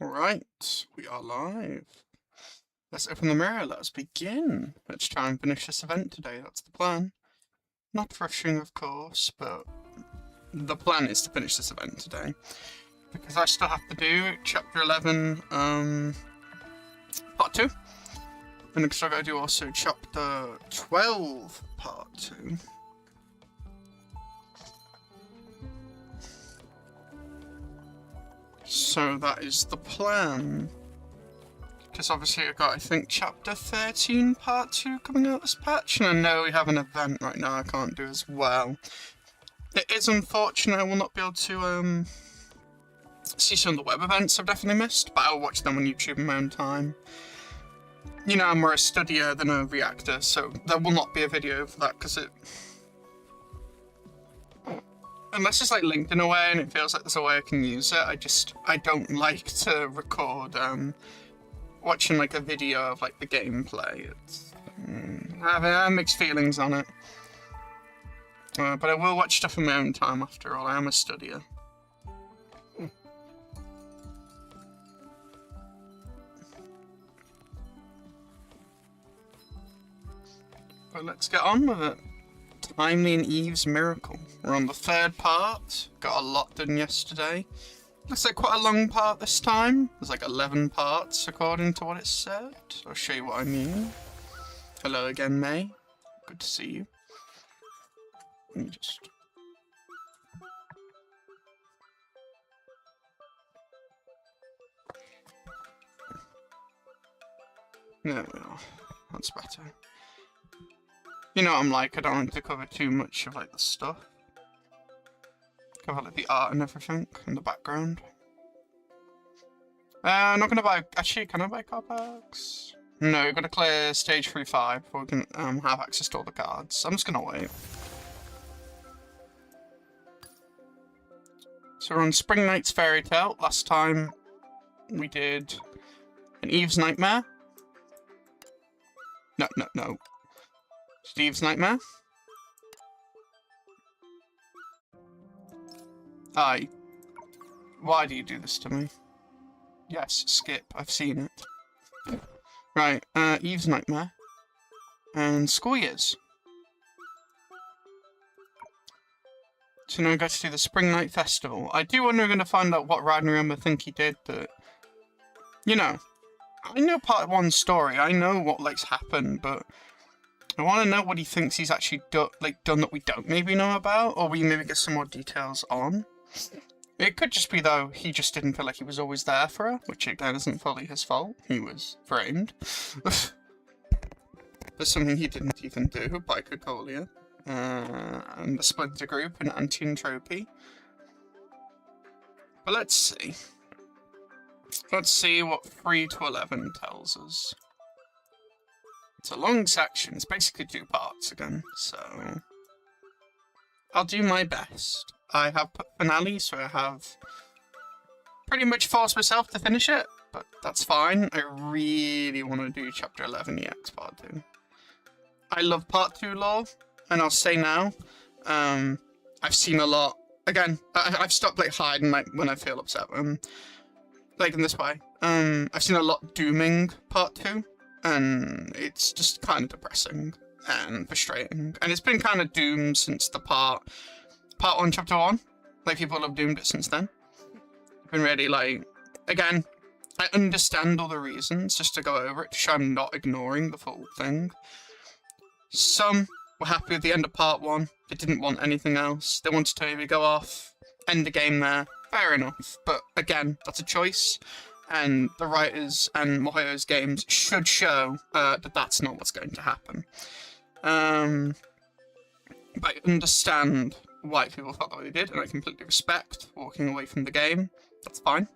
Right, we are live. Let's open the mirror, let's begin. Let's try and finish this event today, that's the plan. Not rushing, of course, but the plan is to finish this event today. Because I still have to do Chapter 11, Part 2. And because I gotta do also Chapter 12, Part 2. So that is the plan. Because obviously I've got, I think, Chapter 13, Part 2 coming out this patch, and I know we have an event right now I can't do as well. It is unfortunate I will not be able to see some of the web events I've definitely missed, but I'll watch them on YouTube in my own time. You know, I'm more a studier than a reactor, so there will not be a video for that, because it... Unless it's like linked in a way and it feels like there's a way I can use it, I don't like to record watching like a video of like the gameplay. I have mixed feelings on it. But I will watch stuff in my own time after all, I am a studier. But let's get on with it. Timely and Eve's Miracle. We're on the third part. Got a lot done yesterday. Looks like quite a long part this time. There's like 11 parts according to what it said. I'll show you what I mean. Hello again, May. Good to see you. Let me just... There we are. That's better. You know what I'm like, I don't like to cover too much of like the stuff. Cover like the art and everything in the background. I'm not gonna buy, actually can I buy card packs? No, we've got to clear stage 3-5 before we can have access to all the cards. I'm just gonna wait. So we're on Spring Knight's Fairy Tale. Last time we did an Eve's Nightmare. No. Steve's Nightmare? Why do you do this to me? Yes, skip. I've seen it. Right, Eve's Nightmare. And School Years. So now we got to do the Spring Night Festival. I do wonder if we're going to find out what Ragnarok think he did, but... You know, I know part 1's story. I know what, like's happened, but... I want to know what he thinks he's actually done that we don't maybe know about, or we maybe get some more details on. It could just be, though, he just didn't feel like he was always there for her, which again isn't fully his fault. He was framed. There's something he didn't even do by Cocolia, and the Splinter Group and Anti-Entropy. But let's see. Let's see what 3 to 11 tells us. It's a long section, it's basically 2 parts again, so... I'll do my best. I have put finale, so I have pretty much forced myself to finish it, but that's fine. I really want to do Chapter 11 EX Part 2. I love Part 2 lore, and I'll say now, I've seen a lot. Again, I've stopped like hiding like when I feel upset, like in this way. I've seen a lot dooming Part 2. And it's just kind of depressing and frustrating. And it's been kind of doomed since the part 1, Chapter 1. Like, people have doomed it since then. It's been really, like... Again, I understand all the reasons, just to go over it, to show I'm not ignoring the full thing. Some were happy with the end of Part 1. They didn't want anything else. They wanted to maybe go off, end the game there. Fair enough. But, again, that's a choice. And the writers and miHoYo's games should show that that's not what's going to happen. But I understand why people felt the way they did, and I completely respect walking away from the game. That's fine.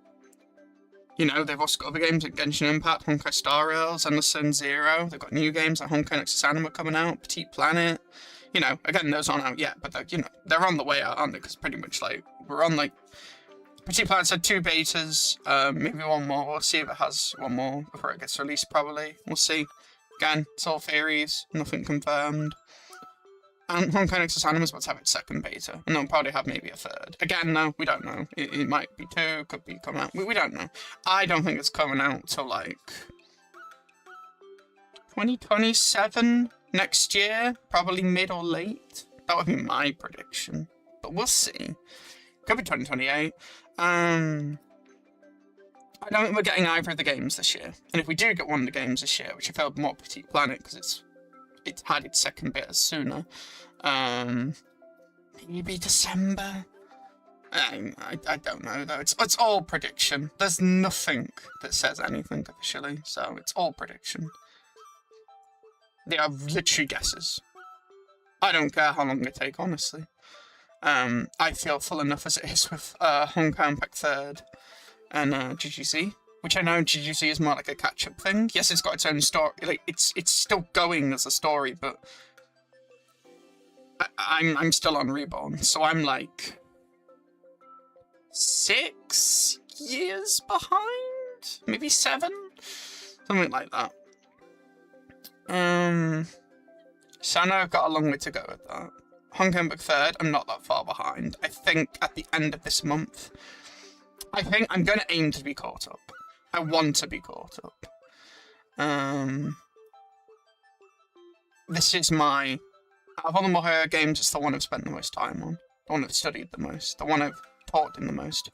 You know, they've also got other games like Genshin Impact, Honkai Star Rails, Endless Sun Zero. They've got new games like Honkai Nexus Anima coming out, Petite Planet. You know, again, those aren't out yet, but you know, they're on the way out, aren't they? Because pretty much, like, we're on, like... Petite Planet's had 2 betas, maybe 1 more. We'll see if it has 1 more before it gets released, probably. We'll see. Again, it's all theories, nothing confirmed. And Honkai Nexus Anima's about to have its second beta, and they'll probably have maybe a third. Again, no, we don't know. It might be 2, could be coming out. We don't know. I don't think it's coming out till like 2027 next year, probably mid or late. That would be my prediction, but we'll see. Could be 2028. I don't think we're getting either of the games this year, and if we do get one of the games this year, which I felt more Petite Planet because it's had its second beta sooner. Maybe December. I don't know though. It's all prediction. There's nothing that says anything officially, so it's all prediction. They are literally guesses. I don't care how long they take, honestly. I feel full enough as it is with Honkai Impact 3rd and GGC. Which I know GGC is more like a catch-up thing. Yes, it's got its own story. Like it's still going as a story, but I'm still on Reborn, so I'm like 6 years behind, maybe 7, something like that. So I know I've got a long way to go with that. Honkai Impact 3rd, I'm not that far behind. I think at the end of this month, I think I'm going to aim to be caught up. I want to be caught up. This is my... Out of all the miHoYo games, it's the one I've spent the most time on. The one I've studied the most. The one I've taught in the most.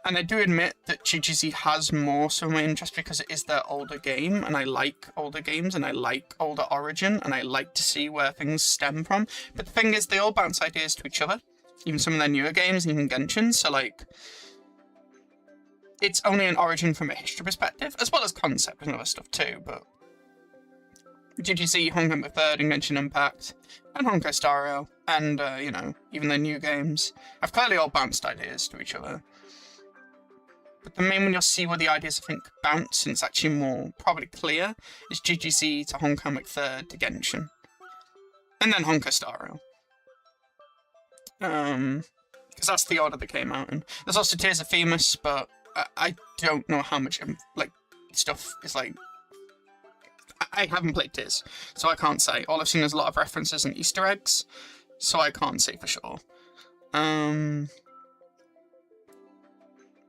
And I do admit that GGZ has more so my interest because it is their older game, and I like older games, and I like older origin, and I like to see where things stem from. But the thing is, they all bounce ideas to each other. Even some of their newer games, even Genshin, so like... It's only an origin from a history perspective, as well as concept and other stuff too, but... GGC, Honkai Impact 3rd, and Genshin Impact, and Honkai Star Rail, and, you know, even their new games, have clearly all bounced ideas to each other. But the main one you'll see where the ideas, I think, bounce, and it's actually more probably clear, is GGC to Honkai Impact 3rd to Genshin. And then Honkai Star Rail. Because that's the order they came out in. There's also Tears of Themis, but I don't know how much, like, stuff is, like... I haven't played Tears, so I can't say. All I've seen is a lot of references and Easter eggs, so I can't say for sure.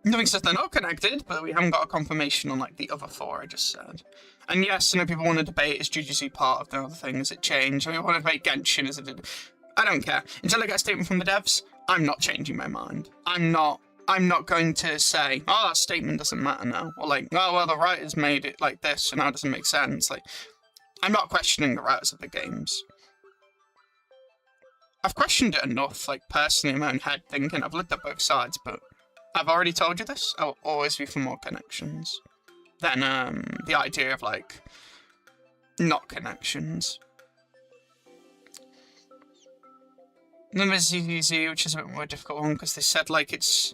Nothing says they're not connected, but we haven't got a confirmation on, like, the other 4 I just said. And yes, I know people want to debate, is GGC part of the other thing? Is it changed? I want to debate Genshin, is it... I don't care. Until I get a statement from the devs, I'm not changing my mind. I'm not going to say, oh, that statement doesn't matter now. Or like, oh, well, the writers made it like this, so now it doesn't make sense. Like, I'm not questioning the writers of the games. I've questioned it enough, like, personally in my own head, thinking I've looked at both sides, but I've already told you this. I'll always be for more connections than the idea of, like, not connections. Then there's ZZZ, which is a bit more difficult one, because they said, like, it's...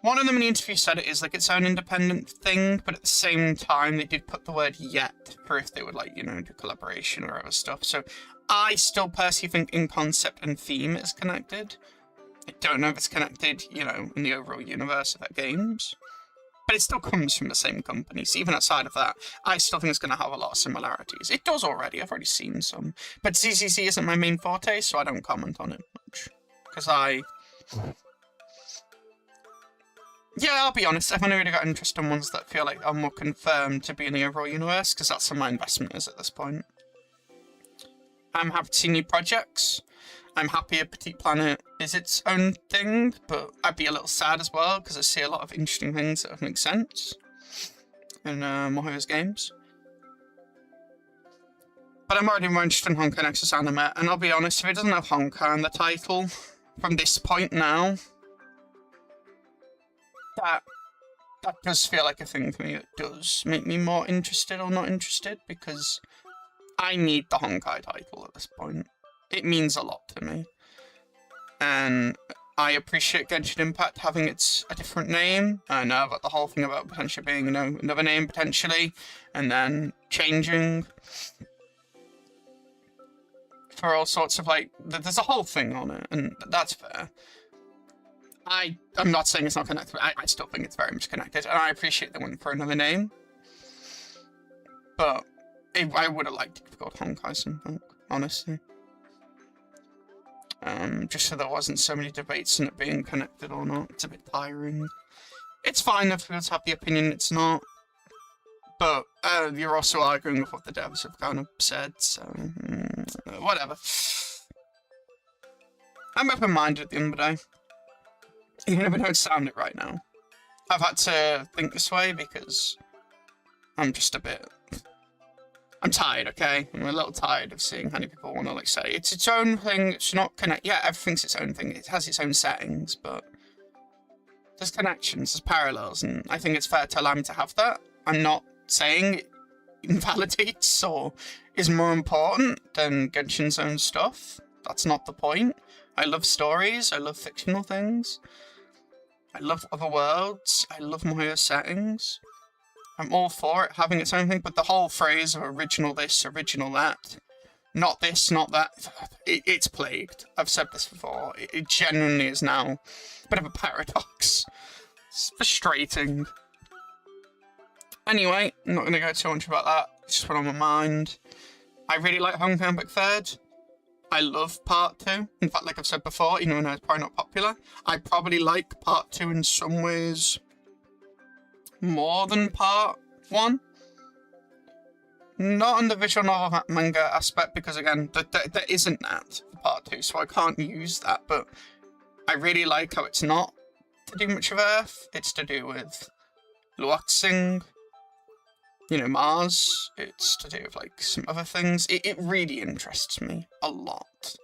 One of them in the interview said it is, like, its own independent thing, but at the same time, they did put the word yet for if they would, like, you know, do collaboration or other stuff. So I still personally think in concept and theme it's connected. I don't know if it's connected, you know, in the overall universe of their games. But it still comes from the same company, so even outside of that, I still think it's going to have a lot of similarities. It does already, I've already seen some. But ZZZ isn't my main forte, so I don't comment on it much. Because yeah, I'll be honest, I've only really got interest in ones that feel like are more confirmed to be in the overall universe, because that's where my investment is at this point. I'm happy to see new projects. I'm happy a Petite Planet is its own thing, but I'd be a little sad as well, because I see a lot of interesting things that make sense in miHoYo's games. But I'm already more interested in Honkai Nexus Anime, and I'll be honest, if it doesn't have Honkai in the title, from this point now, that does feel like a thing for me. It does make me more interested or not interested, because I need the Honkai title at this point. It means a lot to me. And I appreciate Genshin Impact having a different name. I know about the whole thing about potentially being, you know, another name potentially, and then changing for all sorts of, like, there's a whole thing on it, and that's fair. I'm not saying it's not connected, but I still think it's very much connected, and I appreciate they went for another name. But I would have liked it to be called Honkai something, honestly. just so there wasn't so many debates on it being connected or not. It's a bit tiring. It's fine if people have the opinion it's not, but you're also arguing with what the devs have kind of said, so whatever. I'm open-minded at the end of the day. Even if I don't sound it right now. I've had to think this way because I'm just a bit... I'm tired, okay? I'm a little tired of seeing how many people want to, like, say it's its own thing, it's not connect. Yeah, everything's its own thing. It has its own settings, but there's connections, there's parallels, and I think it's fair to allow me to have that. I'm not saying it invalidates or is more important than Genshin's own stuff. That's not the point. I love stories, I love fictional things. I love other worlds, I love miHoYo settings. I'm all for it having its own thing, but the whole phrase of original this, original that, not this, not that, it's plagued. I've said this before. It genuinely is now a bit of a paradox. It's frustrating. Anyway, I'm not going to go too much about that. It's just what on my mind. I really like Honkai Impact 3rd. I love Part 2. In fact, like I've said before, even though it's probably not popular, I probably like Part 2 in some ways more than Part 1. Not on the visual novel manga aspect, because again, there isn't that for Part 2, so I can't use that, but I really like how it's not to do much of Earth. It's to do with Luoxing, you know, Mars. It's to do with, like, some other things. It really interests me a lot.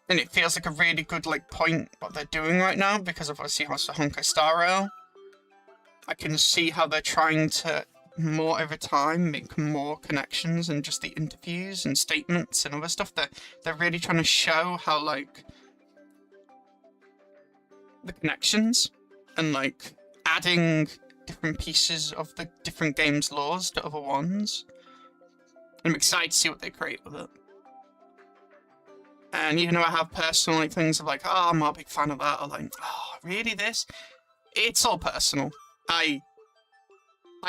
And it feels like a really good, like, point what they're doing right now, because of obviously how it's the Honkai Star Rail. I can see how they're trying to, more over time, make more connections and just the interviews and statements and other stuff. They're really trying to show how, like, the connections and, like, adding different pieces of the different games' laws to other ones. And I'm excited to see what they create with it. And even though I have personal, like, things of like, oh, I'm not a big fan of that, or like, oh, really this? It's all personal. I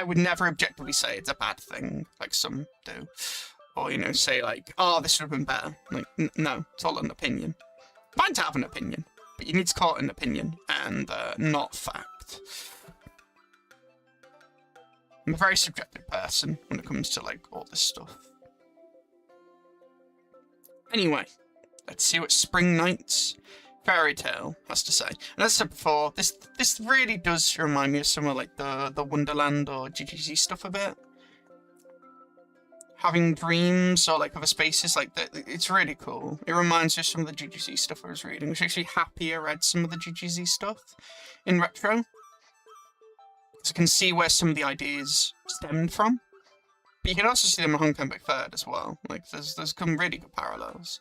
would never objectively say it's a bad thing, like some do. Or, you know, say like, oh, this would have been better. Like, no, it's all an opinion. Fine to have an opinion, but you need to call it an opinion, and not fact. I'm a very subjective person when it comes to, like, all this stuff. Anyway, let's see what Spring Nights Fairy Tale has to say. And as I said before, this really does remind me of some of, like, the Wonderland or GGZ stuff a bit. Having dreams or, like, other spaces like that, it's really cool. It reminds me of some of the GGZ stuff I was reading. I was actually happy I read some of the GGZ stuff in retro. So I can see where some of the ideas stemmed from. But you can also see them in Honkai Impact 3rd as well. Like, there's some really good parallels.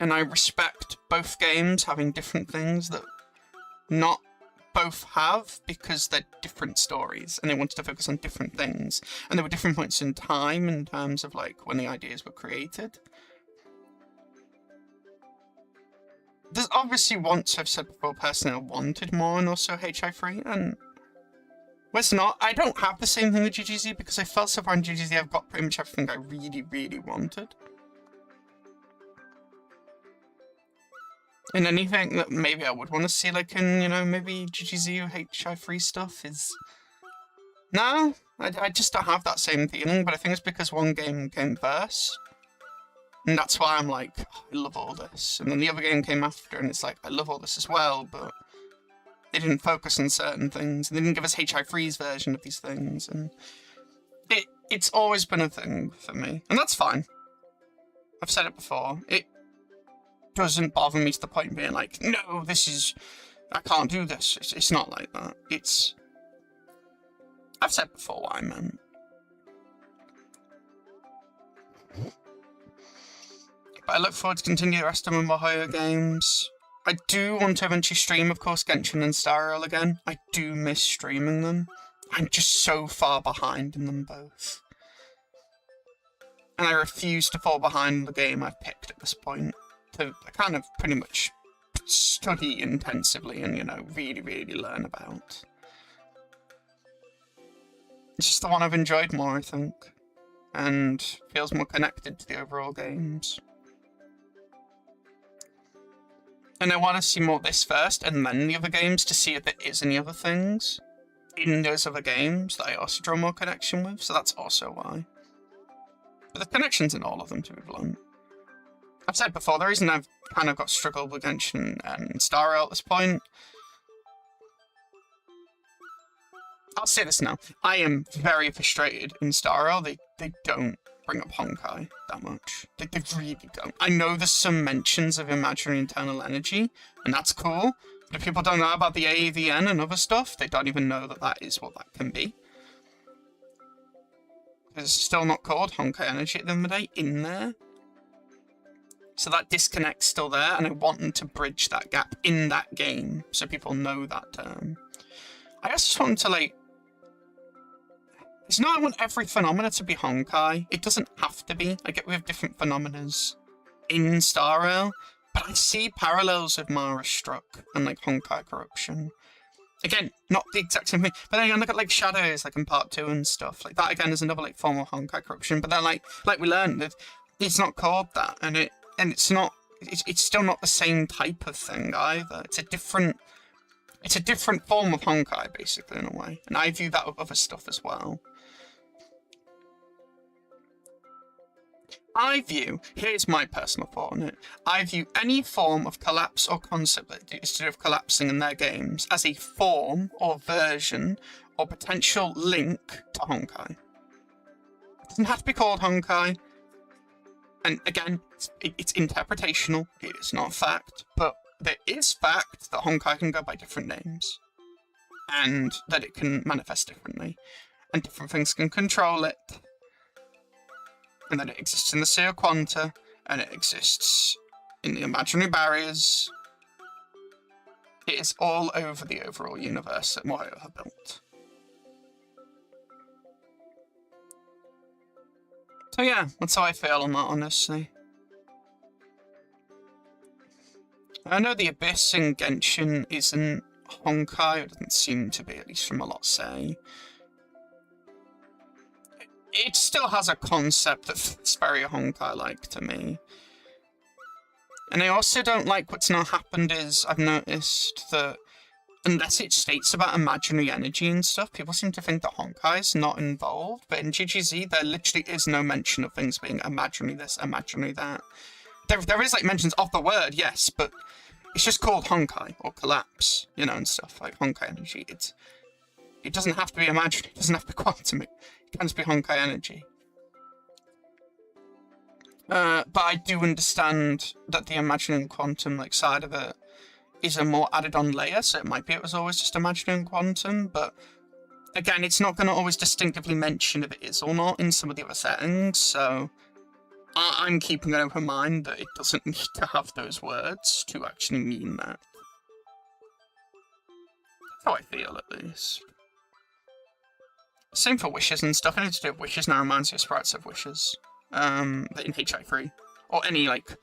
And I respect both games having different things that not both have, because they're different stories and they wanted to focus on different things. And there were different points in time in terms of, like, when the ideas were created. There's obviously once, I've said before, personally, I wanted more and also HI3, and where's not, I don't have the same thing with GGZ, because I felt so far in GGZ I've got pretty much everything I really, really wanted. And anything that maybe I would want to see, like, in, you know, maybe GGZ or HI3 stuff is... No, I just don't have that same feeling, but I think it's because one game came first. And that's why I'm like, oh, I love all this. And then the other game came after, and it's like, I love all this as well, but they didn't focus on certain things. And they didn't give us HI3's version of these things. And it's always been a thing for me. And that's fine. I've said it before. It doesn't bother me to the point of being like, no, I can't do this. It's not like that. I've said before what I meant. But I look forward to continue the rest of my miHoYo games. I do want to eventually stream, of course, Genshin and Star Rail again. I do miss streaming them. I'm just so far behind in them both. And I refuse to fall behind the game I've picked at this point. To kind of pretty much study intensively and, you know, really, really learn about. It's just the one I've enjoyed more, I think. and feels more connected to the overall games. And I want to see more of this first, and then the other games, to see if there is any other things in those other games that I also draw more connection with, so that's also why. But the connection's in all of them, to be blunt. I've said before, the reason I've kind of got struggled with Genshin and Star Rail at this point... I'll say this now. I am very frustrated in Star Rail. They don't bring up Honkai that much. They really don't. I know there's some mentions of imaginary internal energy, and that's cool. But if people don't know about the AAVN and other stuff, they don't even know that that is what that can be. It's still not called Honkai Energy at the end of the day in there. So that disconnect's still there, and I want them to bridge that gap in that game so people know that term. I also just want them to, like... It's not I want every phenomena to be Honkai. It doesn't have to be. I get we have different phenomenas in Star Rail, but I see parallels with Mara Struck and like Honkai Corruption. Again, not the exact same thing, but then again, look at like Shadows, like in Part 2 and stuff. Like that again is another like form of Honkai Corruption, but then like we learned that it's not called that, and it's not. It's still not the same type of thing either. It's a different form of Honkai, basically, in a way. And I view that with other stuff as well. Here's my personal thought on it, I view any form of collapse or concept that is to do with collapsing in their games as a form or version or potential link to Honkai. It doesn't have to be called Honkai. And again, it's interpretational, it is not fact, but there is fact that Honkai can go by different names. And that it can manifest differently. And different things can control it. And that it exists in the Sea of Quanta, and it exists in the imaginary barriers. It is all over the overall universe that miHoYo have built. So yeah, that's how I feel on that, honestly. I know the Abyss in Genshin isn't Honkai, it doesn't seem to be, at least from a lot say. It still has a concept that's very Honkai-like to me. And I also don't like what's now happened is, I've noticed that unless it states about imaginary energy and stuff, people seem to think that Honkai is not involved. But in GGZ, there literally is no mention of things being imaginary this, imaginary that. There is, like, mentions of the word, yes, but it's just called Honkai, or Collapse, you know, and stuff, like Honkai energy. It doesn't have to be imaginary, it doesn't have to be quantum, it can just be Honkai energy. But I do understand that the imaginary and quantum, like, side of it is a more added-on layer, so it might be it was always just imaginary and quantum, but again, it's not going to always distinctively mention if it is or not in some of the other settings, so I'm keeping an open mind that it doesn't need to have those words to actually mean that. That's how I feel, at least. Same for wishes and stuff. Anything to do with wishes now reminds me of Sprites of Wishes. In HI3. Or any, like,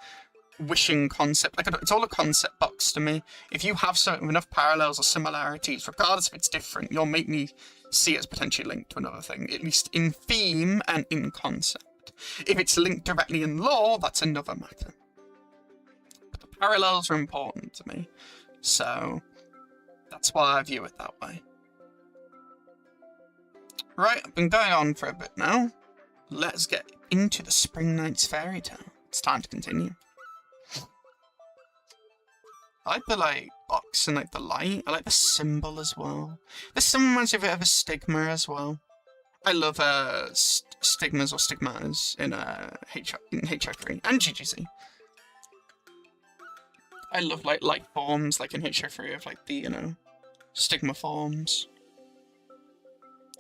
wishing concept. Like, it's all a concept box to me. If you have enough parallels or similarities, regardless if it's different, you'll make me see it as potentially linked to another thing. At least in theme and in concept. If it's linked directly in lore, that's another matter. But the parallels are important to me. So, that's why I view it that way. Right, I've been going on for a bit now. Let's get into the Spring Knight's Fairy Tale. It's time to continue. I like the, like, box and, like, the light. I like the symbol as well. This symbol reminds me a bit of a stigma as well. I love stigmas or stigmas in HI3 and GGC. I love, like, light forms, like in HI3 of, like, the, you know, stigma forms.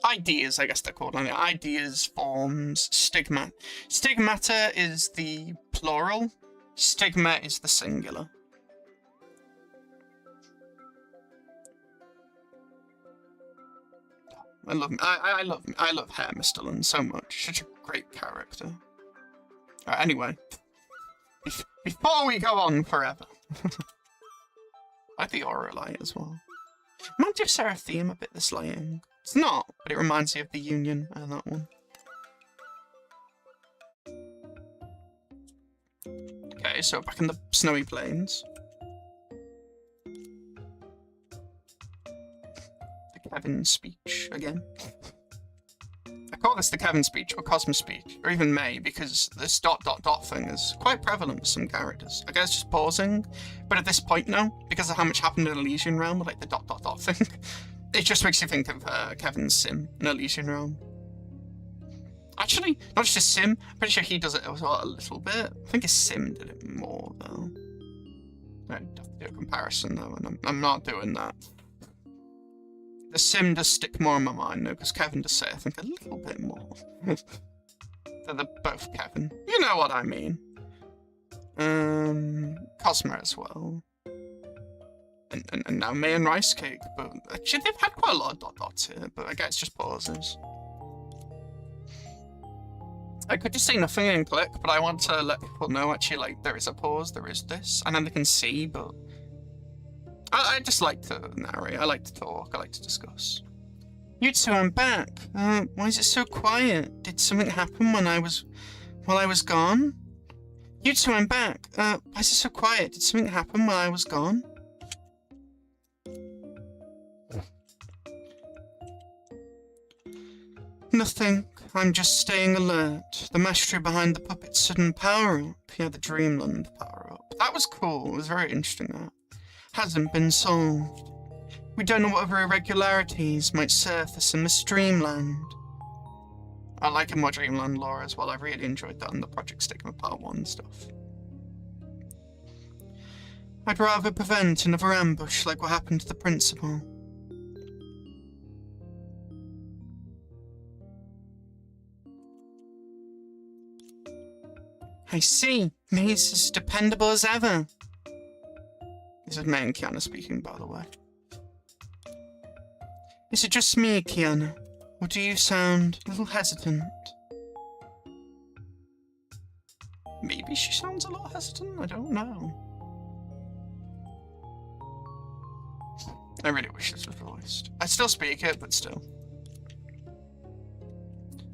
Ideas, I guess they're called. Ideas, forms, stigma. Stigmata is the plural. Stigma is the singular. I love Hair Mistolin so much. Such a great character. Right, anyway. Before we go on forever. I like the aura light as well. Reminds me of Seraphim a bit, this lighting. It's not, but it reminds me of the Union and that one. Okay, so back in the snowy plains. The Kevin speech again. I call this the Kevin speech, or Cosmos speech, or even May, because this ... thing is quite prevalent with some characters. I guess just pausing, but at this point now, because of how much happened in Elysian Realm, like the ... thing, it just makes you think of Kevin's sim in Elysian Realm. Actually, not just a sim, I'm pretty sure he does it as well a little bit. I think his sim did it more, though. I'd have to do a comparison, though, and I'm not doing that. The sim does stick more in my mind, though, because Kevin does say, I think, a little bit more. They're both Kevin. You know what I mean. Cosmo as well. And now May and Rice Cake, but actually they've had quite a lot of ... dots here, but I guess it's just pauses. I could just say nothing and click, but I want to let people know, actually, like, there is a pause, there is this, and then they can see, but I just like to narrate, I like to talk, I like to discuss. You two, I'm back. Why is it so quiet? Did something happen while I was gone? You two, I'm back. Why is it so quiet? Did something happen while I was gone? Nothing. I'm just staying alert. The mastery behind the puppet's sudden power-up. Yeah, the Dreamland power-up. That was cool. It was very interesting, that. Hasn't been solved. We don't know what other irregularities might surface in this Dreamland. I like more Dreamland lore as well. I really enjoyed that in the Project Stigma Part 1 stuff. I'd rather prevent another ambush like what happened to the principal. I see. Maze is dependable as ever. This is May and Kiana speaking, by the way. Is it just me, Kiana? Or do you sound a little hesitant? Maybe she sounds a lot hesitant, I don't know. I really wish this was voiced. I still speak it, but still.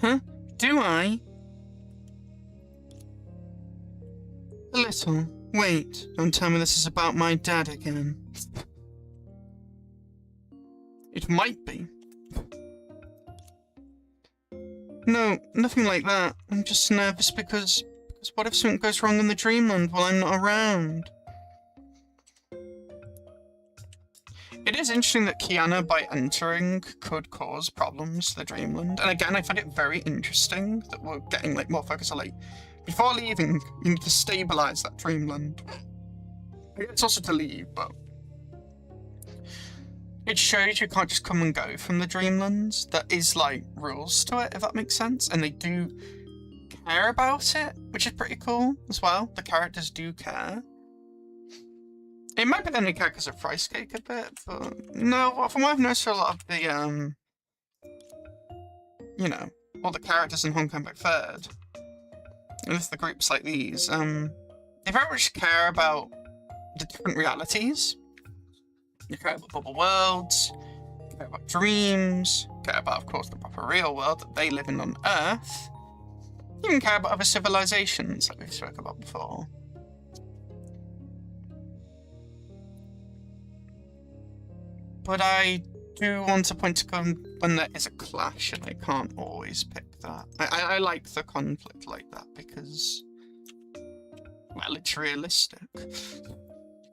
Huh? Do I? A little. Wait, don't tell me this is about my dad again. It might be. No, nothing like that. I'm just nervous because what if something goes wrong in the Dreamland while I'm not around? It is interesting that Kiana, by entering, could cause problems to the Dreamland. And again, I find it very interesting that we're getting like more focus on like, before leaving, you need to stabilize that Dreamland. It's also to leave, but it shows you can't just come and go from the Dreamlands. There is like rules to it, if that makes sense, and they do care about it, which is pretty cool as well. The characters do care. It might be that they care because of Rice Cake a bit, but no, from what I've noticed, a lot of the you know, all the characters in Honkai Impact 3rd, and with the groups like these, they very much care about the different realities. You care about bubble worlds, you care about dreams, you care about, of course, the proper real world that they live in on Earth. You even care about other civilizations, like we spoke about before. But I do want to point to when there is a clash, and I can't always pick that. I like the conflict like that because, well, it's realistic. You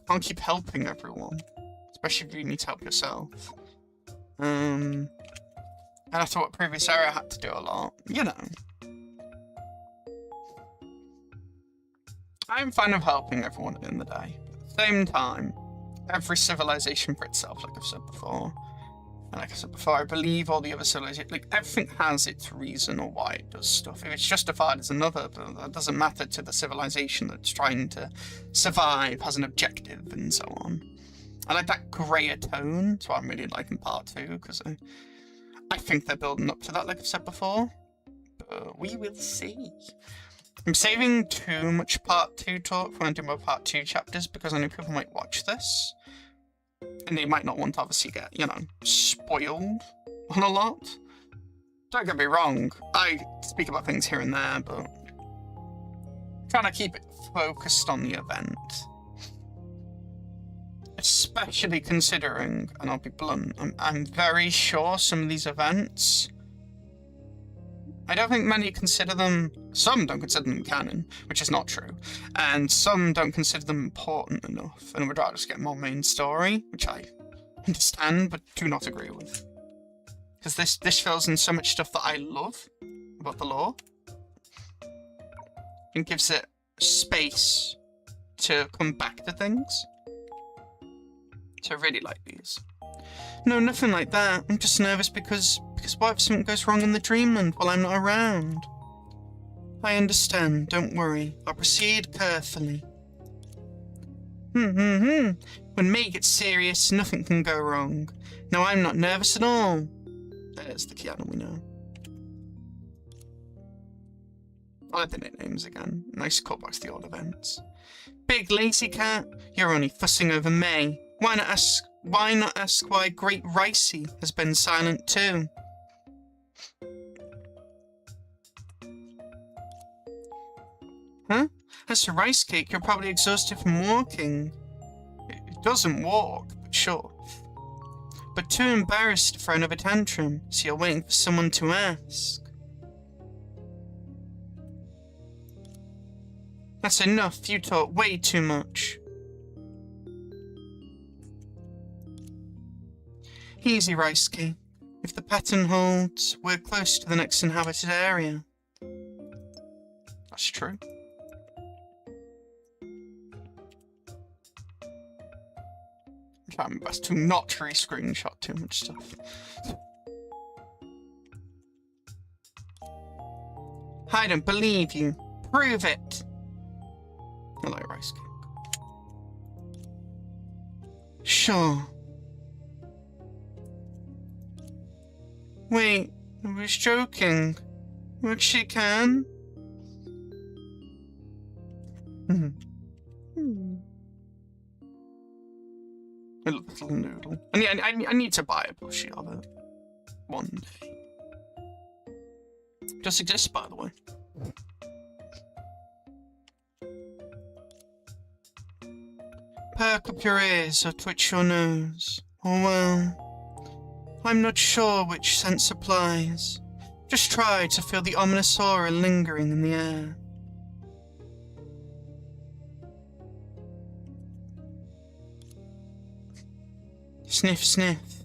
can't keep helping everyone, especially if you need to help yourself. And after what previous era had to do a lot, you know. I'm fine with helping everyone at the end of the day, but at the same time, every civilization for itself, like I've said before. And like I said before, I believe all the other civilizations, like everything has its reason or why it does stuff. If it's justified as another, but that doesn't matter to the civilization that's trying to survive, has an objective, and so on. I like that grayer tone, that's what I'm really liking part 2, because I think they're building up to that, like I've said before. But we will see. I'm saving too much part 2 talk when I do my part 2 chapters, because I know people might watch this. And they might not want to obviously get, you know, spoiled on a lot. Don't get me wrong, I speak about things here and there, but Trying to keep it focused on the event. Especially considering, and I'll be blunt, I'm very sure some of these events, I don't think many consider them, some don't consider them canon, which is not true, and some don't consider them important enough, and would rather just get more main story, which I understand, but do not agree with. Because this fills in so much stuff that I love about the lore, and gives it space to come back to things. So I really like these. No, nothing like that. I'm just nervous because what if something goes wrong in the dreamland while I'm not around? I understand, don't worry. I'll proceed carefully. When May gets serious, nothing can go wrong. No, I'm not nervous at all. There's the Kiana we know. I like the nicknames again. Nice callbacks to the old events. Big lazy cat, you're only fussing over May. Why not ask why Great Ricey has been silent too? Huh? As for Rice Cake, you're probably exhausted from walking. It doesn't walk, but sure. But too embarrassed for another tantrum, so you're waiting for someone to ask. That's enough, you talk way too much. Easy, Rice Cake. If the pattern holds, we're close to the next inhabited area. That's true. I'm trying my best to not re-screenshot too much stuff. I don't believe you. Prove it! I like Rice Cake. Sure. Wait, I was joking. But she can? A little noodle. I need to buy a plushie of it. One day. It does exist, by the way. Perk up your ears or twitch your nose. Oh well. I'm not sure which sense applies. Just try to feel the ominous aura lingering in the air. Sniff, sniff.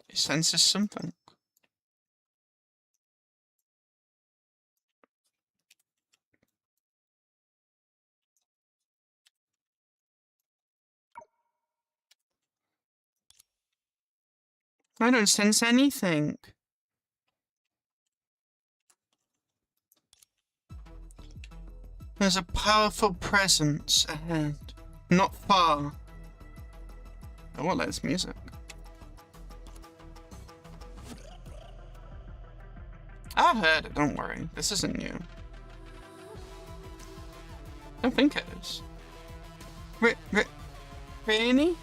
It senses something. I don't sense anything. There's a powerful presence ahead. Not far. Oh, well, there's music. I've heard it, don't worry. This isn't new. I don't think it is. Really?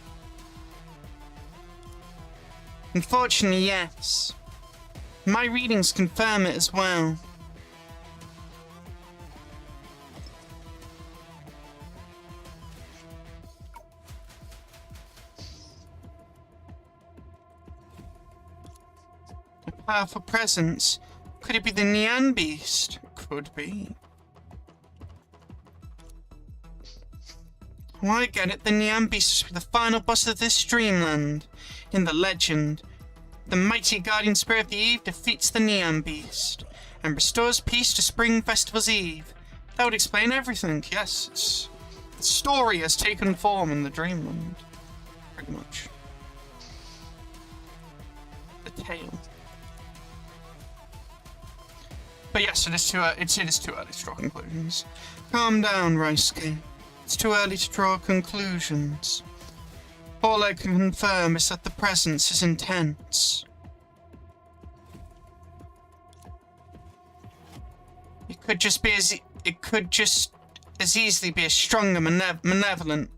Unfortunately, yes. My readings confirm it as well. A powerful presence. Could it be the Nyan Beast? Could be. Oh, I get it. The Nyan Beast was the final boss of this dreamland. In the legend, the mighty guardian spirit of the eve defeats the Nyan Beast and restores peace to Spring Festival's eve. That would explain everything. Yes, the story has taken form in the dreamland. Pretty much. The tale. But yes, it is too early to draw conclusions. Calm down, Raisuke. It's too early to draw conclusions. All I can confirm is that the presence is intense. It could just as easily be a stronger malevolent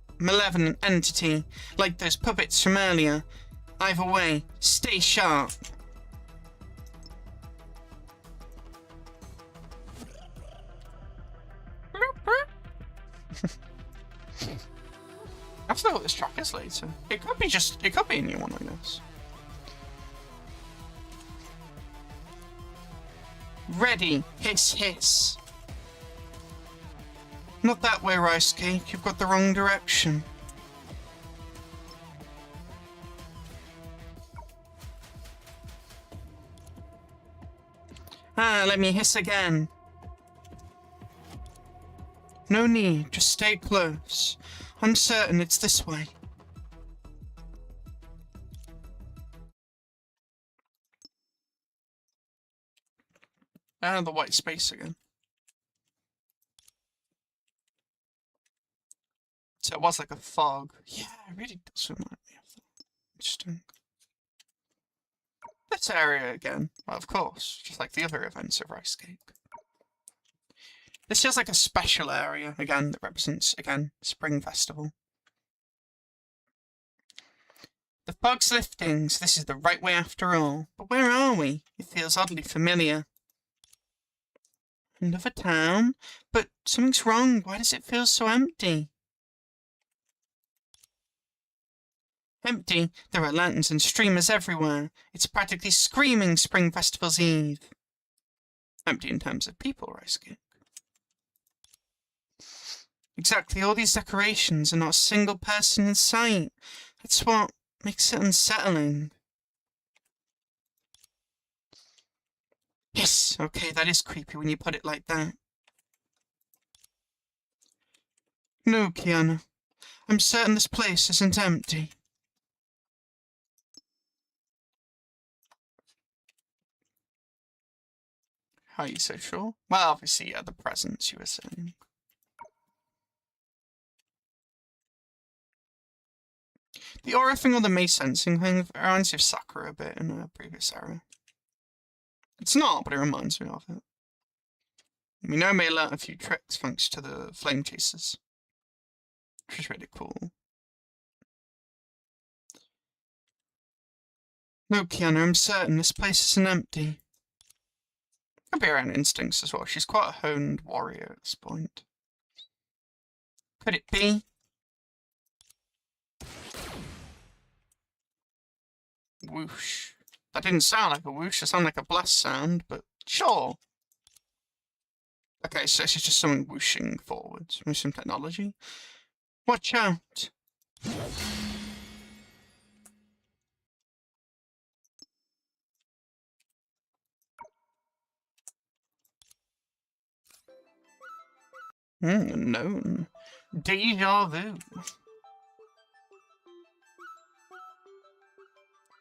entity, like those puppets from earlier. Either way, stay sharp. look what this track is later. It could be a new one, I guess. Ready, hiss, hiss. Not that way, Rice Cake. You've got the wrong direction. Ah, let me hiss again. No need, just stay close. I'm certain it's this way. Ah, the white space again. So it was like a fog. Yeah, it really does remind me of that. Interesting. This area again. Well, of course, just like the other events of Rice Cake. This feels like a special area, again, that represents, again, Spring Festival. The fog's lifting, so this is the right way after all. But where are we? It feels oddly familiar. End of a town? But something's wrong. Why does it feel so empty? Empty. There are lanterns and streamers everywhere. It's practically screaming Spring Festival's Eve. Empty in terms of people, Rice Cake. Exactly, all these decorations and not a single person in sight. That's what makes it unsettling. Yes, okay, that is creepy when you put it like that. No, Kiana. I'm certain this place isn't empty. How are you so sure? Well, obviously, yeah, the presence you were saying. The aura thing or the May sensing thing reminds me of Sakura a bit in a previous era. It's not, but it reminds me of it. We know May learnt a few tricks thanks to the flame chasers, which is really cool. No, Kiana, I'm certain this place isn't empty. Could be her own instincts as well. She's quite a honed warrior at this point. Could it be? Whoosh. That didn't sound like a whoosh, it sounded like a blast sound, but sure. Okay, so this is just someone whooshing forwards. Maybe some technology. Watch out! Unknown. Deja vu.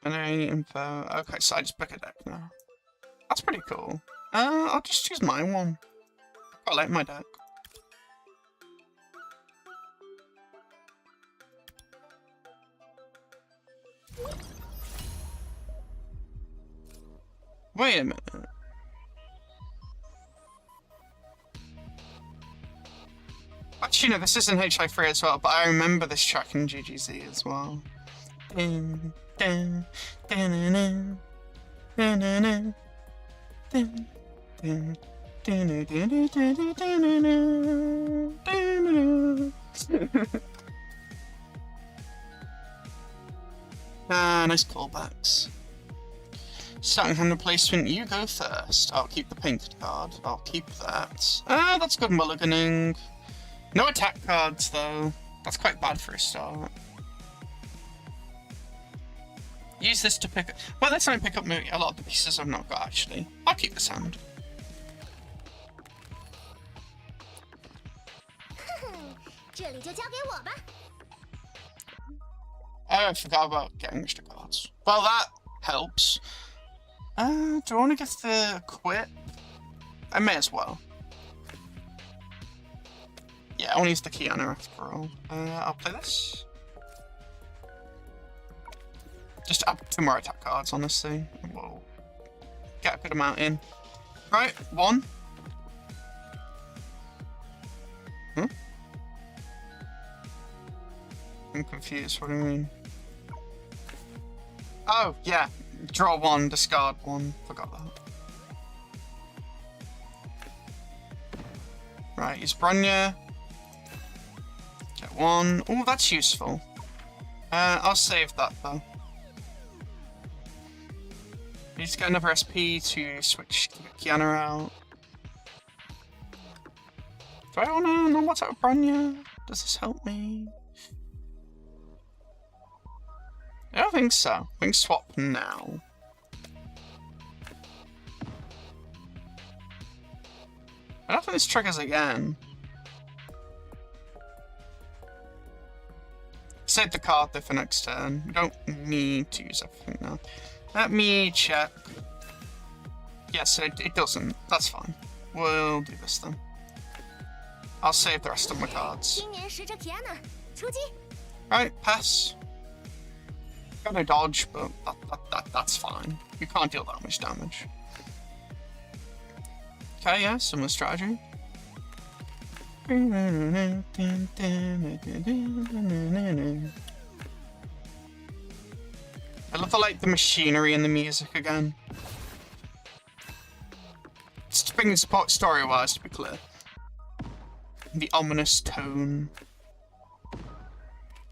Any info? Okay, so I just pick a deck now. That's pretty cool. I'll just choose my one. I like my deck. Wait a minute. Actually, no, this isn't HI3 as well, but I remember this track in GGZ as well. Dun, dun, dun, dun, dun, dun, dun, dun, dun, dun, dun, dun, dun. Ah, nice callbacks. Starting hand replacement, you go first. I'll keep the painted card. I'll keep that. Ah, that's good mulliganing. No attack cards, though. That's quite bad for a start. Use this to pick up... Well, let's not pick up a lot of the pieces I've not got, actually. I'll keep this hand. Oh, I forgot about getting extra cards. Well, that helps. Do I want to get the quit? I may as well. Yeah, I want to use the Kiana after all. I'll play this. Just add 2 more attack cards, honestly. We'll get a good amount in. Right, 1. Huh? I'm confused, what do you mean? Oh, yeah. Draw 1, discard 1. Forgot that. Right, use Bronya. Get 1. Oh, that's useful. I'll save that though. Need to get another SP to switch Kiana out. Do I wanna know what's out of Bronya? Does this help me? I don't think so. I think swap now. I don't think this triggers again. Save the card though for next turn. We don't need to use everything now. Let me check. Yes, it doesn't. That's fine. We'll do this then. I'll save the rest of my cards. Right, pass. Got no dodge, but that's fine. You can't deal that much damage. Okay, yeah, similar strategy. I love the machinery and the music again. Just bringing support story-wise, to be clear. The ominous tone.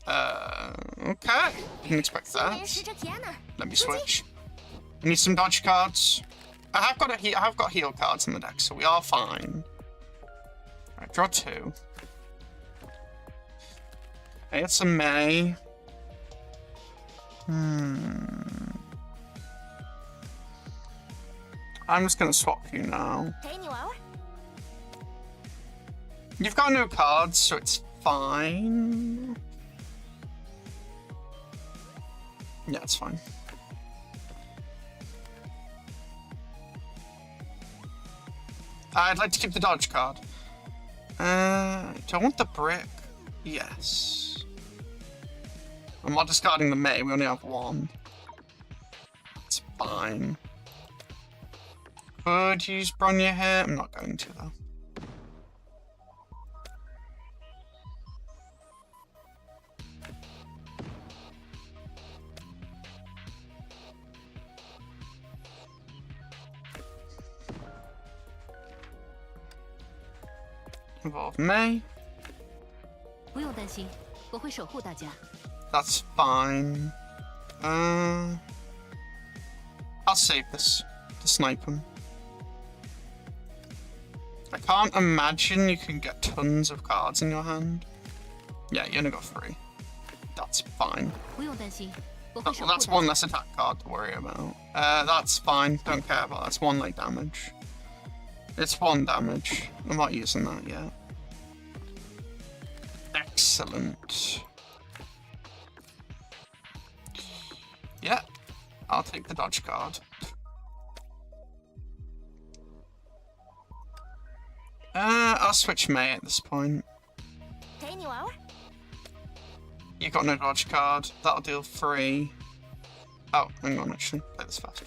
Okay. Didn't expect that. Let me switch. I need some dodge cards. I have got heal cards in the deck, so we are fine. Right, draw 2. I got some May. I'm just gonna swap you now. You've got no cards, so it's fine. Yeah, it's fine. I'd like to keep the dodge card. Do I want the brick? Yes. I'm not discarding the May, we only have one. It's fine. Could use Bronya here? I'm not going to though. Involve May. That's fine. I'll save this to snipe him. I can't imagine you can get tons of cards in your hand. Yeah, you only got 3. That's fine. Well, that's one less attack card to worry about. That's fine. Don't care about that. That's 1 light damage. It's 1 damage. I'm not using that yet. Excellent. Yeah, I'll take the dodge card. I'll switch May at this point. You got no dodge card. That'll deal 3. Oh, hang on, actually. Play this fast.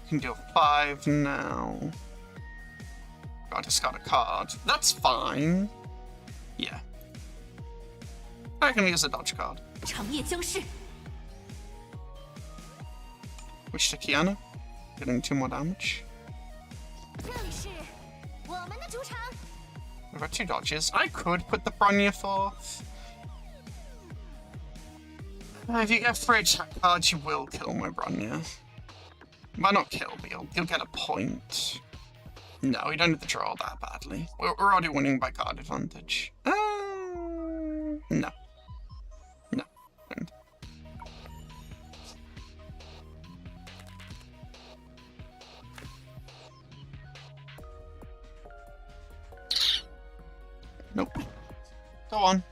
You can deal 5 now. Gotta discard a card. That's fine. Yeah. I can use a dodge card. Which to Kiana. Getting 2 more damage. We've got 2 dodges. I could put the Bronya forth. If you get 3 attack cards, you will kill my Bronya. Well, not kill, but you'll get a point. No, we don't have to draw that badly. We're already winning by card advantage. No. No. Nope. Go on.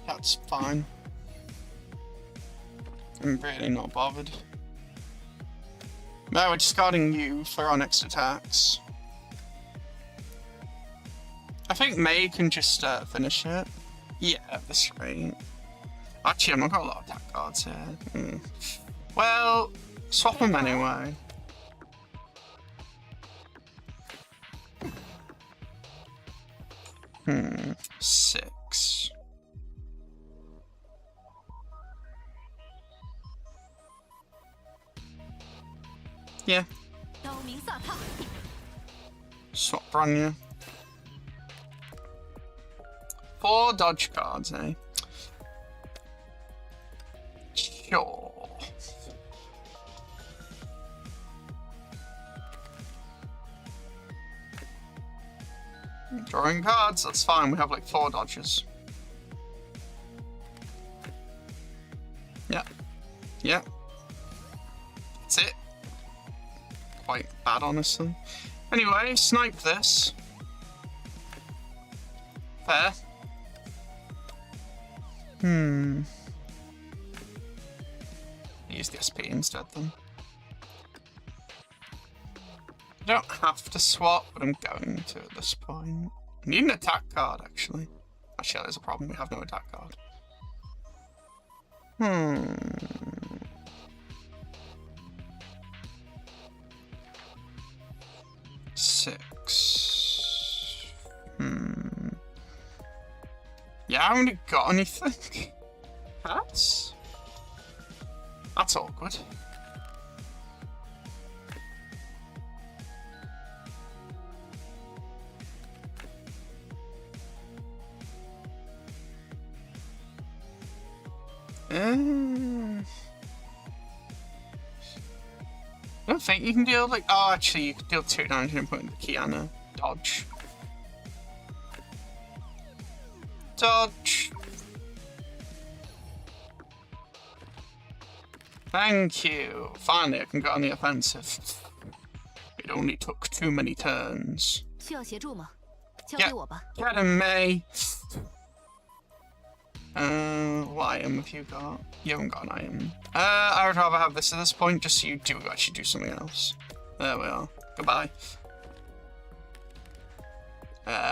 That's fine. I'm really not bothered. No, we're discarding you for our next attacks. I think May can just finish it. Yeah, at this rate. Actually, I've not got a lot of attack cards here. Well, swap them anyway. 6. Yeah. Swap Branya. 4 dodge cards, eh? Sure. Drawing cards, that's fine. We have like 4 dodges. Yeah. Yeah. That's it. Quite bad, honestly. Anyway, snipe this. Fair. Use the SP instead then. I don't have to swap, but I'm going to at this point. I need an attack card, actually. Actually, there's a problem. We have no attack card. 6. Yeah, I haven't got anything. That's awkward. I don't think you can deal like. Oh, actually, you can deal 2 damage and put in the Kiana. Dodge. Dodge. Thank you. Finally, I can go on the offensive. It only took too many turns. Get him, May. What item have you got? You haven't got an item. I would rather have this at this point, just so you do actually do something else. There we are. Goodbye.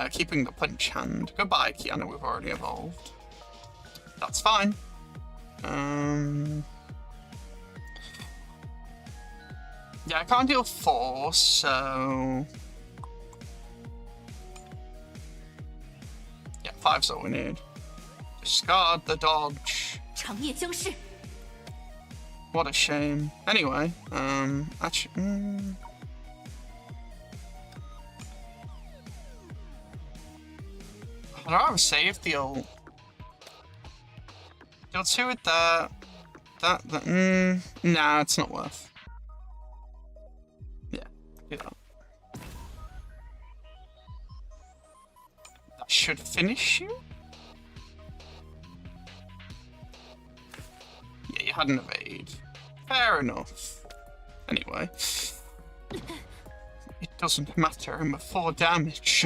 Keeping the punch hand. Goodbye, Kiana, we've already evolved. That's fine. Yeah, I can't deal 4, so... Yeah, 5's all we need. Discard the dodge. What a shame. Anyway, actually... I'd rather save the ult. Deal 2 with that. Nah, it's not worth. Yeah, do that. That should finish you? Yeah, you had an evade. Fair enough. Anyway. It doesn't matter, I'm at 4 damage.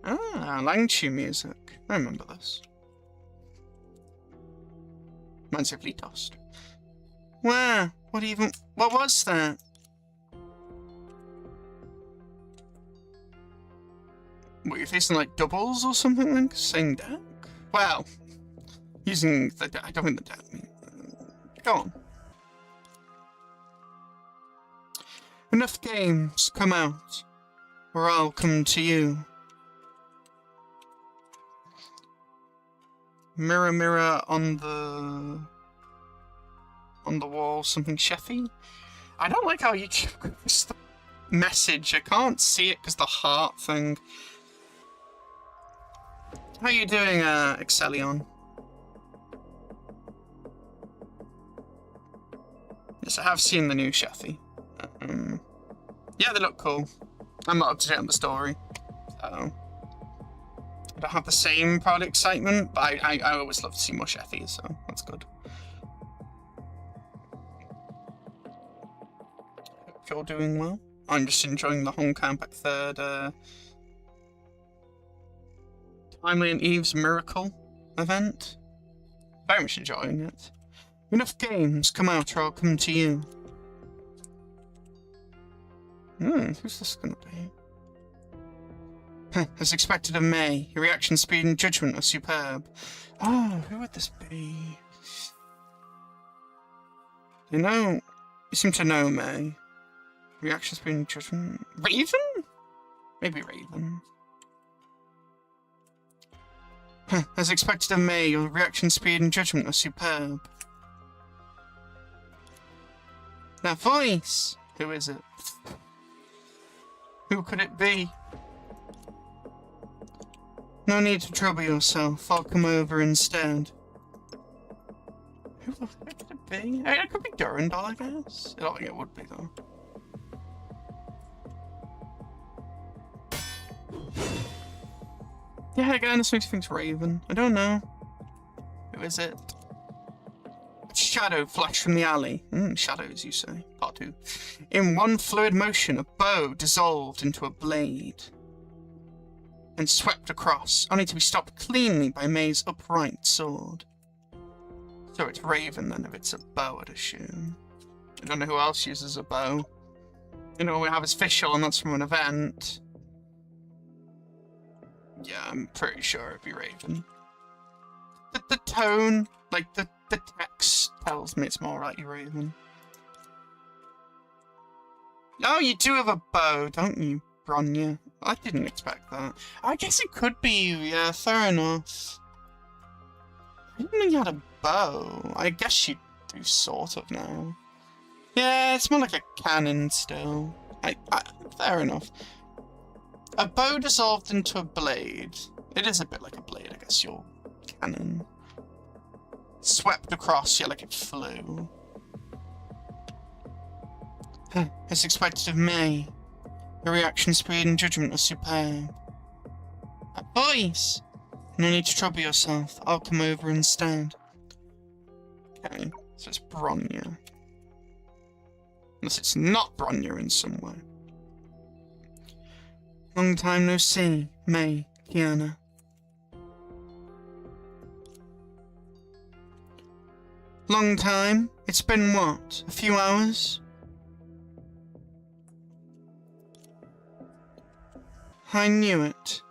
Ah, Langchu music. I remember this. Reminds me of Litost. Wow, what was that? What, you're facing like doubles or something like same deck? Well, using the deck, I don't think the deck. Go on. Enough games, come out, or I'll come to you. Mirror, mirror on the wall, something chefy. I don't like how YouTube gives the message. I can't see it because the heart thing. How are you doing, Excellion? Yes, I have seen the new Chefy. Yeah, they look cool. I'm not up to date on the story, so I don't have the same proud excitement, but I always love to see more Chefy, so that's good. Hope you're doing well. I'm just enjoying the Honkai Impact 3rd Timely and Eve's Miracle event. Very much enjoying it. Enough games, come out or I'll come to you. Who's this gonna be? As expected of May, your reaction speed and judgment are superb. Oh, who would this be? You seem to know May. Reaction speed and judgment. Raven? Maybe Raven. As expected of May, your reaction speed and judgment are superb. That voice! Who is it? Who could it be? No need to trouble yourself, I'll come over instead. Who could it be? It could be Durandal, I guess. I don't think it would be, though. Yeah, again, this makes me think it's Raven. I don't know. Who is it? Shadow flashed from the alley. Shadows, you say. Part 2. In one fluid motion, a bow dissolved into a blade and swept across, only to be stopped cleanly by May's upright sword. So it's Raven, then, if it's a bow, I'd assume. I don't know who else uses a bow. You know, we have his official, and that's from an event. Yeah, I'm pretty sure it'd be Raven. The tone, like, the text tells me it's more likely Raven. Oh, you do have a bow, don't you, Bronya? I didn't expect that. I guess it could be you, yeah, fair enough. I didn't know you had a bow. I guess you do sort of now. Yeah, it's more like a cannon still. Fair enough. A bow dissolved into a blade. It is a bit like a blade, I guess, your cannon. Swept across, yeah, like it flew. As expected of May, your reaction speed and judgment are superb. That voice! No need to trouble yourself, I'll come over instead. Okay, so it's Bronya. Unless it's not Bronya in some way. Long time no see, May, Kiana. Long time? It's been what? A few hours? I knew it.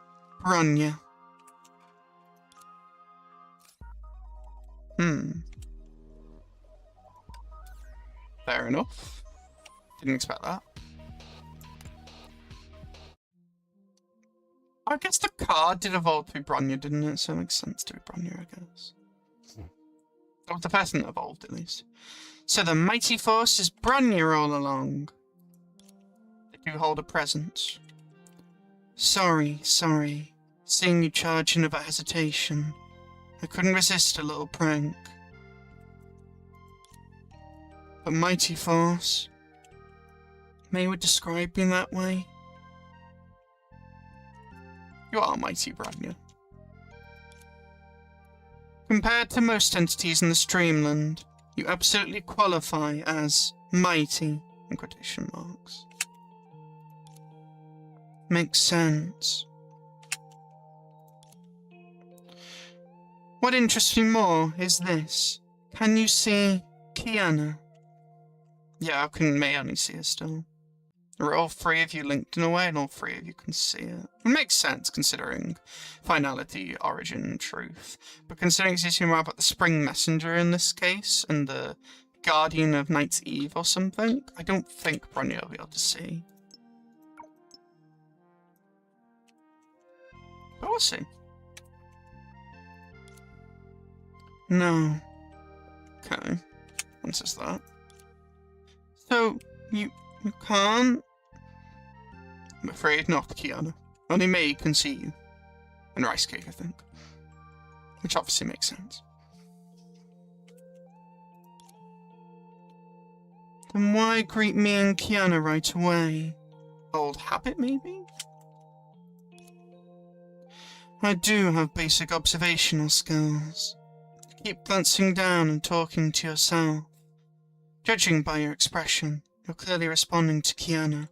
Bronya. Fair enough. Didn't expect that. I guess the card did evolve to be Bronya, didn't it? So it makes sense to be Bronya, I guess. That was the person that evolved, at least. So the mighty force is Bronya all along. They do hold a presence. Sorry. Seeing you charge in without hesitation. I couldn't resist a little prank. But mighty force? May would describe you that way? You are mighty, Bronya. Compared to most entities in the Streamland, you absolutely qualify as mighty, in quotation marks. Makes sense. What interests me more is this. Can you see Kiana? Yeah, how can May only see her still? Are all three of you linked in a way, and all three of you can see it? It makes sense, considering finality, origin, truth. But considering it's usually more about the Spring Messenger in this case, and the Guardian of Night's Eve or something, I don't think Bronya will be able to see. But we'll see. No. Okay. Answers that. So, you can't? I'm afraid not, Kiana. Only May can see you. And Rice Cake, I think. Which obviously makes sense. Then why greet me and Kiana right away? Old habit, maybe? I do have basic observational skills. Keep glancing down and talking to yourself. Judging by your expression, you're clearly responding to Kiana.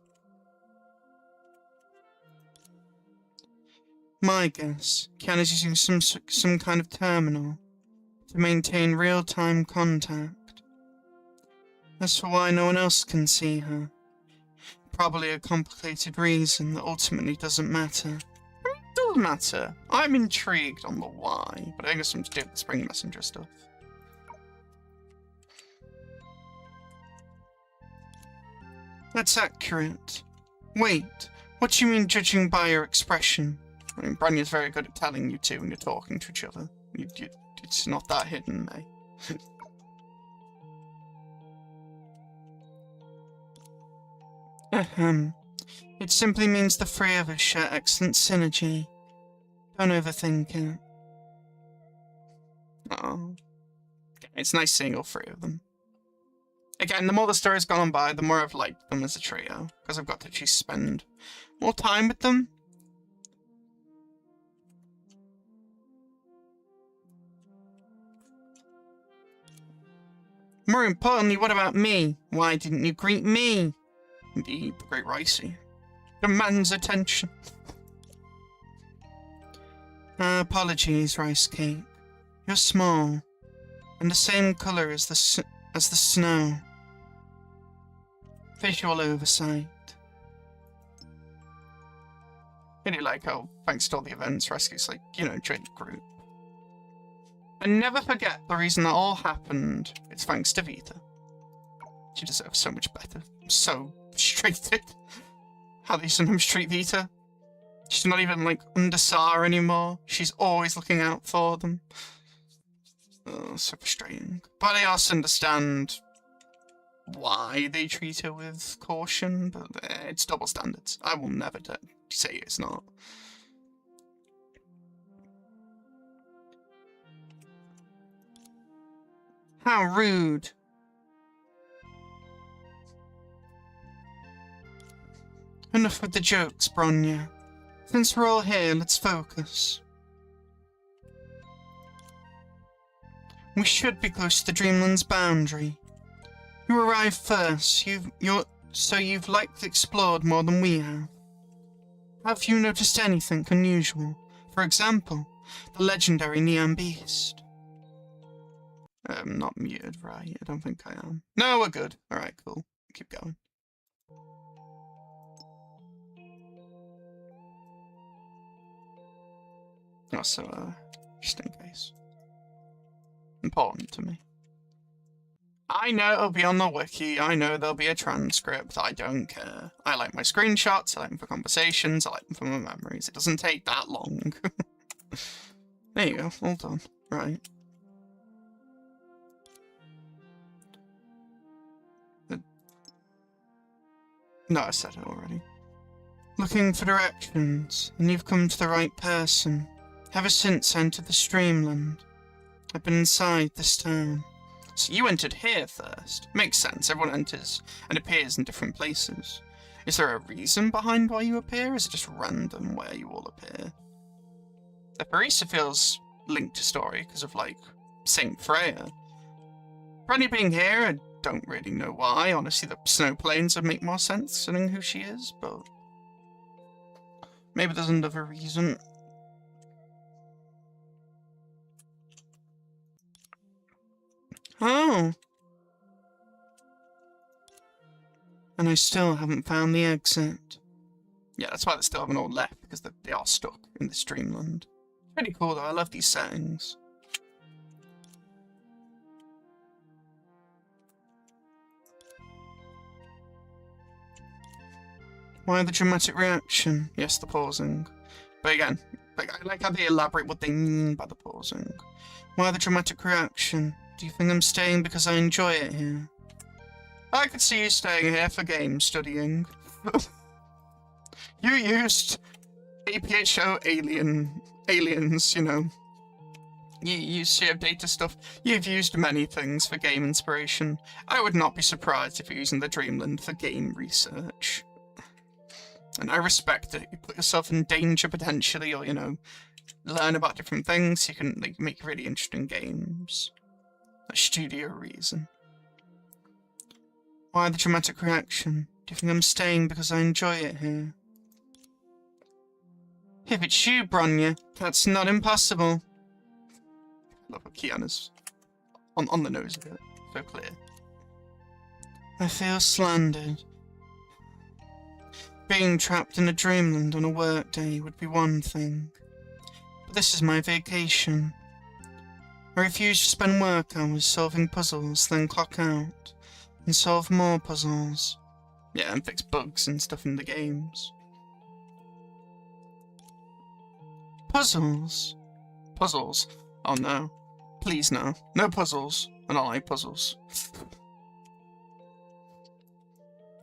My guess, Kiana's using some kind of terminal to maintain real-time contact. As for why no one else can see her, probably a complicated reason that ultimately doesn't matter. It does matter. I'm intrigued on the why, but I think it's something to do with the Spring Messenger stuff. That's accurate. Wait, what do you mean judging by your expression? I mean, Branya's very good at telling you two when you're talking to each other. It's not that hidden, mate. Ahem. It simply means the three of us share excellent synergy. Don't overthink it. Oh. It's nice seeing all three of them. Again, the more the story's gone on by, the more I've liked them as a trio, because I've got to actually spend more time with them. More importantly, what about me? Why didn't you greet me? Indeed, the great Ricey demands attention. Apologies, Rice Cake. You're small, and the same colour as the snow. Visual oversight. Really like how, thanks to all the events, Rescue's like, you know, join the group. And never forget the reason that all happened. It's thanks to Vita. She deserves so much better. I'm so frustrated how they sometimes treat Vita. She's not even, like, under Sar anymore. She's always looking out for them. Oh, so frustrating. But I also understand why they treat her with caution, but it's double standards. I will never say it's not. How rude. Enough with the jokes, Bronya. Since we're all here, let's focus. We should be close to the Dreamland's boundary. You arrived first, so you've likely explored more than we have. Have you noticed anything unusual? For example, the legendary Neon Beast. I'm not muted, right? I don't think I am. No, we're good. Alright, cool. Keep going. Also, just in case. Important to me. I know it'll be on the wiki, I know there'll be a transcript, I don't care. I like my screenshots, I like them for conversations, I like them for my memories. It doesn't take that long. There you go, all done. Right. No, I said it already. Looking for directions, and you've come to the right person. Ever since I entered the Streamland, I've been inside this town. So you entered here first. Makes sense, everyone enters and appears in different places. Is there a reason behind why you appear, or is it just random where you all appear? The Parisa feels linked to story because of, like, Saint Freya. Brandy being here, I don't really know why. Honestly, the snow plains would make more sense considering who she is, but maybe there's another reason. Oh. And I still haven't found the exit. Yeah, that's why they still haven't all left, because they are stuck in this dreamland. Pretty cool though, I love these settings. Why the dramatic reaction? Yes, the pausing. But again, I like how they elaborate what they mean by the pausing. Why the dramatic reaction? Do you think I'm staying because I enjoy it here? I could see you staying here for game studying. You used APHO aliens, you know. You use share data stuff. You've used many things for game inspiration. I would not be surprised if you're using the Dreamland for game research. And I respect it. You put yourself in danger potentially, or, you know, learn about different things. You can, like, make really interesting games. A studio reason. Why the dramatic reaction? Do you think I'm staying because I enjoy it here? If it's you, Bronya, that's not impossible. I love how Kiana's on the nose of it. So clear. I feel slandered. Being trapped in a dreamland on a workday would be one thing. But this is my vacation. I refuse to spend work hours solving puzzles, then clock out, and solve more puzzles. Yeah, and fix bugs and stuff in the games. Puzzles. Puzzles. Oh no. Please no. No puzzles. I don't like puzzles.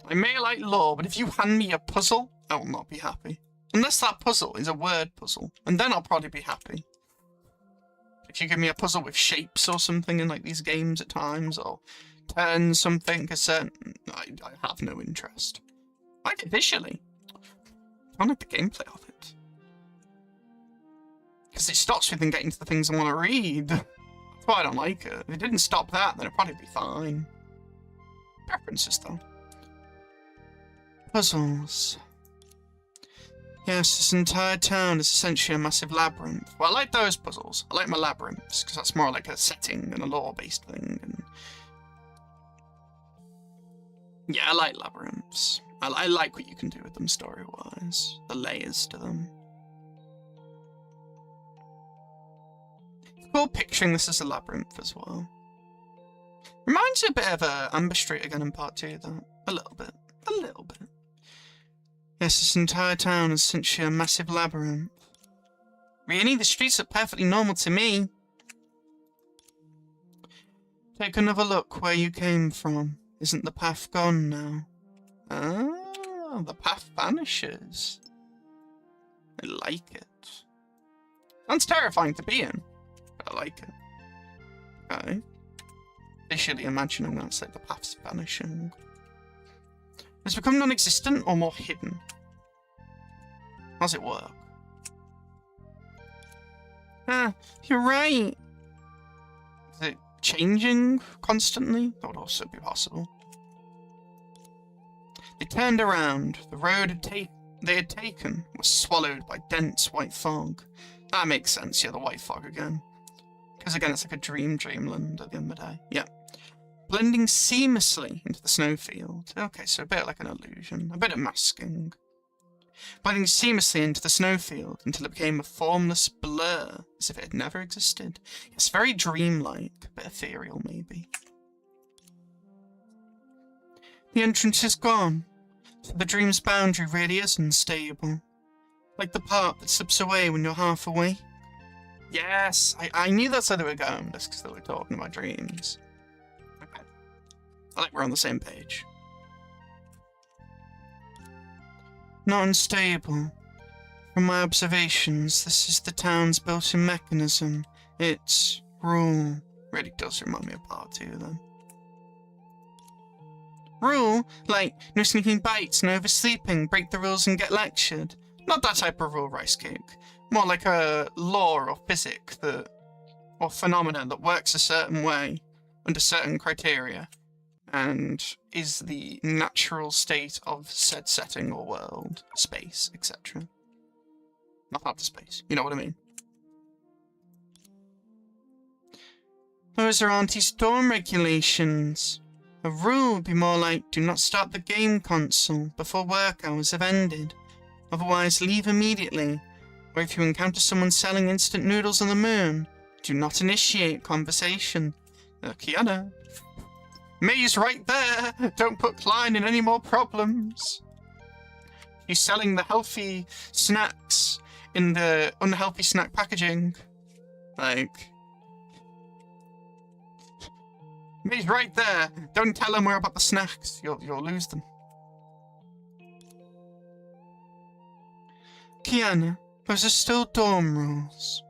I may like lore, but if you hand me a puzzle, I will not be happy. Unless that puzzle is a word puzzle, and then I'll probably be happy. If you give me a puzzle with shapes or something in like these games at times, or turn something a certain... I have no interest. I like it visually. I don't like the gameplay of it. Because it stops me from getting to the things I want to read. That's why I don't like it. If it didn't stop that, then it'd probably be fine. Preferences, though. Puzzles. Yes, this entire town is essentially a massive labyrinth. Well, I like those puzzles. I like my labyrinths, because that's more like a setting and a lore-based thing. And yeah, I like labyrinths. I like what you can do with them story-wise. The layers to them. It's cool picturing this as a labyrinth as well. Reminds me a bit of Amber Street again in Part 2, though. A little bit. A little bit. Yes, this entire town is essentially a massive labyrinth. Really? The streets look perfectly normal to me. Take another look where you came from. Isn't the path gone now? Ah, the path vanishes. I like it. Sounds terrifying to be in, but I like it. Okay. Visually imagining that's like the path's vanishing. Has it become non-existent or more hidden? How's it work? Ah, you're right. Is it changing constantly? That would also be possible. They turned around. The road they had taken was swallowed by dense white fog. That makes sense, yeah, the white fog again. Because again, it's like a dreamland at the end of the day. Yeah. Blending seamlessly into the snowfield. Okay, so a bit like an illusion. A bit of masking. Blending seamlessly into the snowfield until it became a formless blur, as if it had never existed. It's very dreamlike. A bit ethereal, maybe. The entrance is gone, so the dream's boundary really is unstable. Like the part that slips away when you're half awake. Yes, I knew that's where they were going, just because they were talking about dreams. Okay. I think we're on the same page. Not unstable. From my observations, this is the town's built-in mechanism. Its rule. Really does remind me of Part 2, then. Rule? Like, no sneaking bites, no oversleeping, break the rules and get lectured. Not that type of rule, Rice Cake. More like a law or physic that, or phenomenon that works a certain way, under certain criteria, and is the natural state of said setting or world, space, etc. Not outer space, you know what I mean. Those are Auntie's dorm regulations. A rule would be more like, do not start the game console before work hours have ended. Otherwise, leave immediately. Or if you encounter someone selling instant noodles on the moon, do not initiate conversation. Kiana. May's right there. Don't put Klein in any more problems. He's selling the healthy snacks in the unhealthy snack packaging. Like... May's right there. Don't tell him we're about the snacks. You'll lose them. Kiana, those are still dorm rules.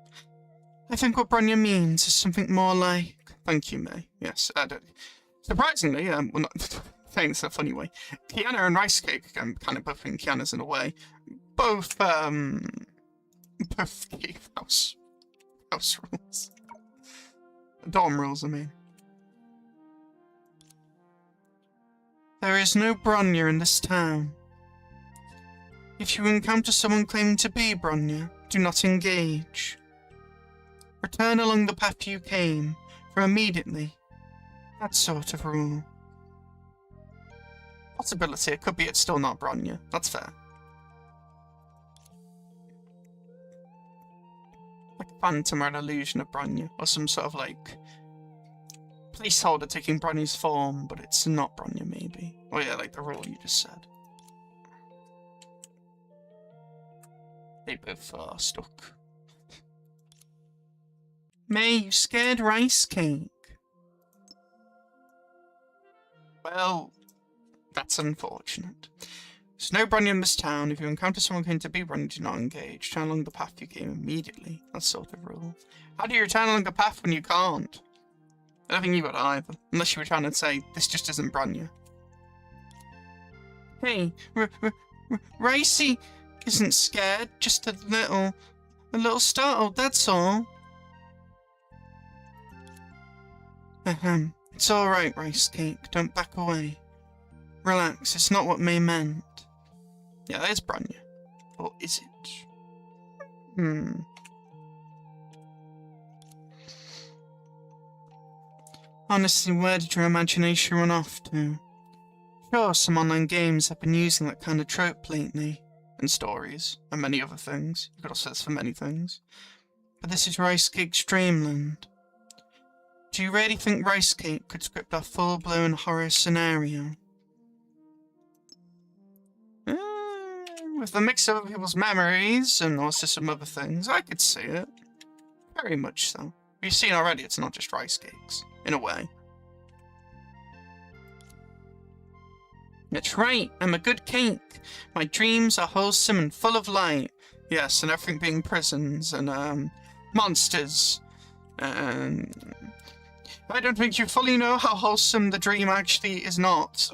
I think what Bronya means is something more like... Thank you, May. Yes, surprisingly, well, not saying this in a funny way, Kiana and Rice Cake, I'm kind of buffing Kiana's in a way, both gave house rules. Dorm rules, I mean. There is no Bronya in this town. If you encounter someone claiming to be Bronya, do not engage. Return along the path you came, for immediately. That sort of rule. Possibility, it could be it's still not Bronya. That's fair. Like a phantom or an illusion of Bronya, or some sort of like... placeholder taking Bronny's form, but it's not Bronya, maybe. Oh yeah, like the rule you just said. They both are stuck. May, you scared rice cake. Well, that's unfortunate. There's no Bronya in this town. If you encounter someone claiming to be Bronya, do not engage. Turn along the path you came immediately. That's sort of rule. How do you return along the path when you can't? I don't think you would either. Unless you were trying to say, this just isn't Bronya. Hey, Ricey isn't scared, just a little startled, that's all. It's alright, Rice Cake, don't back away. Relax, it's not what May meant. Yeah, there's Bronya. Or is it? Honestly, where did your imagination run off to? Sure, some online games have been using that kind of trope lately. And stories, and many other things. You could also say this for many things. But this is Rice Cake's dreamland. Do you really think Rice Cake could script a full-blown horror scenario? With the mix of other people's memories and also some other things, I could see it. Very much so. You've seen already, it's not just rice cakes, in a way. That's right, I'm a good cake. My dreams are wholesome and full of light. Yes, and everything being prisons and, monsters. I don't think you fully know how wholesome the dream actually is not.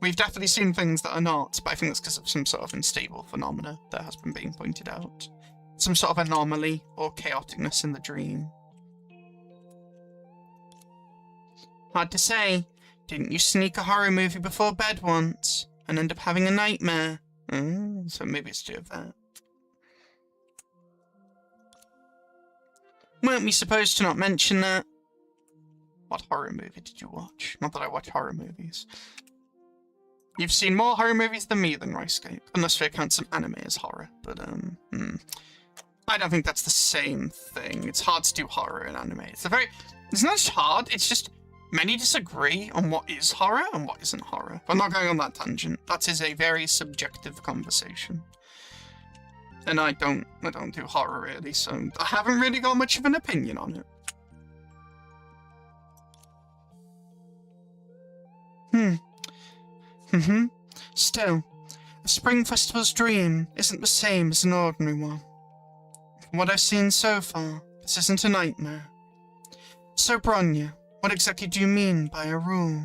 We've definitely seen things that are not, but I think that's because of some sort of unstable phenomena that has been being pointed out. Some sort of anomaly or chaoticness in the dream. Hard to say. Didn't you sneak a horror movie before bed once and end up having a nightmare? So maybe it's due to that. Weren't we supposed to not mention that? What horror movie did you watch? Not that I watch horror movies. You've seen more horror movies than me than Rice Cake, unless we account some anime as horror, but I don't think that's the same thing. It's hard to do horror in anime. It's not just hard, it's just many disagree on what is horror and what isn't horror. But I'm not going on that tangent. That is a very subjective conversation. And I don't do horror really, so I haven't really got much of an opinion on it. Still, a spring festival's dream isn't the same as an ordinary one. From what I've seen so far, this isn't a nightmare. So Bronya, what exactly do you mean by a rule?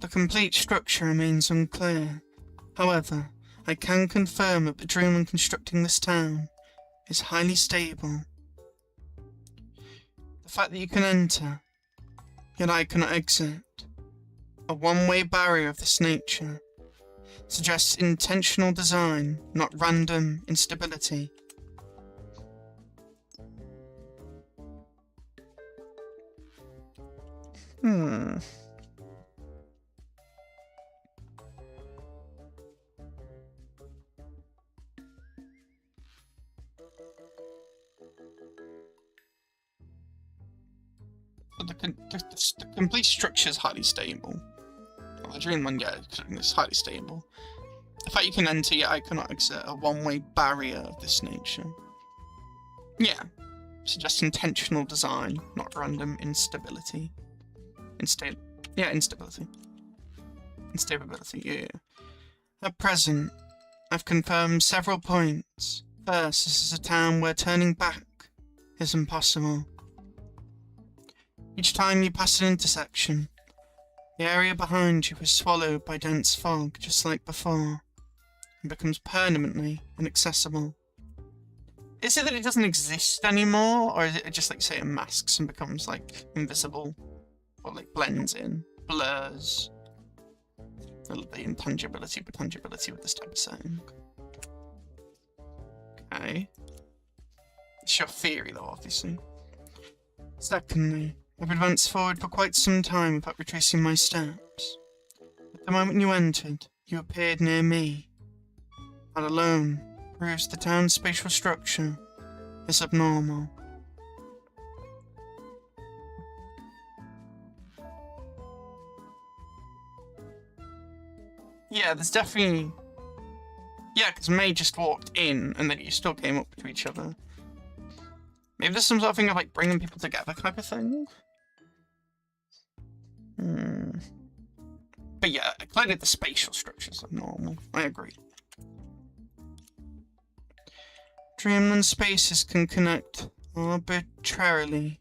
The complete structure remains unclear. However, I can confirm that the dream when constructing this town is highly stable. The fact that you can enter, yet I cannot exit, a one-way barrier of this nature, suggests intentional design, not random instability. The complete structure is highly stable. Well, the dream one, yeah, is highly stable. The fact you can enter, yet I cannot exit, a one-way barrier of this nature. Yeah, suggests intentional design, not random instability. Instability. Instability, yeah. At present, I've confirmed several points. First, this is a town where turning back is impossible. Each time you pass an intersection, the area behind you is swallowed by dense fog, just like before, and becomes permanently inaccessible. Is it that it doesn't exist anymore, or is it just like, say, it masks and becomes, like, invisible? Or, like, blends in, blurs? The intangibility with this type of setting. Okay. It's your theory, though, obviously. Secondly, I've advanced forward for quite some time without retracing my steps. At the moment you entered, you appeared near me. That alone proves the town's spatial structure is abnormal. Yeah, there's definitely Yeah, because May just walked in, and then you still came up to each other. Maybe there's some sort of thing of, like, bringing people together type of thing? But yeah, clearly the spatial structures are normal. I agree. Dreamland spaces can connect arbitrarily.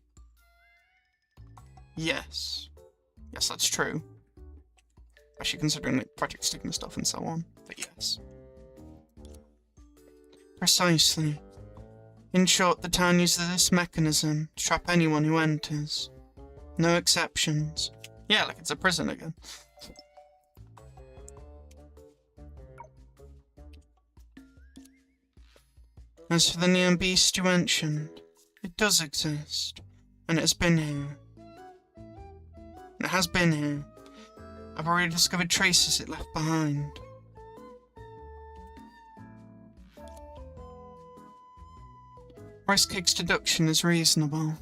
Yes. Yes, that's true. Especially considering like Project Stigma stuff and so on. But yes. Precisely. In short, the town uses this mechanism to trap anyone who enters. No exceptions. Yeah, like it's a prison again. As for the neon beast you mentioned, it does exist, and it has been here. It has been here. I've already discovered traces it left behind. Rice Cake's deduction is reasonable.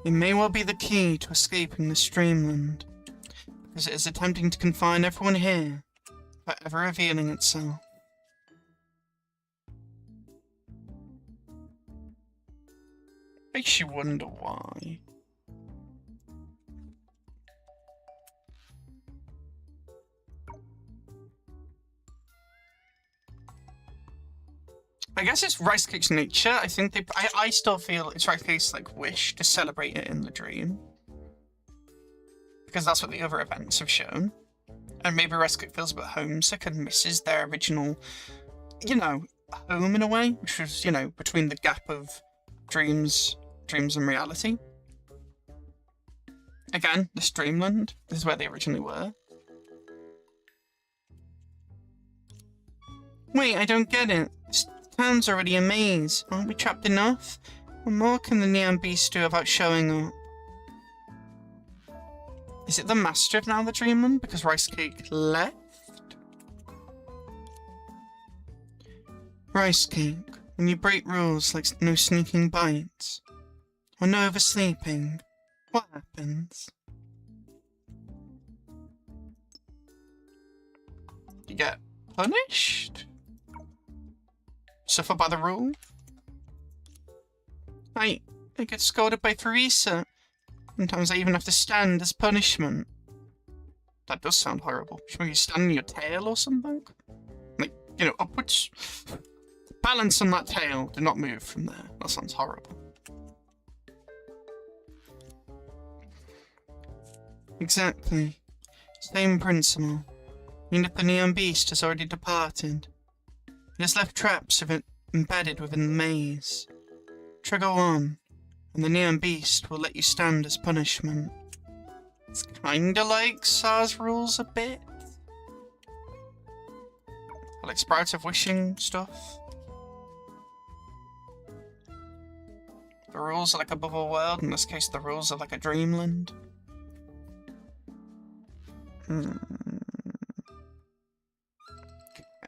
It may well be the key to escaping this dreamland, because it is attempting to confine everyone here, without ever revealing itself. Makes you wonder why. I guess it's Rice Cake's nature. I think I still feel it's Rice Cake's like wish to celebrate it in the dream, because that's what the other events have shown. And maybe Rice Cake feels a bit homesick and misses their original, you know, home in a way, which was, you know, between the gap of dreams and reality. Again, this dreamland is where they originally were. Wait, I don't get it. This town's already a maze. Aren't we trapped enough? What more can the neon beast do about showing up? Is it the master of now the dreamland because Rice Cake left? Rice Cake, when you break rules like no sneaking bites, or no oversleeping, what happens? You get punished? Suffer by the rule? I get scolded by Theresa. Sometimes I even have to stand as punishment. That does sound horrible. Should we stand on your tail or something? Like, you know, upwards? Balance on that tail. Do not move from there. That sounds horrible. Exactly. Same principle. Even if the neon beast has already departed, it has left traps of it embedded within the maze. Trigger one, and the neon beast will let you stand as punishment. It's kinda like SARS rules a bit. Like Sprouts of Wishing stuff. The rules are like a bubble world, in this case the rules are like a dreamland.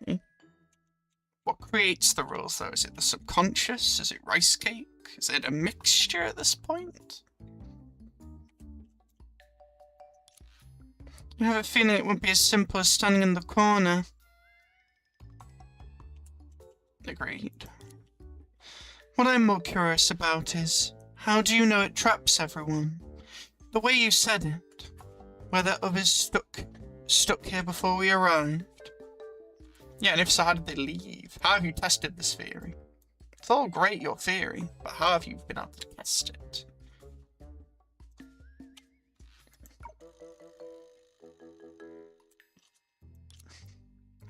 Okay. What creates the rules though? Is it the subconscious? Is it Rice Cake? Is it a mixture at this point? I have a feeling it wouldn't be as simple as standing in the corner. Agreed. What I'm more curious about is, how do you know it traps everyone? The way you said it. Whether others stuck here before we arrived. Yeah, and if so, how did they leave? How have you tested this theory? It's all great, your theory, but how have you been able to test it?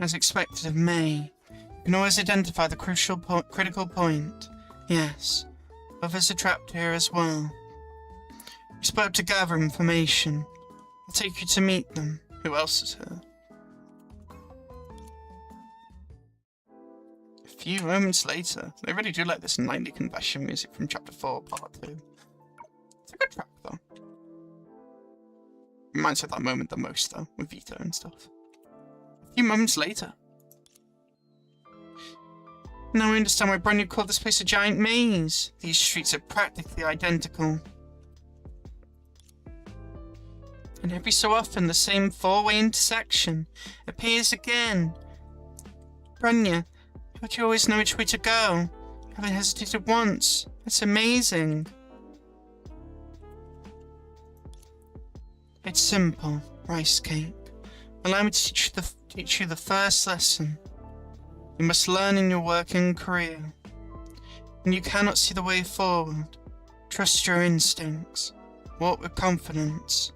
As expected of May, you can always identify the critical point. Yes, others are trapped here as well. We spoke to gather information. I'll take you to meet them. Who else is here? A few moments later, they really do like this 90 confession music from Chapter 4, Part 2. It's a good track, though. Reminds me of that moment the most, though, with Vito and stuff. A few moments later. Now I understand why Brandon called this place a giant maze. These streets are practically identical. And every so often, the same four-way intersection appears again. Brenya, but you always know which way to go. You haven't hesitated once. That's amazing. It's simple, Rice Cake. Allow me to teach you the first lesson. You must learn in your working career. When you cannot see the way forward, trust your instincts. Walk with confidence.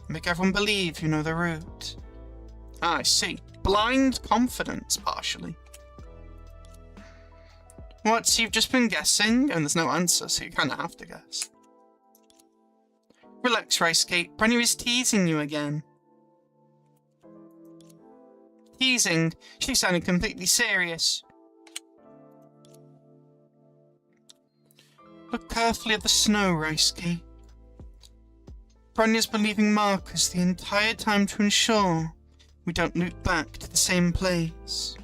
Make everyone believe you know the route. Ah, I see. Blind confidence, partially. What, so you've just been guessing? And there's no answer, so you kind of have to guess. Relax, Rice Cake. Brenya is teasing you again. Teasing? She sounded completely serious. Look carefully at the snow, Rice Cake. Brenya's been leaving markers the entire time to ensure we don't loop back to the same place.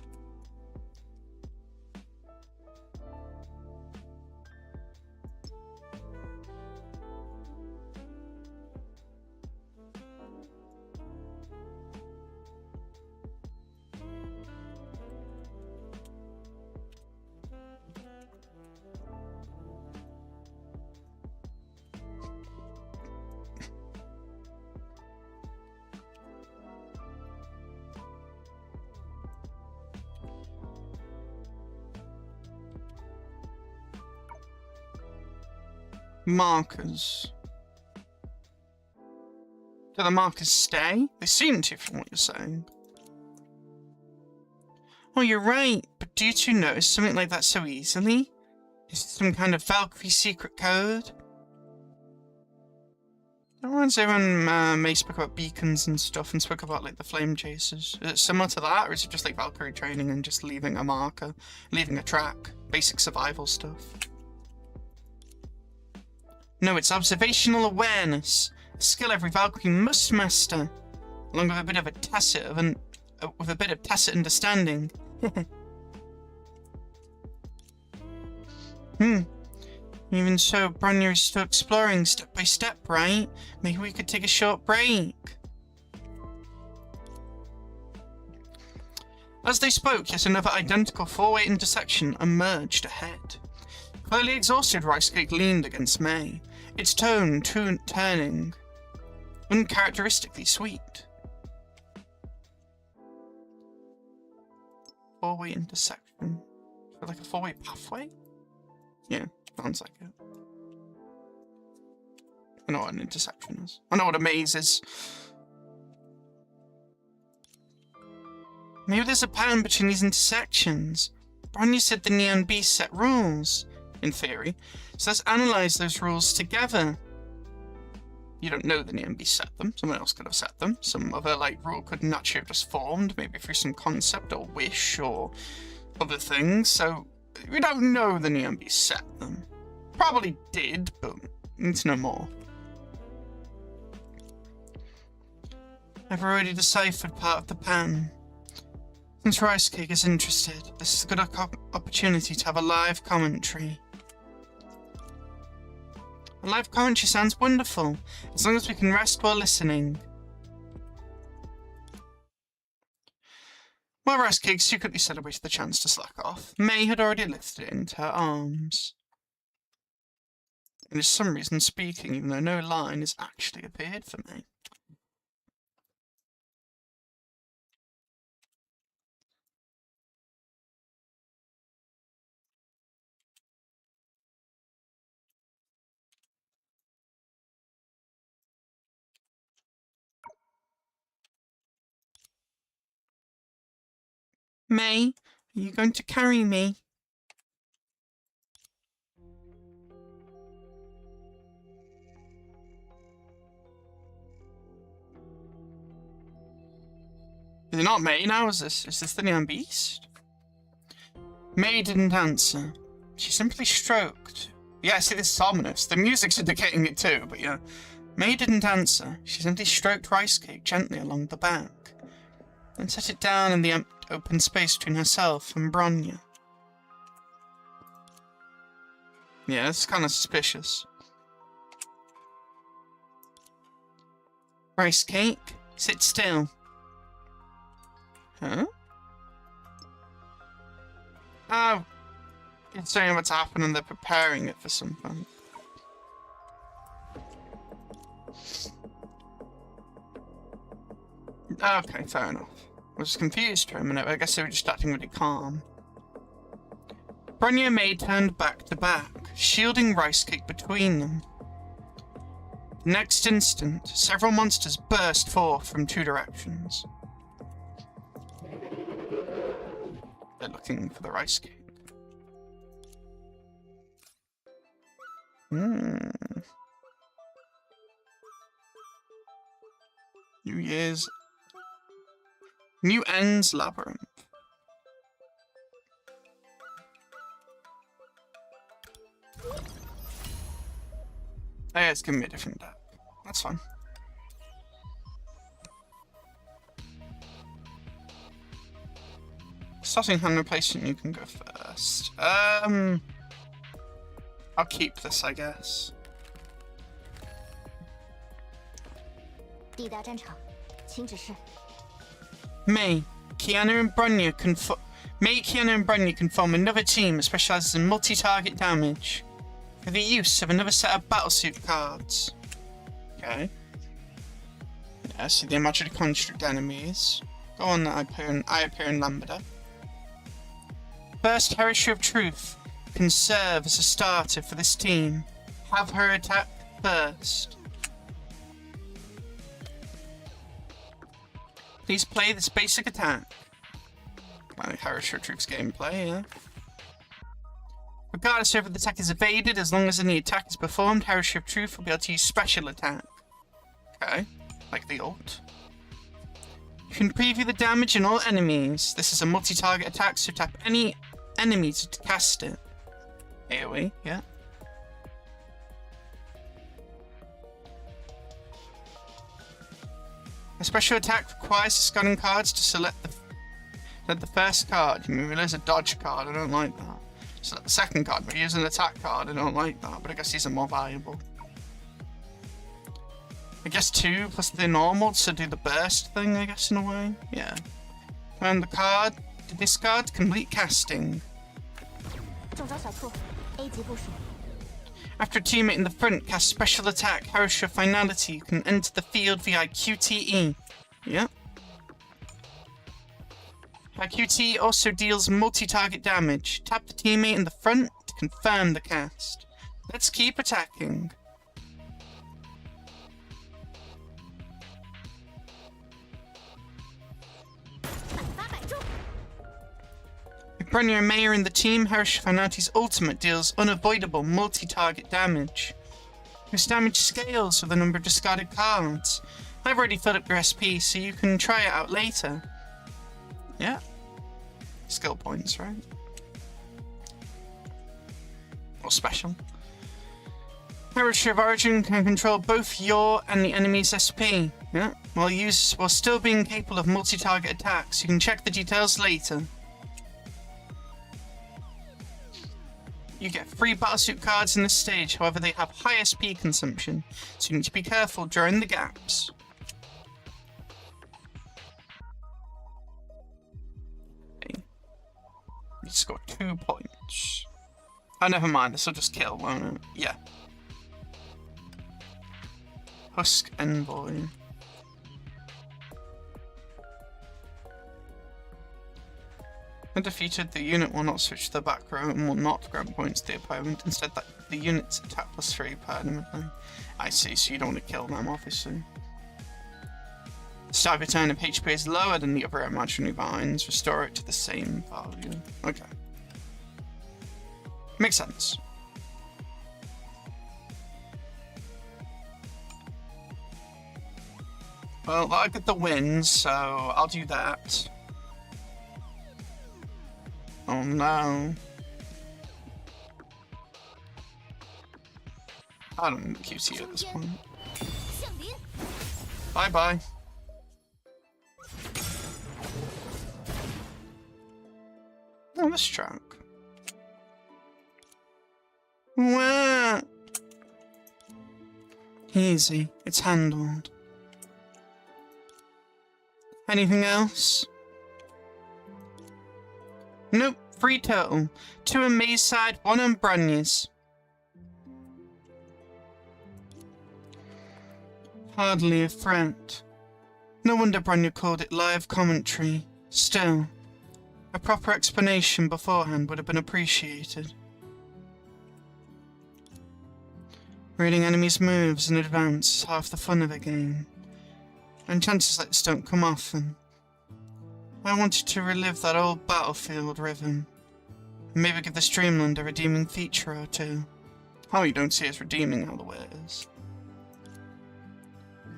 Markers. Do the markers stay? They seem to, from what you're saying. Oh, you're right, but do you two notice something like that so easily? Is it some kind of Valkyrie secret code? Everyone May spoke about beacons and stuff and spoke about like the flame chasers. Is it similar to that, or is it just like Valkyrie training and just leaving a marker, leaving a track, basic survival stuff? No, it's observational awareness, a skill every Valkyrie must master, along with a bit of tacit understanding. Even so, Brenya is still exploring step by step, right? Maybe we could take a short break. As they spoke, yet another identical four-way intersection emerged ahead. Clearly exhausted, Rice Cake leaned against May, its tone turning uncharacteristically sweet. Four-way intersection. So like a four-way pathway? Yeah, sounds like it. I know what an intersection is. I know what a maze is. Maybe there's a pattern between these intersections. Brenya said the Neon Beast set rules, in theory, so let's analyze those rules together. You don't know the Neon Beast set them. Someone else could have set them. Some other rule could naturally have just formed, maybe through some concept or wish or other things. So we don't know the Neon Beast set them. Probably did, but we need to know more. I've already deciphered part of the pattern. Since Rice Cake is interested, this is a good opportunity to have a live commentary. A live commentary sounds wonderful, as long as we can rest while listening. While Rice Cake secretly celebrated the chance to slack off, May had already lifted it into her arms. And for some reason speaking, even though no line has actually appeared for May. May, are you going to carry me? Is it not May now? Is this the Neon Beast? May didn't answer. She simply stroked. Yeah, see, this is ominous. The music's indicating it too, but yeah. May didn't answer. She simply stroked Rice Cake gently along the back, then set it down in the open space between herself and Brenya. Yeah, it's kind of suspicious. Rice Cake, sit still. Huh? It's saying what's happening and they're preparing it for something. Okay, fair enough. I was confused for a minute, but I guess they were just acting really calm. Bronya and May turned back to back, shielding Rice Cake between them. The next instant, several monsters burst forth from two directions. They're looking for the Rice Cake. New Ends Labyrinth. Oh yeah, it's giving me a different deck. That's fine. Starting hand replacement, you can go first. I'll keep this, I guess. May, Kiana and Bronya can form another team that specializes in multi-target damage for the use of another set of battlesuit cards. Okay. Yeah, see the imaginary construct enemies. Go on, I appear in Lambda. First, Heresy of Truth can serve as a starter for this team. Have her attack first. Please play this basic attack. Like Heresy of Truth's gameplay, yeah. Regardless of whether the attack is evaded, as long as any attack is performed, Heresy of Truth will be able to use special attack. Okay, like the ult. You can preview the damage in all enemies. This is a multi-target attack, so tap any enemy to cast it. AoE, yeah. A special attack requires discarding cards to select the first card. You may realize a dodge card, I don't like that. Select the second card, but use an attack card, I don't like that, but I guess these are more valuable. I guess 2 plus the normal to do the burst thing, I guess, in a way. Yeah. And the card to discard, complete casting. After a teammate in the front casts special attack, Heresy of Finality, you can enter the field via QTE. Yep. QTE also deals multi-target damage. Tap the teammate in the front to confirm the cast. Let's keep attacking. If Bronya and May are in the team, Heresy of Finality's ultimate deals unavoidable multi-target damage, whose damage scales with the number of discarded cards. I've already filled up your SP, so you can try it out later. Yeah. Skill points, right? Or special. Heresy of Origin can control both your and the enemy's SP. Yeah. While still being capable of multi-target attacks. You can check the details later. You get 3 battlesuit cards in this stage, however they have high SP consumption, so you need to be careful during the gaps. Okay. You score 2 points. Oh, never mind, this will just kill, won't it? Yeah. Husk Envoy. When defeated, the unit will not switch to the back row and will not grant points to the opponent. Instead, the unit's attack +3 permanently. I see, so you don't want to kill them, obviously. The start of your turn if HP is lower than the other imaginary vines, restore it to the same value. Okay. Makes sense. Well, I get the win, so I'll do that. Oh no. I don't need QC at this point. Bye bye. Oh, this track. Wah! Easy, it's handled. Anything else? Nope, 3 total. 2 on May's side, 1 on Brunya's. Hardly a threat. No wonder Brunya called it live commentary. Still, a proper explanation beforehand would have been appreciated. Reading enemies' moves in advance is half the fun of the game, and chances like this don't come often. I wanted to relive that old battlefield rhythm, and maybe give the Streamland a redeeming feature or two. Oh, you don't see us redeeming all the ways.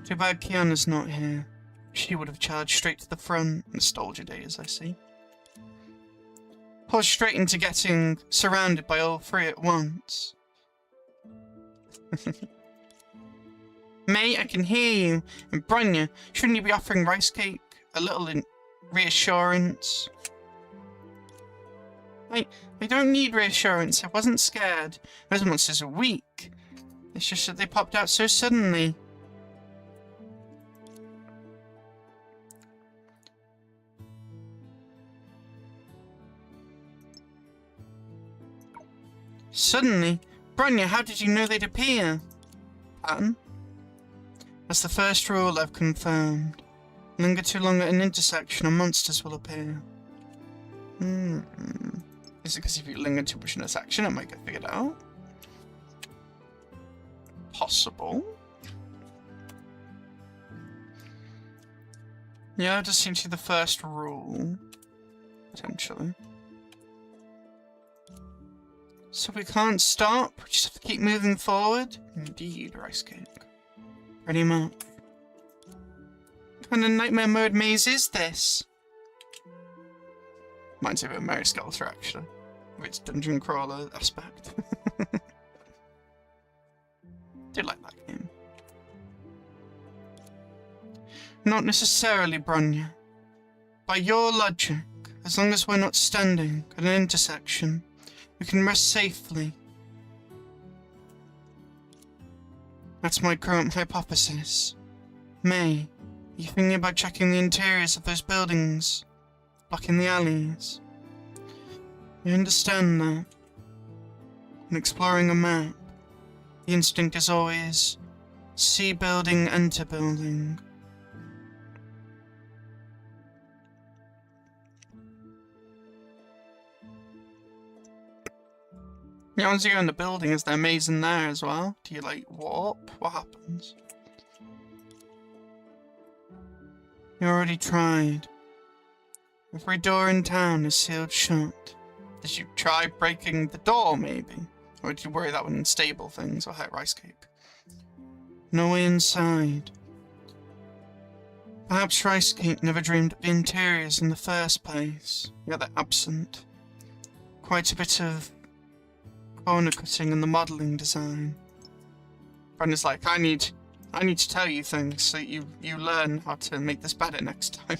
Too bad Kiana's not here. She would have charged straight to the front. Nostalgia days, I see. Pushed straight into getting surrounded by all 3 at once. May, I can hear you. And Brunya, shouldn't you be offering rice cake? A little reassurance? I don't need reassurance. I wasn't scared. Those monsters are weak. It's just that they popped out so suddenly. Suddenly? Brunya, how did you know they'd appear? Pattern? That's the first rule I've confirmed. Linger too long at an intersection and monsters will appear. Is it because if you linger too much in a section it might get figured out? Possible. Yeah, it does seem to be the first rule. Potentially. So we can't stop? We just have to keep moving forward? Indeed, rice cake. Pretty much. What kind of nightmare mode maze is this? Reminds me of a Mary Skeletor, actually. With its dungeon crawler aspect. Did like that game. Not necessarily, Brunya. By your logic, as long as we're not standing at an intersection, we can rest safely. That's my current hypothesis. May, are you thinking about checking the interiors of those buildings? Blocking the alleys? I understand that. In exploring a map, the instinct is always see building, enter building. Yeah, once you go in the building, is there a maze in there as well? Do you, like, warp? What happens? You already tried. Every door in town is sealed shut. Did you try breaking the door, maybe? Or did you worry that would unstable things or hurt rice cake? No way inside. Perhaps rice cake never dreamed of the interiors in the first place. Yet they're absent. Quite a bit of corner cutting and the modelling design. Brenda's like, I need to tell you things so you learn how to make this better next time.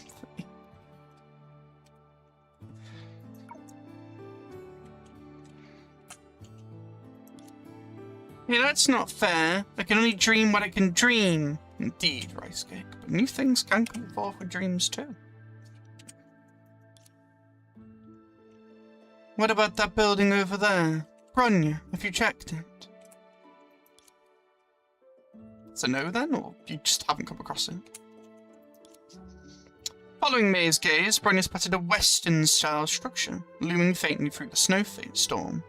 Yeah, that's not fair. I can only dream what I can dream. Indeed, rice cake. But new things can come forth with dreams too. What about that building over there? Brunya, have you checked it? It's a no then, or you just haven't come across it? Following May's gaze, Brunya spotted a Western-style structure, looming faintly through the snowstorm,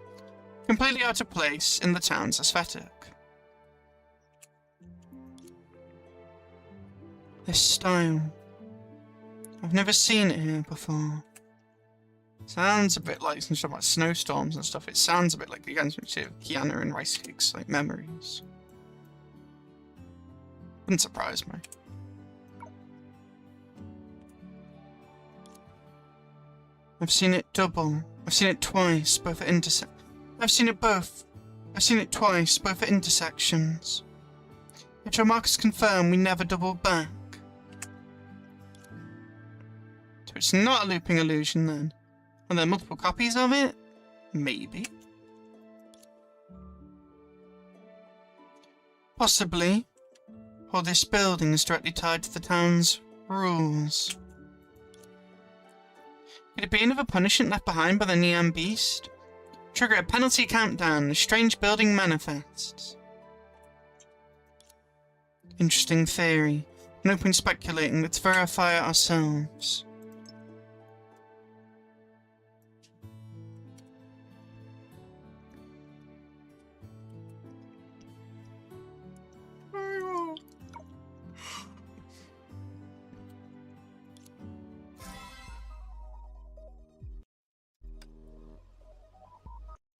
completely out of place in the town's aesthetic. This style. I've never seen it here before. Sounds a bit like some stuff about snowstorms and stuff. It sounds a bit like, again, Kiana and rice cakes, like memories. Wouldn't surprise me. I've seen it double. I've seen it twice, both at I've seen it both. I've seen it twice, both at intersections. Yet your markers confirm we never doubled back. So it's not a looping illusion then. Are there multiple copies of it? Maybe. Possibly. Or this building is directly tied to the town's rules. Could it be another punishment left behind by the Neon Beast? Trigger a penalty countdown. A strange building manifests. Interesting theory. No point speculating. Let's verify it ourselves.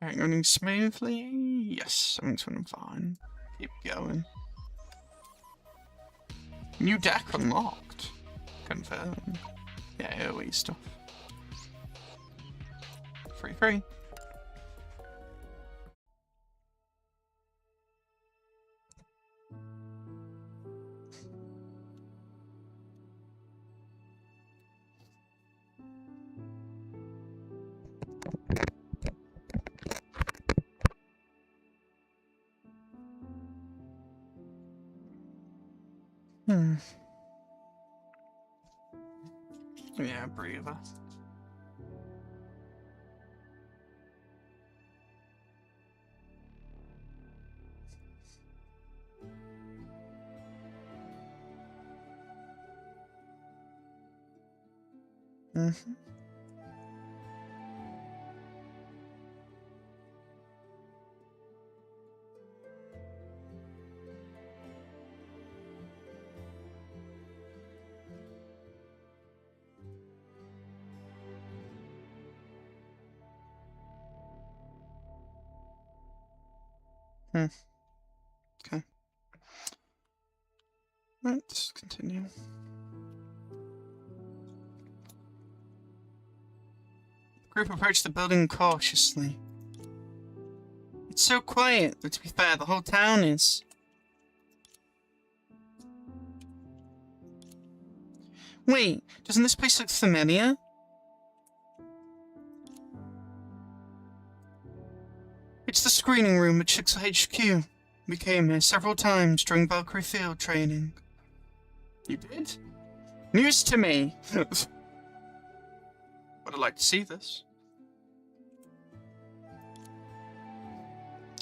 Alright, running smoothly? Yes, everything's running fine. Keep going. New deck unlocked. Confirm. Yeah, AoE stuff. Free. Yeah, breather. Okay. Let's continue. The group approached the building cautiously. It's so quiet, but to be fair, the whole town is. Wait, doesn't this place look familiar? It's the screening room at Chicks HQ. We came here several times during Valkyrie field training. You did? News to me! Would have liked to see this.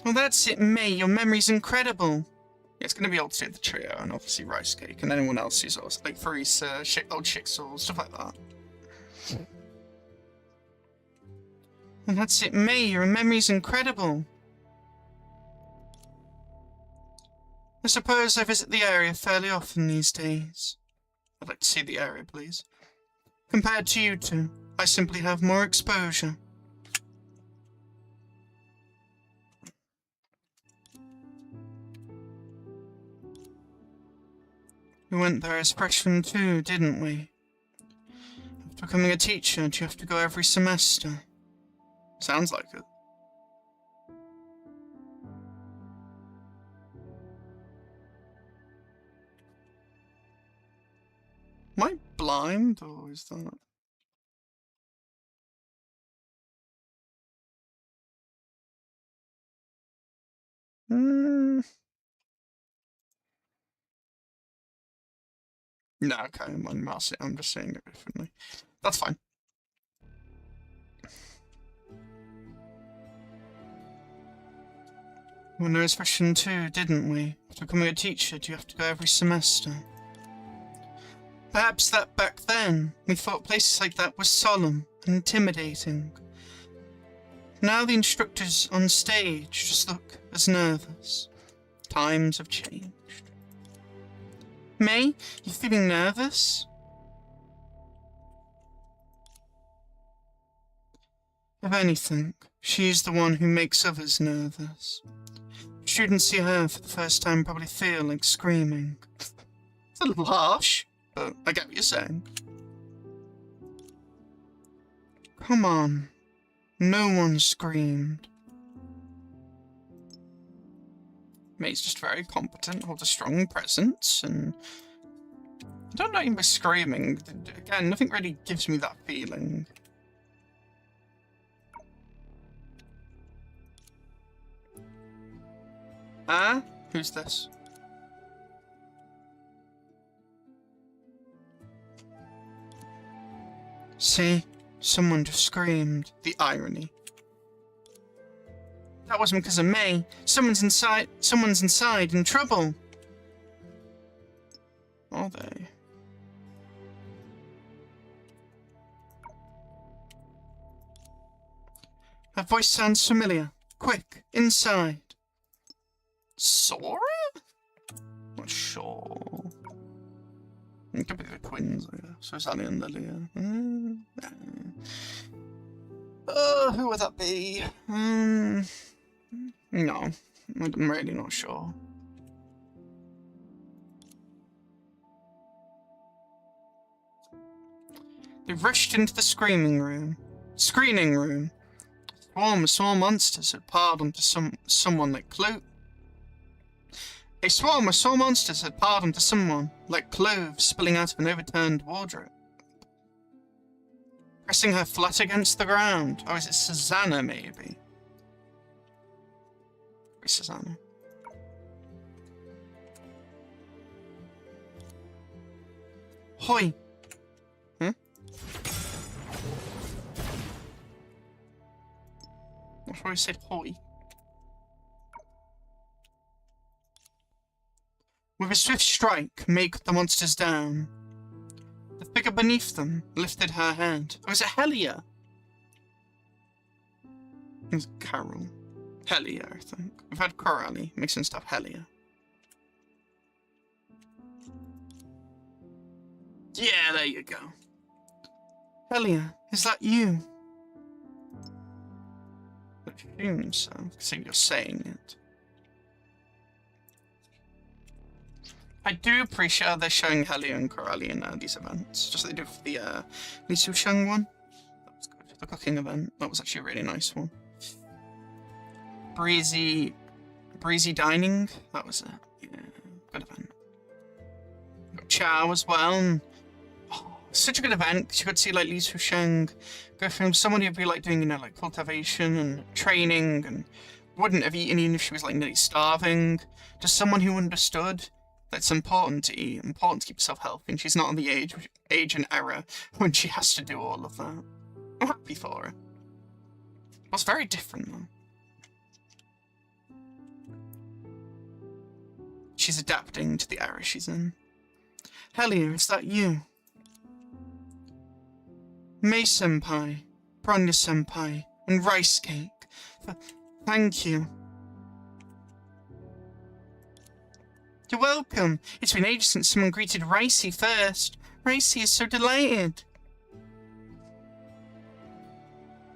Well, that's it, May. Your memory's incredible. Yeah, it's going to be able to do the trio and obviously Rice Cake and anyone else who's also like Farisa, old Chixel, stuff like that. Well, that's it, May. Your memory's incredible. I suppose I visit the area fairly often these days. I'd like to see the area, please. Compared to you two, I simply have more exposure. We went there as freshmen too, didn't we? After becoming a teacher, do you have to go every semester? Sounds like it. Am I blind, or is that... No, okay, I'm just saying it differently. That's fine. We were as freshmen too, didn't we? After becoming a teacher, do you have to go every semester? Perhaps that back then, we thought places like that were solemn and intimidating. Now the instructors on stage just look as nervous. Times have changed. May, you feeling nervous? If anything, she's the one who makes others nervous. Students see her for the first time probably feel like screaming. It's a little harsh, but I get what you're saying. Come on. No one screamed. May's just very competent, holds a strong presence, and... I don't know him by screaming. Again, nothing really gives me that feeling. Ah? Who's this? See? Someone just screamed. The irony. That wasn't because of me. Someone's inside in trouble. Are they? Her voice sounds familiar. Quick, inside. Sora? Not sure. It could be the twins, I guess. So it's Ali and Lilia. Who would that be? No, I'm really not sure. They rushed into the screening room. A swarm of monsters had piled onto someone like cloves. A swarm of small monsters had piled onto someone, like cloves spilling out of an overturned wardrobe. Pressing her flat against the ground. Oh, is it Susanna, maybe? Where's Susanna? Hoi! Huh? Not sure I said hoi. With a swift strike, May cut the monsters down. The figure beneath them lifted her head. Oh, is it Helia? It's Carol. Helia, I think. We've had Coralie mixing stuff. Helia. Yeah, there you go. Helia, is that you? I assume so, because you're saying it. I do appreciate they're showing Helia and Coralie in these events, just like they do for the Li Susheng one. That was good. The cooking event, that was actually a really nice one. Breezy dining, that was it. Yeah, good event. Got Chow as well. And, such a good event because you could see like Li Susheng go from someone who'd be like doing, you know, like cultivation and training and wouldn't have eaten even if she was like nearly starving, to someone who understood that it's important to eat, important to keep yourself healthy, and she's not on the age and era when she has to do all of that. I'm happy for her. It's very different though. She's adapting to the era she's in. Helia, is that you? May-senpai, Bronya-senpai, and Rice Cake. Thank you. You're welcome. It's been ages since someone greeted Ricey first. Ricey is so delighted.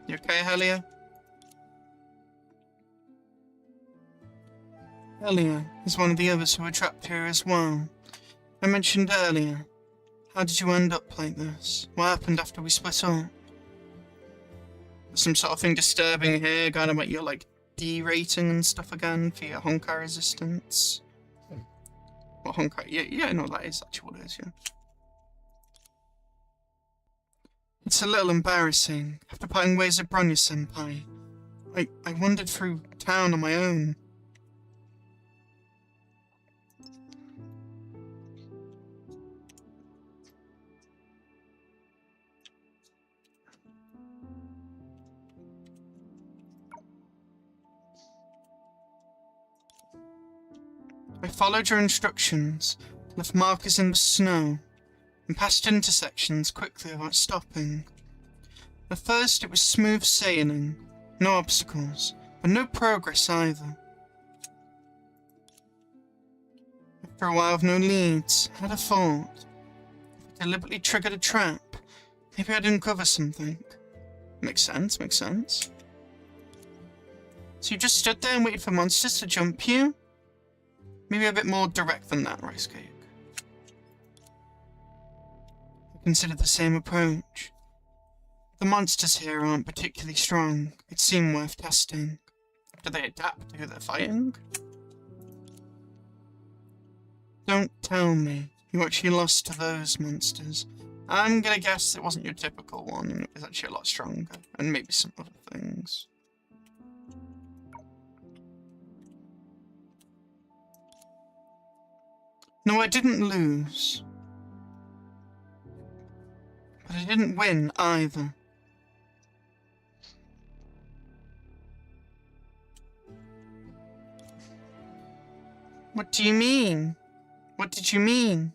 You okay, Helia? Helia is one of the others who were trapped here as well. I mentioned earlier. How did you end up like this? What happened after we split up? There's some sort of thing disturbing here, going about your, like, D-rating and stuff again for your Honkai resistance. What Honkai? Yeah, no, that is actually what it is, yeah. It's a little embarrassing. After parting ways with Bronya-senpai, I wandered through town on my own. I followed your instructions, left markers in the snow, and passed intersections quickly without stopping. At first it was smooth sailing, no obstacles, but no progress either. After a while with no leads, I had a thought. If I deliberately triggered a trap, maybe I'd uncover something. Makes sense, makes sense. So you just stood there and waited for monsters to jump you? Maybe a bit more direct than that, Rice Cake. I considered the same approach. The monsters here aren't particularly strong. It seemed worth testing. Do they adapt to who they're fighting? Don't tell me you actually lost to those monsters. I'm gonna guess it wasn't your typical one, and it was actually a lot stronger, and maybe some other things. No, I didn't lose. But I didn't win either. What do you mean? What did you mean?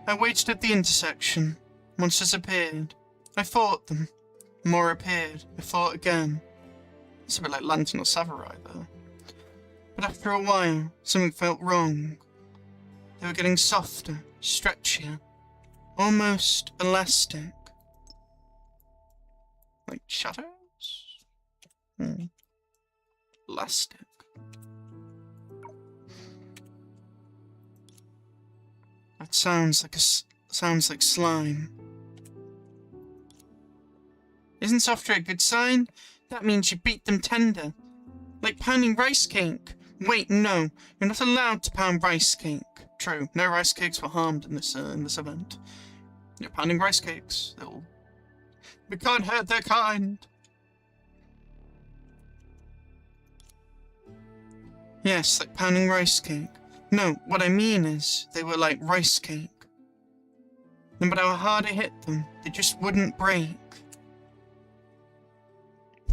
I waited at the intersection. Monsters appeared. I fought them. More appeared. I fought again. It's a bit like Lantern or Samurai, though. But after a while, something felt wrong. They were getting softer, stretchier, almost elastic. Like shadows? Elastic. That sounds like slime. Isn't softer a good sign? That means you beat them tender. Like pounding rice cake. Wait, no. You're not allowed to pound rice cake. True, no rice cakes were harmed in this event. You're pounding rice cakes. We can't hurt their kind. Yes, like pounding rice cake. No, what I mean is, they were like rice cake. No matter how hard I hit them, they just wouldn't break.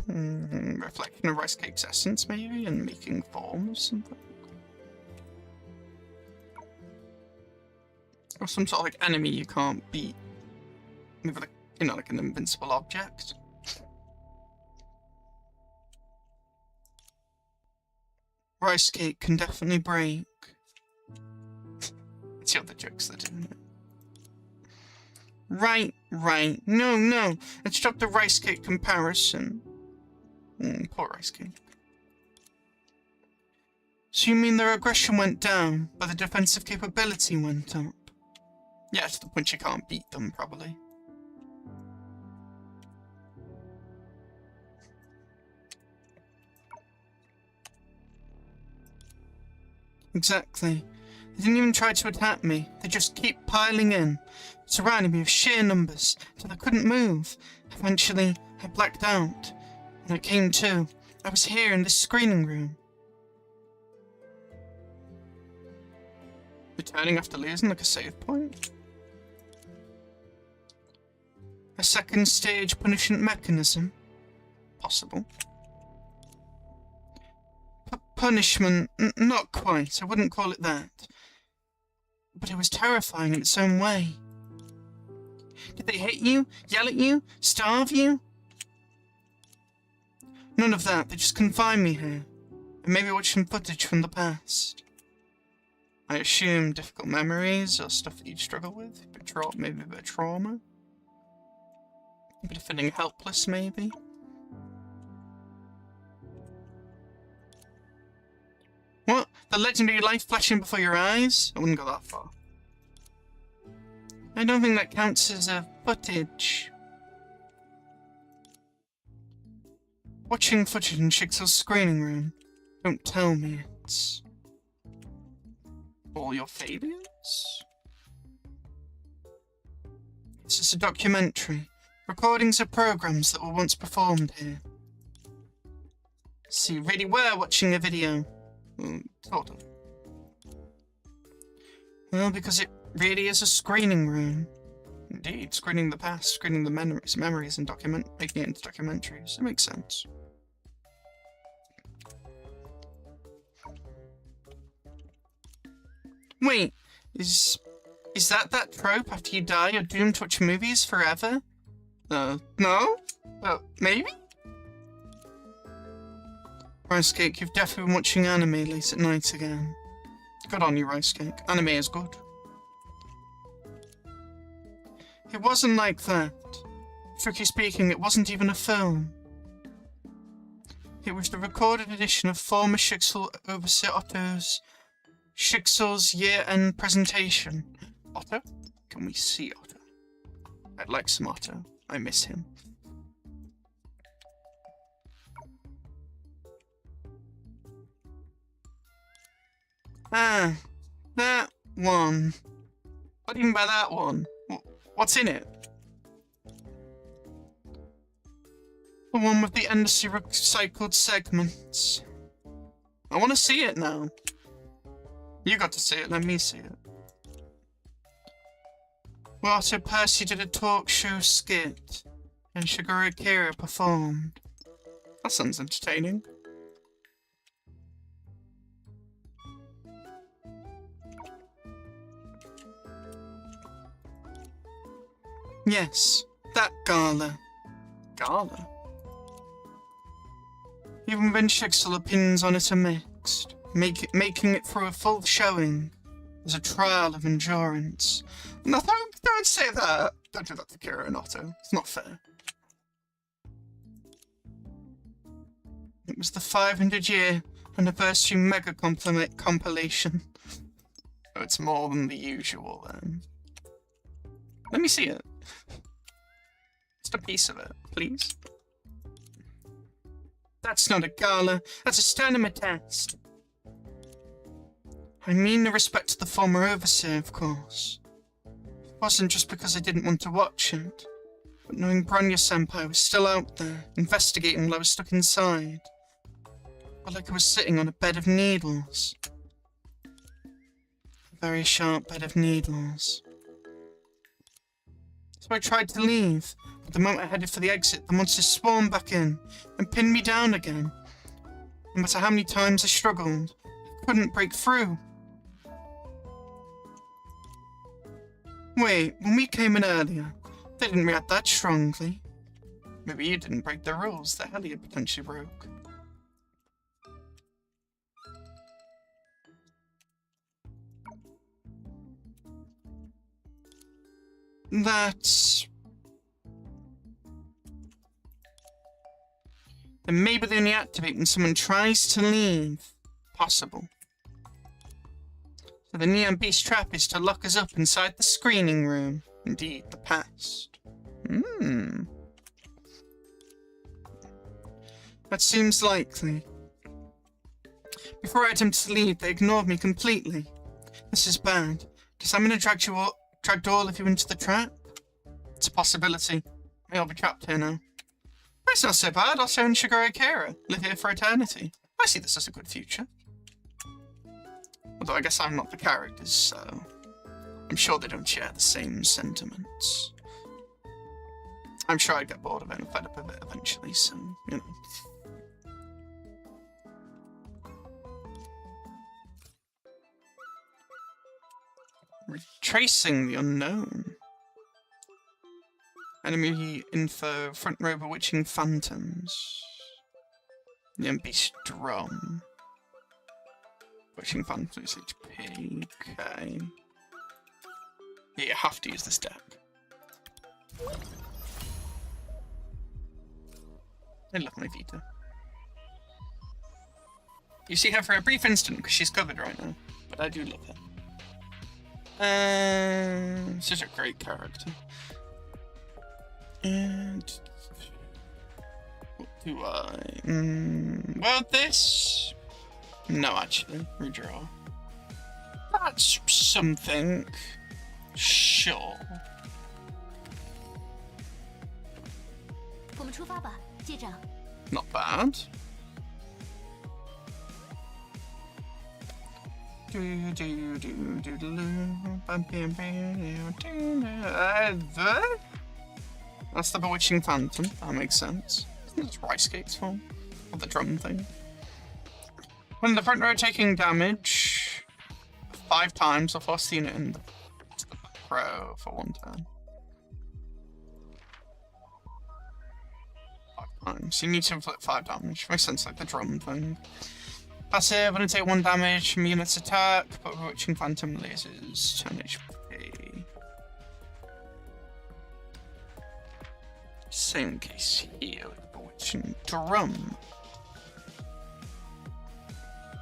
Reflection of rice cake's essence, maybe, and making form or something. Or some sort of like enemy you can't beat. Maybe like, you know, like an invincible object. Rice cake can definitely break. It's the other jokes that didn't it? Right. No. Let's stop the rice cake comparison. Poor rice cake. So you mean their aggression went down, but the defensive capability went up? Yeah, to the point you can't beat them, probably. Exactly. They didn't even try to attack me. They just keep piling in, surrounding me with sheer numbers, till I couldn't move. Eventually, I blacked out. When I came to, I was here in this screening room. Returning after losing like a save point? A second stage punishment mechanism? Possible. Punishment? Not quite. I wouldn't call it that. But it was terrifying in its own way. Did they hit you? Yell at you? Starve you? None of that. They just confined me here. And maybe watch some footage from the past. I assume difficult memories or stuff that you'd struggle with. Maybe a bit of trauma. A bit of feeling helpless, maybe. What? The legendary life flashing before your eyes? I wouldn't go that far. I don't think that counts as a footage. Watching footage in Shixel's screening room. Don't tell me it's all your failures? This is a documentary. Recordings of programs that were once performed here. So you really were watching a video. Sort of. Well, because it really is a screening room. Indeed, screening the past, screening the memories and making it into documentaries. It makes sense. Wait, is that trope? After you die, you're doomed to watch movies forever? No? Maybe? Rice Cake, you've definitely been watching anime late at night again. Good on you, Rice Cake. Anime is good. It wasn't like that. Strictly speaking, it wasn't even a film. It was the recorded edition of former Shixel Overseer Otto's Shixel's year-end presentation. Otto? Can we see Otto? I'd like some Otto. I miss him. Ah, that one. What do you mean by that one? What's in it? The one with the endlessly recycled segments. I want to see it now. You got to see it, let me see it. Well, Otto Percy did a talk show skit, and Shigeru Akira performed. That sounds entertaining. Yes, that gala. Gala? Even when Shixel opinions on it are mixed, making it through a full showing is a trial of endurance. No, don't say that. Don't do that to Kira and Otto. It's not fair. It was the 500-year anniversary mega compilation. Oh, it's more than the usual then. Let me see it. Just a piece of it, please. That's not a gala. That's a stamina test. I mean the respect to the former overseer, of course. It wasn't just because I didn't want to watch it, but knowing Bronya-senpai was still out there, investigating while I was stuck inside. Felt like I was sitting on a bed of needles. A very sharp bed of needles. So I tried to leave, but the moment I headed for the exit, the monsters swarmed back in and pinned me down again. No matter how many times I struggled, I couldn't break through. Wait, when we came in earlier, they didn't react that strongly. Maybe you didn't break the rules that Hellier potentially broke. That's... Then maybe they only activate when someone tries to leave. Possible. So the Neon Beast trap is to lock us up inside the screening room. Indeed, the past. That seems likely. Before I attempted to leave, they ignored me completely. This is bad. Does that mean I dragged all of you into the trap? It's a possibility. May all be trapped here now. It's not so bad. Also in Shigure Akira. Live here for eternity. I see this as a good future. Although I guess I'm not the characters, so... I'm sure they don't share the same sentiments. I'm sure I'd get bored of it and fed up of it eventually, so, you know. Retracing the unknown. Enemy info, front row bewitching phantoms. The Beast drum. Bewitching phantoms HP, okay. Yeah, you have to use this deck. I love my Vita. You see her for a brief instant because she's covered right now, but I do love her. Such a great character. And what do I? Well, this. No, actually, redraw. That's something. Sure. Not bad. That's the bewitching phantom. That makes sense. It's Rice Cake's form. Or the drum thing. When the front row taking damage 5 times, I'll force the unit in the back row for 1 turn. 5 times. You need to inflict 5 damage. Makes sense, like the drum thing. Passive, when I take 1 damage from unit's attack, but bewitching phantom lasers 10 HP. Same case here with the bewitching drum.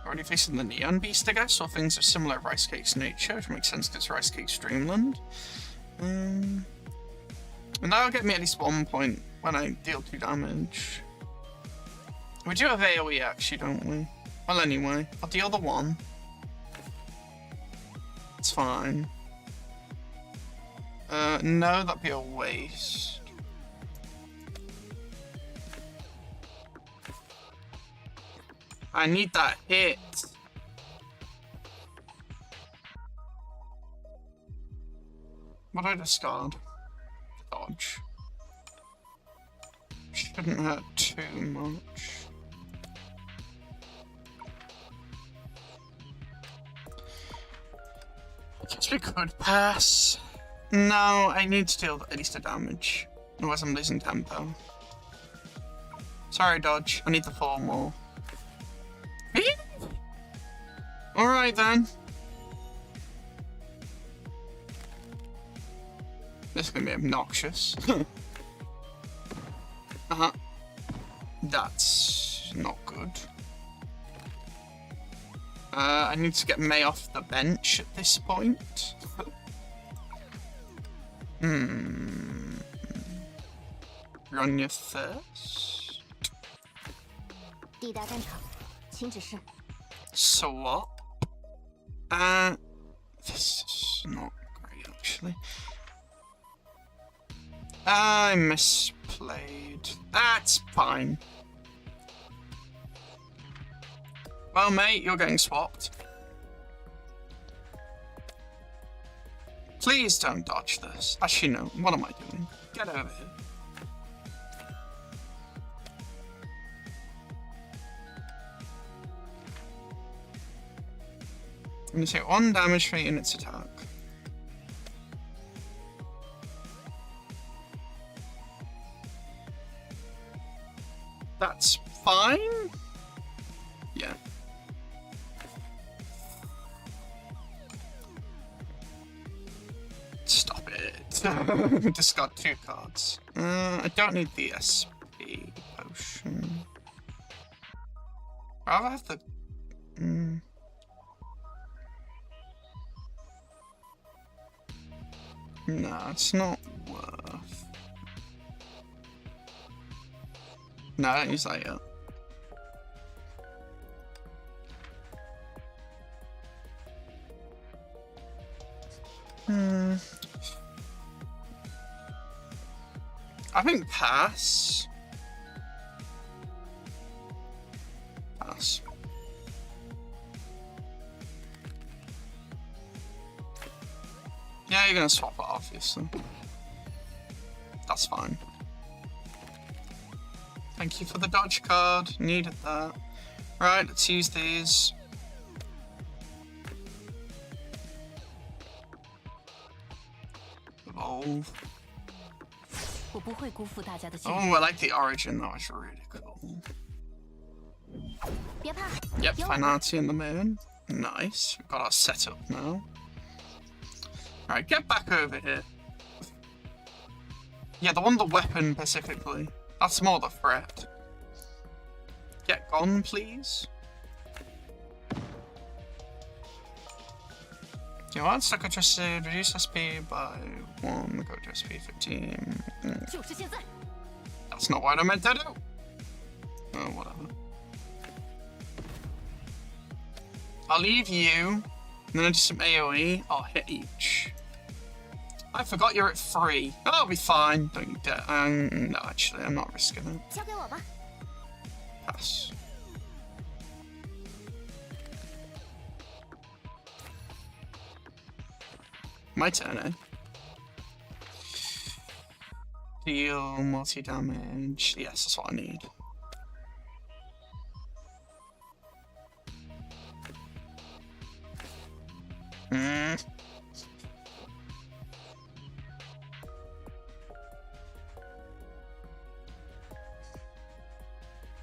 Already facing the Neon Beast, I guess, or things of similar Rice Cake's nature, which makes sense because Rice Cake's Dreamland. And that'll get me at least 1 point when I deal 2 damage. We do have AoE actually, don't we? Well, anyway, I'll deal the 1. It's fine. No, that'd be a waste. I need that hit. What do I discard? Dodge. Shouldn't hurt too much. I guess we could pass. No, I need to deal at least a damage. Otherwise I'm losing tempo. Sorry, dodge. I need the 4 more. Alright then. This is gonna be obnoxious. That's not good. I need to get May off the bench at this point. You're on your thirst. So what? This is not great actually. I misplayed. That's fine. Well, mate, you're getting swapped. Please don't dodge this. Actually, no. What am I doing? Get over here. I'm going to take 1 damage for in its attack. That's fine? Yeah. Stop it. Discard 2 cards. I don't need the SP potion. I'll have the... No, it's not worth. No, I don't use that yet. I think pass. Pass. Yeah, you're gonna swap it, obviously. That's fine. Thank you for the dodge card. Needed that. Right, let's use these. Evolve. Oh, I like the origin. That was really cool. Yep, Finati in the moon. Nice. We've got our setup now. Alright, get back over here. Yeah, the one with the weapon specifically. That's more the threat. Get gone, please. You know what? Stuck adjusted, reduce SP by 1, go to SP 15. That's not what I meant to do. Oh, whatever. I'll leave you, and then I do some AoE. I'll hit each. I forgot you're at 3. Oh, I'll be fine. Don't you dare. No, actually, I'm not risking it. Pass. My turn, eh? Deal multi-damage. Yes, that's what I need.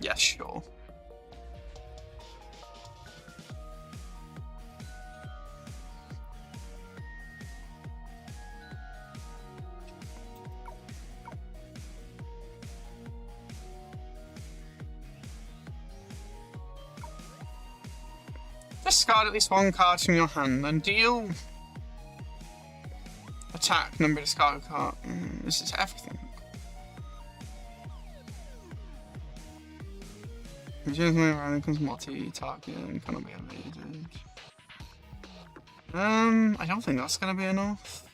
Yeah, sure. Discard at least 1 card from your hand, then deal attack number discarded card. This is everything. When comes multi-target and cannot be evaded. I don't think that's gonna be enough.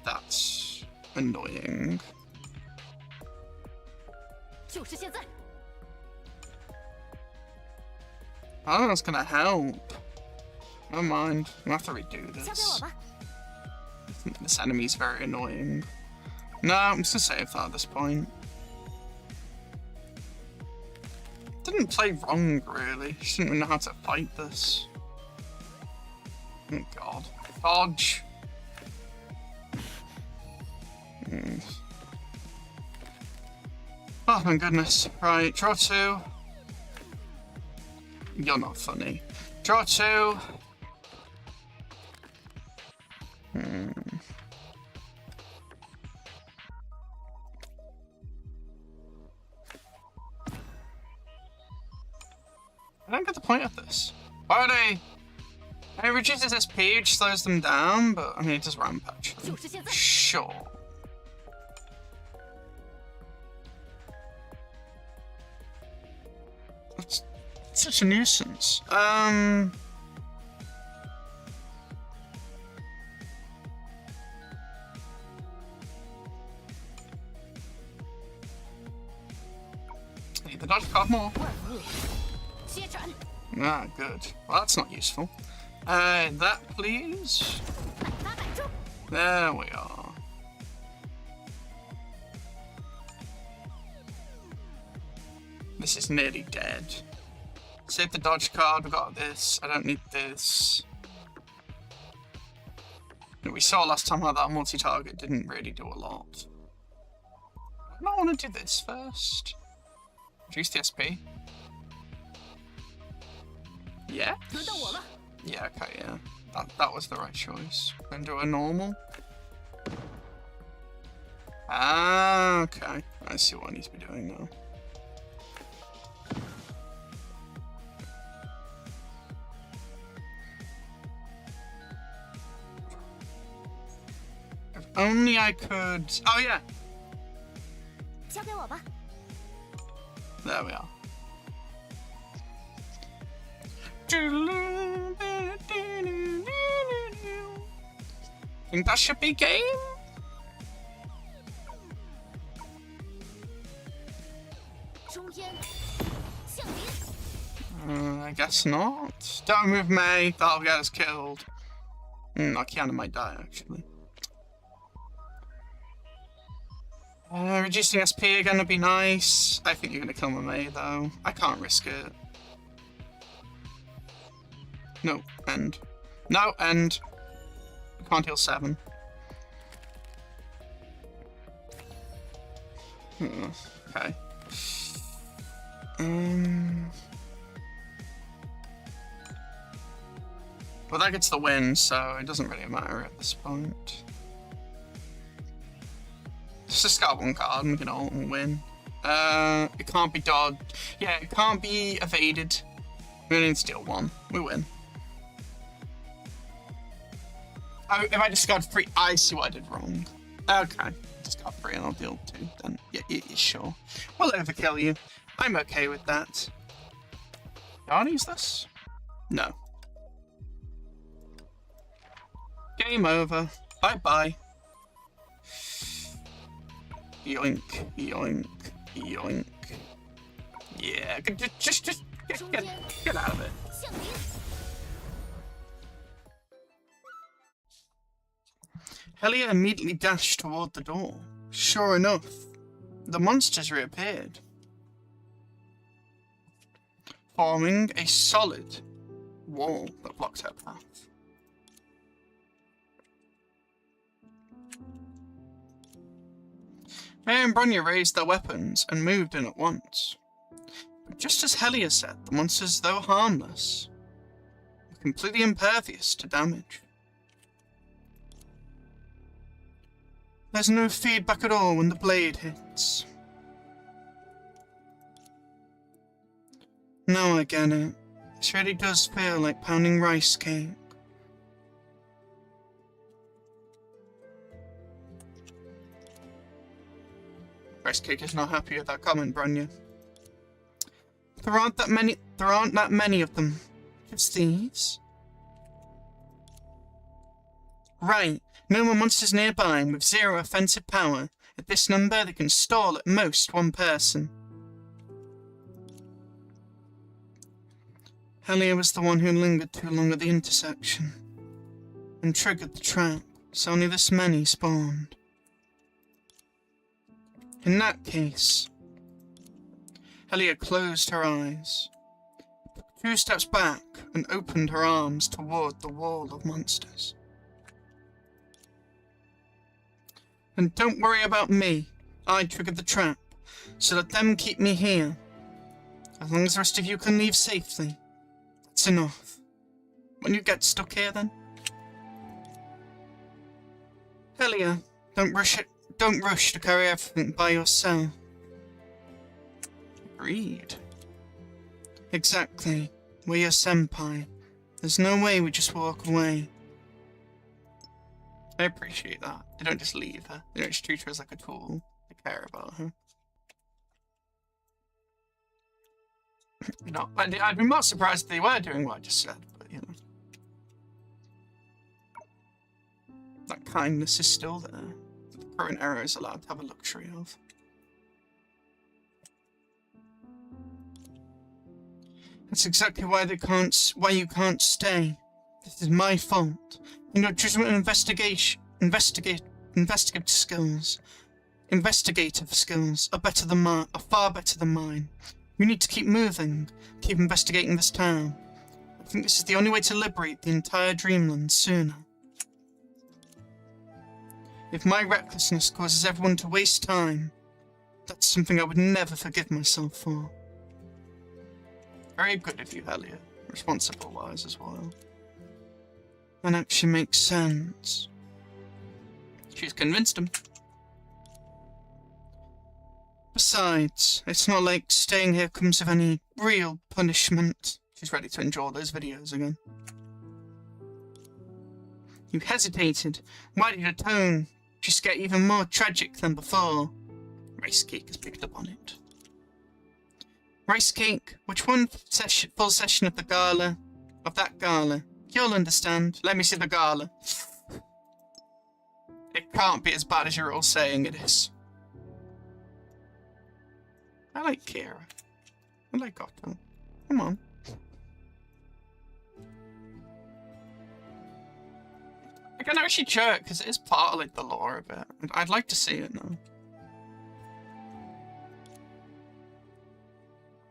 That's annoying. I don't think that's gonna help. Never mind. I'm gonna have to redo this. This enemy's very annoying. No, I'm just gonna save that at this point. didn't play wrong, really. Just didn't know how to fight this. Oh god. Dodge. Oh my goodness. Right, draw 2. You're not funny. Draw 2. I don't get the point of this. Why would I... It reduces SP, which slows them down, but I mean it does rampage them. Sure. That's such a nuisance. Need the dodge card more. Ah, good. Well, that's not useful. That, please. There we are. This is nearly dead. Save the dodge card, we got this. I don't need this. We saw last time how that multi-target didn't really do a lot. I don't want to do this first. Reduce the SP. Yeah? Yeah, okay, yeah. That was the right choice. Then do a normal. Ah, okay. I see what I need to be doing now. If only I could... Oh, yeah! There we are. Think that should be game? I guess not. Don't move May, that'll get us killed. Kiana might die, actually. Reducing SP again would be nice. I think you're gonna kill my May, though. I can't risk it. No, end. No, end. You can't heal 7. Okay. Well, that gets the win, so it doesn't really matter at this point. Just discard 1 card and we can all win. It can't be dodged. Yeah, it can't be evaded. We only need to steal 1. We win. Oh, if I discard 3, I see what I did wrong. Okay. Discard 3 and I'll deal 2 then. Yeah, sure. We'll overkill you. I'm okay with that. Do I want to use this? No. Game over. Bye-bye. Yoink, yoink, yoink. Yeah, just get out of it. Helia immediately dashed toward the door. Sure enough, the monsters reappeared, forming a solid wall that blocked her path. May and Bronya raised their weapons and moved in at once. But just as Helia said, the monsters, though harmless, were completely impervious to damage. There's no feedback at all when the blade hits. Now I get it. This really does feel like pounding rice cake. Rice cake is not happy with that comment, Bronya. There aren't that many of them. Just thieves. Right. No more monsters nearby, and with 0 offensive power. At this number, they can stall at most 1 person. Helia was the one who lingered too long at the intersection and triggered the trap, so only this many spawned. In that case, Helia closed her eyes, took 2 steps back, and opened her arms toward the wall of monsters. And don't worry about me. I triggered the trap, so let them keep me here. As long as the rest of you can leave safely, that's enough. When you get stuck here, then? Helia, don't rush to carry everything by yourself. Agreed. Exactly. We're your senpai. There's no way we just walk away. I appreciate that. They don't just leave her. They don't just treat her as like a tool. They care about her. You know, I'd be more surprised if they were doing what I just said, but you know. That kindness is still there. The current era is allowed to have a luxury of. That's exactly why you can't stay. This is my fault. And your judgment and investigative skills are far better than mine. You need to keep moving, keep investigating this town. I think this is the only way to liberate the entire Dreamland sooner. If my recklessness causes everyone to waste time, that's something I would never forgive myself for. Very good of you, Helia. Responsible-wise as well. That actually makes sense. She's convinced him. Besides, it's not like staying here comes with any real punishment. She's ready to enjoy those videos again. You hesitated. Why did your tone just get even more tragic than before? Rice Cake has picked up on it. Rice Cake, which one full session of the gala? Of that gala? You'll understand. Let me see the gala. It can't be as bad as you're all saying it is. I like Kira. I like Otto. Come on. I can actually check because it is part of like the lore of it. I'd like to see it now.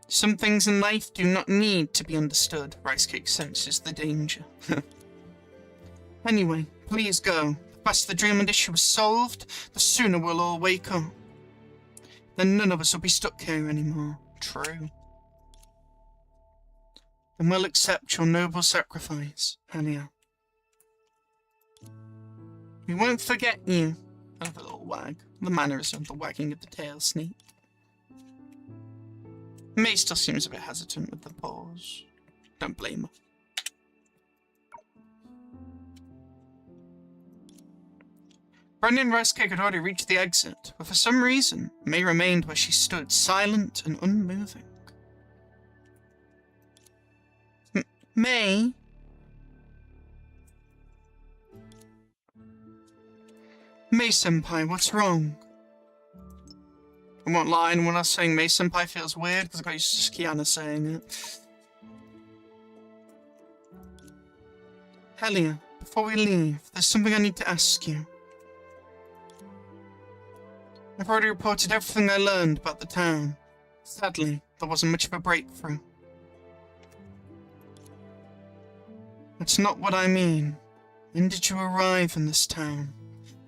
Some things in life do not need to be understood. Rice Cake senses the danger. Anyway, please go. The faster the Dreamland issue is solved, the sooner we'll all wake up. Then none of us will be stuck here anymore. True. Then we'll accept your noble sacrifice, Helia. We won't forget you. Another little wag. The mannerism of the wagging of the tail snake. May still seems a bit hesitant with the pause. Don't blame her. Brendan and Rice Cake had already reached the exit, but for some reason, May remained where she stood, silent and unmoving. May? May-senpai, what's wrong? I won't lie, and when I was saying May-senpai feels weird, because I got used to Kiana saying it. Helia, before we leave, there's something I need to ask you. I've already reported everything I learned about the town. Sadly, there wasn't much of a breakthrough. That's not what I mean. When did you arrive in this town?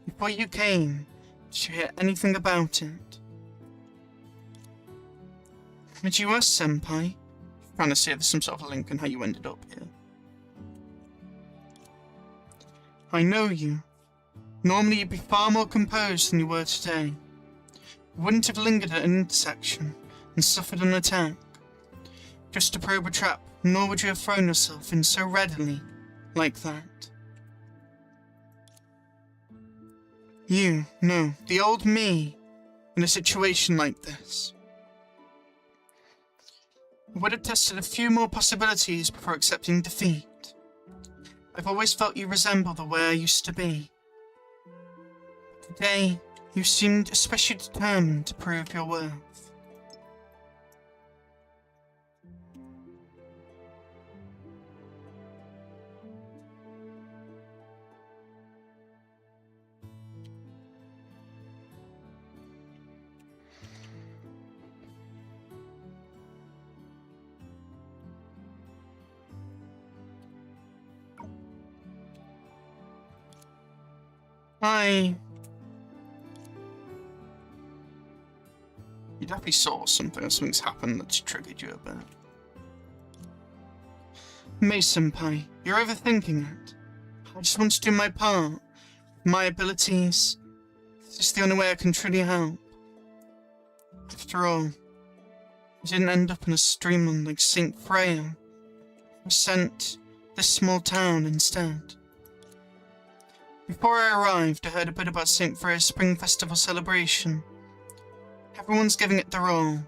Before you came, did you hear anything about it? Did you ask Senpai? Trying to see if there's some sort of link in how you ended up here. I know you. Normally you'd be far more composed than you were today. You wouldn't have lingered at an intersection and suffered an attack. Just to probe a trap, nor would you have thrown yourself in so readily, like that. You, no, the old me, in a situation like this. I would have tested a few more possibilities before accepting defeat. I've always felt you resemble the way I used to be. Today, you seemed especially determined to prove your worth. Hi. You definitely saw something, or something's happened that's triggered you a bit. Mei-senpai, you're overthinking it. I just want to do my part. My abilities. This is the only way I can truly help. After all, I didn't end up in a streamland like St. Freya. I was sent this small town instead. Before I arrived, I heard a bit about St. Freya's Spring Festival celebration. Everyone's giving it their all.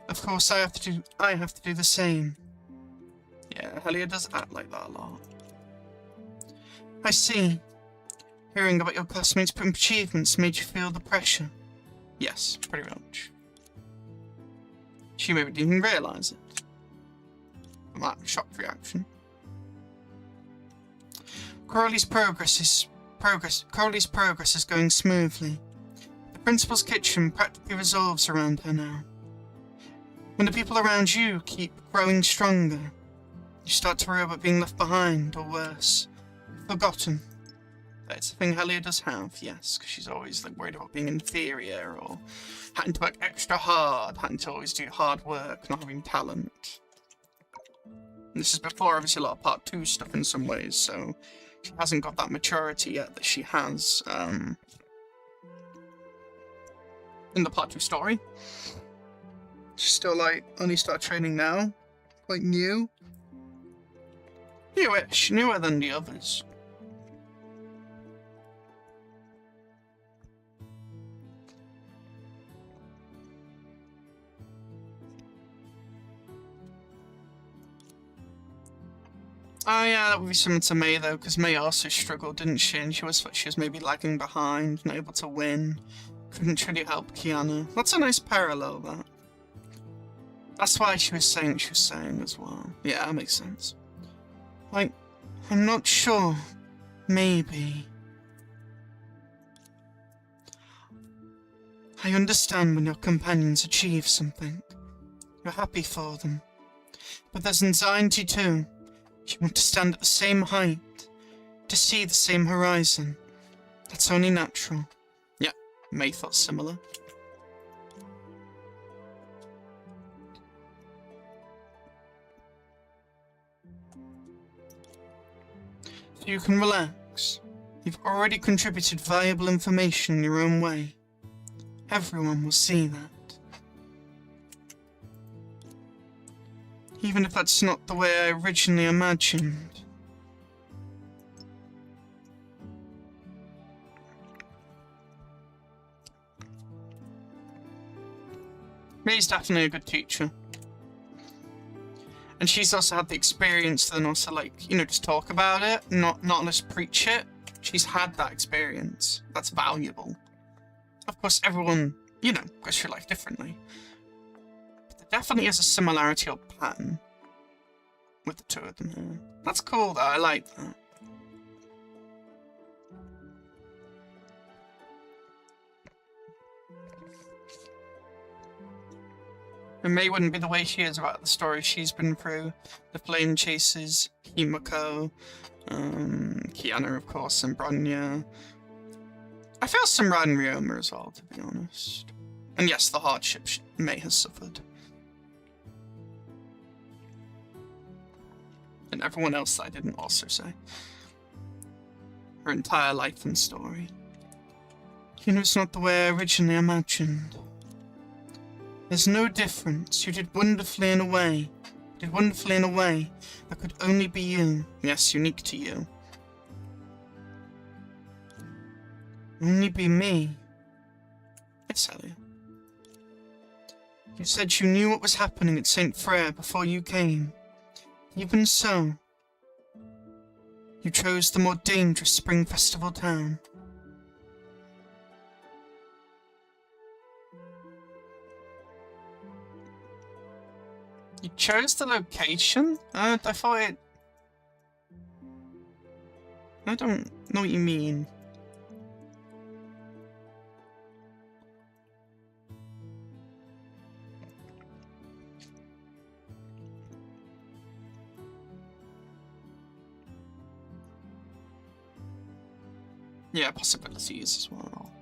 Of course, I have to do the same. Yeah, Helia does act like that a lot. I see. Hearing about your classmates' achievements made you feel the pressure. Yes, pretty much. She maybe didn't even realise it. From that shocked reaction. Crowley's progress is going smoothly. The principal's kitchen practically revolves around her now. When the people around you keep growing stronger, you start to worry about being left behind, or worse, forgotten. That's a thing Helia does have, yes, because she's always like worried about being inferior, or having to work extra hard, having to always do hard work, not having talent. And this is before, obviously, a lot of Part 2 stuff in some ways, so she hasn't got that maturity yet that she has in the Part 2 story. She's still, like, only started training now, quite new. Newish, newer than the others. Oh yeah, that would be similar to Mei though, because Mei also struggled, didn't she? And she was maybe lagging behind, not able to win. Couldn't really help Kiana. That's a nice parallel, that. That's why she was saying what she was saying as well. Yeah, that makes sense. Like, I'm not sure. Maybe. I understand when your companions achieve something. You're happy for them. But there's anxiety too. You want to stand at the same height, to see the same horizon. That's only natural. Yeah, Mei thought similar. So you can relax. You've already contributed valuable information in your own way. Everyone will see that. Even if that's not the way I originally imagined. May's definitely a good teacher. And she's also had the experience to then also, like, you know, just talk about it, not just preach it. She's had that experience. That's valuable. Of course, everyone, you know, goes through life differently. Definitely is a similarity or pattern with the two of them here. That's cool though, I like that. And Mei wouldn't be the way she is about the story she's been through. The flame chases, Himiko, Kiana of course, and Bronya. I feel some Ran Ryoma as well, to be honest. And yes, the hardships Mei has suffered. And everyone else that I didn't also say. Her entire life and story. You know, it's not the way I originally imagined. There's no difference. You did wonderfully in a way. You did wonderfully in a way that could only be you. Yes, unique to you. Only be me. Yes, Helia. You said you knew what was happening at St. Freya before you came. Even so, you chose the more dangerous Spring Festival town. You chose the location? I thought it... I don't know what you mean. Yeah, possibilities as well.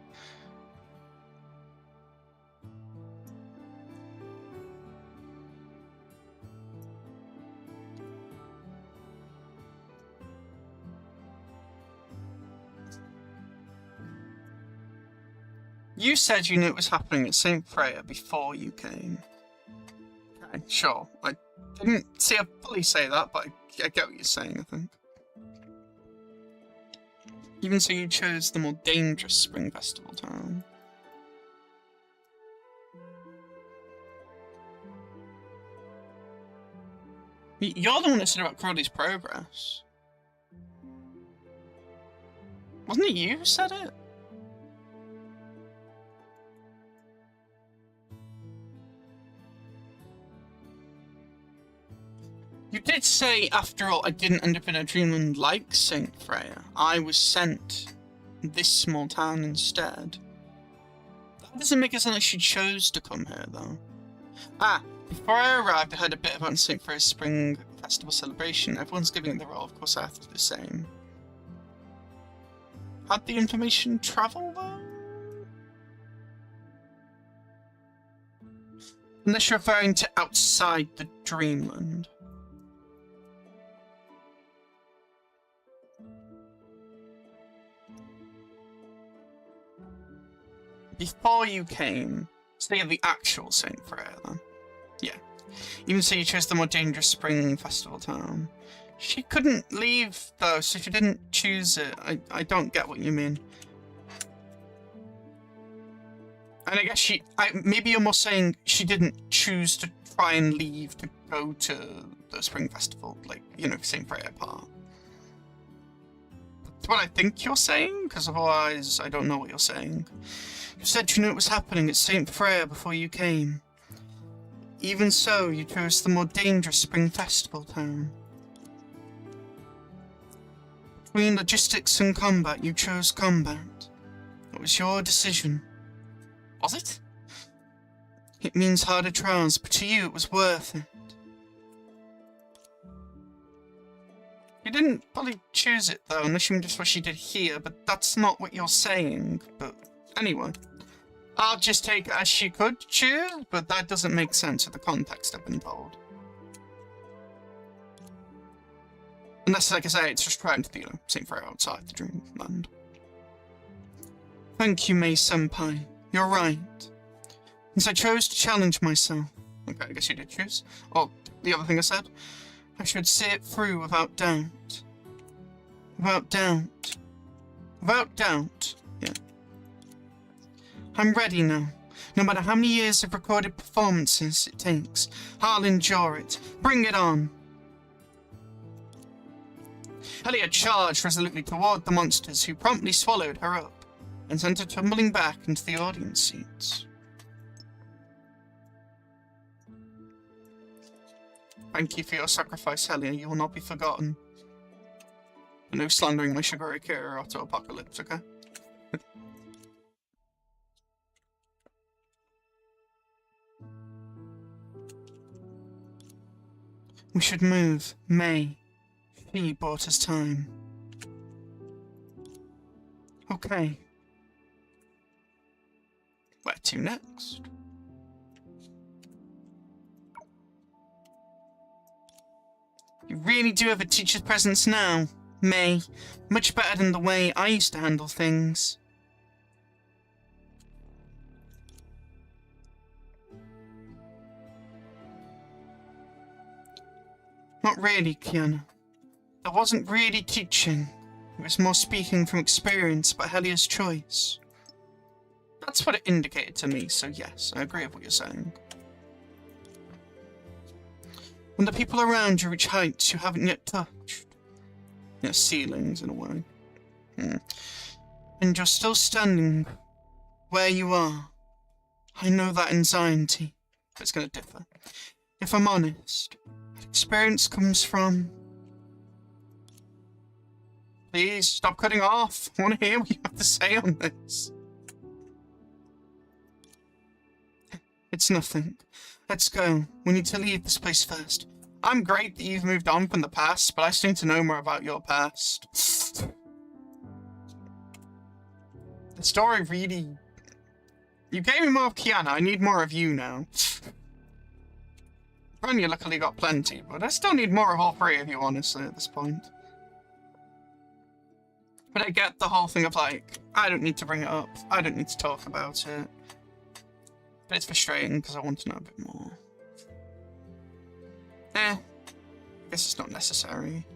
You said you knew it was happening at St. Freya before you came. Okay, sure. I didn't see her fully say that, but I get what you're saying, I think. Even so, you chose the more dangerous Spring Festival town. You're the one that said about Crowley's progress. Wasn't it you who said it? You did say, after all, I didn't end up in a dreamland like St. Freya. I was sent this small town instead. That doesn't make it sound like she chose to come here, though. Ah, before I arrived, I heard a bit about St. Freya's Spring Festival celebration. Everyone's giving it the role, of course I have to do the same. How'd the information travel, though? Unless you're referring to outside the dreamland. Before you came, so you have the actual St. Freya, then. Yeah. Even so, you chose the more dangerous Spring Festival town. She couldn't leave, though, so if you didn't choose it, I don't get what you mean. And I guess maybe you're more saying she didn't choose to try and leave to go to the Spring Festival, like, you know, St. Freya part. That's what I think you're saying, because otherwise I don't know what you're saying. You said you knew it was happening at St. Freya before you came. Even so, you chose the more dangerous Spring Festival town. Between logistics and combat, you chose combat. It was your decision. Was it? It means harder trials, but to you it was worth it. You didn't fully choose it, though, unless you mean just what she did here, but that's not what you're saying. But anyway. I'll just take it as she could choose, but that doesn't make sense with the context I've been told. Unless, like I say, it's just trying to, you know, St. Freya outside the dreamland. Thank you, May-senpai. You're right. Since I chose to challenge myself. Okay, I guess you did choose. Oh, the other thing I said. I should see it through without doubt. Without doubt. Without doubt. Yeah. I'm ready now. No matter how many years of recorded performances it takes, I'll endure it. Bring it on. Helia charged resolutely toward the monsters, who promptly swallowed her up and sent her tumbling back into the audience seats. Thank you for your sacrifice, Helia. You will not be forgotten. And no slandering my Shigure Kira auto-apocalypse, okay? We should move. May. She bought us time. Okay. Where to next? You really do have a teacher's presence now, May. Much better than the way I used to handle things. Not really, Kiana. I wasn't really teaching. It was more speaking from experience about Helia's choice. That's what it indicated to me, so yes, I agree with what you're saying. When the people around you reach heights you haven't yet touched. You know, ceilings in a way. And you're still standing where you are. I know that anxiety. It's going to differ. If I'm honest, that experience comes from... Please, stop cutting off. I want to hear what you have to say on this. It's nothing. Let's go. We need to leave this place first. I'm great that you've moved on from the past, but I still need to know more about your past. The story really... You gave me more of Kiana, I need more of you now. Bronya luckily got plenty, but I still need more of all three of you, honestly, at this point. But I get the whole thing of, like, I don't need to bring it up, I don't need to talk about it. But it's frustrating, because I want to know a bit more. I guess it's not necessary.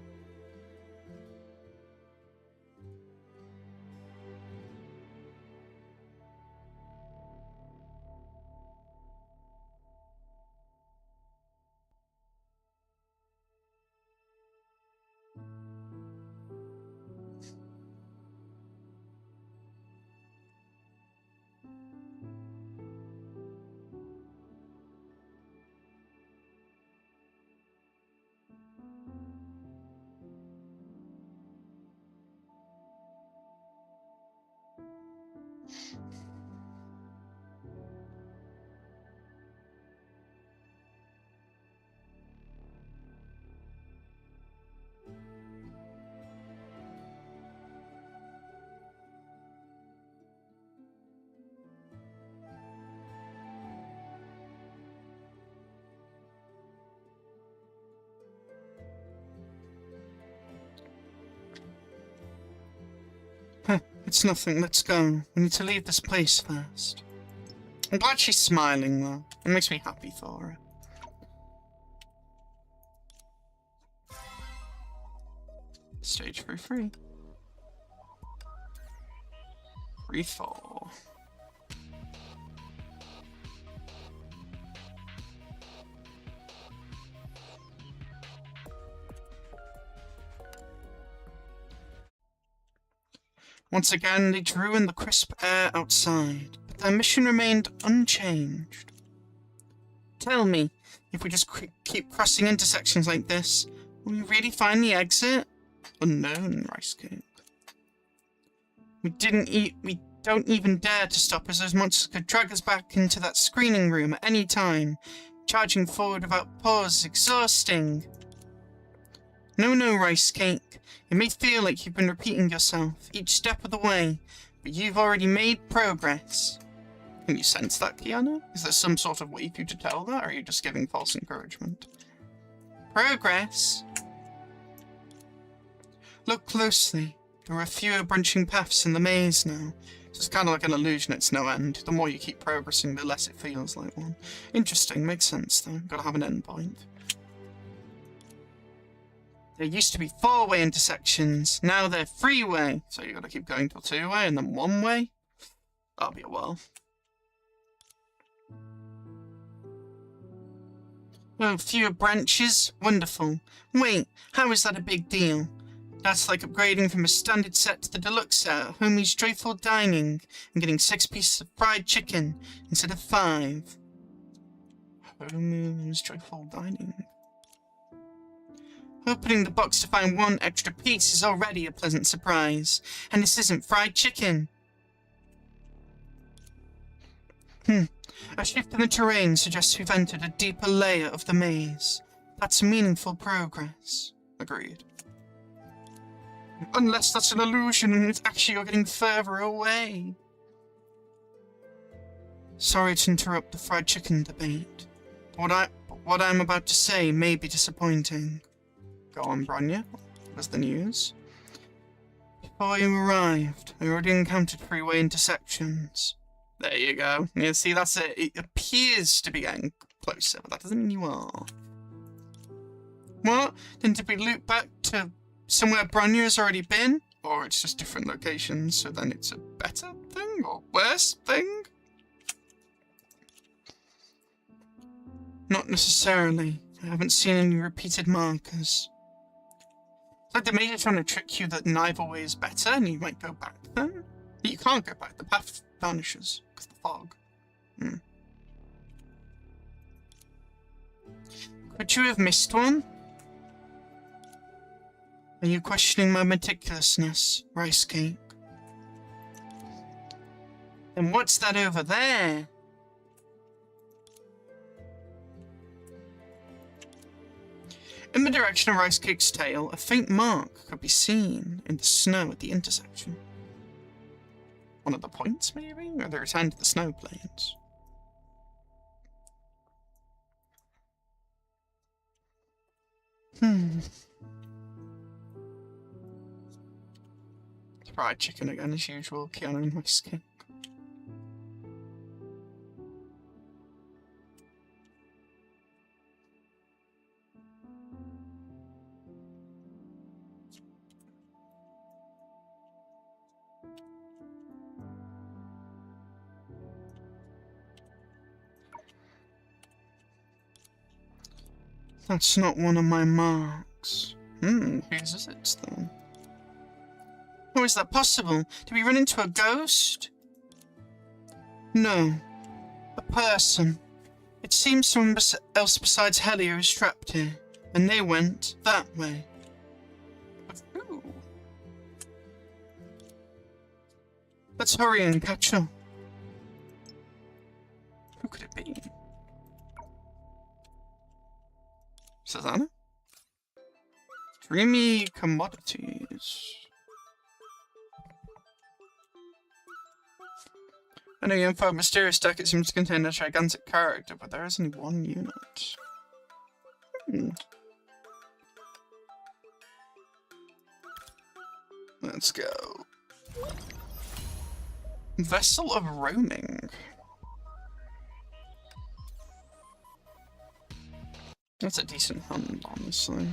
It's nothing, let's go. We need to leave this place first. I'm glad she's smiling, though. It makes me happy for her. Stage 3-3. 3-4. Once again, they drew in the crisp air outside, but their mission remained unchanged. Tell me, if we just keep crossing intersections like this, will we really find the exit? Unknown, Rice Cake. We don't even dare to stop, as those monsters could drag us back into that screening room at any time. Charging forward without pause is exhausting. No, Rice Cake. It may feel like you've been repeating yourself each step of the way, but you've already made progress. Can you sense that, Kiana? Is there some sort of way for you to tell that, or are you just giving false encouragement? Progress? Look closely. There are fewer branching paths in the maze now. So it's kind of like an illusion, it's no end. The more you keep progressing, the less it feels like one. Interesting, makes sense though. Gotta have an end point. There used to be 4-way intersections, now they're 3-way. So you gotta keep going till 2-way and then 1-way. That'll be a while. Oh, fewer branches? Wonderful. Wait, how is that a big deal? That's like upgrading from a standard set to the deluxe set, homely's joyful dining, and getting 6 pieces of fried chicken instead of 5. Homely's joyful dining. Opening the box to find 1 extra piece is already a pleasant surprise. And this isn't fried chicken. A shift in the terrain suggests we've entered a deeper layer of the maze. That's meaningful progress. Agreed. Unless that's an illusion and it's actually you're getting further away. Sorry to interrupt the fried chicken debate. But what I'm about to say may be disappointing. Go on, Bronya. What's the news? Before you arrived, I already encountered 3-way intersections. There you go. Yeah, see, that's it. It appears to be getting closer, but that doesn't mean you are. What? Then did we loop back to somewhere Bronya has already been? Or it's just different locations, so then it's a better thing? Or worse thing? Not necessarily. I haven't seen any repeated markers. Like the maze is trying to trick you that neither way is better and you might go back then. But you can't go back, the path vanishes because of the fog. Could you have missed one? Are you questioning my meticulousness, Rice Cake? Then what's that over there? In the direction of Rice Cake's tail, a faint mark could be seen in the snow at the intersection. one of the points, maybe? Or they return to the snow plains. Fried chicken again, as usual. Keanu and my skin. That's not one of my marks. Whose is it then? How is that possible? Did we run into a ghost? No. A person. It seems someone else besides Helio is trapped here, and they went that way. But who? Let's hurry and catch up. Who could it be? Susanna? Dreamy commodities. I know you info mysterious deck. It seems to contain a gigantic character, but there is only one unit. Let's go. Vessel of Roaming. That's a decent hunt, honestly.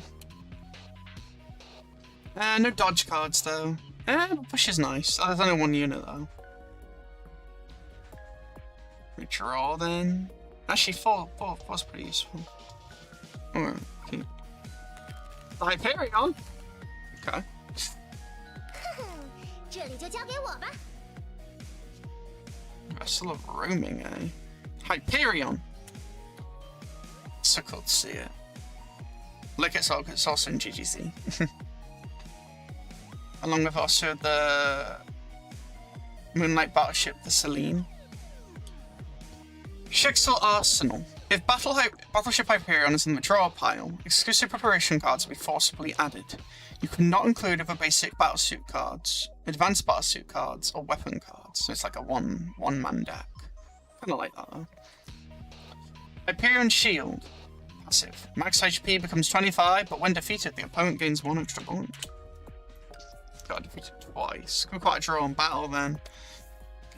No dodge cards, though. Push is nice. There's only one unit, though. We draw, then. Actually, four's pretty useful. Alright, keep. The Hyperion! Okay. Vessel of Roaming, eh? Hyperion! So cool to see it. Like it's also in GGC. Along with also the Moonlight Battleship, the Selene. Schicksal Arsenal. If Battleship Hyperion is in the draw pile, exclusive preparation cards will be forcibly added. You cannot include other basic battlesuit cards, advanced battlesuit cards, or weapon cards. So it's like a one-man deck. Kinda like that though. Hyperion Shield. Passive. Max HP becomes 25, but when defeated, the opponent gains 1 extra point. Got defeated twice. Could be quite a draw on battle then.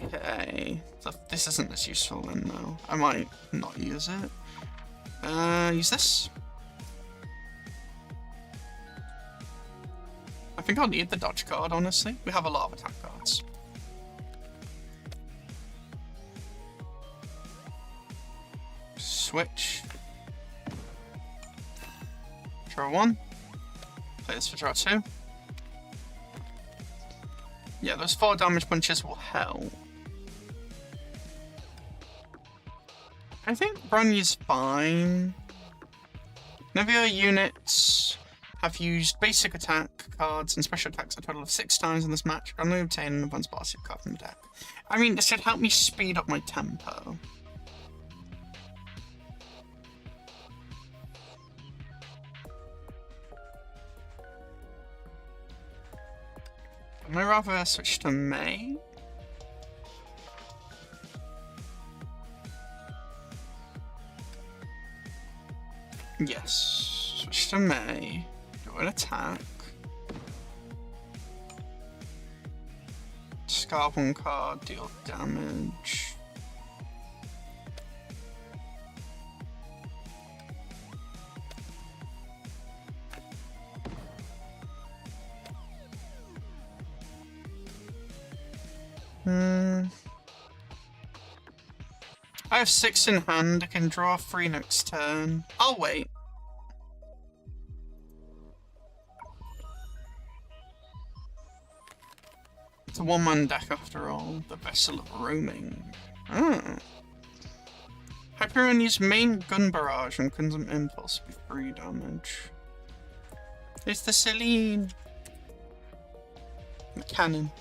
Okay. So this isn't as useful then, though. I might not use it. Use this. I think I'll need the dodge card, honestly. We have a lot of attack cards. Switch. Draw 1. Play this for draw 2. Yeah, those 4 damage punches will help. I think Bronny's fine. None of your units have used basic attack cards and special attacks a total of 6 times in this match. Only obtain an advanced battlesuit card from the deck. I mean, this should help me speed up my tempo. I'd rather switch to May. Yes, switch to May. Do an attack. Discard 1 card, deal damage. I have 6 in hand, I can draw 3 next turn. I'll wait. It's a one-man deck after all, the Vessel of Roaming. Hyperion uses main gun barrage and Crimson Impulse with 3 damage. It's the Selene. The cannon.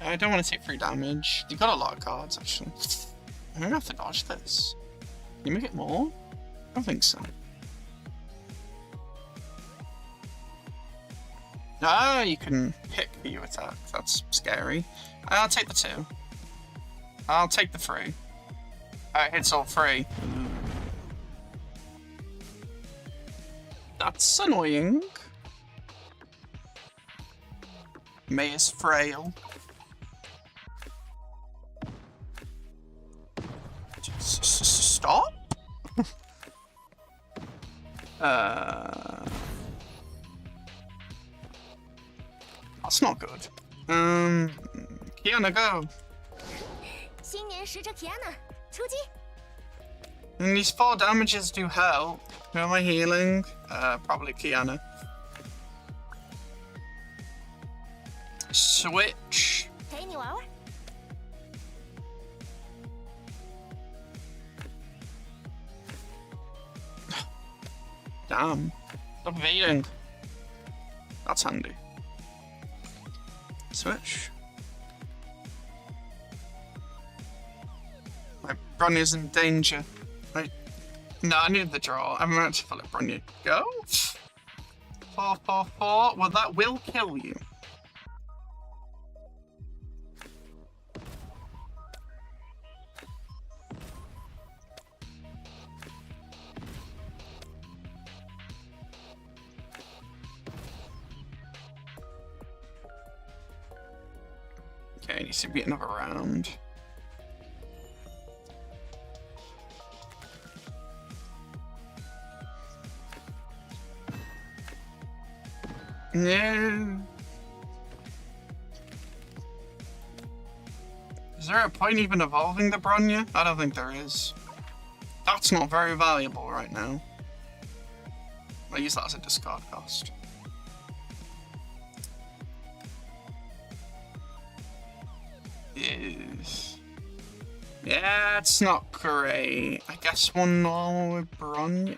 I don't want to take 3 damage. You've got a lot of cards, actually. I'm gonna have to dodge this. Can you make it more? I don't think so. Ah, you can pick who you attack. That's scary. I'll take the 2. I'll take the 3. It hits all 3. That's annoying. May is frail. Stop? That's not good. Kiana, go. 新年使者 Kiana 出击。 And these 4 damages do help. Who am I healing? Probably Kiana. Switch. 陪你玩玩。 Damn. Stop evading. That's handy. Switch. My Bronya's in danger. No, I needed the draw. I'm about to let Bronya go. 4, 4, 4. Well, that will kill you. Okay, needs to be another round. No. Is there a point even evolving the Bronya? I don't think there is. That's not very valuable right now. I'll use that as a discard cost. Yeah, it's not great. I guess one normal with Bronya.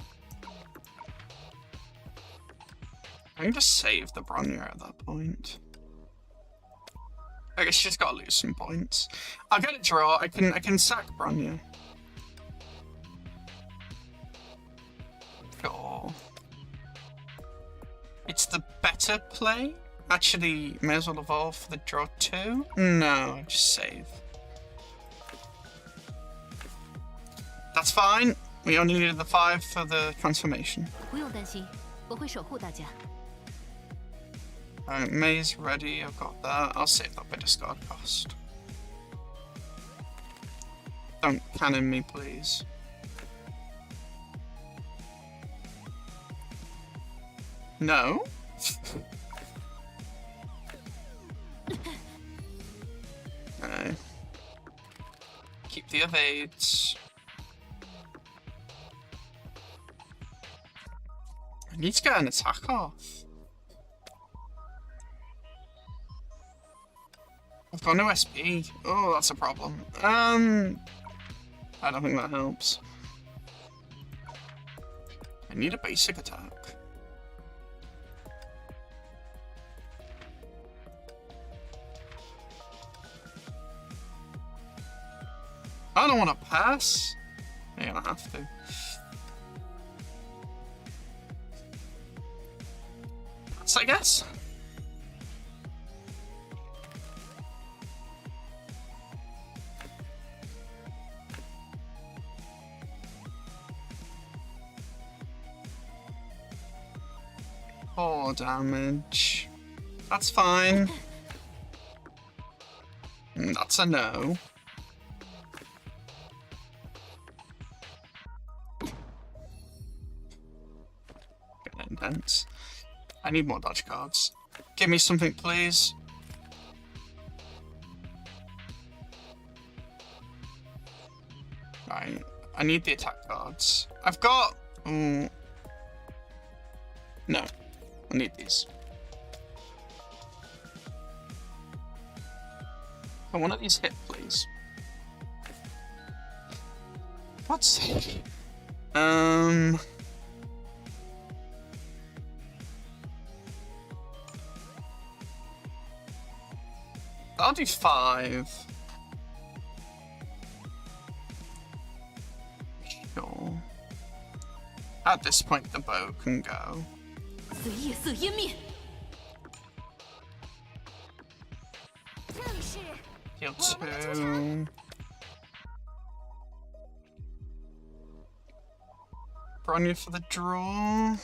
I can just save the Bronya at that point. I guess she's got to lose some points. I'll get a draw. I can sack Bronya. Sure. It's the better play. Actually, may as well evolve for the draw 2. No, just save. That's fine. We only needed the 5 for the transformation. 不用担心，我会守护大家。 Alright, May's ready. I've got that. I'll save that by discard cost. Don't cannon me, please. No? Okay. Keep the evades. I need to get an attack off. I've got no SP. Oh, that's a problem. I don't think that helps. I need a basic attack. I don't want to pass. Yeah, I have to. That's, I guess. Four damage. That's fine. That's a no. Getting intense. I need more dodge cards. Give me something, please. Right. I need the attack cards. I've got... No. I need these. Can one of these hit, please? What's it? I'll do 5. Sure. At this point, the bow can go. go to... Bronya for the draw.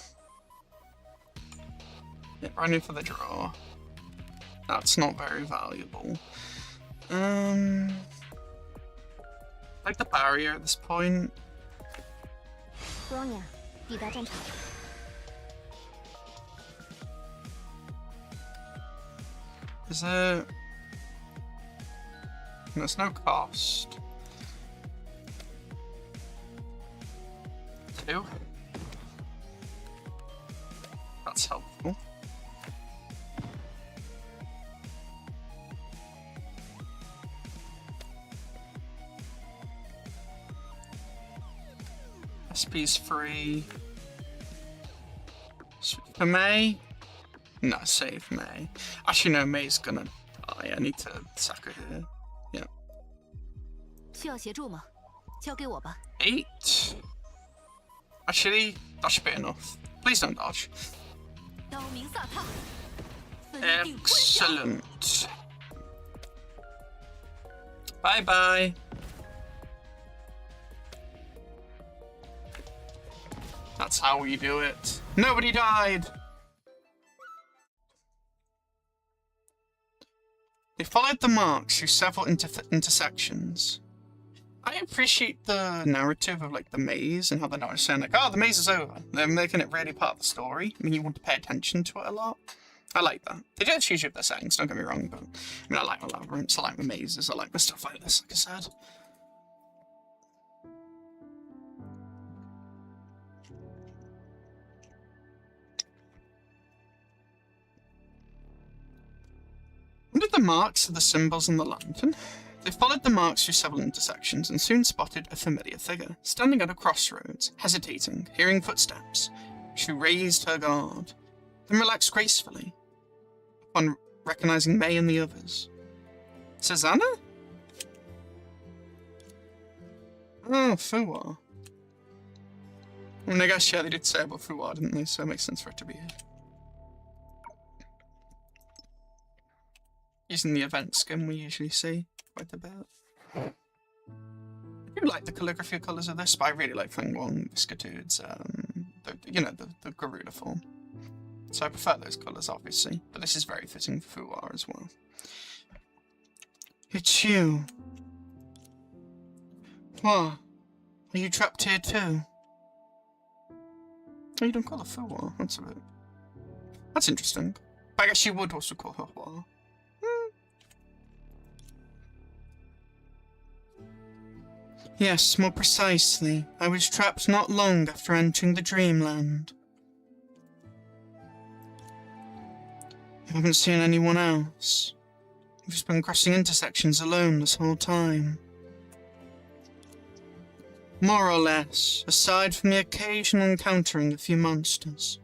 Yeah, Bronya for the draw. That's not very valuable. Like the barrier at this point. Bronya, 抵达战场。 Is there... There's no cost. 2. That's helpful. SP's free. For May? No, save May. Actually, no, May's gonna die. I need to sack her here. Yeah. 需要协助吗？交给我吧。 8. Actually, that should be enough. Please don't dodge. 刀明萨踏，分定麾下。 Excellent. Bye bye. That's how we do it. Nobody died. They followed the marks through several intersections. I appreciate the narrative of like the maze and how they're not saying like, oh, the maze is over. They're making it really part of the story. I mean, you want to pay attention to it a lot. I like that. They do choose up their settings, don't get me wrong, but I mean, I like the labyrinths, I like the mazes, I like the stuff like this, like I said. Under the marks of the symbols on the lantern, they followed the marks through several intersections and soon spotted a familiar figure, standing at a crossroads, hesitating, hearing footsteps. She raised her guard, then relaxed gracefully, upon recognizing May and the others. Susanna? Oh, Fuwa. I mean, I guess, yeah, they did say about Fuwa, didn't they? So it makes sense for it to be here. Using the event skin we usually see quite a bit. I do like the calligraphy colours of this, but I really like Feng Wong Skatood's, the Garuda form. So I prefer those colours, obviously, but this is very fitting for Fuwa as well. It's you. What? Are you trapped here too? Oh, you don't call her Fuwa. That's interesting. But I guess you would also call her Hua. Yes, more precisely. I was trapped not long after entering the dreamland. You haven't seen anyone else. You've just been crossing intersections alone this whole time. More or less, aside from the occasional encountering a few monsters.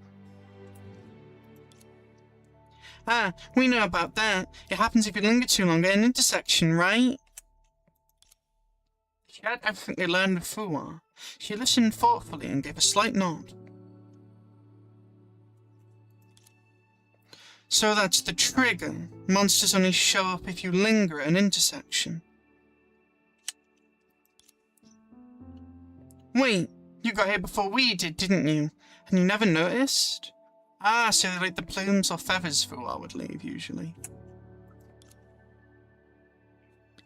Ah, we know about that. It happens if you linger too long at an intersection, right? She had everything they learned of Fuwa. She listened thoughtfully and gave a slight nod. So that's the trigger. Monsters only show up if you linger at an intersection. Wait, you got here before we did, didn't you? And you never noticed? Ah, so they're like the plumes or feathers Fuwa would leave, usually.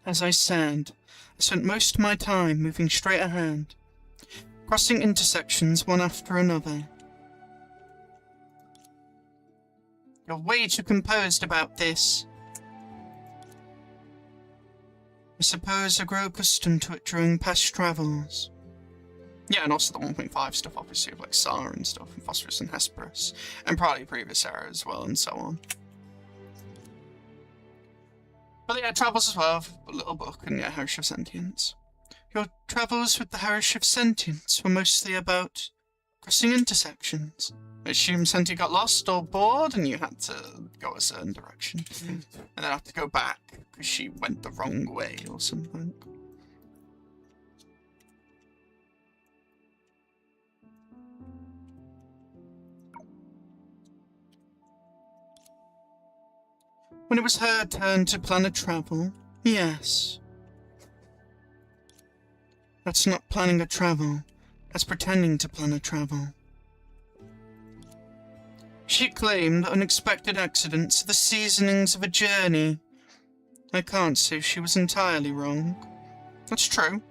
As I said, I spent most of my time moving straight ahead, crossing intersections one after another. You're way too composed about this. I suppose I grow accustomed to it during past travels. Yeah, and also the 1.5 stuff, obviously, of like Sar and stuff, and Phosphorus and Hesperus, and probably previous era as well, and so on. But yeah, travels as well, a little book, and yeah, Herish of Sentience. Your travels with the Herish of Sentience were mostly about crossing intersections. I assume Senti got lost or bored, and you had to go a certain direction, and then have to go back because she went the wrong way or something. When it was her turn to plan a travel, Yes. That's not planning a travel. That's pretending to plan a travel. She claimed that unexpected accidents are the seasonings of a journey. I can't say she was entirely wrong. That's true.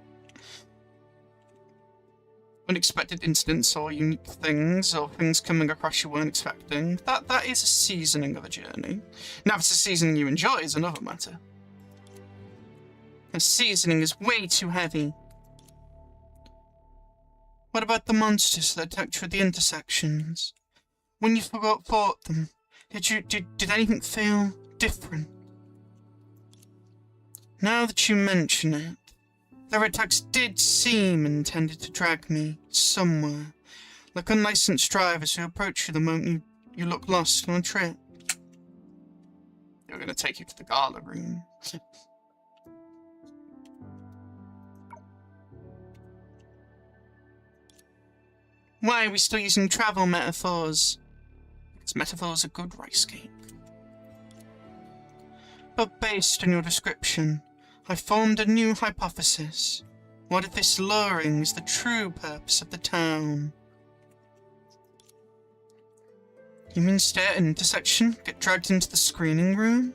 Unexpected incidents or unique things or things coming across you weren't expecting. That is a seasoning of a journey. Now, if it's a seasoning you enjoy is another matter. The seasoning is way too heavy. What about the monsters that attacked you at the intersections? When you fought them, did anything feel different? Now that you mention it, their attacks did seem intended to drag me somewhere, like unlicensed drivers who approach you the moment you look lost on a trip. They were going to take you to the gala room. Why are we still using travel metaphors? Because metaphors are good rice cake. But based on your description, I formed a new hypothesis. What if this luring is the true purpose of the town? You mean stay at an intersection, get dragged into the screening room?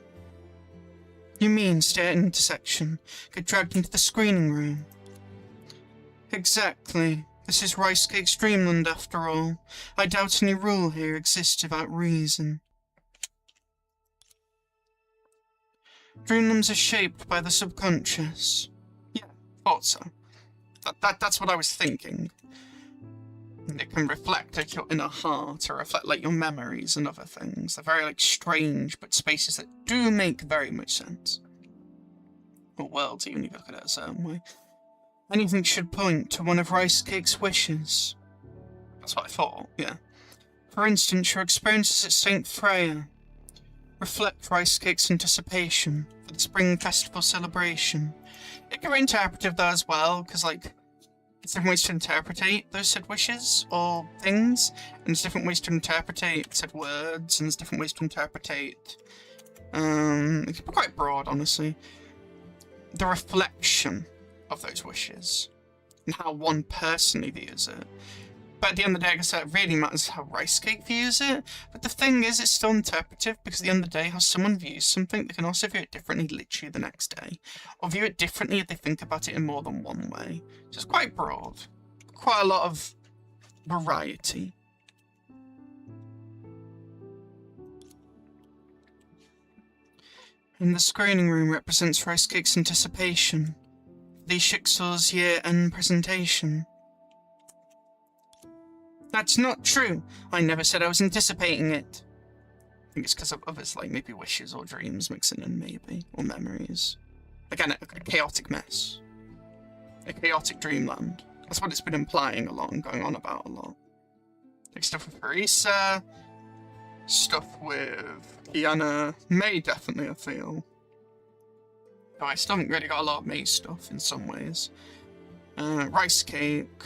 You mean stay at an intersection, get dragged into the screening room? Exactly. This is Rice Cake's dreamland after all. I doubt any rule here exists without reason. Dreamlands are shaped by the subconscious. Yeah, thought so. That's what I was thinking. It can reflect like your inner heart, or reflect like your memories and other things. They're very like strange, but spaces that do make very much sense. Or worlds, even if you look at it a certain way. Anything should point to one of Rice Cake's wishes. That's what I thought, yeah. For instance, your experiences at St. Freya reflect Rice Cake's anticipation for the Spring Festival celebration. It can be interpretive though as well, because like, there's different ways to interpretate those said wishes or things, and there's different ways to interpretate said words, and there's different ways to interpretate, it can be quite broad, honestly. The reflection of those wishes, and how one personally views it. But at the end of the day, I guess it really matters how Rice Cake views it. But the thing is, it's still interpretive, because at the end of the day, how someone views something, they can also view it differently literally the next day. Or view it differently if they think about it in more than one way. So it's quite broad. Quite a lot of variety. And the screening room represents Rice Cake's anticipation. The Shiksor's year-end presentation. That's not true. I never said I was anticipating it. I think it's because of others, like maybe wishes or dreams mixing in, maybe. Or memories. Again, a chaotic mess. A chaotic dreamland. That's what it's been implying a lot and going on about a lot. Like stuff with Harissa, stuff with Kiana, May definitely, I feel. Though I still haven't really got a lot of May stuff in some ways. Rice Cake.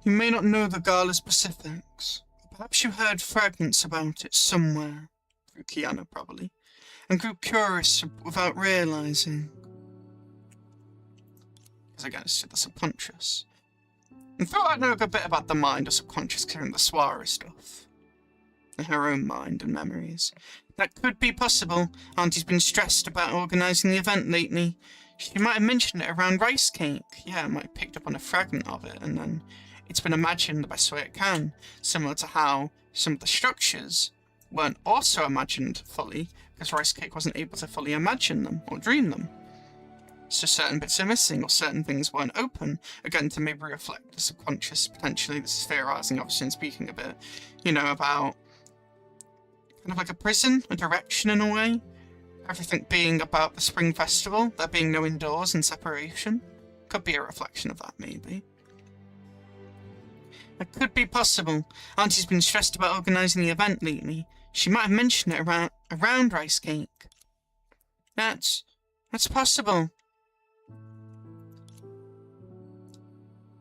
You may not know the gala specifics, but perhaps you heard fragments about it somewhere, through Kiana probably, and grew curious without realizing. Because again, it's the subconscious. And thought I know a good bit about the mind or subconscious clearing the Swara stuff. In her own mind and memories. That could be possible. Auntie's been stressed about organising the event lately. She might have mentioned it around Rice Cake. Yeah, I might have picked up on a fragment of it, and then it's been imagined the best way it can, similar to how some of the structures weren't also imagined fully, because Rice Cake wasn't able to fully imagine them or dream them. So certain bits are missing, or certain things weren't open, again to maybe reflect the subconscious, potentially. This is theorising, obviously, and speaking a bit, you know, about kind of like a prison, a direction in a way. Everything being about the Spring Festival, there being no indoors and separation. Could be a reflection of that, maybe. It could be possible. Auntie's been stressed about organising the event lately. She might have mentioned it around Rice Cake. That's possible.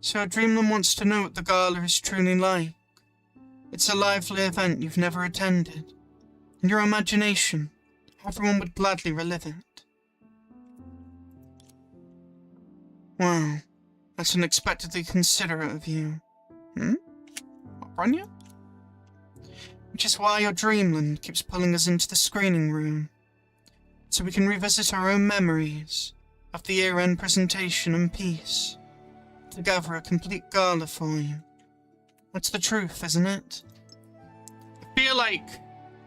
So Dreamland wants to know what the gala is truly like. It's a lively event you've never attended. In your imagination, everyone would gladly relive it. Wow, that's unexpectedly considerate of you. What, Bronya? Which is why your dreamland keeps pulling us into the screening room, so we can revisit our own memories of the year-end presentation and piece, to gather a complete gala for you. That's the truth, isn't it? I feel like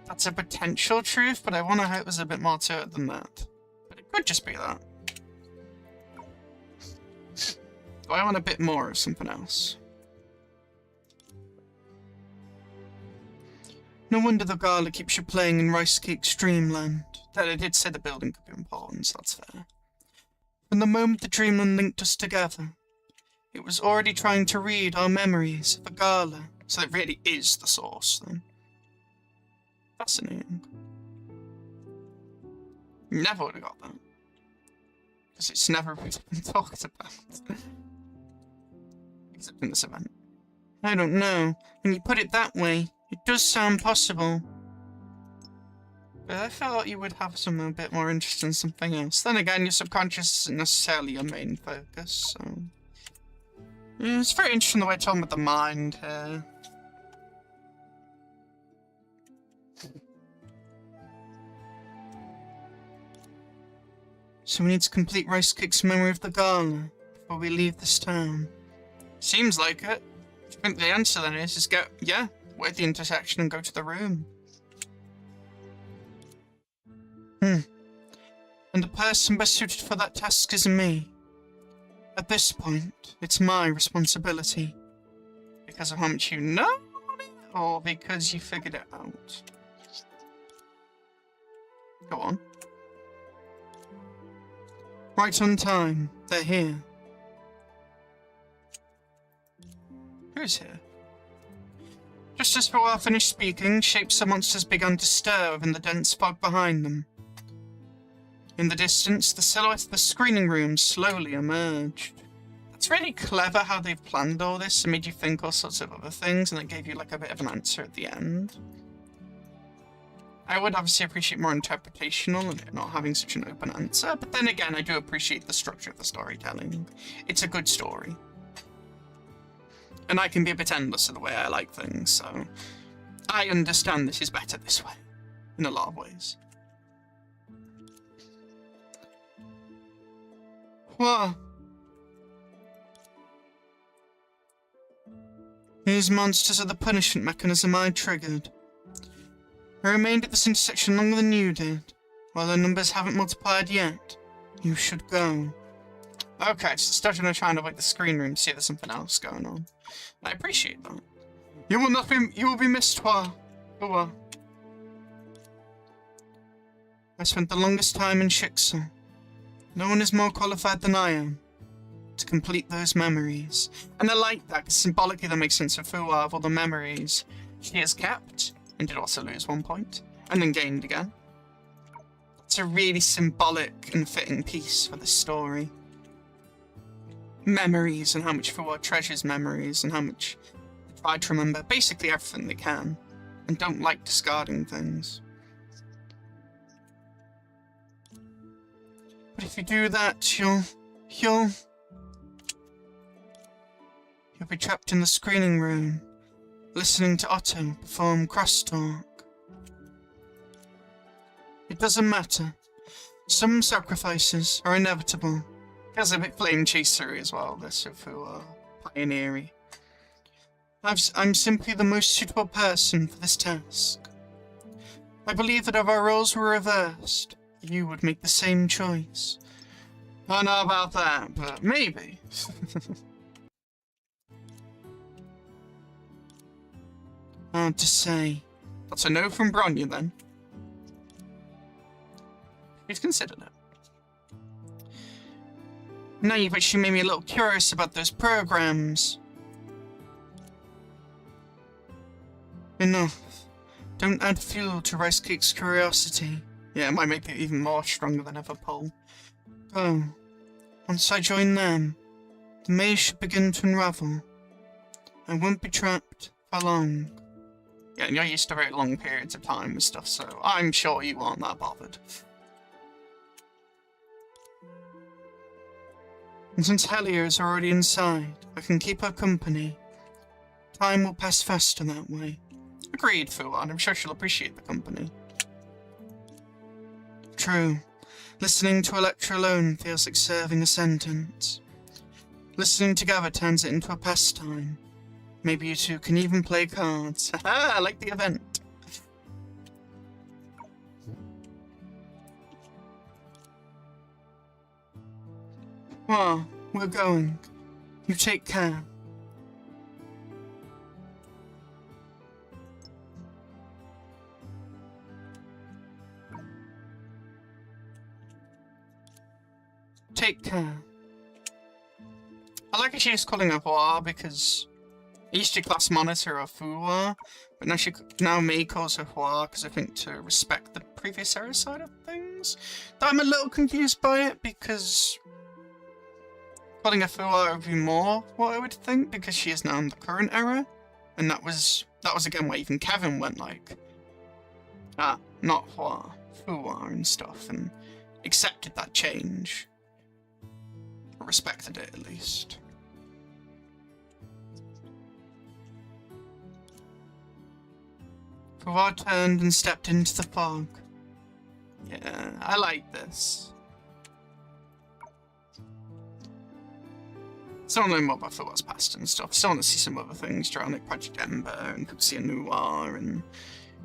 that's a potential truth, but I want to hope there's a bit more to it than that. But it could just be that. Do I want a bit more of something else? No wonder the gala keeps you playing in Rice Cake's dreamland. That I did say the building could be important, so that's fair. From the moment the dreamland linked us together, it was already trying to read our memories of a gala, so it really is the source, then. Fascinating. Never would have got that. Because it's never been talked about. Except in this event. I don't know. When you put it that way, it does sound possible. But I thought you would have something a bit more interesting than something else. Then again, your subconscious isn't necessarily your main focus, so... Yeah, it's very interesting the way it's on with the mind here. So we need to complete Rice Cake's memory of the gala before we leave this town. Seems like it. I think the answer then is go, yeah, wait at the intersection and go to the room. And the person best suited for that task is me. At this point, it's my responsibility. Because of how much you know, or because you figured it out? Go on. Right on time. They're here. Who's here? Just as Fuwa finished speaking, shapes of monsters began to stir within the dense fog behind them. In the distance, the silhouette of the screening room slowly emerged. It's really clever how they've planned all this and made you think all sorts of other things, and it gave you like a bit of an answer at the end. I would obviously appreciate more interpretational and not having such an open answer, but then again, I do appreciate the structure of the storytelling. It's a good story. And I can be a bit endless in the way I like things, so I understand this is better this way, in a lot of ways. What? These monsters are the punishment mechanism I triggered. I remained at this intersection longer than you did. While the numbers haven't multiplied yet, you should go. Okay, so starting to try and avoid the screen room to see if there's something else going on. I appreciate that. You will be missed, Hua. I spent the longest time in Shixel. No one is more qualified than I am to complete those memories. And I like that, because symbolically that makes sense for Fuwa of all the memories she has kept, and did also lose 1 point, and then gained again. It's a really symbolic and fitting piece for the story. Memories, and how much Fuwa treasures memories, and how much they try to remember basically everything they can, and don't like discarding things. But if you do that, you'll be trapped in the screening room, listening to Otto perform crosstalk. It doesn't matter. Some sacrifices are inevitable. Feels a bit flame chasery as well, this for pioneering. I'm simply the most suitable person for this task. I believe that if our roles were reversed, you would make the same choice. I don't know about that, but maybe. Hard to say. That's a no from Bronya, then. She's considered it. Now you've actually made me a little curious about those programs. Enough. Don't add fuel to Rice Cake's curiosity. Yeah, it might make it even more stronger than ever, Paul. Go. Once I join them, the maze should begin to unravel. I won't be trapped for long. Yeah, and you're used to very long periods of time with stuff, so I'm sure you aren't that bothered. And since Helia is already inside, I can keep her company. Time will pass faster that way. Agreed, Fuan. I'm sure she'll appreciate the company. True. Listening to Electra alone feels like serving a sentence. Listening together turns it into a pastime. Maybe you two can even play cards. Haha, like the event. Well, we're going. You take care. Take care. I like how she's calling her Hua because I used to class monitor her Fuwa, but now Mei calls her Hua because I think to respect the previous era side of things. Though I'm a little confused by it because calling her Fuwa would be more what I would think because she is now in the current era, and that was again where even Kevin went like, not Hua, Fuwa and stuff, and accepted that change. Respected it, at least. Fuwa turned and stepped into the fog. Yeah, I like this. Still want to know more about Fuwa's past and stuff. Still want to see some other things during like Project Ember and could see a Noir and,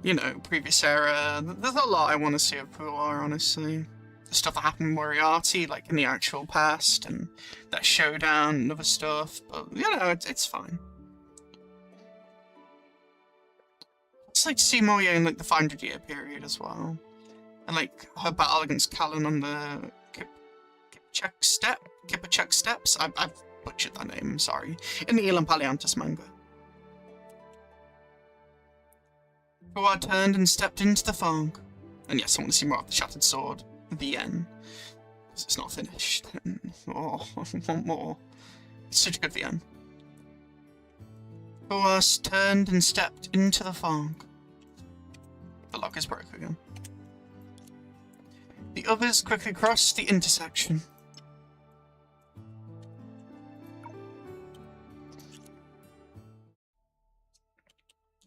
you know, previous era. There's a lot I want to see of Fuwa, honestly. The stuff that happened in Moriarty, like in the actual past, and that showdown and other stuff, but, you know, it's fine. It's like to see miHoYo in, like, the 500-year period as well. And, like, her battle against Callan on the Kipachek Steps? I've butchered that name, I'm sorry. In the Elam Paleantus manga. Fuwa turned and stepped into the fog. And yes, I want to see more of the Shattered Sword. The end. Because it's not finished. Oh, I want more. It's such a good VN. Boas turned and stepped into the fog. The lock is broke again. The others quickly crossed the intersection.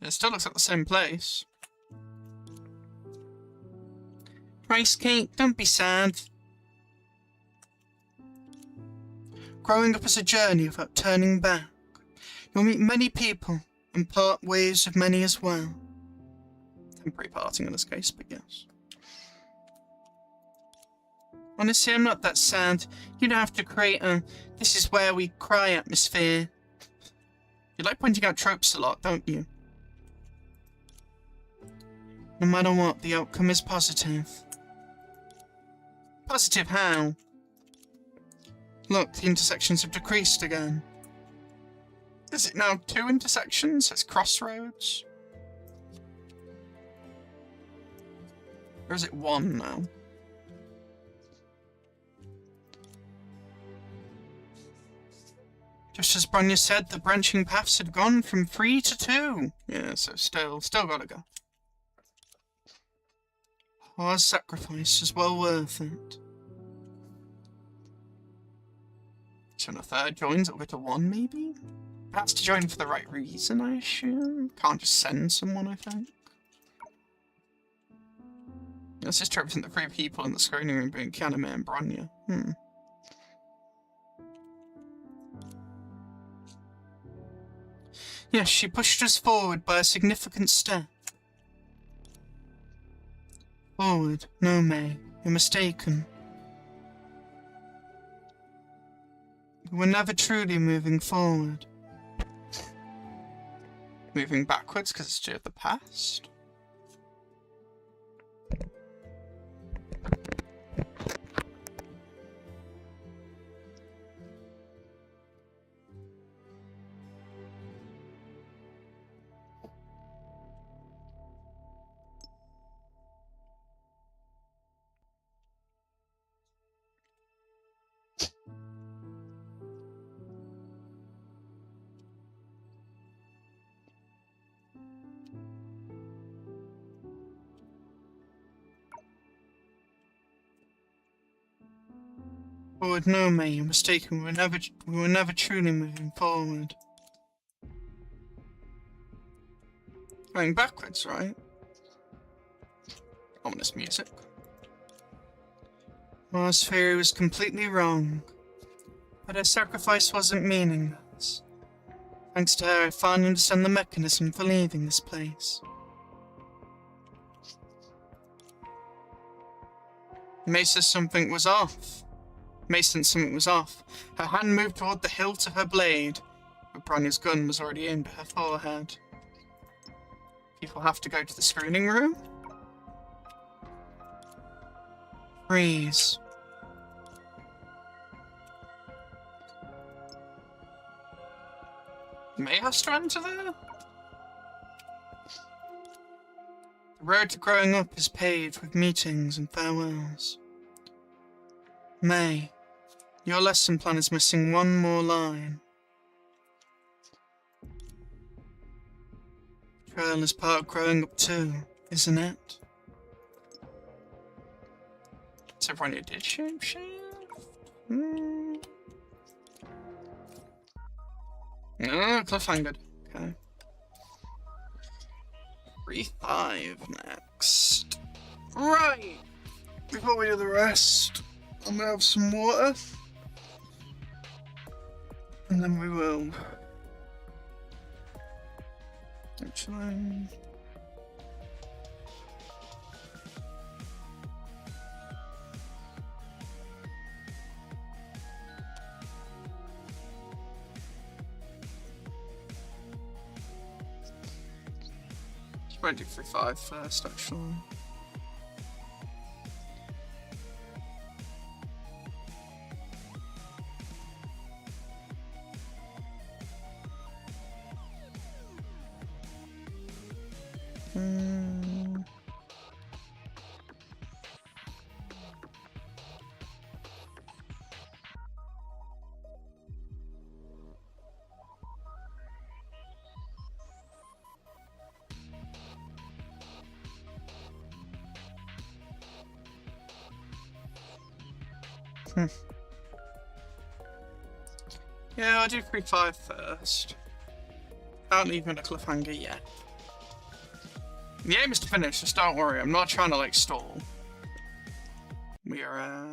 It still looks like the same place. Rice cake, don't be sad. Growing up is a journey without turning back. You'll meet many people and part ways with many as well. Temporary parting in this case, but yes. Honestly, I'm not that sad. You don't have to create a "this is where we cry" atmosphere. You like pointing out tropes a lot, don't you? No matter what, the outcome is positive. Positive how? Look, the intersections have decreased again. Is it now 2 intersections? It's crossroads? Or is it 1 now? Just as Bronya said, the branching paths had gone from 3 to 2. Yeah, so still gotta go. Our sacrifice is well worth it. So when a third joins, it'll go to 1, maybe? Perhaps to join for the right reason, I assume. Can't just send someone, I think. Let's just represent the 3 people in the screening room being Kianame and Bronya. Yes, she pushed us forward by a significant step. Forward? No, May. You're mistaken. We were never truly moving forward. Moving backwards because it's due to the past? Forward, no, May, you're mistaken. We were never truly moving forward. Going backwards, right? Ominous music. Mars' theory was completely wrong, but her sacrifice wasn't meaningless. Thanks to her, I finally understand the mechanism for leaving this place. May says something was off. May sensed something was off. Her hand moved toward the hilt of her blade, but Bronya's gun was already aimed at her forehead. People have to go to the screening room? Freeze. May has to enter there? The road to growing up is paved with meetings and farewells. May, your lesson plan is missing one more line. Betrayal is part of growing up too, isn't it? So Bronya did shapeshift? No, cliffhanger. Okay. 3-5 next. Right! Before we do the rest, I'm gonna have some water. And then we will. Actually. Might do 3-5 first, actually. Yeah, I'll do 3-5 first. I don't leave him in a cliffhanger yet. The aim is to finish, just don't worry, I'm not trying to like stall. We are at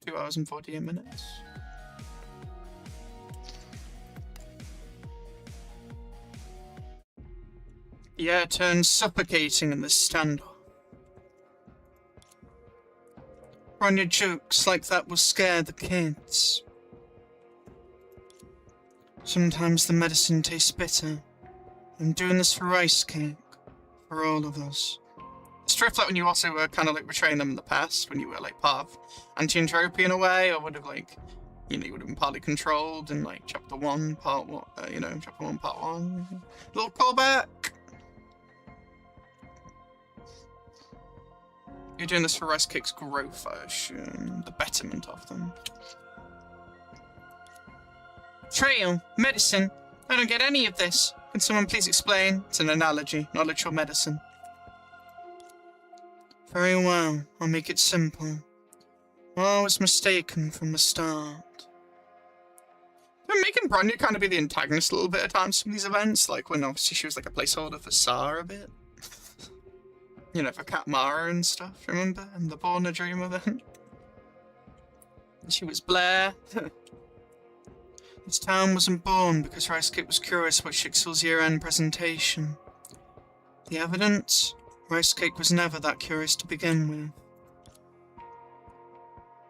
2 hours and 48 minutes. The air turns suffocating in this standoff. Bronya jokes like that will scare the kids. Sometimes the medicine tastes bitter. I'm doing this for rice cake. For all of us. It's true like when you also were kind of like betraying them in the past, when you were like part of anti-entropy in a way, or would have like, you know, you would have been partly controlled in like chapter 1, part 1, you know, chapter 1, part 1. Little callback! You're doing this for rice cake's growth, I assume. The betterment of them. Trail, medicine. I don't get any of this. Can someone please explain? It's an analogy, not literal medicine. Very well, I'll make it simple. I was mistaken from the start. They're making Bronya kind of be the antagonist a little bit at times from these events, like when obviously she was like a placeholder for Sar a bit. You know, for Cat Mara and stuff, remember? And the Born a Dream event. She was Blair. This town wasn't born because Rice Cake was curious about Shixel's year-end presentation. The evidence? Rice Cake was never that curious to begin with.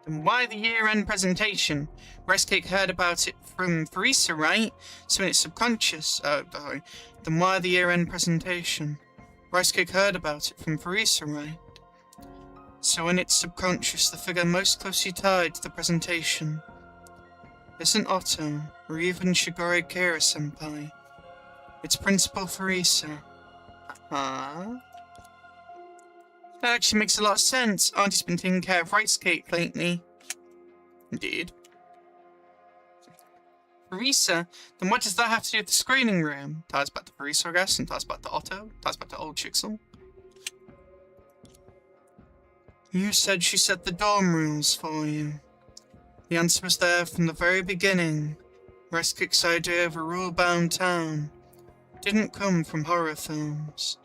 Then why the year-end presentation? Rice Cake heard about it from Theresa, right? So in its subconscious... Then why the year-end presentation? Rice Cake heard about it from Theresa, right? So in its subconscious, the figure most closely tied to the presentation isn't Otto, or even Shigure Kira-senpai. It's Principal Theresa. That actually makes a lot of sense. Auntie's been taking care of Rice Cake lately. Indeed. Theresa? Then what does that have to do with the screening room? Ties back to Theresa, I guess, and ties back to Otto, ties back to old Chixel. You said she set the dorm rules for you. The answer was there from the very beginning. Rice Cake's idea of a rule-bound town didn't come from horror films.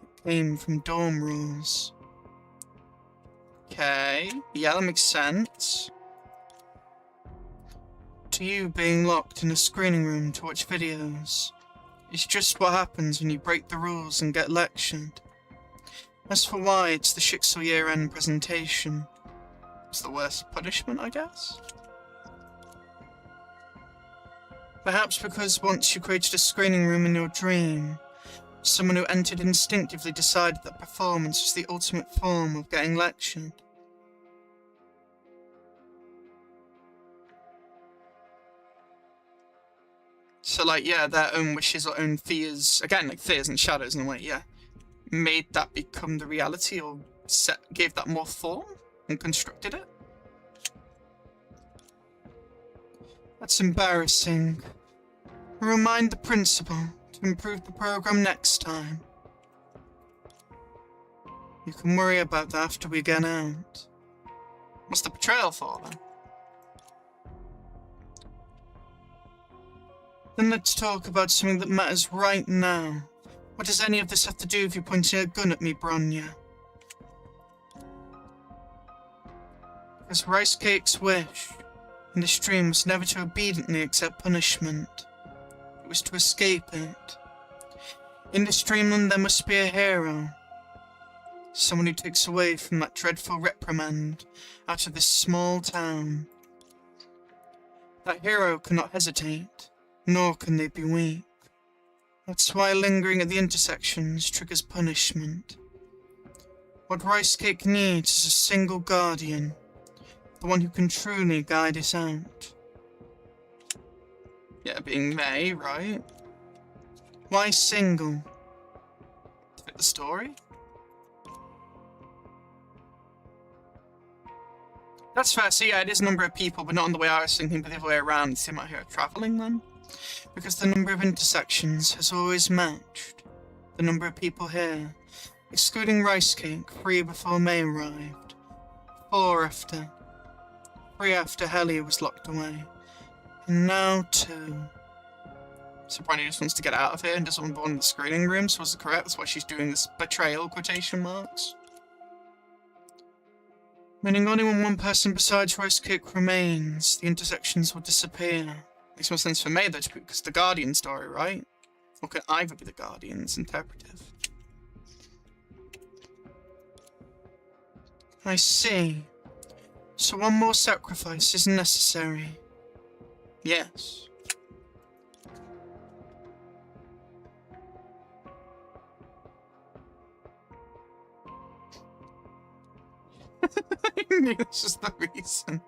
It came from dorm rules. Okay, yeah, that makes sense. To you, being locked in a screening room to watch videos is just what happens when you break the rules and get lectured. As for why it's the Shixel year-end presentation, it's the worst punishment, I guess? Perhaps because once you created a screening room in your dream, someone who entered instinctively decided that performance was the ultimate form of getting lectured. So, like, yeah, their own wishes or own fears, again, like fears and shadows in a way, yeah, made that become the reality or gave that more form and constructed it. That's embarrassing. Remind the principal to improve the program next time. You can worry about that after we get out. What's the betrayal for, then? Then let's talk about something that matters right now. What does any of this have to do with you pointing a gun at me, Bronya? Because Rice Cake's wish in this dream was never to obediently accept punishment. It was to escape it. In this dreamland there must be a hero. Someone who takes away from that dreadful reprimand out of this small town. That hero cannot hesitate, nor can they be weak. That's why lingering at the intersections triggers punishment. What Rice Cake needs is a single guardian, the one who can truly guide it out. Yeah, being May, right? Why single? To fit the story? That's fair, so yeah, it is a number of people, but not on the way I was thinking, but the other way around. It's him out here travelling then? Because the number of intersections has always matched the number of people here, excluding Rice Cake, 3 before May arrived, 4 after, 3 after Helia was locked away, and now 2. So Bronny just wants to get out of here and doesn't want to go in the screening room, so was it correct? That's why she's doing this betrayal quotation marks. Meaning only when one person besides Rice Cake remains, the intersections will disappear. Makes more sense for me though, because the Guardian story, right? Or can either be the Guardian's interpretive? I see. So one more sacrifice is necessary. Yes. I knew this was the reason.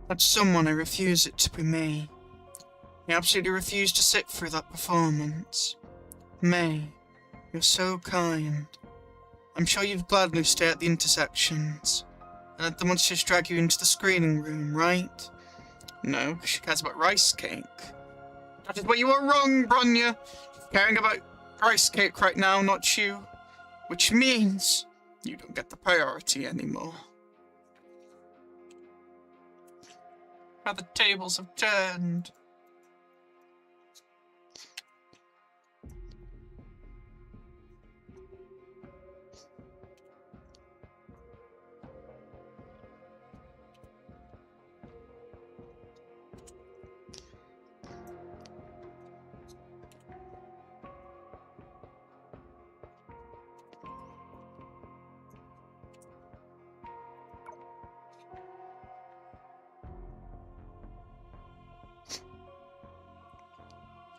That's someone I refuse it to be me. I absolutely refuse to sit through that performance. May, you're so kind. I'm sure you'd gladly stay at the intersections and let the monsters drag you into the screening room, right? No, because she cares about Rice Cake. That is where you are wrong, Bronya. She's caring about Rice Cake right now, not you. Which means you don't get the priority anymore. How the tables have turned.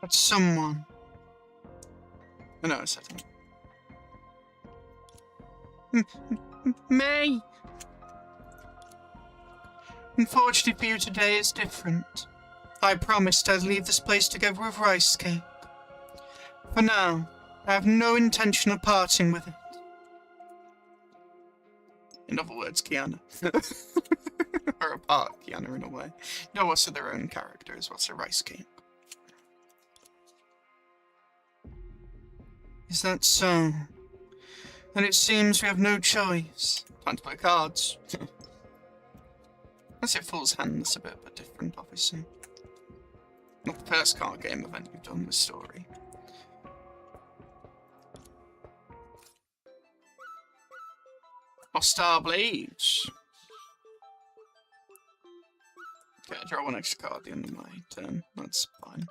That's someone. Oh, no, it's not. May! Unfortunately for you, today is different. I promised I'd leave this place together with Rice Cake. For now, I have no intention of parting with it. In other words, Kiana. Or apart Kiana in a way. No, also their own characters, what's a Rice Cake. Is that so? Then it seems we have no choice. Time to play cards. Unless it Fool's Hand, that's a bit different, obviously. Not the first card game event you've done with story. Star Blades. Okay, I draw one extra card at the end of my turn. That's fine.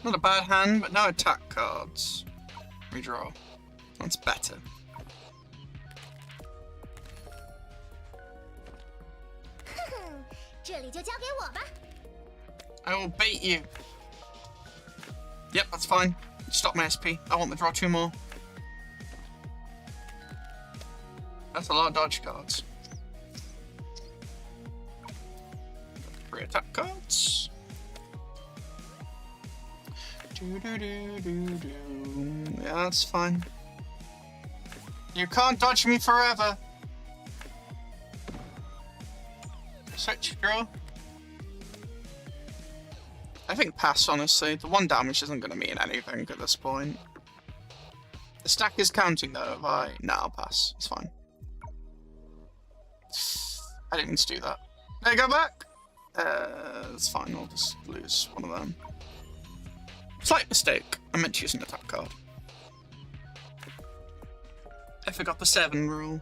Not a bad hand, but no attack cards. Redraw. That's better. I will bait you. Yep, that's fine. Stop my SP. I want to draw 2 more. That's a lot of dodge cards. 3 attack cards. Yeah, that's fine. You can't dodge me forever. Switch, draw. I think pass, honestly. The 1 damage isn't going to mean anything at this point. The stack is counting though. If I... No, I'll pass. It's fine. I didn't mean to do that. There, go back! It's fine. I'll just lose one of them. Slight mistake. I meant to use an attack card. I forgot the 7 rule.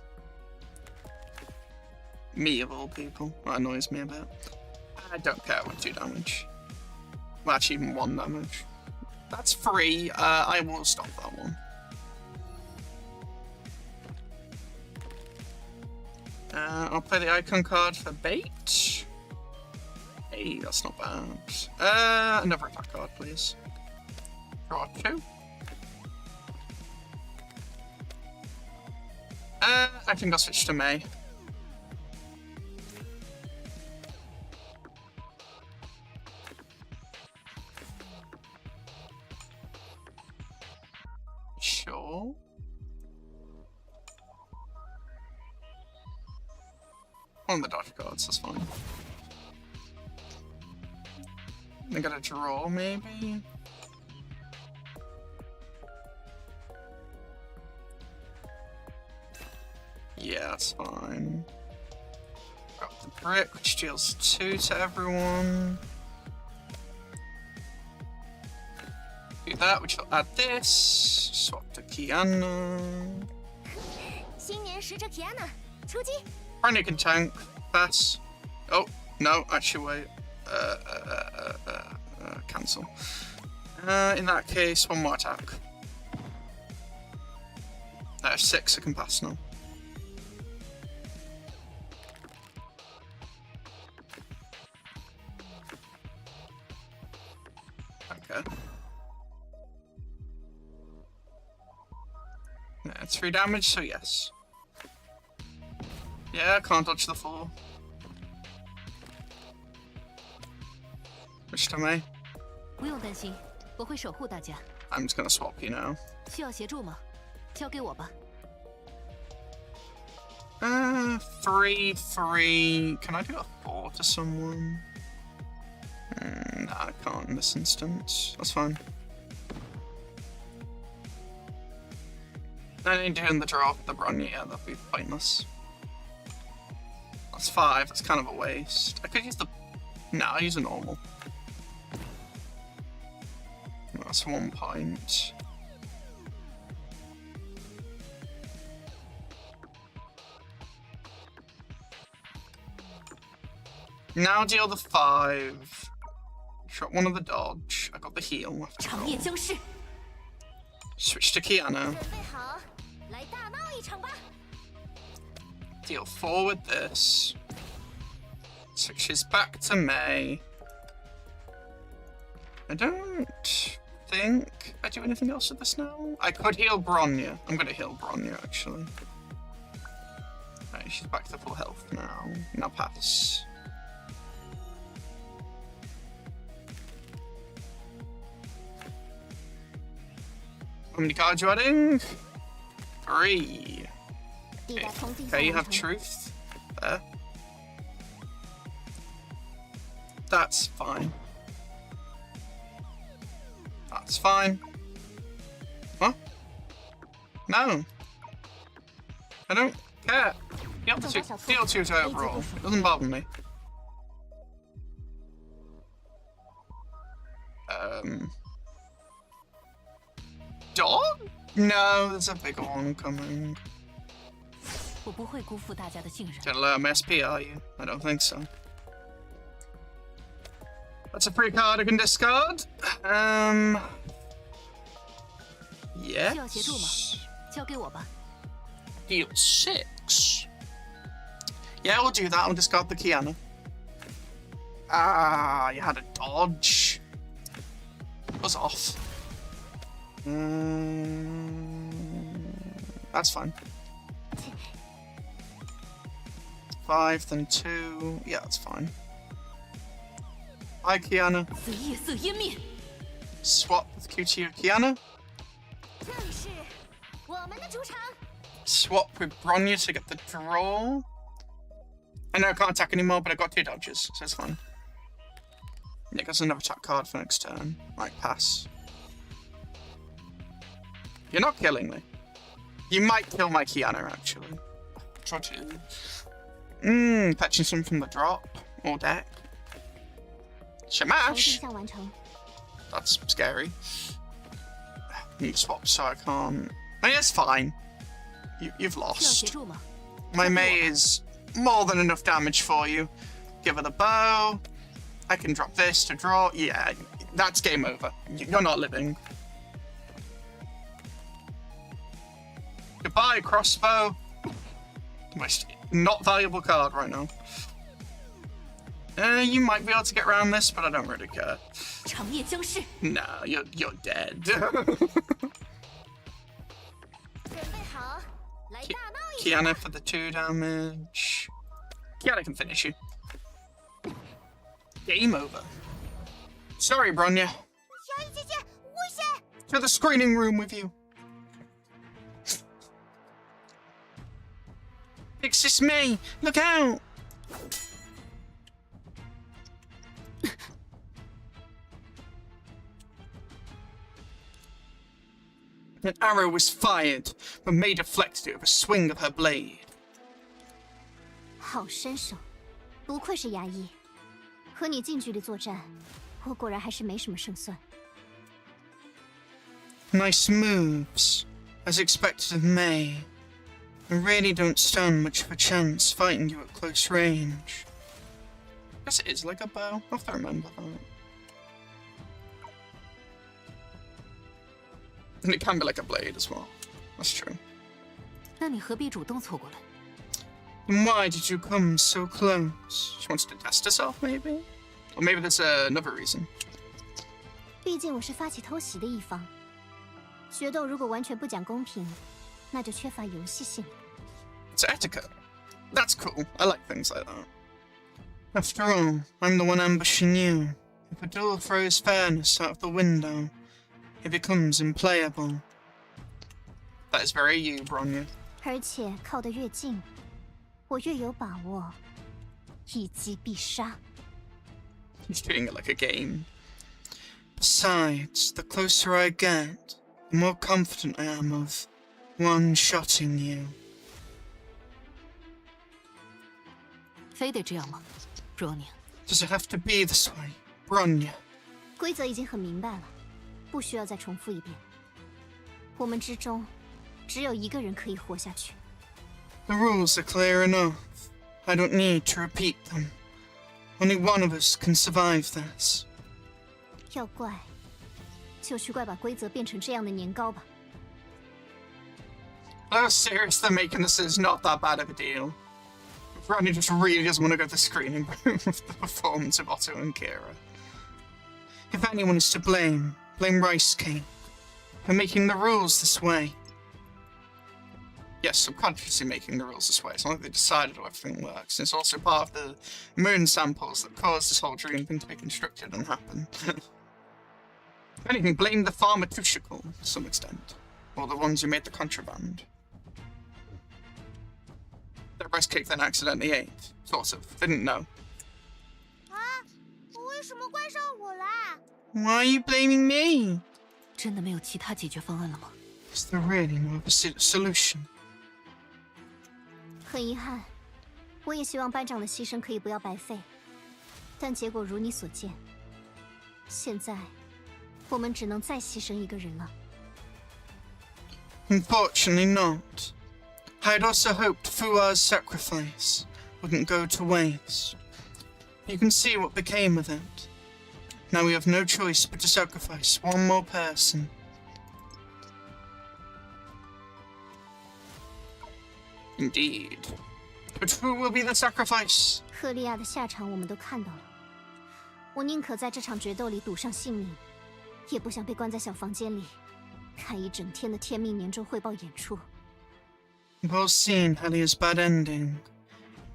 Me of all people. That annoys me a bit. I don't care with 2 damage. Well, actually, even 1 damage. That's free. I will stop that one. I'll play the icon card for bait. Hey, that's not bad. Another attack card, please. Draw 2. I think I'll switch to May. Sure. One of the dodge cards, that's fine. I gotta draw, maybe? Yeah, that's fine. Got the brick, which deals 2 to everyone. Do that, which will add this. Swap to Kiana. Brand can tank. Pass. Oh, no, actually wait. Cancel. In that case, 1 more attack. 6, I can pass now. Okay. Yeah, it's 3 damage, so yes. Yeah, I can't dodge the 4. Which to me? I'm just gonna swap you now. 3. Can I do a 4 to someone? Nah, I can't in this instance. That's fine. I need to do the draw for the Bronya, yeah, that'd be pointless. That's 5, that's kind of a waste. I could use the... No, I'll use a normal. That's 1 point. Now deal the 5. Shot 1 of the dodge. I got the heal. Switch to Kiana. Deal 4 with this. Switches back to May. I don't think I do anything else with this now. I could heal Bronya. I'm gonna heal Bronya actually. Right, she's back to full health now. Now pass. How many cards are you adding? 3. 地带通地 Okay, you 向 have 完成。 truth there. That's fine. That's fine. Huh? No. I don't care. Deal 2 to overall. It doesn't bother me. Dog? No, there's a bigger one coming. 我不会辜负大家的信任。 Gonna let him SP, are you? I don't think so. That's a free card I can discard. 需要协助吗？ Yes. 交给我吧。 Deal 6. Yeah, we'll do that. I'll discard the Kiana. Ah, you had a dodge. Was off. That's fine. 5, then 2. Yeah, that's fine. Hi, Kiana. 此夜色湮灭。 Swap with QT Kiana. 这里是我们的主场。 Swap with Bronya to get the draw. I know I can't attack anymore, but I got 2 dodges, so it's fine. Nick has another attack card for next turn. Right, pass. You're not killing me. You might kill my Kiana, actually. Try to. Fetching some from the drop or deck. 从地 Shamash! 向完成。 That's scary. Need swap so I can't. I mean, it's fine. You've 需要协 lost. 助吗？ My Mei is more than enough damage for you. Give her the bow. I can drop this to draw. Yeah, that's game over. You're not living. Goodbye, crossbow. Most not valuable card right now. You might be able to get around this, but I don't really care. 长夜将逝。 No, you're dead. 准备好，来大闹一场。 Kiana for the 2 damage. Kiana can finish you. Game over. Sorry, Bronya. 小雨姐姐，危险！ To the screening room with you. It's just me. Look out. An arrow was fired, but May deflected it with a swing of her blade. 好身手，不愧是牙医。和你近距离作战，我果然还是没什么胜算。 Nice moves, as expected of May. I really don't stand much of a chance fighting you at close range. I guess it is like a bow. I have to remember that. And it can be like a blade as well. That's true. 那你何必主动凑过来？ Then why did you come so close? She wants to test herself, maybe? Or maybe there's another reason. 毕竟我是发起偷袭的一方，决斗如果完全不讲公平，那就缺乏游戏性。 It's etiquette. That's cool. I like things like that. After all, I'm the one ambushing you. If a duel throws fairness out of the window, it becomes unplayable. That is very you, Bronya. 而且靠得越近，我越有把握一击必杀。 He's treating it like a game. Besides, the closer I get, the more confident I am of one-shotting you. 非得这样吗，Bronya？ Does it have to be this way, Bronya? 规则已经很明白了，不需要再重复一遍。我们之中，只有一个人可以活下去。 The rules are clear enough. I don't need to repeat them. Only one of us can survive this. 要怪，就去怪把规则变成这样的年糕吧。 Oh, seriously, making this is not that bad of a deal. Ronnie just really doesn't want to go to the screening room of the performance of Otto and Kira. If anyone is to blame, blame Rice King for making the rules this way. Yes, subconsciously making the rules this way. It's not like they decided how everything works. It's also part of the moon samples that caused this whole dream thing to be constructed and happen. If anything, blame the pharmaceutical to some extent. Or the ones who made the contraband. that rice cake then accidentally ate. Sort of. Didn't know. 啊，为什么怪上我来？ Why are you blaming me? 真的没有其他解决方案了吗？ Is there really no other solution? 很遗憾，我也希望班长的牺牲可以不要白费，但结果如你所见。现在，我们只能再牺牲一个人了。 Unfortunately not. I had also hoped Fua's sacrifice wouldn't go to waste. You can see what became of it. Now we have no choice but to sacrifice one more person. Indeed. But who will be the sacrifice? 赫利亚的下场我们都看到了，我宁可在这场决斗里赌上性命，也不想被关在小房间里，看一整天的天命年终汇报演出。 We've all seen Helia's bad ending.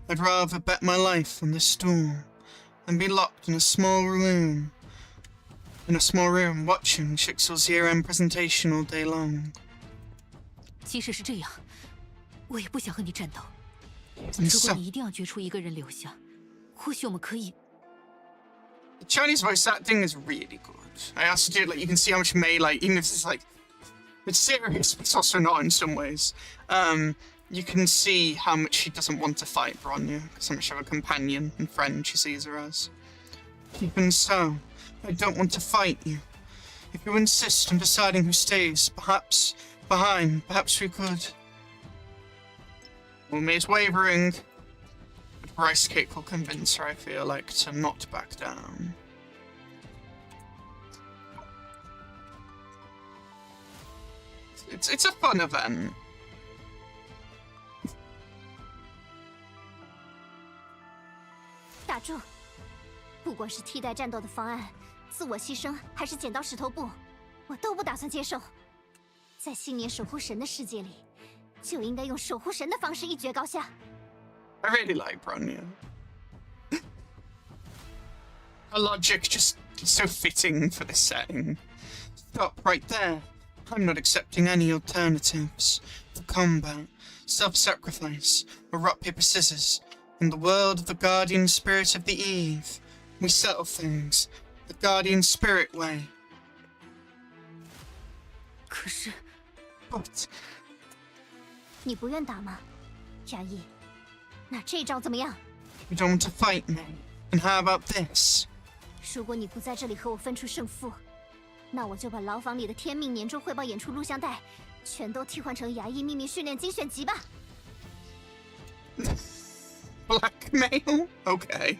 I'd rather bet my life on this stool than be locked in a small room watching Shixel's year-end presentation all day long. 即使是这样，我也不想和你战斗。 And 如果 so, 你一定要决出一个人留下，或许我们可以。 the Chinese voice acting is really good. I also do, like, you can see how much Mei, like, even if it's like, it's serious, but it's also not in some ways. You can see how much she doesn't want to fight Bronya, because how much of a companion and friend she sees her as. Even so, I don't want to fight you. If you insist on deciding who stays, perhaps we could. Well, Mei's wavering, but Rice Cake will convince her, I feel like, to not back down. It's a fun event. 打住！不管是替代战斗的方案、自我牺牲，还是剪刀石头布，我都不打算接受。在新年守护神的世界里，就应该用守护神的方式一决高下。I really like Bronya. Her logic just is so fitting for this setting. Stop right there. I'm not accepting any alternatives. For combat, self-sacrifice, or rock, paper, scissors. In the world of the guardian spirit of the eve, we settle things the guardian spirit way. 可是， But 你不愿打吗，衙役？那这招怎么样？ you don't want to fight me. And how about this? 如果你不在这里和我分出胜负，那我就把牢房里的天命年终汇报演出录像带全都替换成衙役秘密训练精选集吧。 Blackmail? Okay.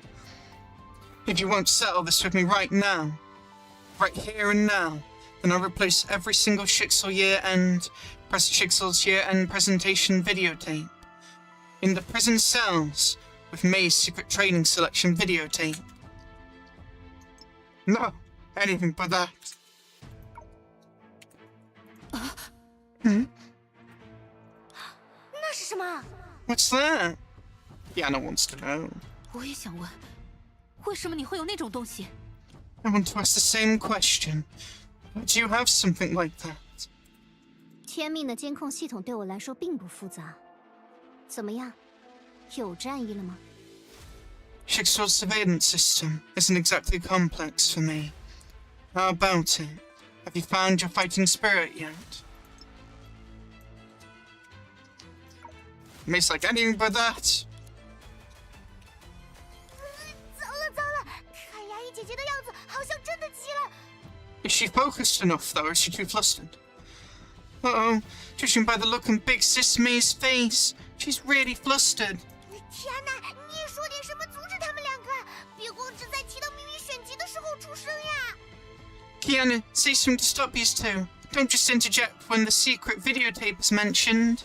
If you won't settle this with me right now, right here and now, then I'll replace every single Shixel's year-end presentation videotape in the prison cells with Mei's secret training selection videotape. No, anything but that. Hmm? 那是什么？ What's that? Yana wants to know. 我也想问，为什么你会有那种东西？ I want to ask the same question. Why do you have something like that? 天命的监控系统对我来说并不复杂。怎么样，有战意了吗？ Shixel's surveillance system isn't exactly complex for me. How about it? Have you found your fighting spirit yet? Mei's like, anything but that. 糟了糟了，看衙役姐姐的样子，好像真的急了。 Is she focused enough, though, or is she too flustered? Uh-oh, judging by the look on Big Sis Mei's face, she's really flustered. 天哪，你也说点什么阻止他们两个，别光只在提到秘密选集的时候出声呀。 Kiana, say something to stop these two. Don't just interject when the secret videotape is mentioned.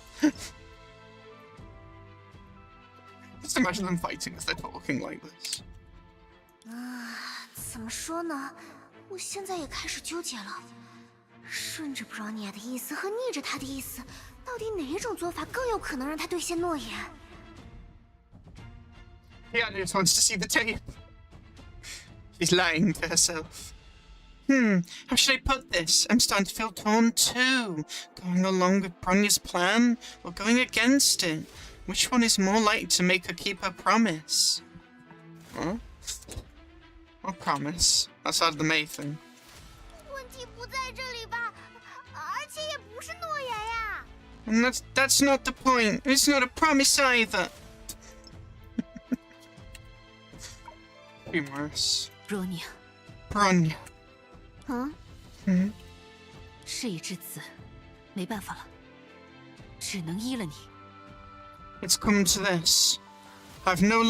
Just imagine them fighting as they're talking like this. 怎么说呢？我现在也开始纠结了。顺着 Bronya 的意思和逆着他的意思，到底哪种做法更有可能让他兑现诺言？ Kiana just wants to see the tape. She's lying to herself. How should I put this? I'm starting to feel torn too. Going along with Bronya's plan or going against it? Which one is more likely to make her keep her promise? Huh? What promise? Outside of the May thing. 问题不在这里吧？而且也不是诺言呀。And that's not the point. It's not a promise either. Humorous. Bronya. Bronya. 嗯，事已至此，没办法了，只能依了你。It's come to this. I've no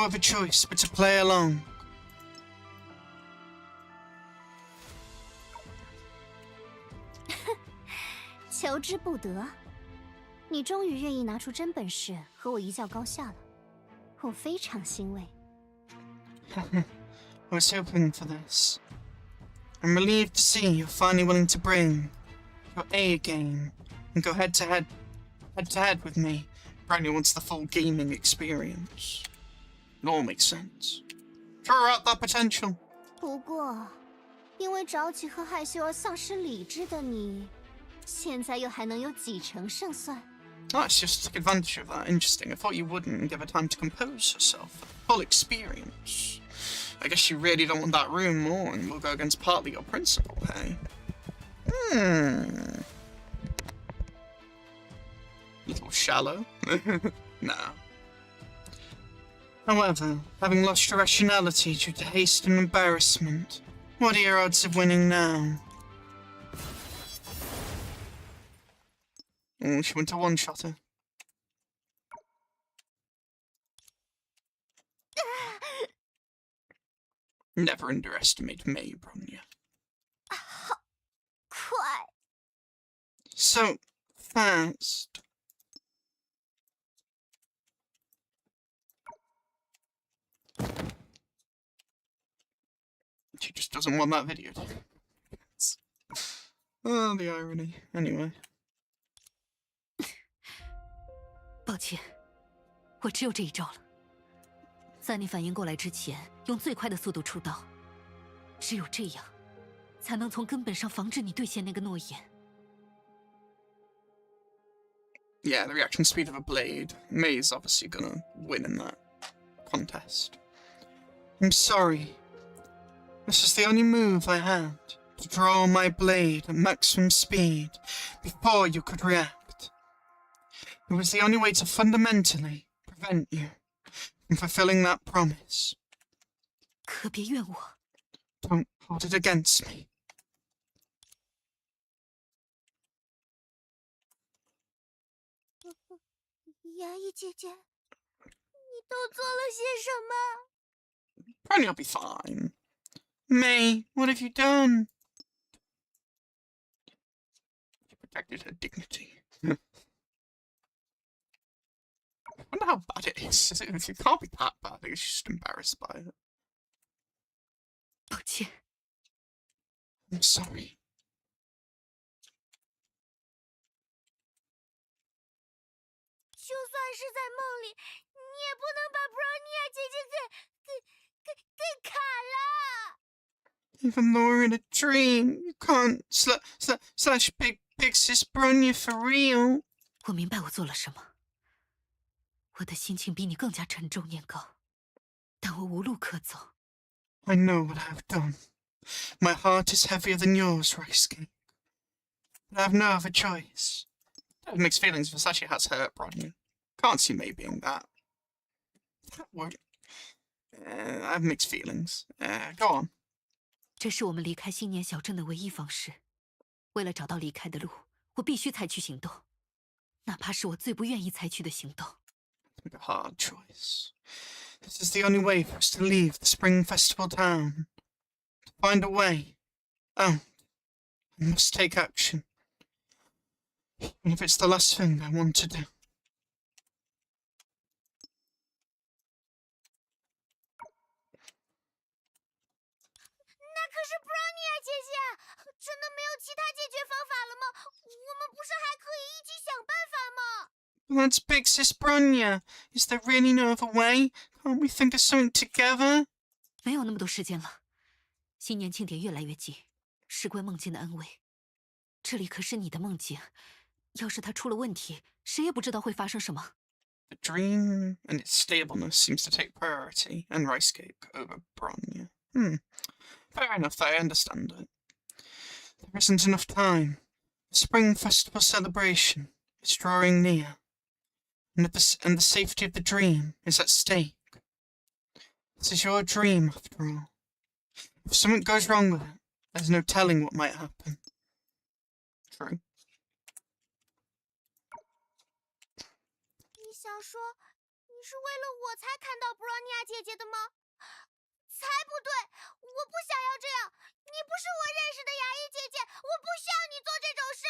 other choice but to play along. 求之不得，你终于愿意拿出真本事和我一较高下了，我非常欣慰。I was hoping for this. I'm relieved to see you're finally willing to bring your A game and go head to head with me. Brownie wants the full gaming experience. It all makes sense. Draw out that potential. 不过，因为着急和害羞而丧失理智的你，现在又还能有几成胜算？ Nice, just took advantage of that. Interesting. I thought you wouldn't and give her time to compose herself. Full experience. I guess you really don't want that room more and will go against partly your principle, hey? Little shallow. No. However, having lost your rationality due to haste and embarrassment, what are your odds of winning now? Oh, she went to one-shot her. Never underestimate May, Bronya. 快！ So fast. She just doesn't want that video. Oh, the irony. Anyway. 抱歉，我只有这一招了。在你反应过来之前，用最快的速度出刀，只有这样，才能从根本上防止你兑现那个诺言。Yeah, the reaction speed of a blade. May is obviously gonna win in that contest. I'm sorry. This is the only move I had to draw my blade at maximum speed before you could react. It was the only way to fundamentally prevent you from fulfilling that promise. 可别怨我。 Don't hold it against me. 牙医姐姐，你都做了些什么？ Probably I'll be fine. May, what have you done? You protected her dignity. I wonder how bad it is. It can't be that bad. I guess she's just embarrassed by it. 抱歉， I'm sorry. 就算是在梦里，你也不能把布朗尼亚姐姐给砍了。 Even though we're in a dream, you can't slash big sis Bronya for real. 我明白我做了什么。我的心情比你更加沉重年糕，但我无路可走。 I know what I've done. My heart is heavier than yours, Rice-Cake. But I have no other choice. I have mixed feelings. Versace has hurt Bronya. Can't see May being that. That won't. I have mixed feelings. Go on. 这是我们离开新年小镇的唯一方式。为了找到离开的路，我必须采取行动，哪怕是我最不愿意采取的行动。 Make a hard choice. This is the only way for us to leave the Spring Festival town. To find a way out. I must take action. Even if it's the last thing I want to do. 那可是布朗尼亚姐姐，真的没有其他解决方法了吗？我们不是还可以一起想办法吗？ That's big sis Bronya. Is there really no other way? Can't we think of something together? 没有那么多时间了，新年庆典越来越近，事关梦境的安危。这里可是你的梦境，要是他出了问题，谁也不知道会发生什么。The dream and its stableness seems to take priority, and rice cake over Bronya. Fair enough, I understand it. There isn't enough time. The spring festival celebration is drawing near, and the safety of the dream is at stake. This is your dream, after all. If something goes wrong with it, there's no telling what might happen. True. 你想说你是为了我才看到布罗尼亚姐姐的吗？才不对！我不想要这样。你不是我认识的牙医姐姐，我不需要你做这种事。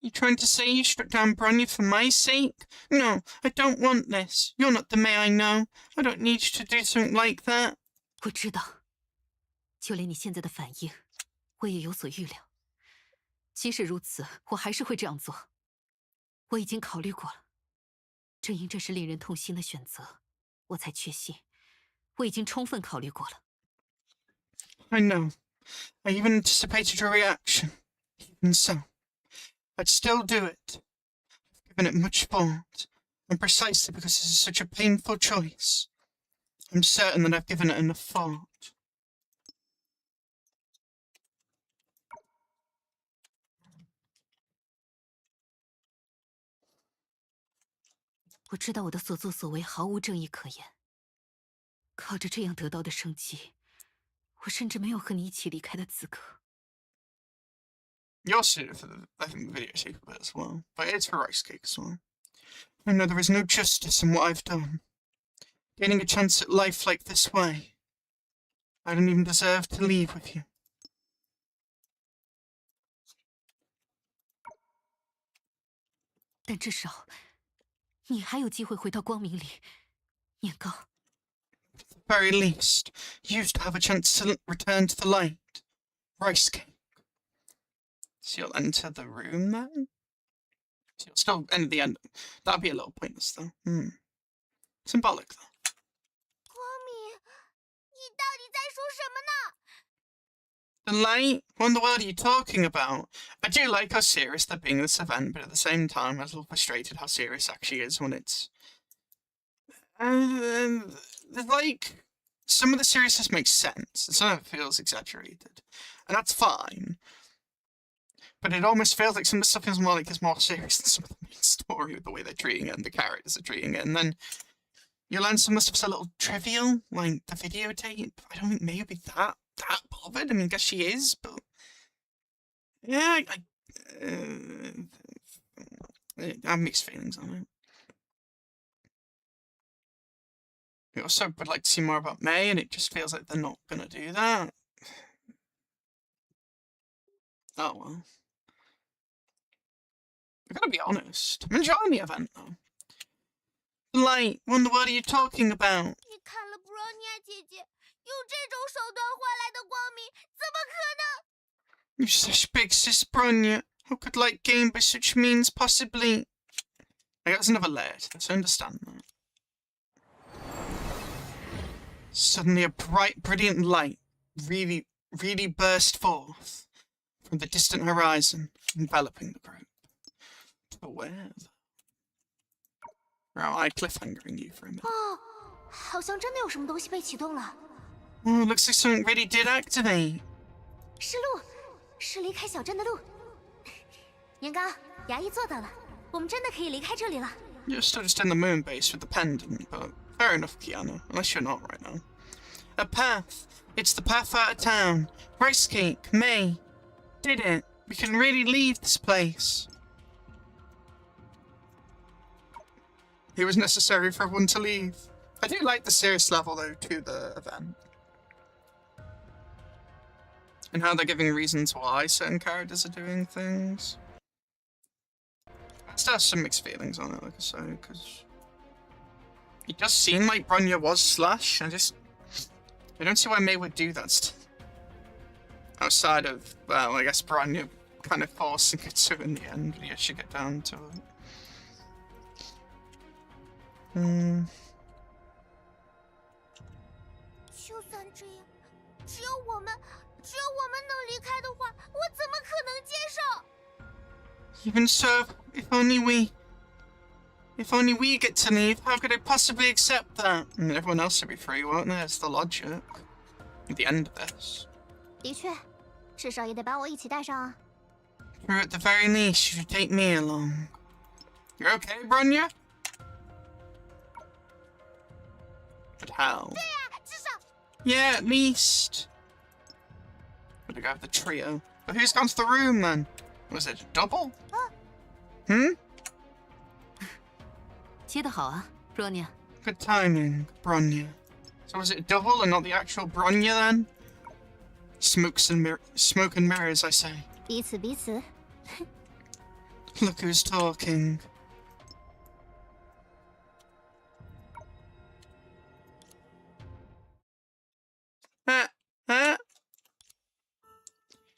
You trying to say you struck down Bronya for my sake? No, I don't want this. You're not the May I know. I don't need you to do something like that. 我知道，就连你现在的反应，我也有所预料。即使如此，我还是会这样做。我已经考虑过了，正因这是令人痛心的选择，我才确信我已经充分考虑过了。I know. I even anticipated your reaction. Even so, I'd still do it. I've given it much thought, and precisely because this is such a painful choice, I'm certain that I've given it enough thought. 我知道我的所作所为毫无正义可言，靠着这样得到的生机，我甚至没有和你一起离开的资格。You're suited for I think, the videotape of it as well, but it's for rice cake as well. I know there is no justice in what I've done. Gaining a chance at life like this way, I don't even deserve to leave with you. 但至少，你还有机会回到光明里，年糕。At the very least, you used to have a chance to return to the light. Rice cake. So you'll enter the room then? So you'll still end at the end. That'd be a little pointless though. Symbolic though. 光明，你到底在说什么呢？ The light? What in the world are you talking about? I do like how serious they're being this event, but at the same time, I'm a little frustrated how serious it actually is when it's... like, some of the seriousness makes sense, and some of it feels exaggerated. And that's fine. But it almost feels like some of the stuff is more like it's more serious than some of the main story with the way they're treating it and the characters are treating it. And then you learn some of the stuff's a little trivial, like the videotape. I don't think maybe that bothered. I mean, I guess she is, but yeah, I have mixed feelings on it. I also would like to see more about May, and it just feels like they're not gonna do that. Oh well. I gotta be honest. I'm enjoying the event though. Light, what in the world are you talking about? 你看了布罗尼亚姐姐用这种手段换来的光明，怎么可能？ You such big sis Bronya. How could light gain by such means possibly? I guess another layer to this, I understand that. Suddenly a bright, brilliant light really burst forth from the distant horizon, enveloping the group. To where? Or am I cliffhangering you for a minute? 哦，好像真的有什么东西被启动了。 Oh, looks like something really did activate. 是路，是离开小镇的路。年糕，牙医做到了，我们真的可以离开这里了。 You're still just in the moon base with the pendant, but fair enough, Kiana, unless you're not right now. A path. It's the path out of town. Rice cake, May. Did it. We can really leave this place. It was necessary for everyone to leave. I do like the serious level, though, to the event. And how they're giving reasons why certain characters are doing things. I still have some mixed feelings on it, like I say, because... It does seem like Bronya was Slash. I don't see why May would do that. Outside of, well, I guess Bronya kind of forcing it to in the end, when you actually get down to it. 就算这样，只有我们能离开的话，我 Even so, if only we get to leave, how could I possibly accept that? I mean, everyone else will be free, won't they? It's the logic. At the end of this. 的确，至少也得把我一起带上啊。 Or at the very least, you should take me along. You're okay, Bronya? But how? Yeah, at least. Gotta go with the trio. But who's gone to the room then? Was it a double? Hmm? 接得好啊 ，Bronya。 Good timing, Bronya. So was it a double and not the actual Bronya then? Smoke and mirrors, I say. 彼此彼此。 Look who's talking.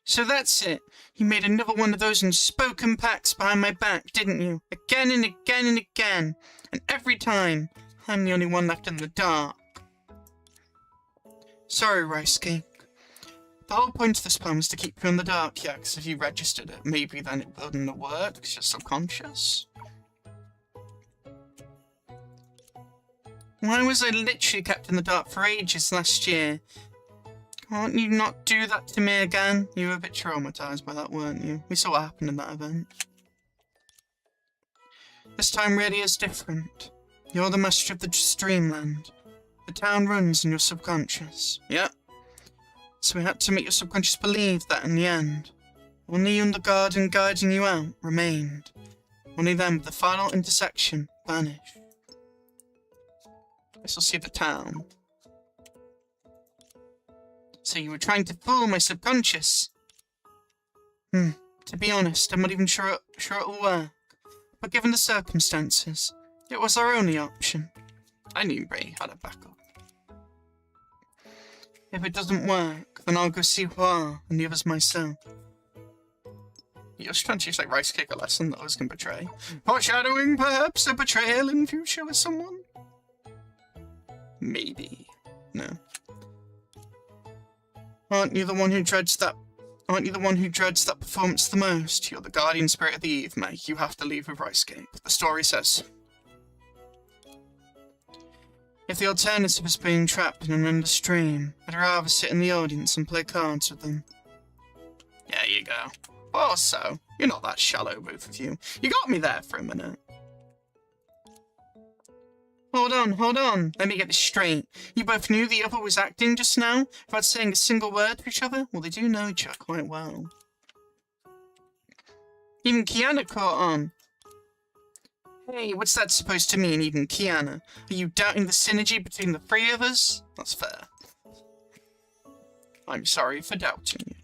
So that's it. You made another one of those unspoken pacts behind my back, didn't you? Again and again and again. And every time, I'm the only one left in the dark. Sorry, Rice Cake. The whole point of this plan was to keep you in the dark, yeah, because if you registered it, maybe then it wouldn't have worked, because you're subconscious. Why was I literally kept in the dark for ages last year? Can't you not do that to me again? You were a bit traumatized by that, weren't you? We saw what happened in that event. This time really is different. You're the master of the Dreamland. The town runs in your subconscious. Yep. So we had to make your subconscious believe that in the end. Only you and the garden guiding you out remained. Only then would the final intersection vanish. This will see the town. So you were trying to fool my subconscious. To be honest, I'm not even sure it'll work. But given the circumstances, it was our only option. I knew Ray had a backup. If it doesn't work, then I'll go see Hua and the others myself. You're trying to use like Rice Cake a lesson that others can betray. Foreshadowing, perhaps, a betrayal in future with someone? Maybe. No. Aren't you the one who dreads that performance the most? You're the guardian spirit of the eve, mate. You have to leave with Rice Cake. The story says. If the alternative is being trapped in an endless dream, I'd rather sit in the audience and play cards with them. There you go. Also, you're not that shallow, both of you. You got me there for a minute. Hold on. Let me get this straight. You both knew the other was acting just now, without saying a single word to each other? Well, they do know each other quite well. Even Kiana caught on. Hey, what's that supposed to mean, even Kiana? Are you doubting the synergy between the three of us? That's fair. I'm sorry for doubting you.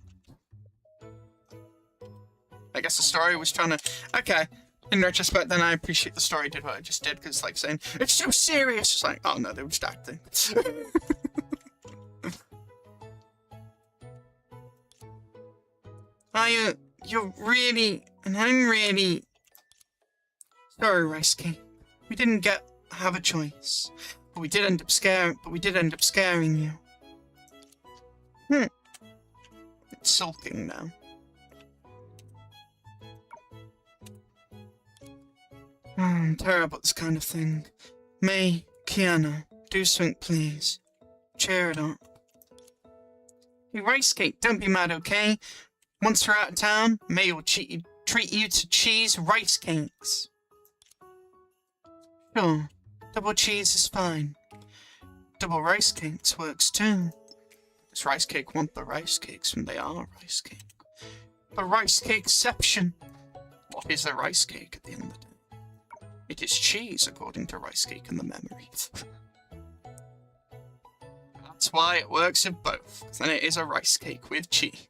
I guess the story was trying to... Okay. In retrospect, then I appreciate the story did what I just did, because, like, saying, it's so serious! It's like, oh no, they were just acting. You're really, and I'm really... Sorry, Rice Cake. We didn't have a choice. But we did end up scaring you. It's sulking now. I'm terrible at this kind of thing. May, Kiana, do something, please. Cheer it up. Hey, Rice Cake, don't be mad, okay? Once we're out of town, May will treat you to cheese rice cakes. Sure, double cheese is fine. Double rice cakes works too. Does Rice Cake want the rice cakes when they are rice cake? The rice cakeception. What is a rice cake at the end of the day? It is cheese, according to Rice Cake and the memories. That's why it works with both, because then it is a rice cake with cheese.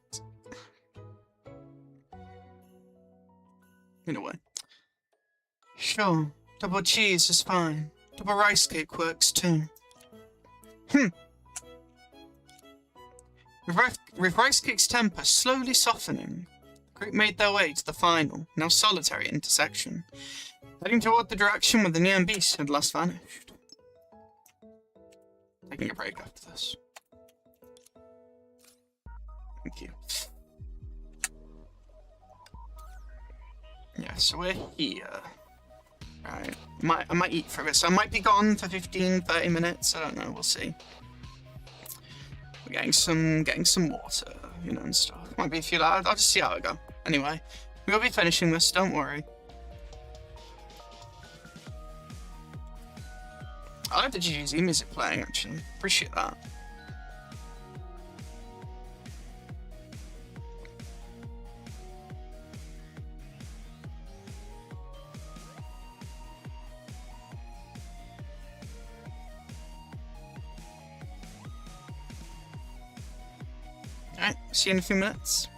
In a way. Sure, double cheese is fine. Double rice cake works too. With Rice Cake's temper slowly softening, the group made their way to the final, now solitary intersection, heading toward the direction where the neon beast had last vanished. Taking a break after this. Thank you. Yeah, so we're here. Right. I might eat for a bit, so I might be gone for 15, 30 minutes. I don't know, we'll see. We're getting some water, you know, and stuff. Might be a few hours. I'll just see how it go. Anyway, we'll be finishing this, don't worry. I like the GGZ music playing, actually. Appreciate that. Alright, see you in a few minutes.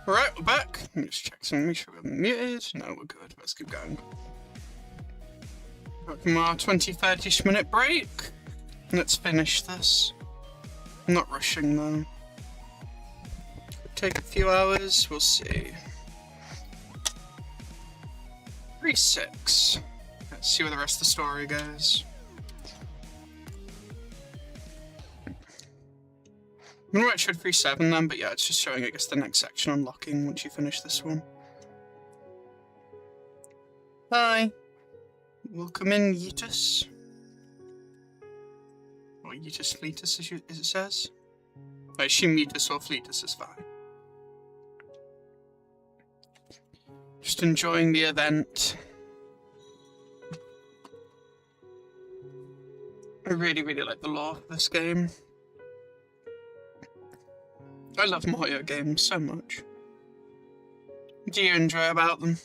Alright, we're back. Let me just check something, make sure we're muted. No, we're good. Let's keep going. Back from our 20-30ish minute break. Let's finish this. I'm not rushing though. Take a few hours, we'll see. 3-6. Let's see where the rest of the story goes. I'm gonna write showed 3-7 then, but yeah, it's just showing, I guess, the next section unlocking once you finish this one. Hi. Welcome in, Yeetus. Or Yeetus Fleetus, as it says. I assume Yeetus or Fleetus is fine. Just enjoying the event. I really, really like the lore of this game. I love miHoYo games so much. What do you enjoy about them?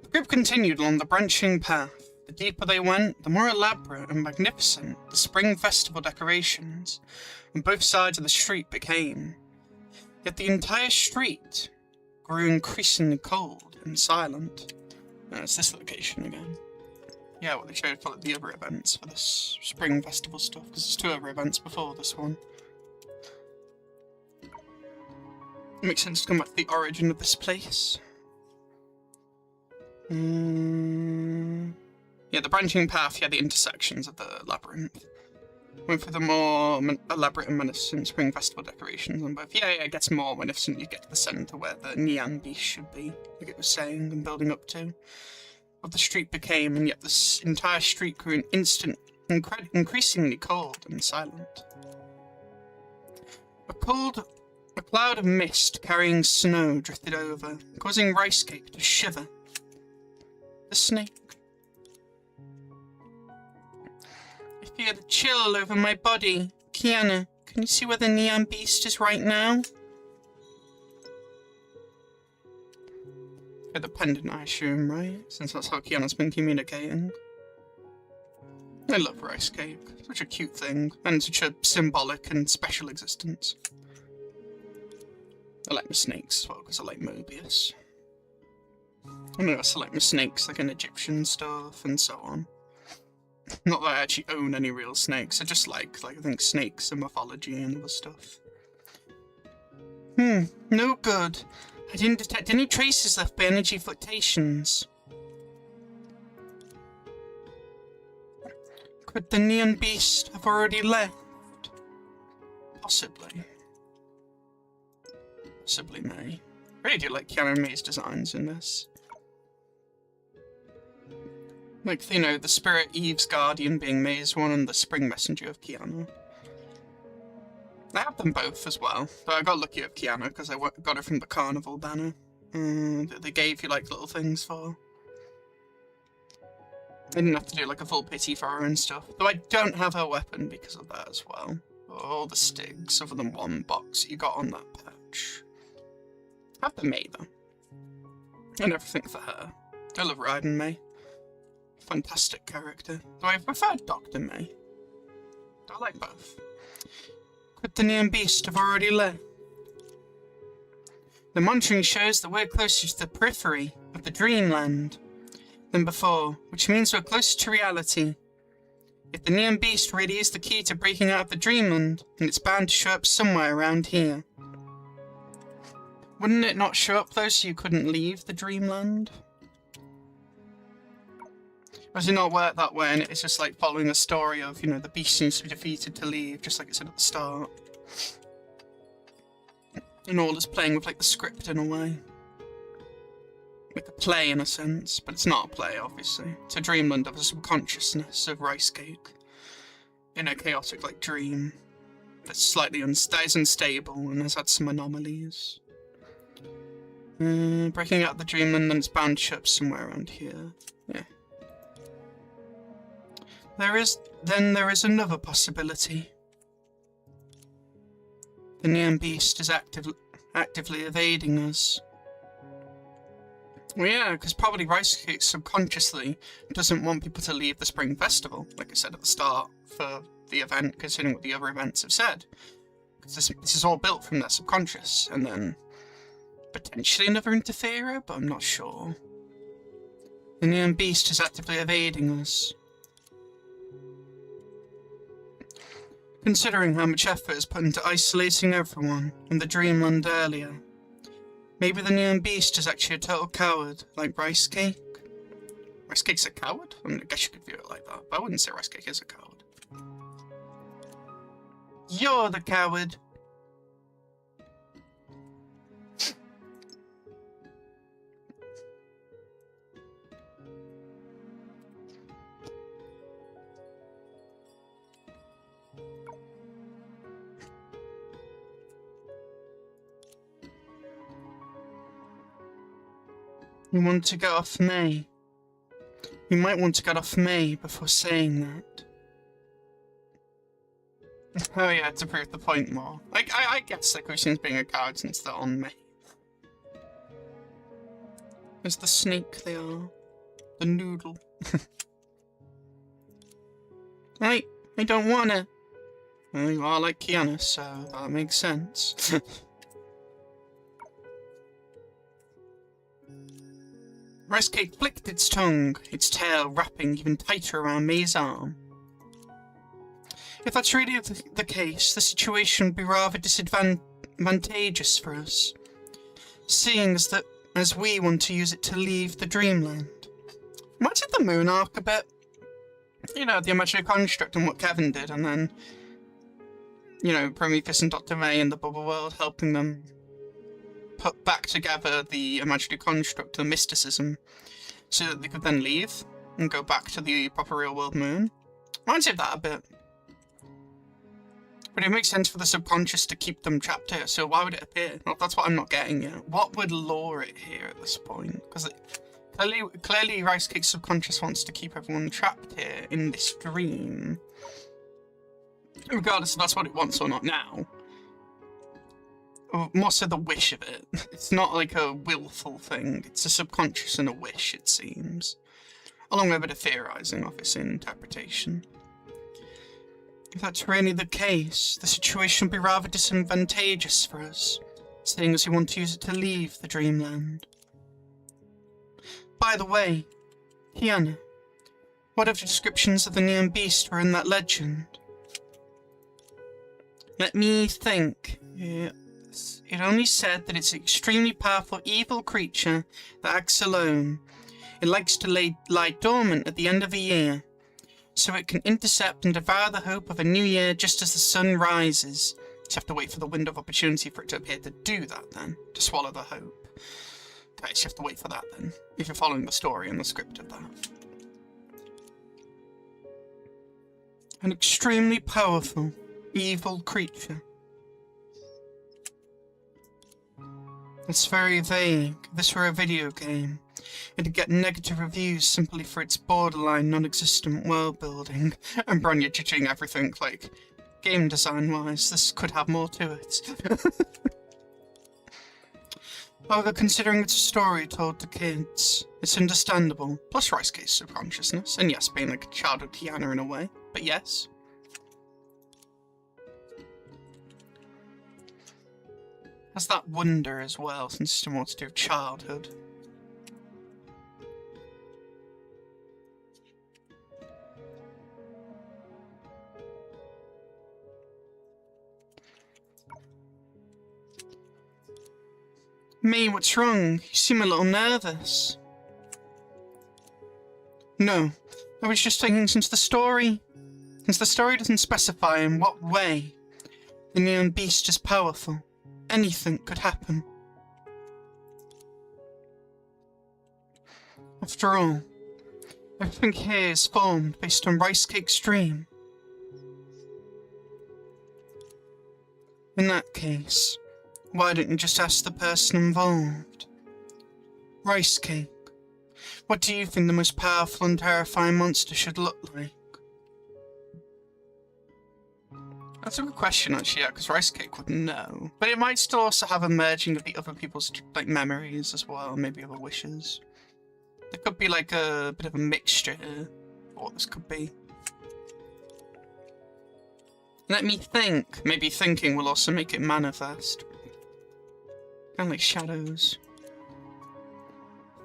The group continued along the branching path. The deeper they went, the more elaborate and magnificent the spring festival decorations on both sides of the street became. Yet the entire street grew increasingly cold and silent. It's this location again. Yeah, well, they showed for the other events for this spring festival stuff, because there's 2 other events before this one. It makes sense to come back to the origin of this place. Yeah, the branching path, yeah, the intersections of the labyrinth. Went for the more elaborate and magnificent spring festival decorations on both. Yeah, it gets more magnificent. You get to the centre where the neon beast should be, like it was saying and building up to. What the street became, and yet this entire street grew increasingly cold and silent. A cloud of mist carrying snow drifted over, causing Rice Cake to shiver. The snake. I feel a chill over my body. Kiana, can you see where the neon beast is right now? For the pendant, I assume, right? Since that's how Kiana's been communicating. I love Rice Cake. Such a cute thing, and such a symbolic and special existence. I like my snakes as well, because I like Mobius. I know I select my snakes like an Egyptian stuff and so on. Not that I actually own any real snakes, I just like I think snakes and mythology and other stuff. No good. I didn't detect any traces left by energy fluctuations. Could the neon beast have already left? Possibly. Possibly May. I really do like Kiana May's designs in this. Like, you know, the Spirit Eve's Guardian being May's one and the Spring Messenger of Kiana. I have them both as well, but I got lucky with Kiana because I got it from the Carnival banner. That they gave you, like, little things for. I didn't have to do, like, a full pity for her and stuff. Though I don't have her weapon because of that as well. All the Stigs, other than one box that you got on that patch. I have the May, though. And everything for her. I love riding May. Fantastic character. Though I prefer Dr. May. I like both. Could the neon beast have already left? The monitoring shows that we're closer to the periphery of the dreamland than before, which means we're closer to reality. If the neon beast really is the key to breaking out of the dreamland, then it's bound to show up somewhere around here. Wouldn't it not show up though so you couldn't leave the dreamland? Or does it not work that way and it's just like following a story of, you know, the beast needs to be defeated to leave, just like it said at the start? And all is playing with like the script in a way. Like a play in a sense, but it's not a play obviously. It's a dreamland of a subconsciousness of Rice Cake. In a chaotic like dream. That's slightly that is unstable and has had some anomalies. Breaking out the dreamland and it's bound to show up somewhere around here. Yeah. There is another possibility. The neon beast is actively evading us. Well, yeah, because probably Rice Cake subconsciously doesn't want people to leave the Spring Festival, like I said at the start, for the event, considering what the other events have said. Because this is all built from their subconscious, and then potentially another interferer, but I'm not sure. The neon beast is actively evading us. Considering how much effort is put into isolating everyone in the dreamland earlier, maybe the neon beast is actually a total coward, like Rice Cake. Rice Cake's a coward? I mean, I guess you could view it like that, but I wouldn't say Rice Cake is a coward. You're the coward! You want to get off May. You might want to get off May before saying that. Oh yeah, to prove the point more. Like, I guess the question's being a coward since they're on May. As the snake they are. The noodle. I don't wanna. Well, you are like Kiana, so that makes sense. Rice Cake flicked its tongue, its tail wrapping even tighter around May's arm. If that's really the case, the situation would be rather disadvantageous for us, seeing as we want to use it to leave the dreamland. Reminds me of the Moon Arc a bit. You know, the imaginary construct and what Kevin did, and then, you know, Prometheus and Dr. May in the bubble world helping them put back together the imaginary construct, the mysticism, so that they could then leave and go back to the proper real-world moon. Reminds me of that a bit. But it makes sense for the subconscious to keep them trapped here, so why would it appear? Well, that's what I'm not getting yet. What would lure it here at this point? Because clearly Rice Cake's subconscious wants to keep everyone trapped here in this dream. Regardless if that's what it wants or not now. More so the wish of it. It's not like a willful thing. It's a subconscious and a wish, it seems. Along with a bit of theorising, obviously, and interpretation. If that's really the case, the situation would be rather disadvantageous for us, seeing as we want to use it to leave the dreamland. By the way, Kiana, what if the descriptions of the neon beast were in that legend? Let me think. It only said that it's an extremely powerful evil creature that acts alone. It likes to lie dormant at the end of a year, so it can intercept and devour the hope of a new year just as the sun rises. You have to wait for the window of opportunity for it to appear to do that then, to swallow the hope. Okay, so you have to wait for that then, if you're following the story and the script of that. An extremely powerful, evil creature. It's very vague. If this were a video game, it'd get negative reviews simply for its borderline non-existent world building. And Bronya judging everything like, game design-wise, this could have more to it. However, considering it's a story told to kids, it's understandable. Plus Rice Cake's subconsciousness, and yes, being like a childhood Tiana in a way, but yes. Has that wonder as well, since it's more to do with childhood. May, what's wrong? You seem a little nervous. No, I was just thinking since the story doesn't specify in what way the neon beast is powerful, anything could happen. After all, everything here is formed based on Rice Cake's dream. In that case, why don't you just ask the person involved? Rice Cake, what do you think the most powerful and terrifying monster should look like? That's a good question, actually, yeah, because Rice Cake wouldn't know. But it might still also have a merging of the other people's like memories as well, maybe other wishes. There could be like a bit of a mixture of what this could be. Let me think. Maybe thinking will also make it manifest. Kind of like shadows.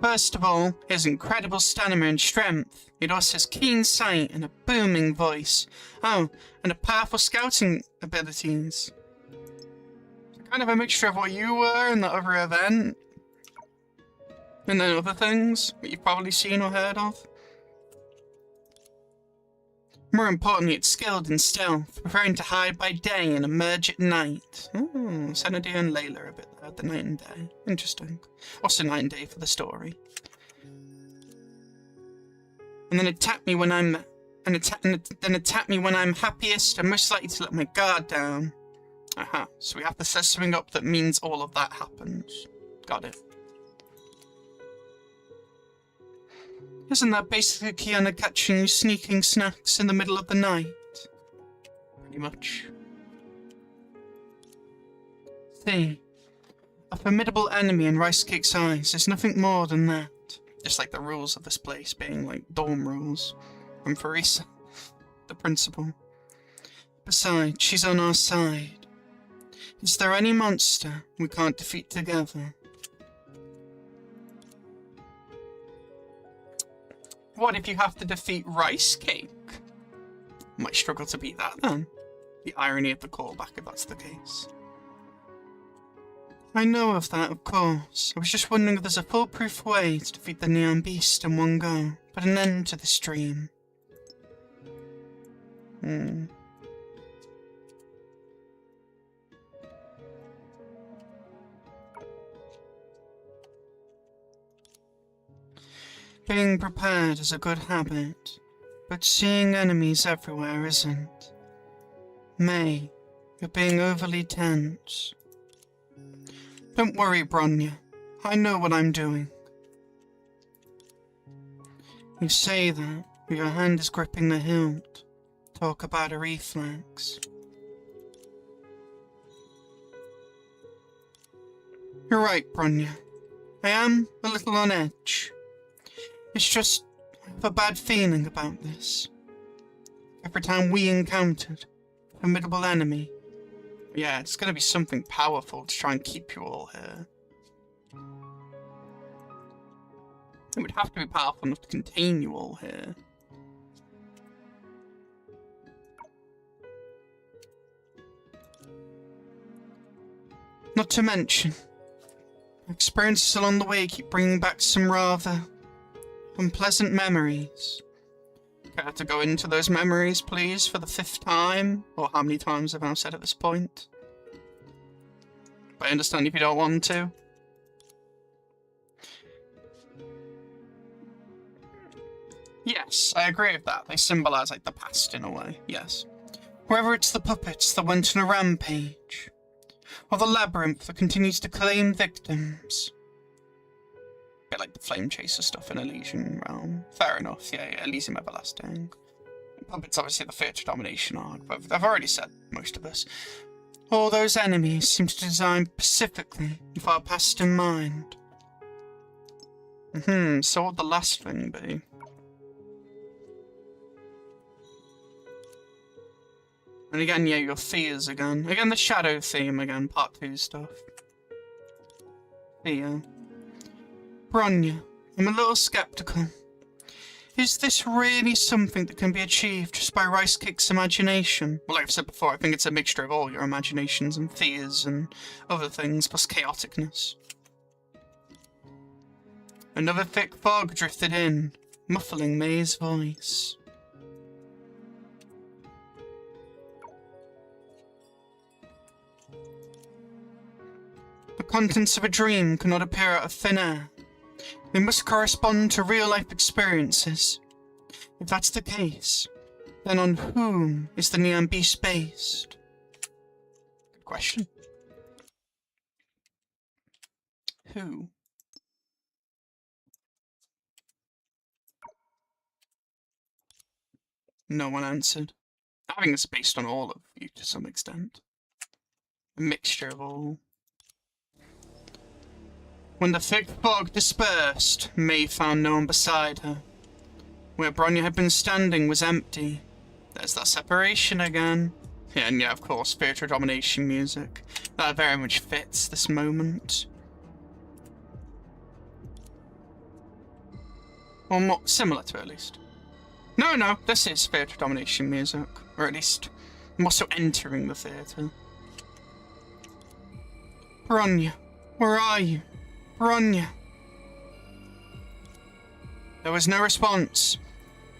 First of all, his incredible stamina and strength. It also has keen sight and a booming voice. Oh, and a powerful scouting abilities. Kind of a mixture of what you were in the other event. And then other things that you've probably seen or heard of. More importantly, it's skilled in stealth, preferring to hide by day and emerge at night. Oh, Xanadu and Layla a bit there, the night and day. Interesting. Also night and day for the story. And then attack me when I'm happiest and most likely to let my guard down. Aha, so we have to set something up that means all of that happens. Got it. Isn't that basically Kiana catching you sneaking snacks in the middle of the night? Pretty much. See, a formidable enemy in Rice Cake's eyes is nothing more than that. Just like the rules of this place being like dorm rules. From Farisa, the principal. Besides, she's on our side. Is there any monster we can't defeat together? What if you have to defeat Rice Cake? Might struggle to beat that then. The irony of the callback if that's the case. I know of that, of course. I was just wondering if there's a foolproof way to defeat the Neon Beast in one go. Put an end to this dream. Being prepared is a good habit, but seeing enemies everywhere isn't. May, you're being overly tense. Don't worry, Bronya. I know what I'm doing. You say that, but your hand is gripping the hilt. Talk about a reflex. You're right, Bronya. I am a little on edge. It's just, I have a bad feeling about this. Every time we encountered a formidable enemy. Yeah, it's gonna be something powerful to try and keep you all here. It would have to be powerful enough to contain you all here. Not to mention, experiences along the way keep bringing back some rather unpleasant memories. Care to go into those memories, please, for the 5th time? Or how many times have I said at this point? But I understand if you don't want to. Yes, I agree with that. They symbolize, like, the past in a way, yes. Whether it's the puppets that went on a rampage, or the labyrinth that continues to claim victims. A bit like the Flame Chaser stuff in Elysian Realm. Fair enough, yeah, Elysium Everlasting. Puppets obviously the Theatre Domination arc, but I've already said most of this. All those enemies seem to design specifically with our past in mind. So what would the last thing be? And again, yeah, your fears again. Again, the shadow theme again, part 2 stuff. Fear. Bronya, I'm a little skeptical. Is this really something that can be achieved just by Rice Cake's imagination? Well, like I've said before, I think it's a mixture of all your imaginations and fears and other things, plus chaoticness. Another thick fog drifted in, muffling May's voice. The contents of a dream cannot appear out of thin air. They must correspond to real-life experiences. If that's the case, then on whom is the Neon Beast based? Good question. Who? No one answered. I think it's based on all of you to some extent. A mixture of all. When the thick fog dispersed, May found no one beside her. Where Bronya had been standing was empty. There's that separation again. Yeah, and yeah, of course, spiritual domination music. That very much fits this moment. Or more similar to it, at least. No, this is spiritual domination music. Or at least, more so entering the theatre. Bronya, where are you? Bronya. There was no response,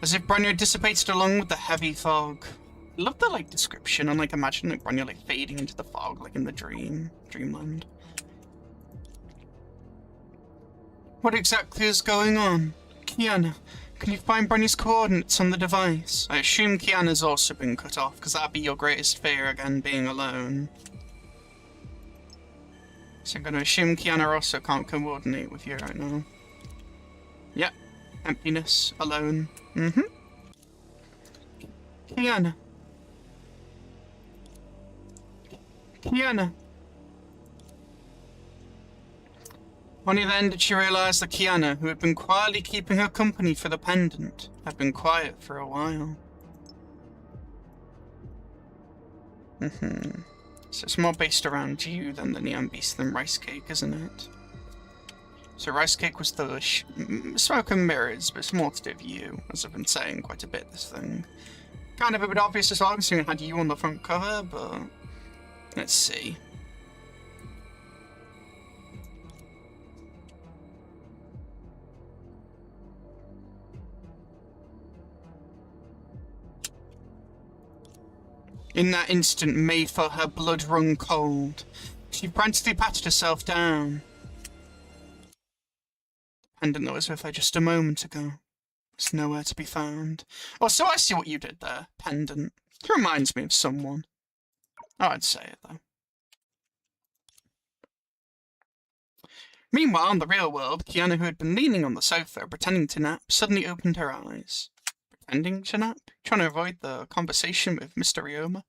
as if Bronya had dissipated along with the heavy fog. I love the, like, description and, like, imagine, like, Bronya, like, fading into the fog, like, in the dreamland. What exactly is going on? Kiana, can you find Bronya's coordinates on the device? I assume Kiana's also been cut off, because that'd be your greatest fear, again, being alone. So I'm going to assume Kiana also can't coordinate with you right now. Yep. Emptiness. Alone. Mm-hmm. Kiana. Kiana. Only then did she realise that Kiana, who had been quietly keeping her company for the pendant, had been quiet for a while. So it's more based around you than the Neon Beast than Rice Cake, isn't it? So Rice Cake was the smoke and mirrors, but it's more to do with you, as I've been saying quite a bit this thing. Kind of a bit obvious as well, considering it had you on the front cover, but let's see. In that instant, Maid felt her blood run cold. She frantically patted herself down. The pendant that was with her just a moment ago was nowhere to be found. Oh, so I see what you did there, pendant. It reminds me of someone. Oh, I'd say it, though. Meanwhile, in the real world, Kiana, who had been leaning on the sofa, pretending to nap, suddenly opened her eyes. Pretending to nap? Trying to avoid the conversation with Mr. Ryoma?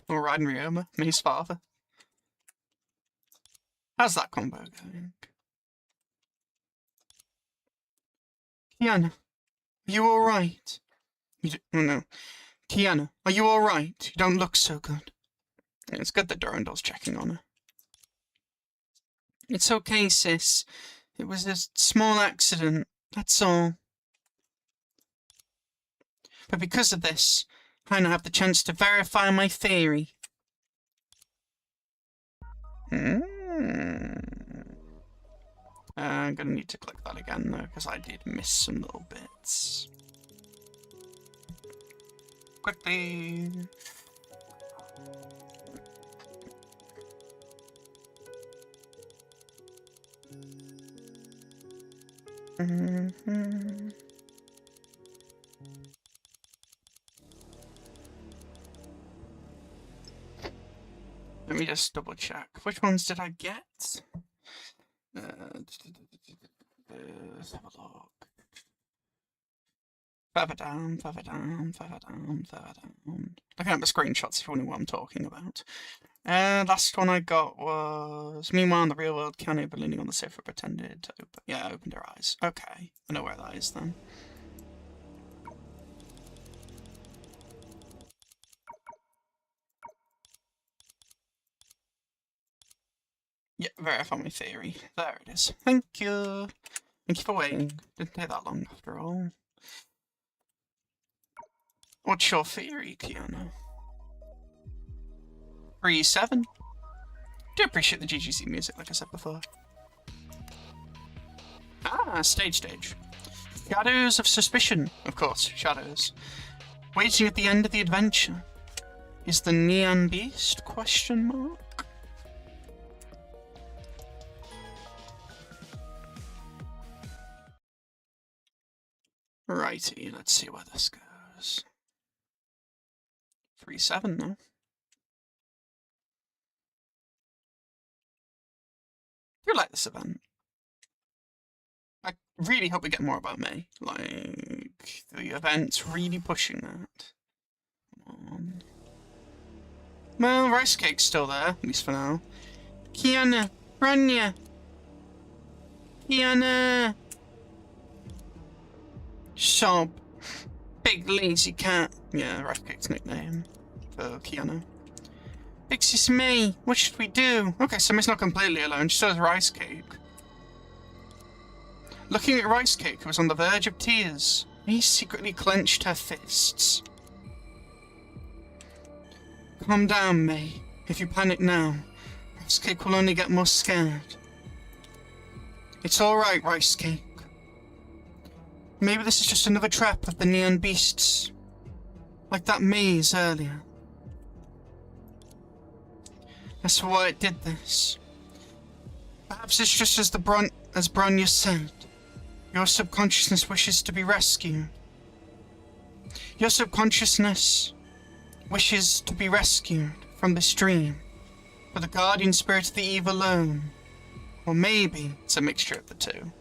Or Raiden Ryoma, Mei's father? How's that combo going? Kiana, are you alright? Oh no. Kiana, are you alright? You don't look so good. Yeah, it's good that Durandal's checking on her. It's okay, sis. It was a small accident, that's all. But because of this, I now have the chance to verify my theory. I'm gonna need to click that again though, because I did miss some little bits. Quickly. Let me just double check. Which ones did I get? Let's have a look. Further down, further down, further down, further down. Looking at the screenshots if you wonder what I'm talking about. Last one I got was... Meanwhile, in the real world, Kiana, leaning on the sofa, pretended to open... Yeah, opened her eyes. Okay, I know where that is then. Yeah, verify my theory. There it is. Thank you. Thank you for waiting. Didn't take that long after all. What's your theory, Kiana? 3-7. Do appreciate the GGC music, like I said before. Ah, stage. Shadows of suspicion. Of course, shadows. Waiting at the end of the adventure. Is the Neon Beast? Question mark. Righty, let's see where this goes. 3-7 though. I do like this event. I really hope we get more about Mei. Like, the event's really pushing that. Come on. Well, Rice Cake's still there, at least for now. Kiana, Bronya. Kiana. Sob. Big lazy cat. Yeah, Rice Cake's nickname for Kiana. Big Sis May, what should we do? Okay, so May's not completely alone. She still has Rice Cake. Looking at Rice Cake, who was on the verge of tears, May secretly clenched her fists. Calm down, May. If you panic now, Rice Cake will only get more scared. It's alright, Rice Cake. Maybe this is just another trap of the neon beasts. Like that maze earlier. That's why it did this. Perhaps it's just as Bronya said. Your subconsciousness wishes to be rescued. Your subconsciousness wishes to be rescued from this dream. For the guardian spirit of the eve alone. Or maybe it's a mixture of the two.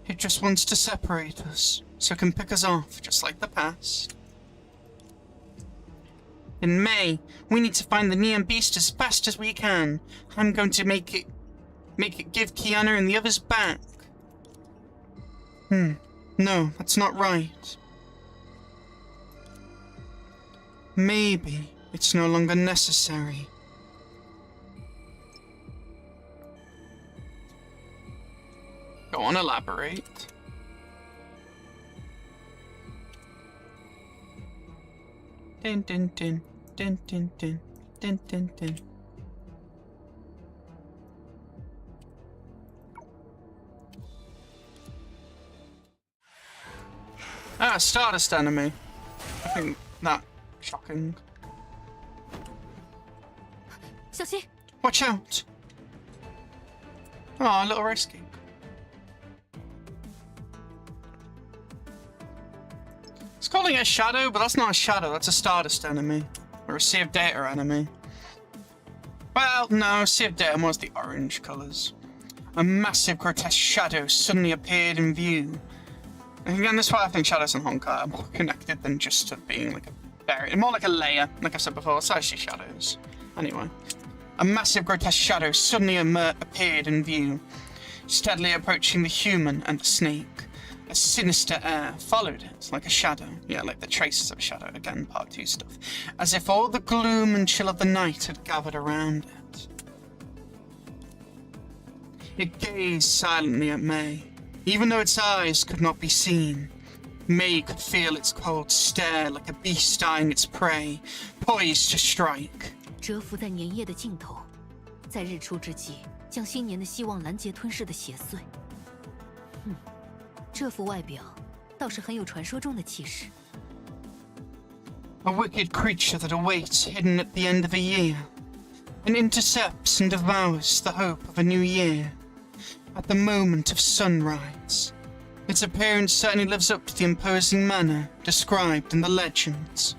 It just wants to separate us, so it can pick us off, just like the past. In May, we need to find the Neon Beast as fast as we can. I'm going to make it give Kiana and the others back. No, that's not right. Maybe it's no longer necessary. Go on, elaborate. Din din din din din din din din din. Ah, Stardust enemy. I think that shocking. 小心！ Watch out! Oh, a little rice cake. It's calling it a shadow, but that's not a shadow, that's a Stardust enemy. Or a Sea of Data enemy. Well, no, Sea of Data was the orange colours. A massive, grotesque shadow suddenly appeared in view. And again, that's why I think shadows and Honkai are more connected than just to being like a barrier. More like a layer, like I said before, it's actually shadows. Anyway. A massive, grotesque shadow suddenly appeared in view, steadily approaching the human and the snake. A sinister air followed it, like a shadow. Yeah, like the traces of a shadow. Again, part 2 stuff. As if all the gloom and chill of the night had gathered around it. It gazed silently at May. Even though its eyes could not be seen, May could feel its cold stare like a beast eyeing its prey, poised to strike. 蛰伏在年夜的尽头，在日出之际，将新年的希望拦截吞噬的血碎。这副外表倒是很有传说中的气势。A wicked creature that awaits hidden at the end of a year, and intercepts and devours the hope of a new year. At the moment of sunrise, its appearance certainly lives up to the imposing manner described in the legends.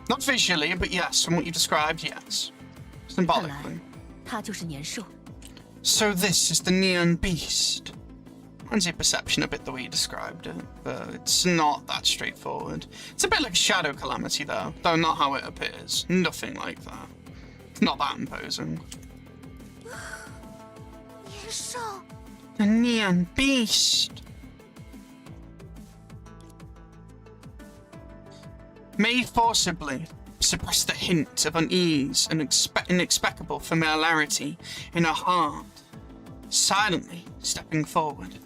Not visually, but yes, from what you described, yes. Symbolically. 它就是年兽。 So this is the Neon Beast. Mine's your perception a bit the way you described it, but it's not that straightforward. It's a bit like Shadow Calamity though not how it appears. Nothing like that. It's not that imposing. 年兽。 The Neon Beast. May forcibly suppress the hint of unease and inexplicable familiarity in her heart, silently stepping forward.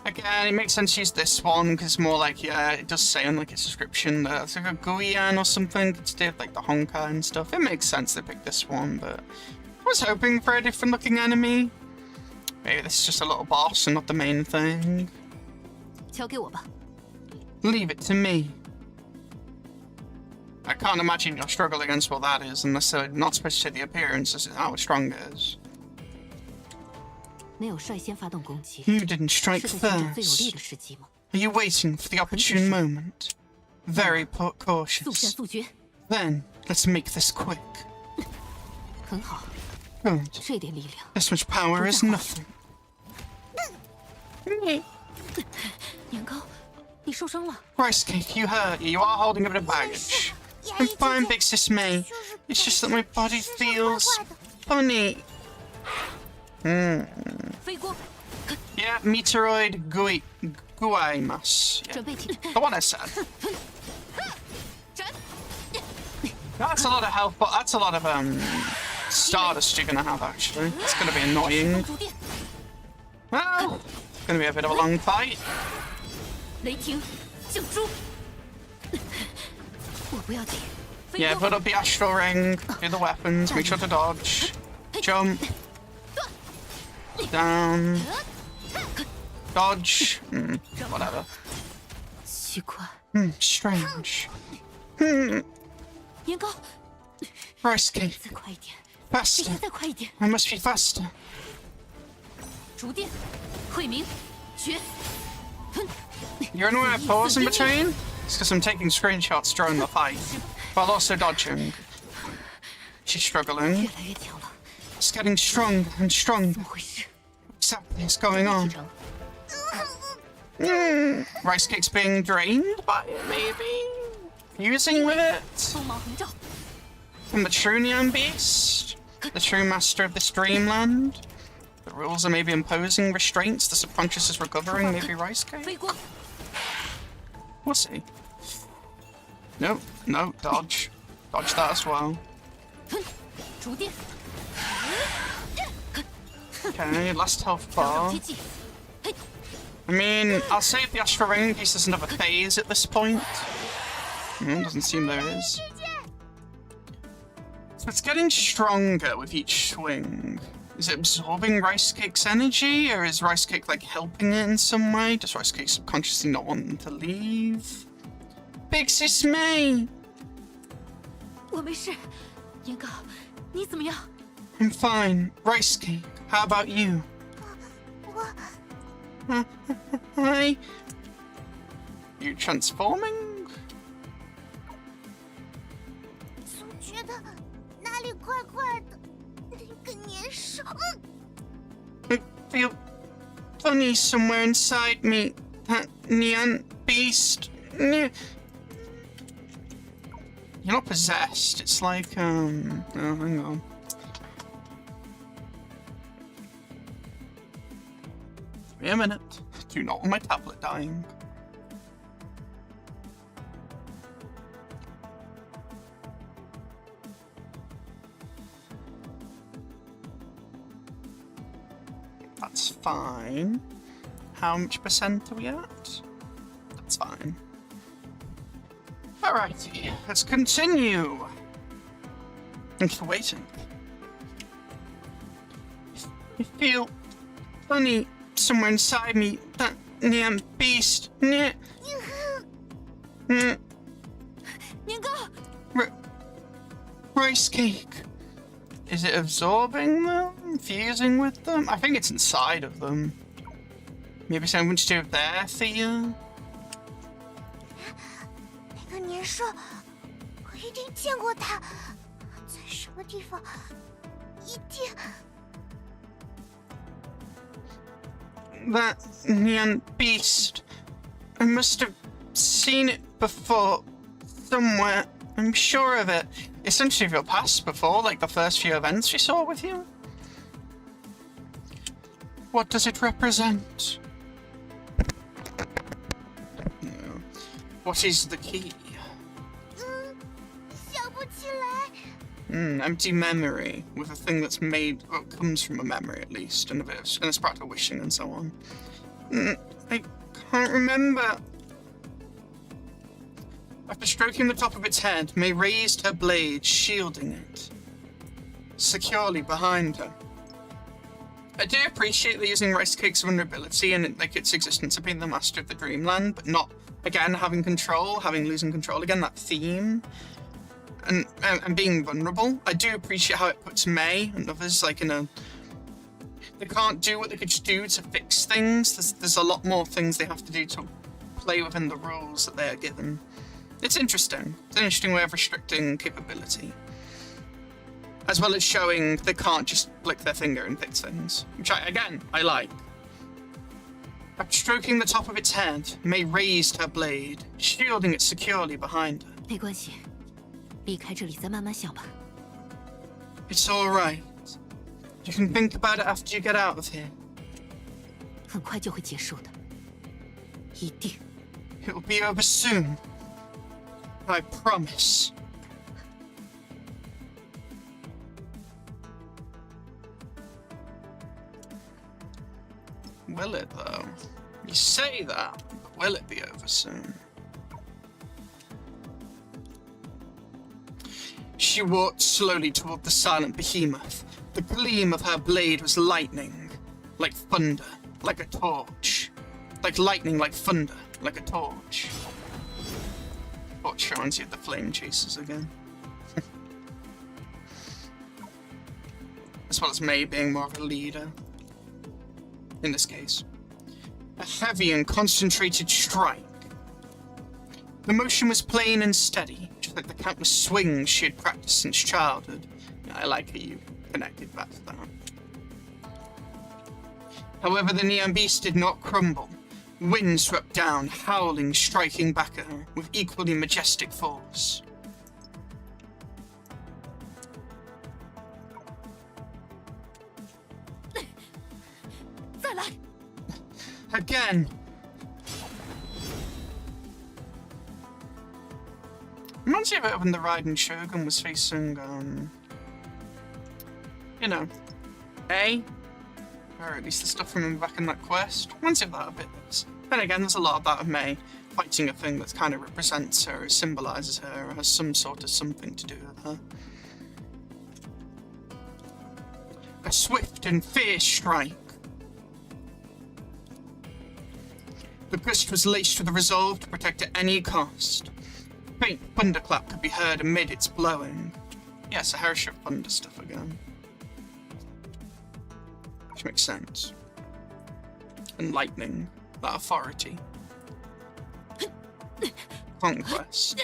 Again, it makes sense to use this one because it's more like, yeah, it does say on like its description that it's like a Guian or something to do with like the Honkai and stuff. It makes sense they picked this one, but I was hoping for a different looking enemy. Maybe this is just a little boss and not the main thing. 交给我吧。 Leave it to me. I can't imagine you'll struggle against what that is unless they're not supposed to say the appearance as how strong it is. 没有率先发动攻击， You didn't strike 是在寻找最有 first. 利的时机吗？ Are you waiting for the opportune moment? Very 速战 cautious. 速决， Then, let's make this quick. 很好， Good. 这点力量。 This much power is nothing. 年糕，你受伤了。 Rice Cake, you hurt. You are holding a bit of baggage. I'm fine, Big Sis May. It's just that my body feels funny. 飞锅， Yeah, Yeah, meteoroid guaimas. Yeah, 准备停。 the one I said. That's a lot of health, but that's a lot of stardust you're gonna have actually. It's gonna be annoying. 主电， Well, it's gonna be a bit of a long fight. 雷霆，救猪。我不要紧。飞 Yeah, 镖 put up the astral ring, do the weapons, make sure to dodge, jump, down, dodge, whatever. 奇怪， Strange. 年糕， Rice cake, 再快一点，必 faster. 须再快一点。 I must be faster. 主电，慧明，绝。哼 You're anywhere I pause in between? It's because I'm taking screenshots during the fight, while also dodging. She's 越 struggling. 来越强了， It's getting stronger and 怎 stronger. 么回事？ Exactly, it's going on. 成 Rice cake's being drained by it, maybe? Fusing with it? 锋芒横照， From the true Neon Beast? The true master of this dreamland? The rules are maybe imposing restraints, the subconscious is recovering, maybe Rice cake? 飞光， We'll see. No, no, dodge. Dodge that as well. 哼，主电， Okay, last health 调 bar. 整接技，嘿， I mean, I'll save the Astral Ring in case there's another phase at this point. Doesn't seem there is. So it's getting stronger with each swing. Is it absorbing Rice Cake's energy, or is Rice Cake like helping it in some way? Does Rice Cake subconsciously not want them to leave? Big Sis May! 我没事。年糕，你怎么样？ I'm fine. Rice Cake, how about you? 我 Hi. You transforming? 总觉得哪里怪怪的，那个年兽。I feel funny somewhere inside me. That neon beast. You're not possessed. It's like, oh, hang on. Wait a minute. Do not want my tablet dying. That's fine. How much percent are we at? That's fine. Alrighty, let's continue. Thanks for waiting. I feel funny somewhere inside me. That neon beast.年糕， Rice cake. Is it absorbing them? Fusing with them? I think it's inside of them. Maybe something to do with their fear? 那个年兽，我一定见过它，在什么地方？一定。 That neon beast. I must have seen it before. Somewhere. I'm sure of it. It's something of your past before, like the first few events we saw with you. What does it represent? No. What is the key? 想不起来。 Empty memory with a thing that's made, or comes from a memory at least, and a sprout of wishing and so on. I can't remember. After stroking the top of its head, May raised her blade, shielding it securely behind her. I do appreciate that using Rice Cake's vulnerability and like its existence of being the master of the dreamland, but not again having control, losing control again. That theme. And being vulnerable. I do appreciate how it puts May and others like in a... They can't do what they could do to fix things. There's a lot more things they have to do to play within the rules that they are given. It's interesting. It's an interesting way of restricting capability. As well as showing they can't just flick their finger and fix things. Which, I like. After stroking the top of its head, May raised her blade, shielding it securely behind her. 没关系，离开这里再慢慢想吧。 It's alright. You can think about it after you get out of here. 很快就会结束的，一定。It'll be over soon. I promise. Will it, though? You say that, but will it be over soon? She walked slowly toward the silent behemoth. The gleam of her blade was lightning, like thunder, like a torch. Like lightning, like thunder, like a torch. Watch her onto the flame chasers again. As well as May being more of a leader. In this case. A heavy and concentrated strike. The motion was plain and steady, just like the countless swings she had practiced since childhood. I like how you connected back to that. However, the neon beast did not crumble. Wind swept down, howling, striking back at her with equally majestic force. Again! Reminds me of it when the Raiden Shogun was facing, you know, A? Or at least the stuff from him back in that quest. Reminds me of that a bit. Then again, there's a lot of that of May fighting a thing that kind of represents her, or symbolises her, or has some sort of something to do with her. A swift and fierce strike. The gust was laced with a resolve to protect at any cost. A faint thunderclap could be heard amid its blowing. Yes, a Hership thunder stuff again. Which makes sense. And lightning, that authority. Conquest.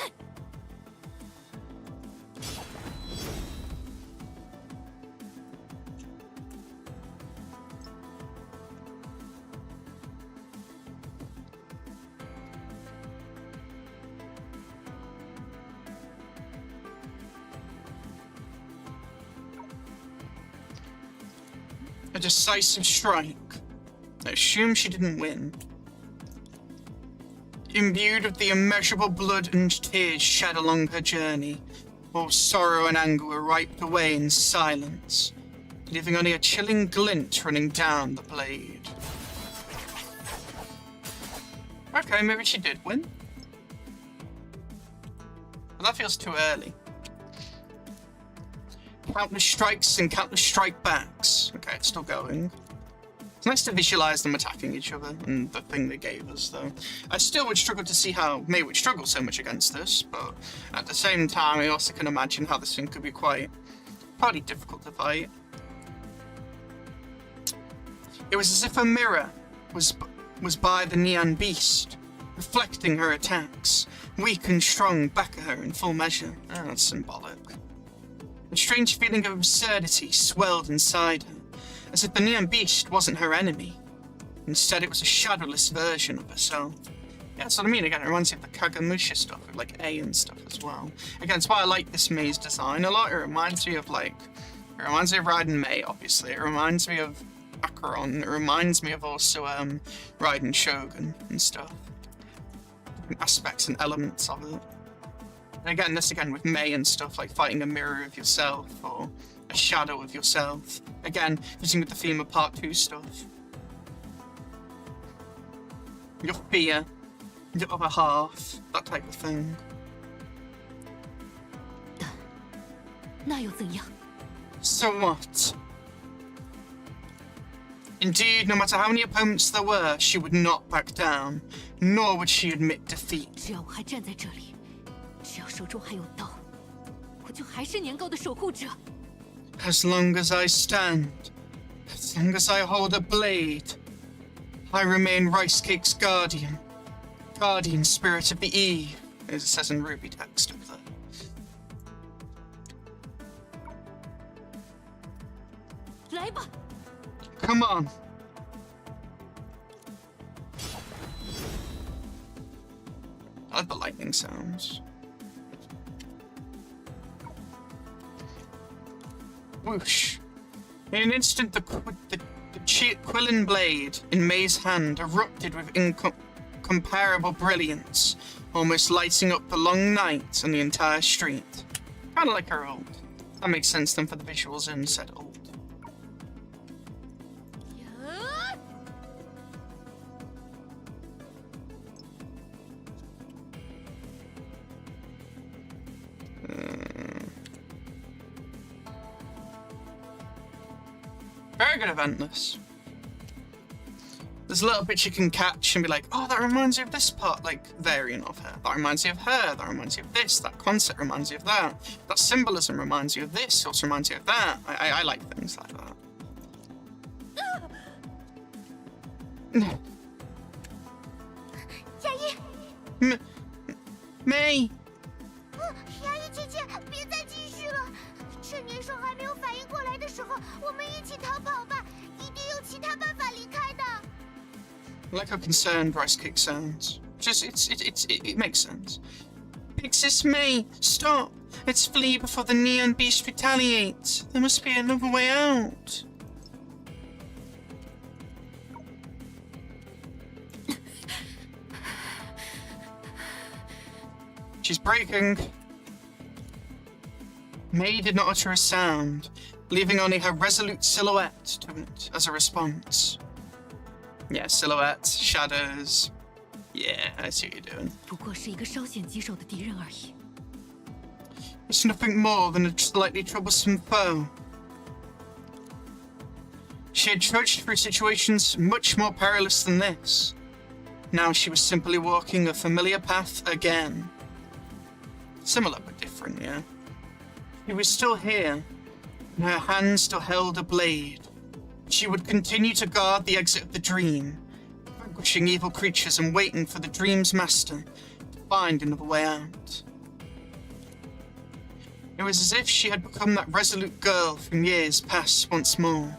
A decisive strike. I assume she didn't win. Imbued with the immeasurable blood and tears shed along her journey, all sorrow and anger were wiped away in silence, leaving only a chilling glint running down the blade. Okay, maybe she did win. But that feels too early. Countless strikes and countless strike backs. Okay, it's still going. It's nice to visualize them attacking each other and the thing they gave us, though. I still would struggle to see how May would struggle so much against this, but at the same time, I also can imagine how this thing could be probably difficult to fight. It was as if a mirror was by the neon beast, reflecting her attacks, weak and strong back at her in full measure. Oh, that's symbolic. A strange feeling of absurdity swelled inside her, as if the neon beast wasn't her enemy. Instead, it was a shadowless version of herself. Yeah, that's what I mean. Again, it reminds me of the Kagamusha stuff, with like A and stuff as well. Again, that's why I like this May's design a lot. It reminds me of Raiden May, obviously. It reminds me of Acheron. It reminds me of also Raiden Shogun and stuff. Different aspects and elements of it. And again, this again with May and stuff, like fighting a mirror of yourself, or a shadow of yourself. Again, fitting with the theme of Part 2 stuff. Your fear, your other half, that type of thing. 那又怎样? So what? Indeed, no matter how many opponents there were, she would not back down, nor would she admit defeat. 只要我还站在这里，只要手中还有刀，我就还是年糕的守护者。 As long as I stand, as long as I hold a blade, I remain Rice Cake's guardian, guardian spirit of the eve, as it says in Ruby text up there. Come on. I like the lightning sounds. Whoosh. In an instant, the Quillen blade in May's hand erupted with incomparable brilliance, almost lighting up the long night and the entire street. Kind of like her ult. That makes sense then for the visuals in said ult. Very good eventless. There's little bits you can catch and be like, oh, that reminds you of this part, like, variant of her. That reminds you of her, that reminds you of this, that concept reminds you of that. That symbolism reminds you of this, also reminds you of that. I like things like that. May! 牙医姐姐，别再继续了！趁年兽还没有反应过来的时候，我们一起逃跑吧！一定有其他办法离开的。 I like how concerned Rice Cake sounds. Just, it makes sense. Big Sis May, stop! Let's flee before the Neon Beast retaliates. There must be another way out. She's breaking. May did not utter a sound, leaving only her resolute silhouette to it as a response. Yeah, silhouettes, shadows. Yeah, I see what you're doing. 不过是一个稍显棘手的敌人而已。 It's nothing more than a slightly troublesome foe. She had trudged through situations much more perilous than this. Now she was simply walking a familiar path again. Similar but different, yeah. She was still here, and her hand still held a blade. She would continue to guard the exit of the dream, vanquishing evil creatures and waiting for the dream's master to find another way out. It was as if she had become that resolute girl from years past once more,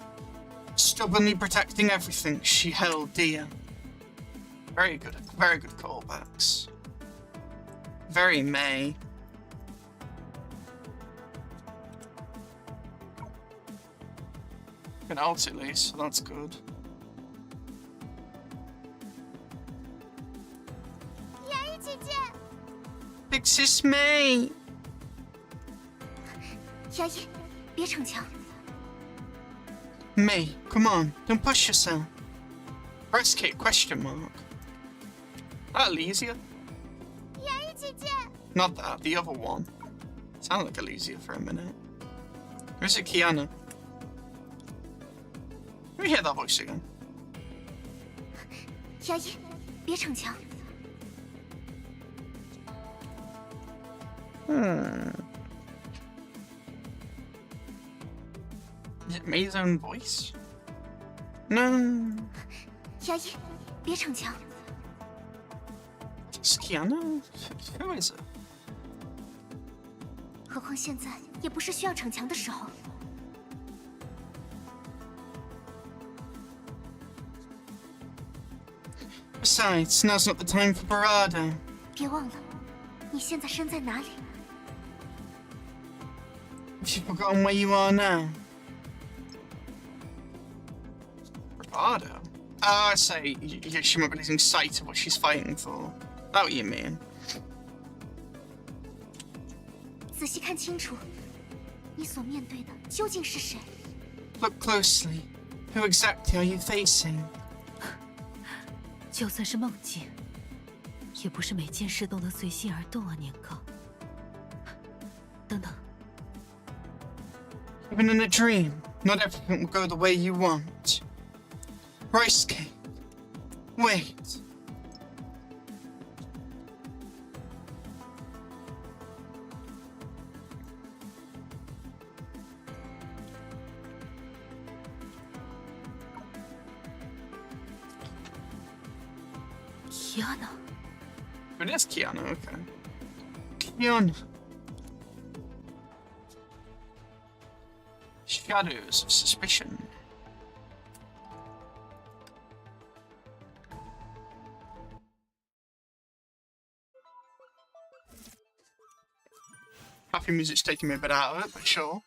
stubbornly protecting everything she held dear. Very good callbacks. Very May. An ult at least, so that's good. 牙医姐姐， Big Sis May! 牙医，别逞强。 May, come on, don't push yourself. Rice Cake question mark. That Elysia? 牙医姐姐， Not that, the other one. Sounded like Elysia for a minute. Or is it Kiana? Let me hear that voice again. 牙医，别逞强。 Is it May's own voice? No. 牙医，别逞强。 It's Kiana? Who is it? 何况现在也不是需要逞强的时候。 Besides, now's not the time for bravado. 别忘了，你现在身在哪里？ Have you forgotten where you are now? Bravado? Oh, I say, she might be losing sight of what she's fighting for. That what you mean? 仔细看清楚，你所面对的究竟是谁？ Look closely. Who exactly are you facing? 就算是梦境，也不是每件事都能随心而动啊，年糕。等等， Even in a dream, not everything will go the way you want. Rice Cake. Wait. Kiana， It is Kiana, okay. Kiana. Shadows of suspicion. Happy music's taking me a bit out of it, but sure.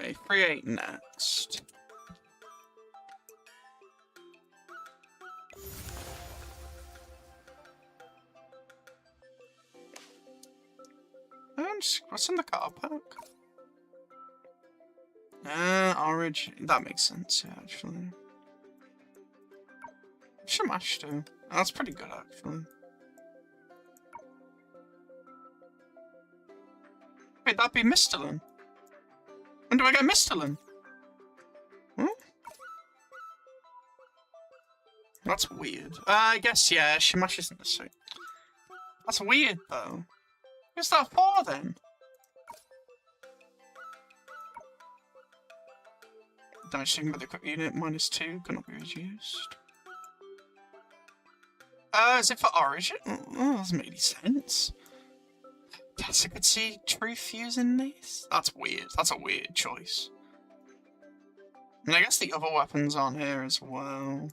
Okay, 3-8 next. And what's in the car park? Origin. That makes sense, yeah, actually. Shamash too. That's pretty good, actually. Wait, that'd be Mistolin. When do I get Mistolin? Hmm? That's weird. I guess, yeah, Shamash isn't the same. That's weird, though. Who's that for, then? Dashing with the quick unit -2 cannot be reduced. Is it for Origin? Oh, doesn't make any sense. Guess I could see Truth using this? That's weird. That's a weird choice. And I guess the other weapons aren't here as well.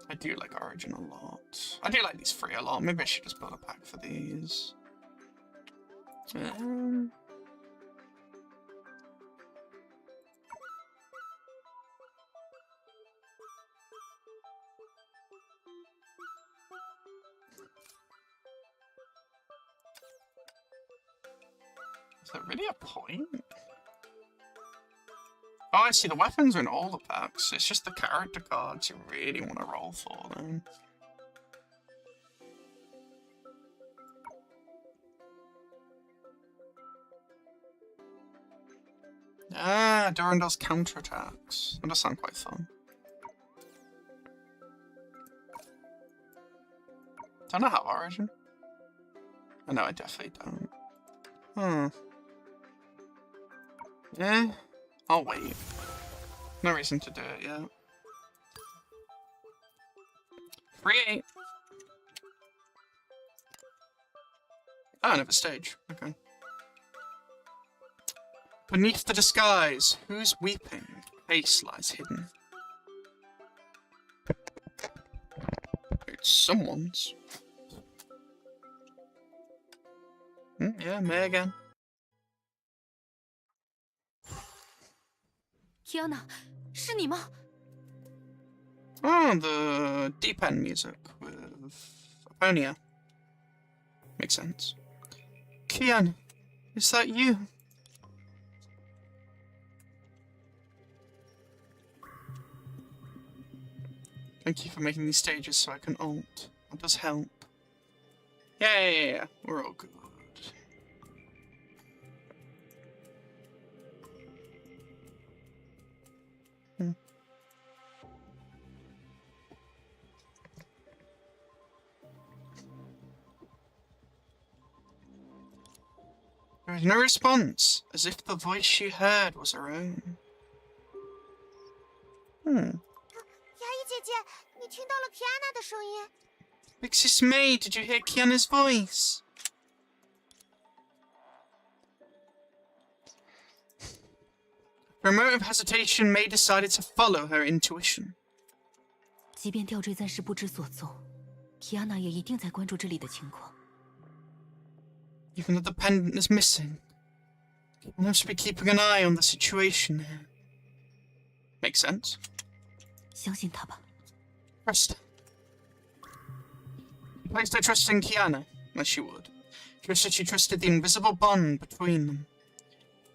I do like Origin a lot. I do like these 3 a lot. Maybe I should just build a pack for these. Is there really a point? Oh, I see. The weapons are in all the packs. It's just the character cards you really want to roll for them. Ah, Durandal's counterattacks. That does sound quite fun. Don't I have Origin? Oh, no, I definitely don't. Yeah, I'll wait. No reason to do it yet. 3-8. Oh, another stage. Okay. Beneath the disguise, who's weeping? Face lies hidden. It's someone's. Yeah, May again. Kiana, 是你吗? Oh, the deep end music with Aponia. Makes sense. Kian, is that you? Thank you for making these stages so I can ult. That does help. Yeah. We're all good. There was no response, as if the voice she heard was her own. 牙医姐姐，你听到了 Kiana 的声音？ Big Sis May, did you hear Kiana's voice? For a moment of hesitation, May decided to follow her intuition. 即便吊坠暂时不知所踪 ，Kiana 也一定在关注这里的情况。 Even though the pendant is missing, I must be keeping an eye on the situation here. Makes sense. 相信他吧。 Trust. Placed her trust in Kiana, as she would. Just as she trusted the invisible bond between them.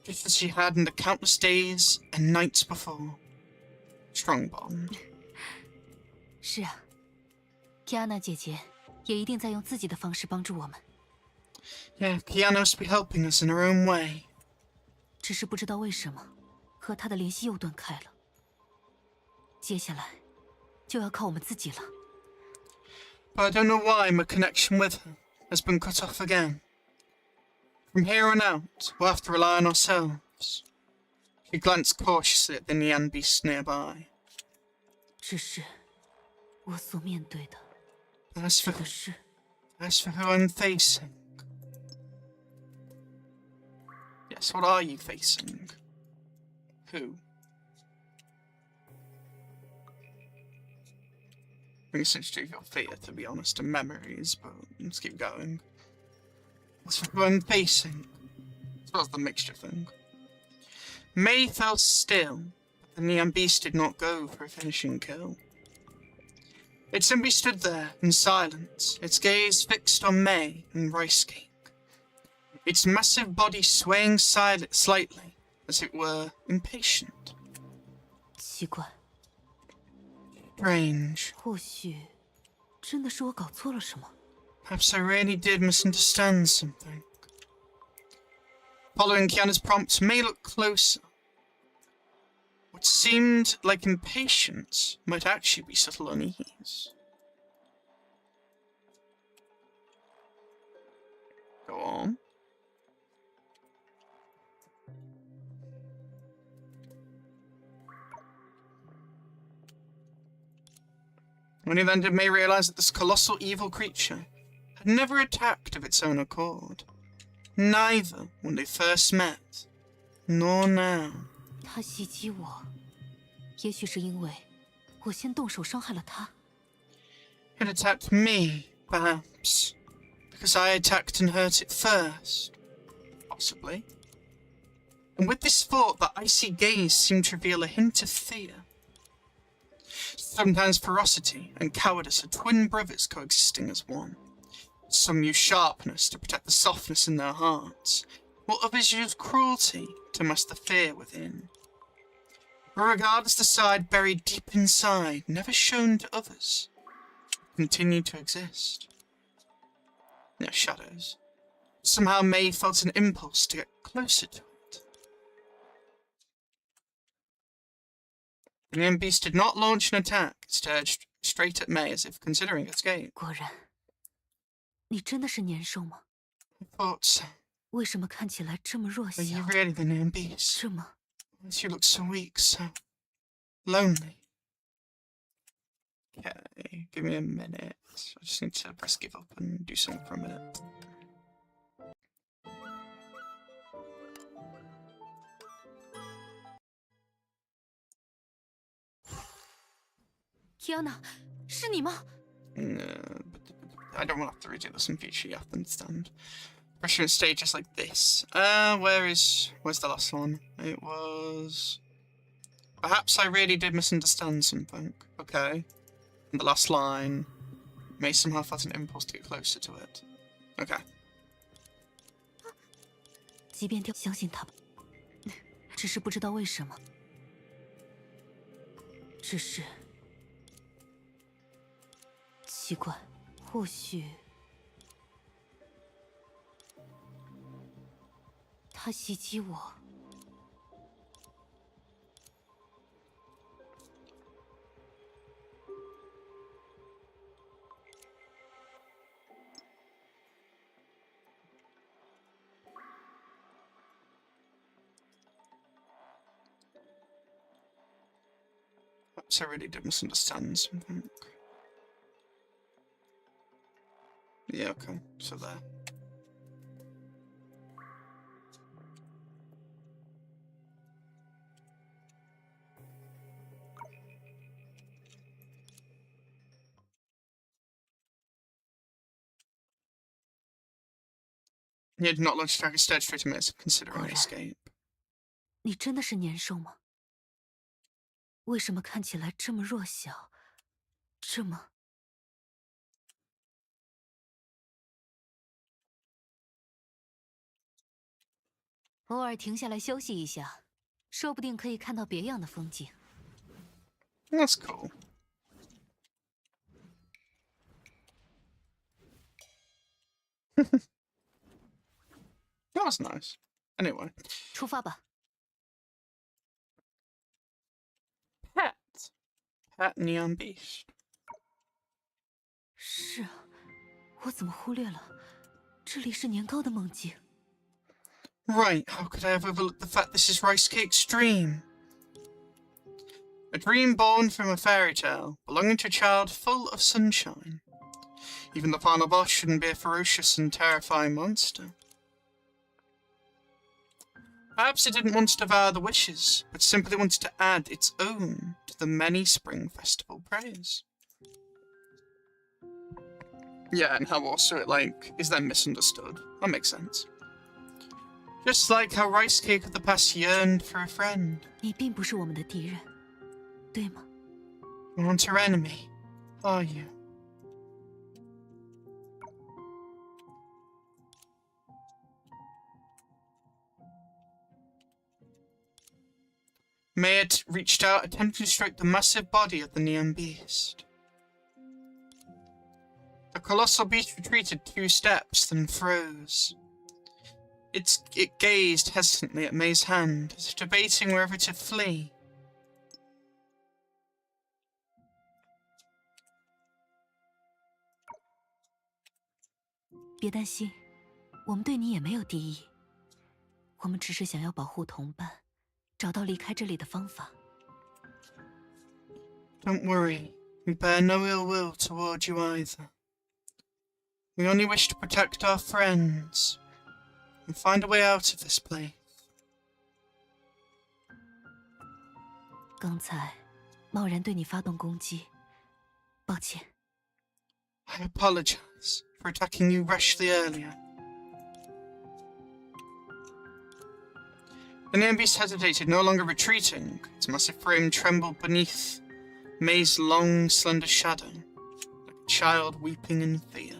Just as she had in the countless days and nights before. Strong bond. 是啊 ，Kiana 姐姐也一定在用自己的方式帮助我们。 Yeah, Kiana must be helping us in her own way. 只是不知道为什么，和她的联系又断开了。接下来，就要靠我们自己了。 But I don't know why my connection with her has been cut off again. From here on out, we'll have to rely on ourselves. She glanced cautiously at the Nyan beast nearby. 这是我所面对的 As for 可是 who I'm facing. Yes, what are you facing? Who? I think it's essentially your fear, to be honest, and memories, but let's keep going. As for who I'm facing, as well as the mixture thing. May fell still, but the neon beast did not go for a finishing kill. It simply stood there in silence, its gaze fixed on May and rice cake, its massive body swaying slightly, as it were impatient. 奇怪， Strange. 或许真的是我搞错了什么。 Perhaps I really did misunderstand something. Following Kiana's prompt, May looked closer. What seemed like impatience might actually be subtle unease. Go on. Only then did May realize that this colossal evil creature had never attacked of its own accord. Neither when they first met, nor now. 他袭击我，也许是因为我先动手伤害了他。 It attacked me, perhaps, because I attacked and hurt it first. Possibly. And with this thought, the icy gaze seemed to reveal a hint of fear. Sometimes ferocity and cowardice are twin brothers coexisting as one. Some use sharpness to protect the softness in their hearts, while others use cruelty to mask the fear within. But regardless the side buried deep inside, never shown to others, continued to exist. No shadows. Somehow May felt an impulse to get closer to it. The young beast did not launch an attack, it stared straight at May as if considering escape. 果然，你真的是年兽吗？ I thought so. 为什么看起来这么弱 Are you 小？ really the young beast? 是吗？ You look so weak, so lonely. Okay, give me a minute. I just need to press give up and do something for a minute. Kiana，是你吗？ I don't want to have to redo this in future, you have to understand. Pressure in stages like this. Where's the last one? It was... Perhaps I really did misunderstand something. Okay. And the last line. May somehow felt an impulse to get closer to it. Okay. 即便掉，相信他吧。只是不知道为什么。只是奇怪，或许他袭击我。 Perhaps I really did misunderstand something. Yeah, okay. So there. He had not launched attack, instead straight to miss, considering escape. 你真的是年兽吗？为什么看起来这么弱小？这么……偶尔停下来休息一下，说不定可以看到别样的风景。That's cool. That was nice. Anyway. 出发吧。 Pet Neon Beast. 是啊，我怎么忽略了？这里是年糕的梦境。 Right, how could I have overlooked the fact this is Rice Cake's dream? A dream born from a fairy tale, belonging to a child full of sunshine. Even the final boss shouldn't be a ferocious and terrifying monster. Perhaps it didn't want to devour the wishes, but simply wanted to add its own to the many Spring Festival praise. Yeah, and how also it, is then misunderstood. That makes sense. Just like how Rice Cake of the past yearned for a friend. 你并不是我们的敌人，对吗？ You aren't her enemy, are you? Mayat reached out, attempting to strike the massive body of the neon beast. The colossal beast retreated 2 steps, then froze. It gazed hesitantly at May's hand, as if debating whether to flee. 别担心，我们对你也没有敌意，我们只是想要保护同伴，找到离开这里的方法。Don't worry, we bear no ill will toward you either. We only wish to protect our friends and find a way out of this place. 刚才贸然对你发动攻击，抱歉。 I apologize for attacking you rashly earlier. The neon beast hesitated, no longer retreating. Its massive frame trembled beneath May's long, slender shadow, like a child weeping in fear.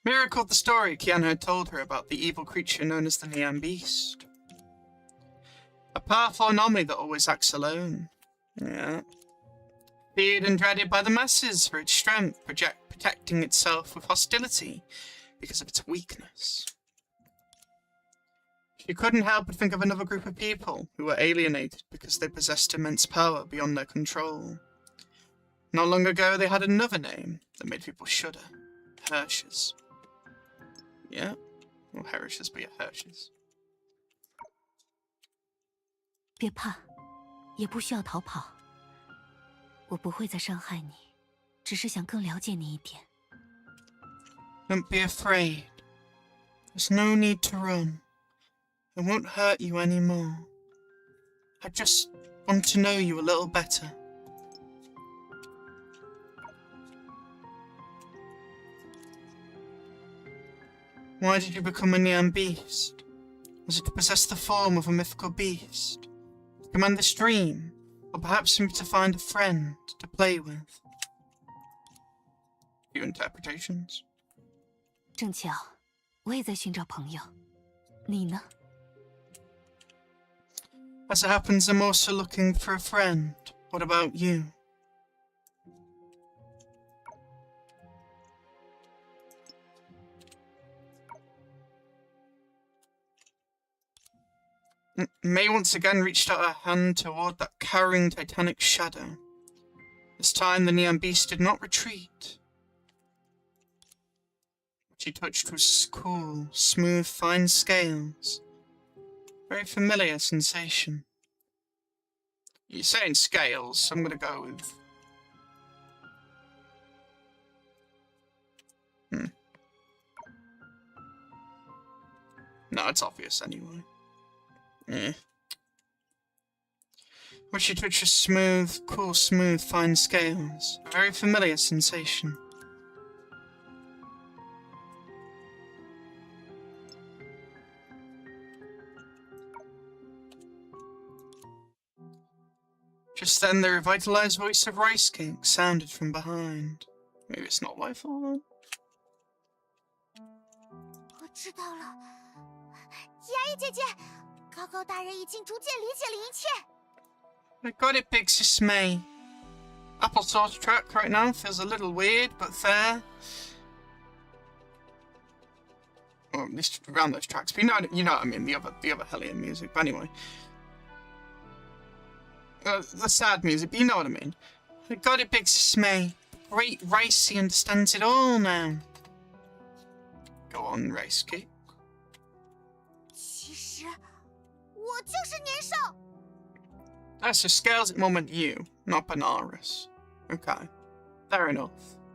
Mira recalled the story Kiana had told her about the evil creature known as the Neon Beast. A powerful anomaly that always acts alone. Yeah. Feared and dreaded by the masses for its strength, protecting itself with hostility because of its weakness. She couldn't help but think of another group of people who were alienated because they possessed immense power beyond their control. Not long ago, they had another name that made people shudder. Hershers. Yeah, well, Hershers, but yeah, Hershers. 别怕，也不需要逃跑。我不会再伤害你，只是想更了解你一点。Don't be afraid. There's no need to run. I won't hurt you anymore. I just want to know you a little better. Why did you become a neon beast? Was it to possess the form of a mythical beast? To command the stream? Or perhaps simply to find a friend to play with? Few interpretations. 正巧，我也在寻找朋友。你呢？ As it happens, I'm also looking for a friend. What about you? May once again reached out her hand toward that cowering titanic shadow. This time the neon beast did not retreat. What she touched was cool, smooth, fine scales. Very familiar sensation. You're saying scales, so I'm gonna go with... No, it's obvious anyway. Yeah. What she touched was smooth, cool, smooth, fine scales. A very familiar sensation. Just then, the revitalized voice of Rice Cake sounded from behind. Maybe it's not my fault. 我知道了，牙医姐姐，高高大人已经逐渐理解了一切。 I got it, Big Sis May. Applesauce track right now feels a little weird, but fair. Or at least around those tracks. But you know what I mean, the other Hellion music. But anyway. The sad music, but you know what I mean. I got it, Big Sis May. Great Ricey understands it all now. Go on, Rice Cake. 其实，我就是年少。 So Scales it more meant you, not Benares. Okay. Fair enough.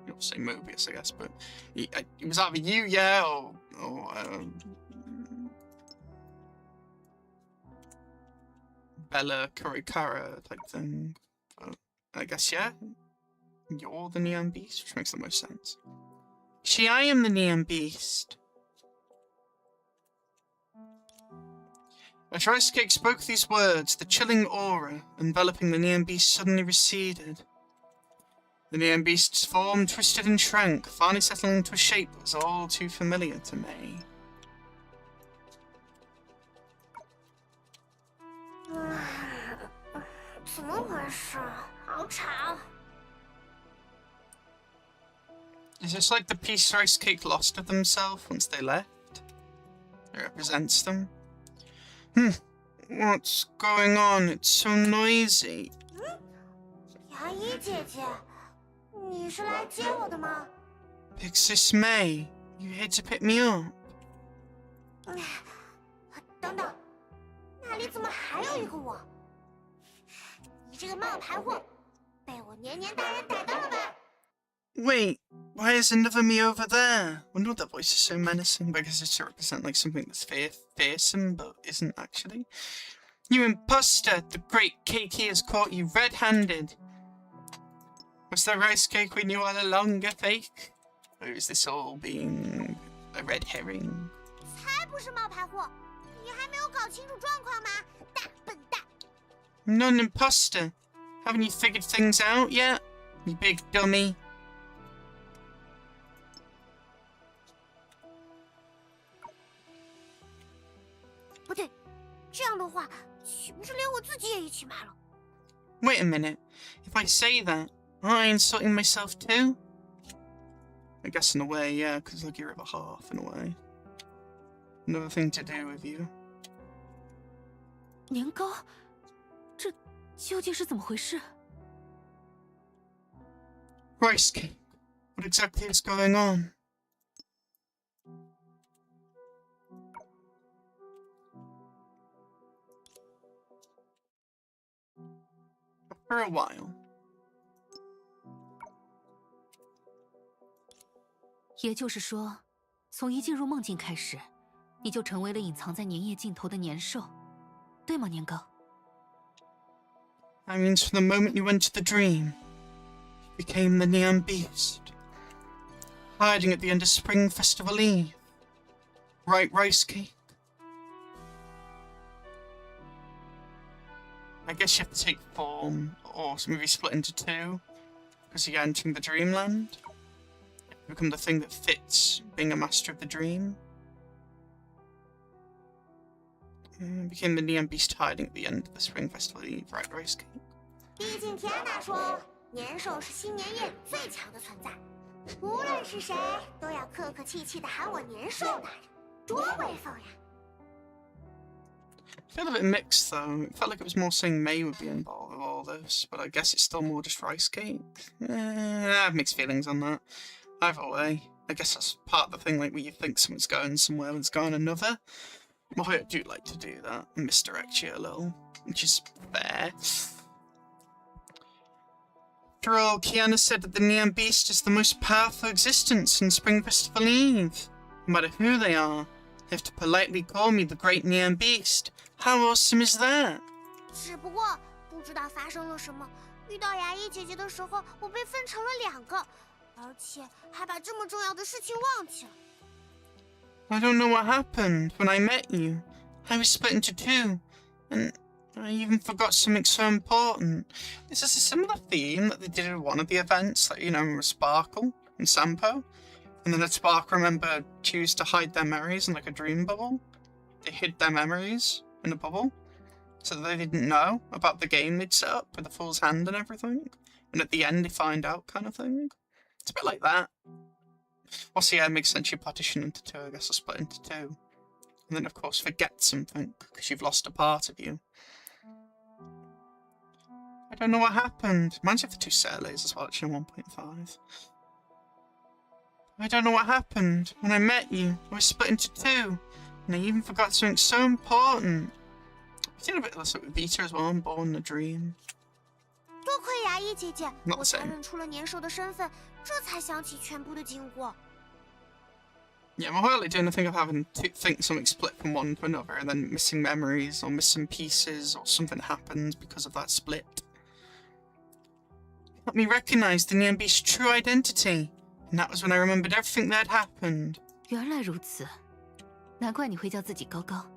You'll say Mobius, I guess, but it was either you, yeah, or Bella Kurikara type thing. but I guess, yeah. You're the Neon Beast, which makes the most sense. See, I am the Neon Beast. As Rice Cake spoke these words, the chilling aura enveloping the Neon Beast suddenly receded. The Neon Beast's form twisted and shrank, finally settling into a shape that was all too familiar to me. Is this like the piece Rice Cake lost of themselves once they left? It represents them. What's going on? It's so noisy. 牙医姐姐，你是来接我的吗？ Pixis May, you here to pick me up? 等等，那里怎么还有一个我？你这个冒牌货，被我年年大人逮到了吧？ Wait, why is another me over there? Wonder what that voice is so menacing, but I guess it's to represent like something that's fearsome, but isn't actually. You imposter! The great Keiki has caught you red-handed. Was the Rice Cake we knew all along a fake? Or is this all being a red herring? 才不是冒牌货！你还没有搞清楚状况吗？大笨蛋！ I'm not an imposter. Haven't you figured things out yet? You big dummy. 不对，这样的话，岂不是连我自己也一起骂了？ Wait a minute. If I say that, aren't I insulting myself too? I guess in a way, yeah, because like your other half in a way. Another thing to do with you. 年糕，这究竟是怎么回事？ Rice Cake, what exactly is going on? For a while. 也就是说，从一进入梦境开始，你就成为了隐藏在粘液尽头的年兽，对吗，年糕？ That means from the moment you entered the dream, you became the Neon Beast, hiding at the end of Spring Festival Eve. Right, Rice Cake? I guess you have to take form, or maybe split into two, because you're entering the dreamland. You become the thing that fits being a master of the dream. Became the Neon Beast hiding at the end of the Spring Festival Eve, right, Rice Cake? 毕竟田大说，年兽是新年夜里最强的存在，无论是谁都要客客气气的喊我年兽大人，多威风呀！ I feel a bit mixed though. It felt like it was more saying May would be involved with all this, but I guess it's still more just Rice Cake. I have mixed feelings on that. Either way, I guess that's part of the thing, like where you think someone's going somewhere and it's going another. miHoYo do like to do that, misdirect you a little, which is fair. After all, Kiana said that the Neon Beast is the most powerful existence in Spring Festival Eve. No matter who they are, they have to politely call me the Great Neon Beast. How awesome is that? 只不过不知道发生了什么，遇到牙医姐姐的时候，我被分成了2个，而且还把这么重要的事情忘记了。 I don't know what happened when I met you. I was split into two, and I even forgot something so important. This is a similar theme that they did at one of the events, like, you know, with Sparkle and Sampo. And then at Sparkle, remember, choose to hide their memories in like a dream bubble. They hid their memories in a bubble, so that they didn't know about the game they'd set up with the Fool's Hand and everything. And at the end, they find out, kind of thing. It's a bit like that. Also, yeah, it makes sense you partition into two, I guess I'll split into two. And then, of course, forget something, because you've lost a part of you. I don't know what happened. Reminds me of the 2 Surleys as well, actually, in 1.5. I don't know what happened. When I met you, I was split into two, and I even forgot something so important. I did a bit of this with Vita as well, I'm born in a dream. 多亏牙医姐姐， Not the 我才 same. 认出了年兽的身份，这才想起全部的经过。 Yeah, I'm hardly doing the thing of having to think something split from one to another, and then missing memories, or missing pieces, or something happens because of that split. helped me recognize the neon beast's true identity. And that was when I remembered everything that had happened. 原来如此，难怪你会叫自己高高。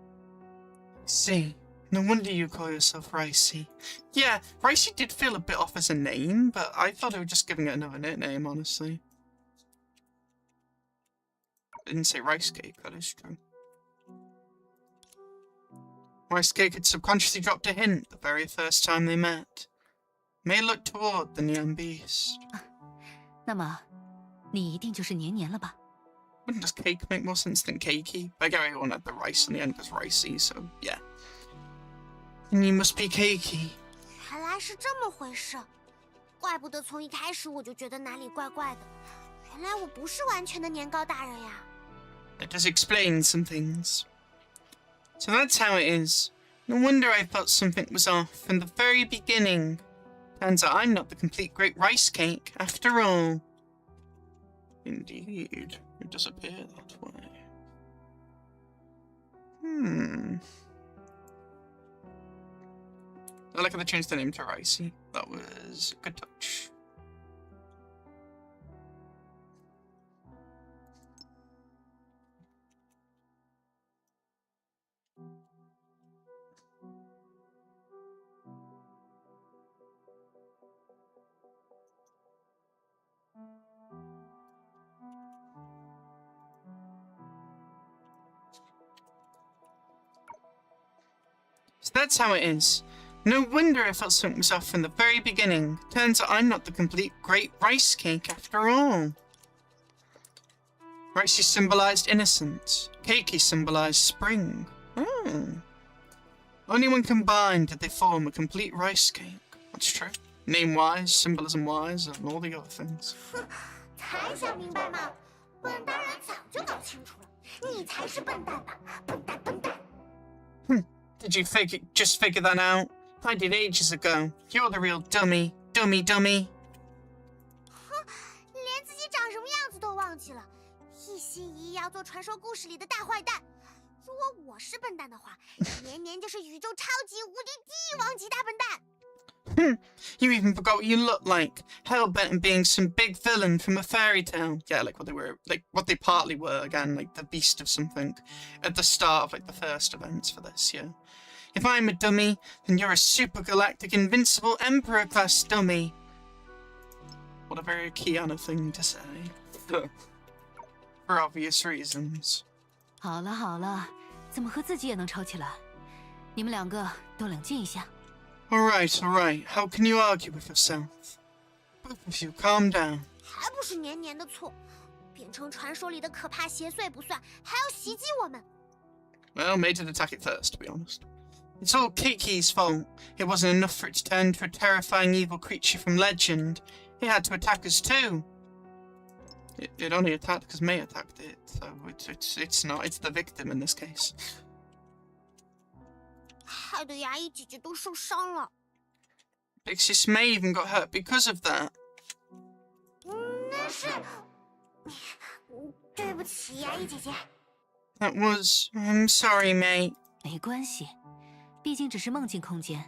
See, no wonder you call yourself Ricey. Yeah, Ricey did feel a bit off as a name, but I thought they were just giving it another nickname, honestly. I didn't say rice cake, that is true. Rice cake had subconsciously dropped a hint the very first time they met. May looked toward the neon beast. 那么，你一定就是年年了吧？ Wouldn't just cake make more sense than cakey? But I get everyone had the rice in the end because ricey, so yeah. And you must be cakey. 原来是这么回事，怪不得从一开始我就觉得哪里怪怪的。原来我不是完全的年糕大人呀。It does explain some things. So that's how it is. No wonder I felt something was off from the very beginning. Turns out I'm not the complete great rice cake, after all. Indeed, it does appear that way. I like how they changed the name to Ricey. That was a good touch. So that's how it is. No wonder I felt something was off from the very beginning. Turns out I'm not the complete great rice cake after all. Ricey symbolized innocence. Cakey symbolized spring. Only when combined did they form a complete rice cake. That's true. Name-wise, symbolism-wise, and all the other things. 才想明白吗？笨蛋人早就搞清楚了，你才是笨蛋吧？笨蛋，笨蛋。Did you just figure that out? I did ages ago. You're the real dummy. Dummy. 哼，连自己长什么样子都忘记了，一心一意要做传说故事里的大坏蛋。如果我是笨蛋的话，年年就是宇宙超级无敌帝王级大笨蛋。You even forgot what you look like. Hell-bent on being some big villain from a fairy tale. Yeah, like what they were, like what they partly were again, like the beast of something at the start of like the first events for this, yeah. If I'm a dummy, then you're a super galactic invincible emperor class dummy. What a very Kiana thing to say. For obvious reasons. 好了好了，怎么和自己也能吵起来？你们两个都冷静一下。Alright. How can you argue with yourself? Both of you, calm down. 还不是年年的错，变成传说里的可怕邪祟不算，还要袭击我们。Well, May did attack it first, to be honest. It's all Kiki's fault. It wasn't enough for it to turn into a terrifying evil creature from legend. It had to attack us too. It only attacked because May attacked it, so it's not. It's the victim in this case. 害得牙医姐姐都受伤了。Big Sis May even got hurt because of that. 那是，对不起，牙医姐姐。That was... I'm sorry, May. 没关系，毕竟只是梦境空间，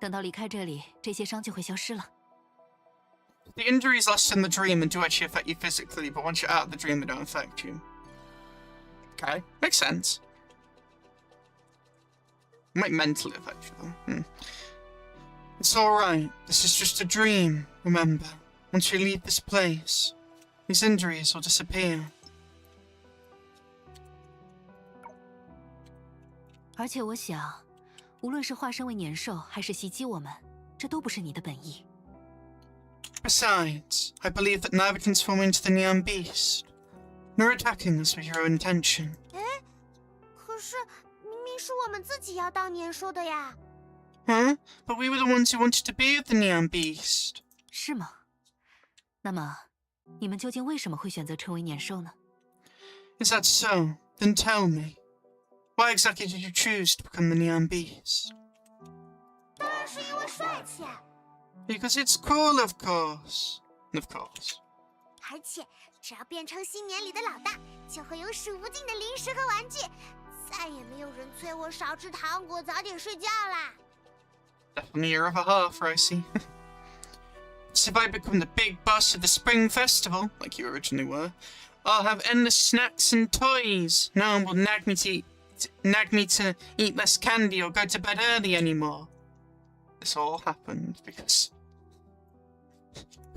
等到离开这里，这些伤就会消失了。The injuries lost in the dream and do actually affect you physically, but once you're out of the dream, they don't affect you. Okay, makes sense. Might mentally affect you, though. It's alright. This is just a dream, remember. Once you leave this place, these injuries will disappear. 而且我想，无论是化身为年兽，还是袭击我们，这都不是你的本意。Besides, I believe that neither can transform into the neon beast, nor attacking us with your intention. 哎，可是明明是我们自己要当年兽的呀。Huh? But we were the ones who wanted to be with the neon beast. 是吗？那么，你们究竟为什么会选择成为年兽呢？ Is that so? Then tell me. Why exactly did you choose to become the neon beast? 当然是因为帅气。Because it's cool, of course. Of course. 而且，只要变成新年里的老大，就会有数不尽的零食和玩具，再也没有人催我少吃糖果，早点睡觉啦。Definitely your other half, Ricey. So if I become the big boss of the Spring Festival, like you originally were, I'll have endless snacks and toys. No one will nag me to eat less candy or go to bed early anymore. This all happened because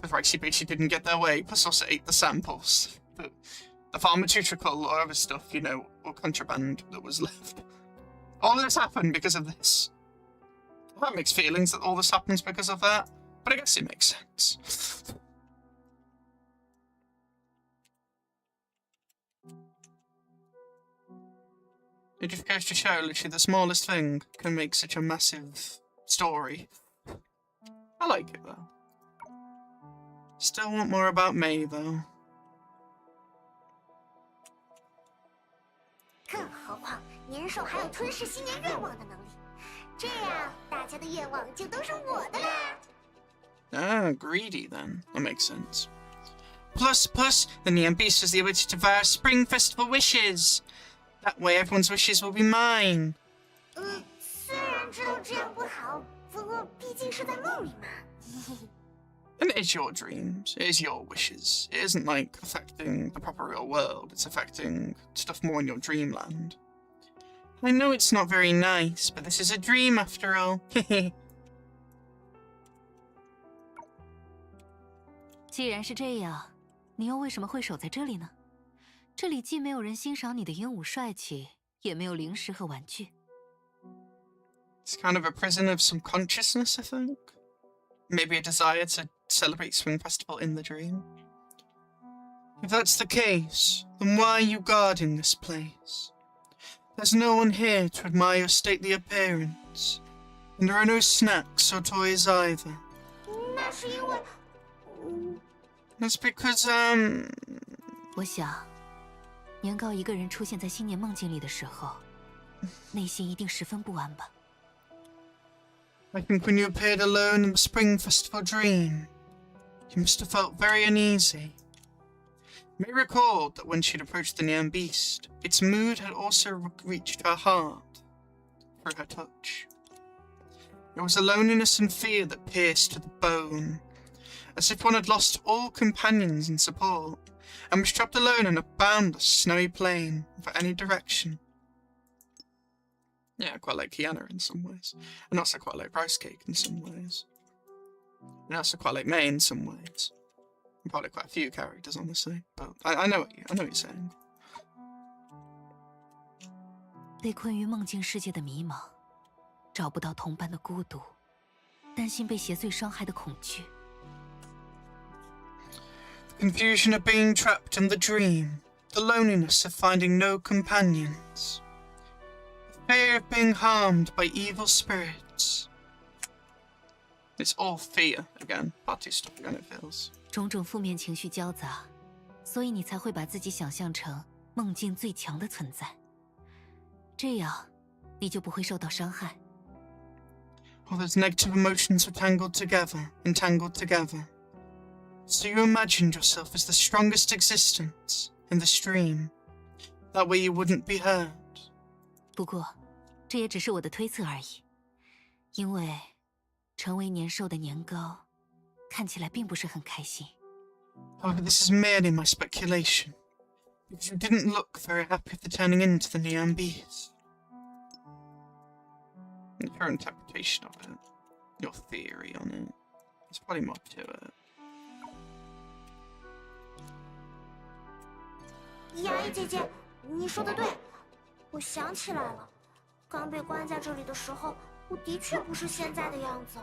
Ricey Beachy didn't get their way, plus also ate the samples. The pharmaceutical or other stuff, you know, or contraband that was left. All this happened because of this. I have mixed feelings that all this happens because of that, but I guess it makes sense. It just goes to show, literally, the smallest thing can make such a massive story. I like it, though. Still want more about May, though. 更何况，年兽还有吞噬新年愿望的能力，这样大家的愿望就都是我的啦。Ah, greedy then. That makes sense. Plus, the Neon Beast has the ability to devour Spring Festival wishes. That way, everyone's wishes will be mine. 虽然知道这样不好，不过毕竟是在梦里嘛。And it is your dreams. It is your wishes. It isn't like affecting the proper real world. It's affecting stuff more in your dreamland. I know it's not very nice, but this is a dream after all. 既然是这样，你又为什么会守在这里呢？这里既没有人欣赏你的英武帅气，也没有零食和玩具。It's kind of a prison of some consciousness, I think. Maybe a desire to celebrate Spring Festival in the dream. If that's the case, then why are you guarding this place? There's no one here to admire your stately appearance, and there are no snacks or toys either. 那是因为，That's because, 我想，年糕一个人出现在新年梦境里的时候，内心一定十分不安吧。 I think when you appeared alone in the Spring Festival dream, you must have felt very uneasy. You may recall that when she'd approached the Neon Beast, its mood had also reached her heart through her touch. It was a loneliness and fear that pierced to the bone, as if one had lost all companions and support, and was trapped alone in a boundless snowy plain for any direction. Yeah, I quite like Kiana in some ways, and also quite like Rice Cake in some ways, and also quite like May in some ways. And probably quite a few characters, honestly, but I know what you're saying. 被困于梦境世界的迷茫，找不到同伴的孤独，担心被邪祟伤害的恐惧。 The confusion of being trapped in the dream, the loneliness of finding no companions. Fear of being harmed by evil spirits. It's all fear again. Party stuff again, it feels. 种种负面情绪交杂，所以你才会把自己想象成梦境最强的存在。这样，你就不会受到伤害。All those negative emotions were entangled together. So you imagined yourself as the strongest existence in the stream. That way you wouldn't be hurt. 不过，这也只是我的推测而已，因为成为年兽的年糕，看起来并不是很开心。However, this is merely my speculation, because you didn't look very happy after turning into the Neon Beast. And your interpretation of it, your theory on it, there's probably more to it. 雅伊姐姐，你说的对。 我想起来了，刚被关在这里的时候，我的确不是现在的样子。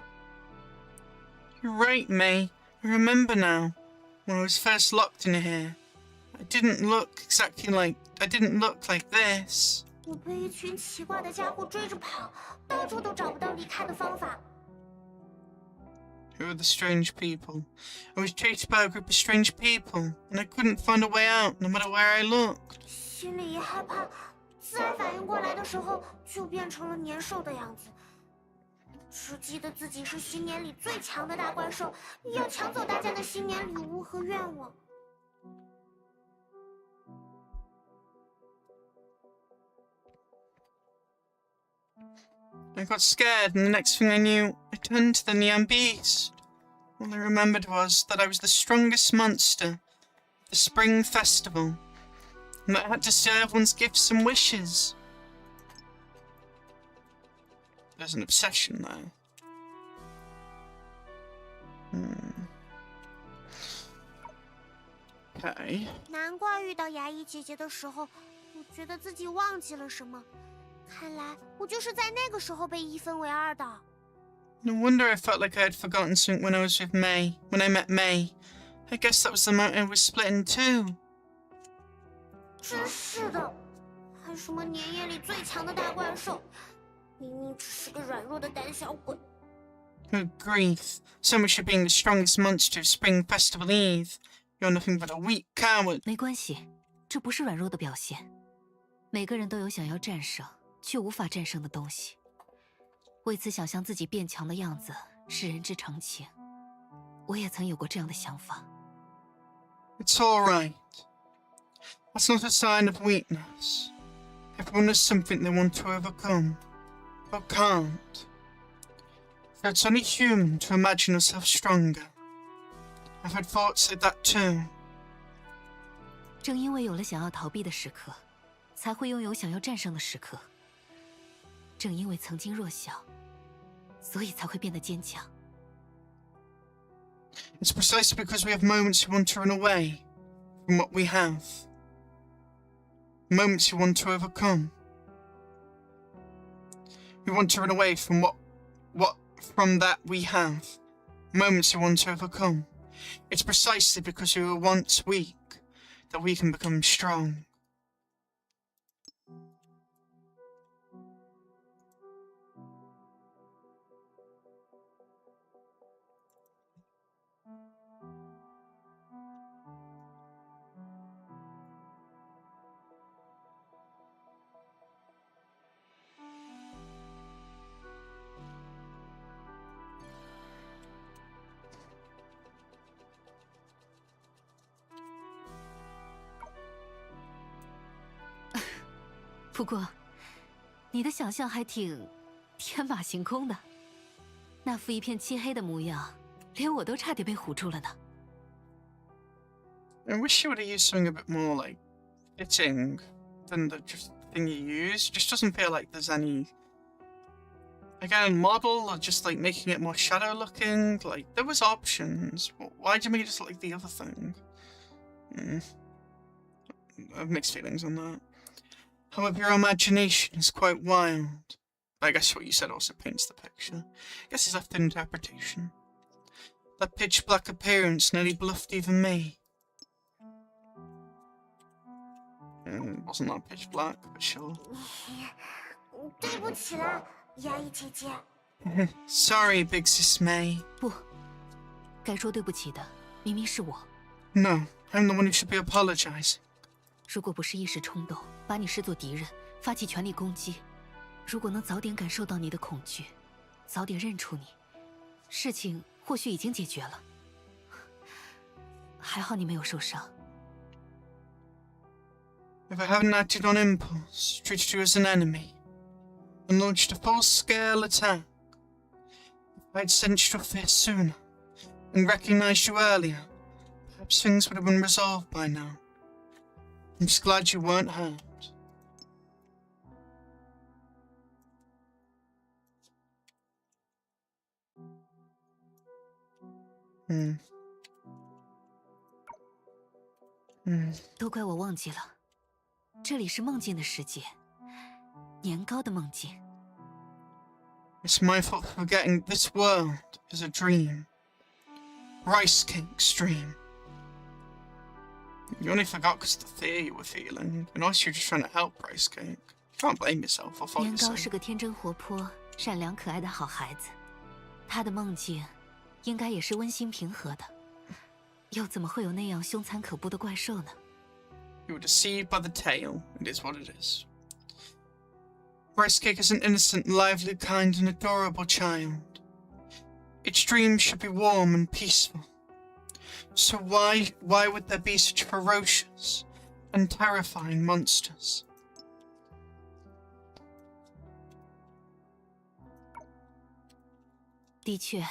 You're right, May. I remember now. When I was first locked in here, I didn't look like this. 我被一群奇怪的家伙追着跑，到处都找不到离开的方法。Who are the strange people? I was chased by a group of strange people, and I couldn't find a way out, no matter where I looked. 心里一害怕。 自然反应过来的时候，就变成了年兽的样子。只记得自己是新年里最强的大怪兽，要抢走大家的新年礼物和愿望。I got scared, and the next thing I knew, I turned to the Neon Beast. All I remembered was that I was the strongest monster at the spring festival, and that I had to share everyone's gifts and wishes. There's an obsession there. Okay. 难怪遇到牙医姐姐的时候，我觉得自己忘记了什么。看来我就是在那个时候被1分为2的。No wonder I felt like I had forgotten something when I was with May. When I met May, I guess that was the moment I was split in two. 真是的，还什么年夜里最强的大怪兽，明明只是个软弱的胆小鬼。Good grief! So much for being the strongest monster of Spring Festival Eve. You're nothing but a weak coward. 没关系，这不是软弱的表现。每个人都有想要战胜却无法战胜的东西，为此想象自己变强的样子是人之常情。我也曾有过这样的想法。It's all right. That's not a sign of weakness. Everyone has something they want to overcome, but can't. So it's only human to imagine ourselves stronger. I've had thoughts like that too. 正因为有了想要逃避的时刻，才会拥有想要战胜的时刻。正因为曾经弱小，所以才会变得坚强。It's precisely because we have moments we want to run away from what we have. Moments we want to overcome. We want to run away from from that we have. Moments we want to overcome. It's precisely because we were once weak that we can become strong. “不过，你的想象还挺天马行空的。那副一片漆黑的模样，连我都差点被唬住了呢。” I wish you would have used something a bit more, like, fitting than the just thing you use. It just doesn't feel like there's any... Again, model, or just, like, making it more shadow-looking. Like, there was options. Why'd you make it just like the other thing? I have mixed feelings on that. However, your imagination is quite wild. I guess what you said also paints the picture. I guess it's left to interpretation. That pitch-black appearance nearly bluffed even me. Wasn't that pitch black, but sure. 对不起啦，牙医姐姐。Sorry, Big Sis May. 不，该说对不起的明明是我。No, I'm the one who should be apologizing. 如果不是一时冲动，把你视作敌人，发起全力攻击，如果能早点感受到你的恐惧，早点认出你，事情或许已经解决了。还好你没有受伤。 If I hadn't acted on impulse, treated you as an enemy, and launched a full-scale attack, if I'd sensed your fear sooner, and recognized you earlier, perhaps things would have been resolved by now. I'm just glad you weren't hurt. Hmm. 都怪我忘记了，这里是梦境的世界，年糕的梦境。It's my fault for forgetting this world is a dream. Rice cake's dream. You only forgot because of the fear you were feeling, and also you're just trying to help Rice Cake. You can't blame yourself or fault 年糕 yourself. 是个天真活泼、善良可爱的好孩子，他的梦境应该也是温馨平和的，又怎么会有那样凶残可怖的怪兽呢？ You were deceived by the tale. It is what it is. Rice Cake is an innocent, lively, kind, and adorable child. Its dreams should be warm and peaceful. So why would there be such ferocious and terrifying monsters? 的确，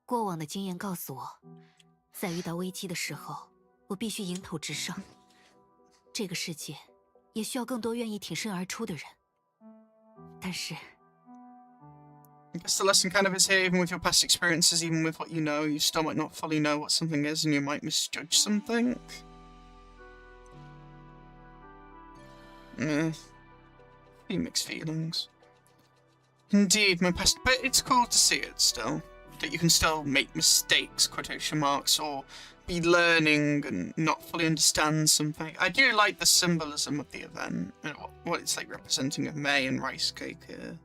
过往的经验告诉我，在遇到危机的时候，我必须迎头直上。这个世界也需要更多愿意挺身而出的人。但是 I guess the lesson kind of is here, even with your past experiences, even with what you know, you still might not fully know what something is and you might misjudge something. Few mixed feelings. Indeed, my past... But it's cool to see it still. That you can still make mistakes, quotation marks, or be learning and not fully understand something. I do like the symbolism of the event, and what it's like representing of May and Rice Cake here.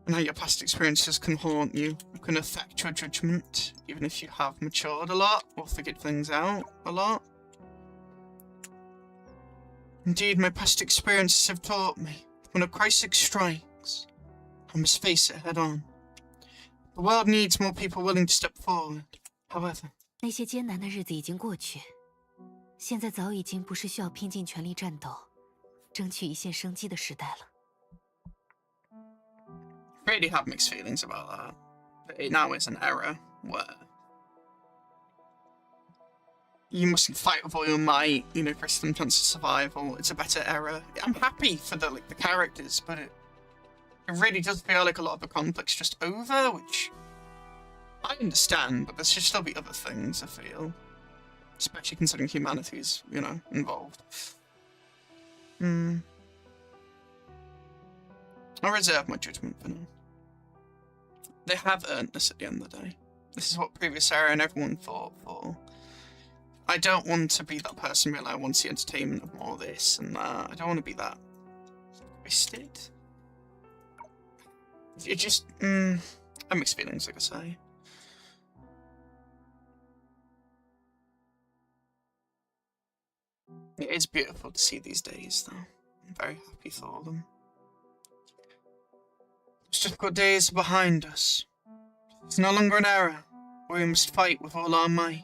And how your past experiences can haunt you, can affect your judgment, even if you have matured a lot, or figured things out a lot. Indeed, my past experiences have taught me, when a crisis strikes, I must face it head on. The world needs more people willing to step forward, however. 那些艰难的日子已经过去，现在早已经不是需要拼尽全力战斗，争取一线生机的时代了。Really have mixed feelings about that. But it now is an era where you must fight with all your might, you know, for some chance of survival. It's a better era. I'm happy for the characters, but it really does feel like a lot of the conflict's just over, which I understand, but there should still be other things, I feel. Especially considering humanity's, you know, involved. I'll reserve my judgment for now. They have earned this at the end of the day. This is what previous era and everyone fought for. I don't want to be that person who I want the entertainment of more this and that. I don't want to be that twisted. It just, I have mixed feelings, like I say. It is beautiful to see these days, though. I'm very happy for them. Those difficult days are behind us. It's no longer an era where we must fight with all our might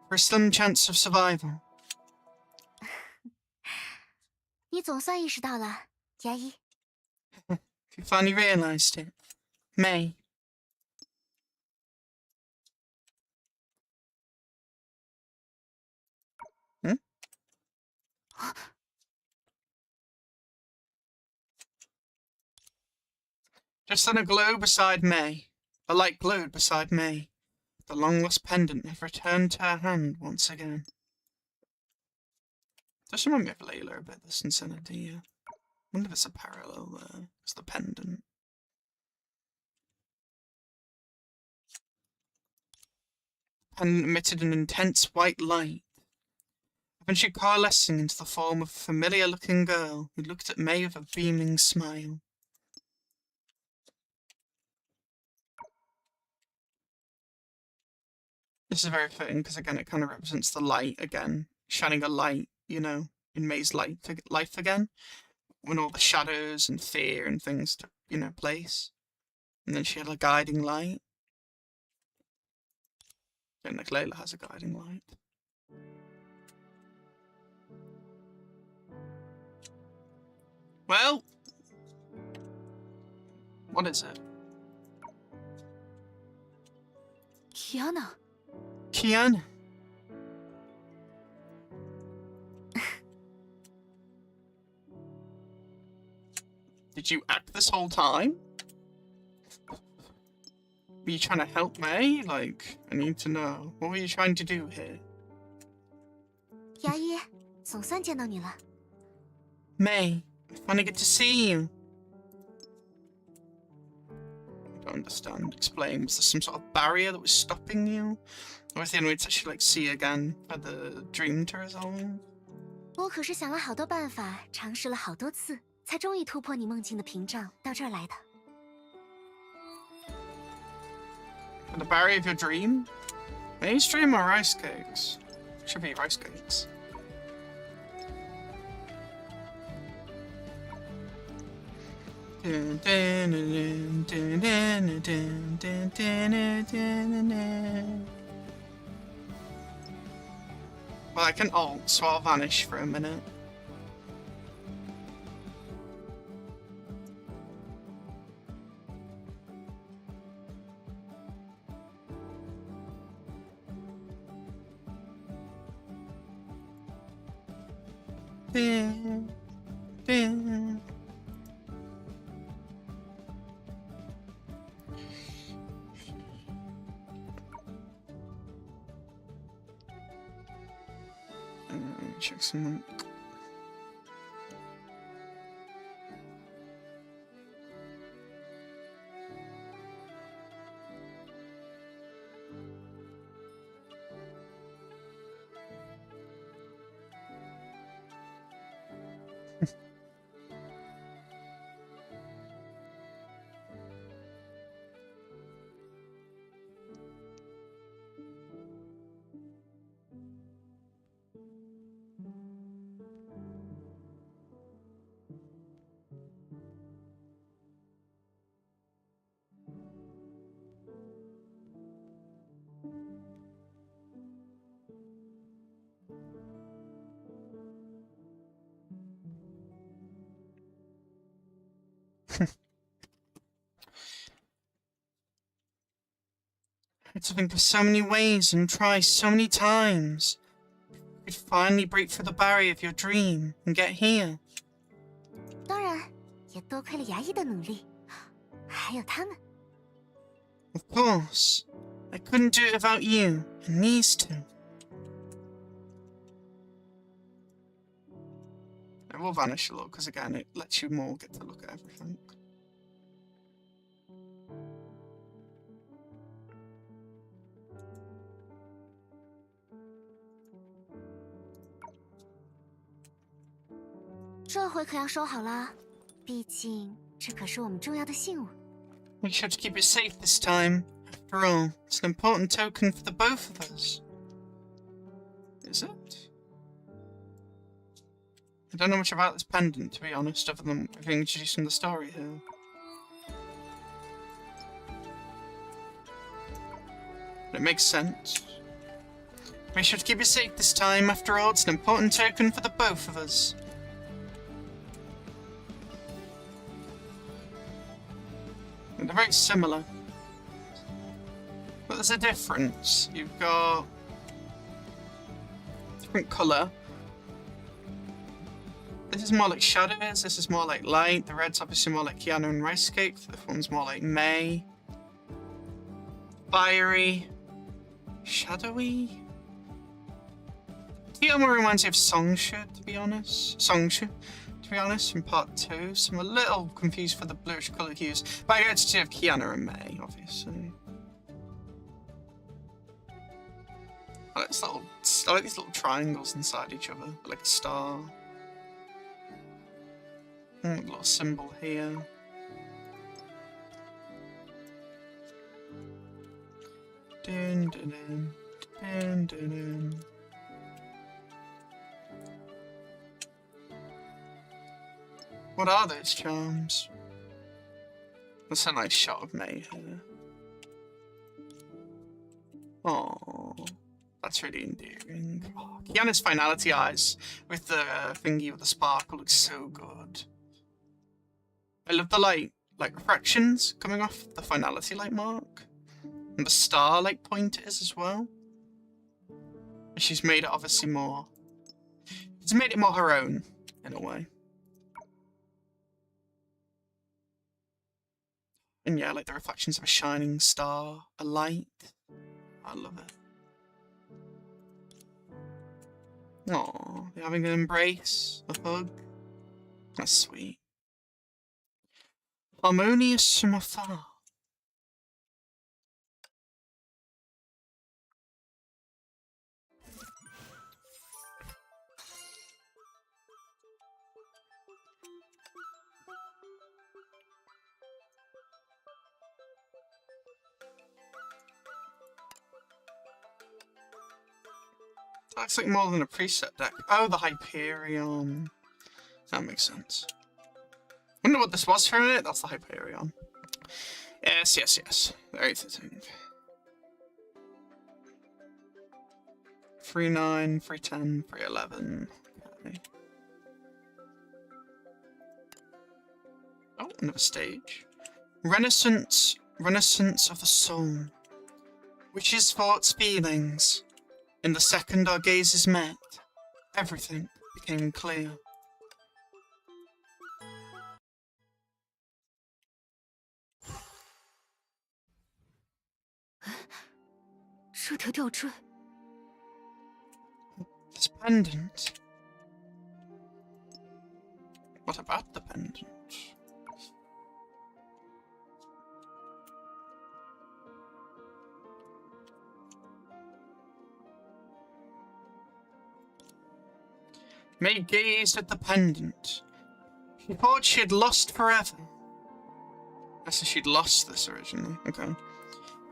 for a slim chance of survival. 你总算意识到了，牙医。You finally realized it, May. Just then a glow beside May. A light glowed beside May. The long-lost pendant had returned to her hand once again. Does remind me of Layla a bit, this insanity. I wonder if it's a parallel there. It's the pendant. The pendant emitted an intense white light, eventually coalescing into the form of a familiar-looking girl who looked at May with a beaming smile. This is very fitting because, again, it kind of represents the light again, shining a light, you know, in May's life again, when all the shadows and fear and things took, you know, place. And then she had a guiding light. And like Layla has a guiding light. Well, what is it? Kiana. Kiana. Did you act this whole time? Were you trying to help May? Like, I need to know. What were you trying to do here? 牙医，总算见到你了。 May, finally get to see you. I don't understand. Explain. Was there some sort of barrier that was stopping you? Or was the only way to actually, like, see again for the dream to resolve? 我可是想了好多办法，尝试了好多次，才终于突破你梦境的屏障，到这儿来的。 For the barrier of your dream? May's dream or rice cakes? Should be rice cakes. Well, I can alt, so I'll vanish for a minute. Ding, ding. Check some. I had to think of so many ways and try so many times. You could finally break through the barrier of your dream and get here. 当然，也多亏了牙医的努力，还有他们。Of course. I couldn't do it without you and these two. It will vanish a little because again it lets you more get to look at everything. "这回可要收好了，毕竟这可是我们重要的信物。Make sure to keep it safe this time. After all, it's an important token for the both of us. Is it? I don't know much about this pendant, to be honest, other than being introduced in the story here. But it makes sense. Make sure to keep it safe this time. After all, it's an important token for the both of us. And they're very similar. But there's a difference. You've got different colour. This is more like shadows, this is more like light. The red's obviously more like Kiana and Rice Cake. This one's more like May. Fiery. Shadowy. Tiamat reminds me of Songshu, to be honest. Songshu, to be honest, from part 2. So I'm a little confused for the bluish coloured hues. But I get to have Kiana and May, obviously. I like these little triangles inside each other, like a star. A little symbol here. Dun, dun, dun, dun, dun, dun. What are those charms? That's a nice shot of May here. Oh, that's really endearing. Oh, Kiana's finality eyes with the thingy with the sparkle looks so good. I love the light, like reflections coming off the finality light mark. And the star like point it is as well. And she's made it obviously more. It's made it more her own, in a way. And yeah, like the reflections of a shining star, a light. I love it. Aww, they're having an embrace, a hug. That's sweet. Harmonious from afar. That's like more than a preset deck. Oh, the Hyperion. That makes sense. Wonder what this was for a minute. That's the Hyperion. Yes, yes, yes. Very fitting. 3-9, 3-10, 3-11. Okay. Oh, another stage. Renaissance of the soul. Witch's thoughts, feelings. In the second our gazes met, everything became clear. 这条吊坠， This pendant. What about the pendant? May gazed at the pendant. She thought she had lost forever. I said she'd lost this originally. Okay.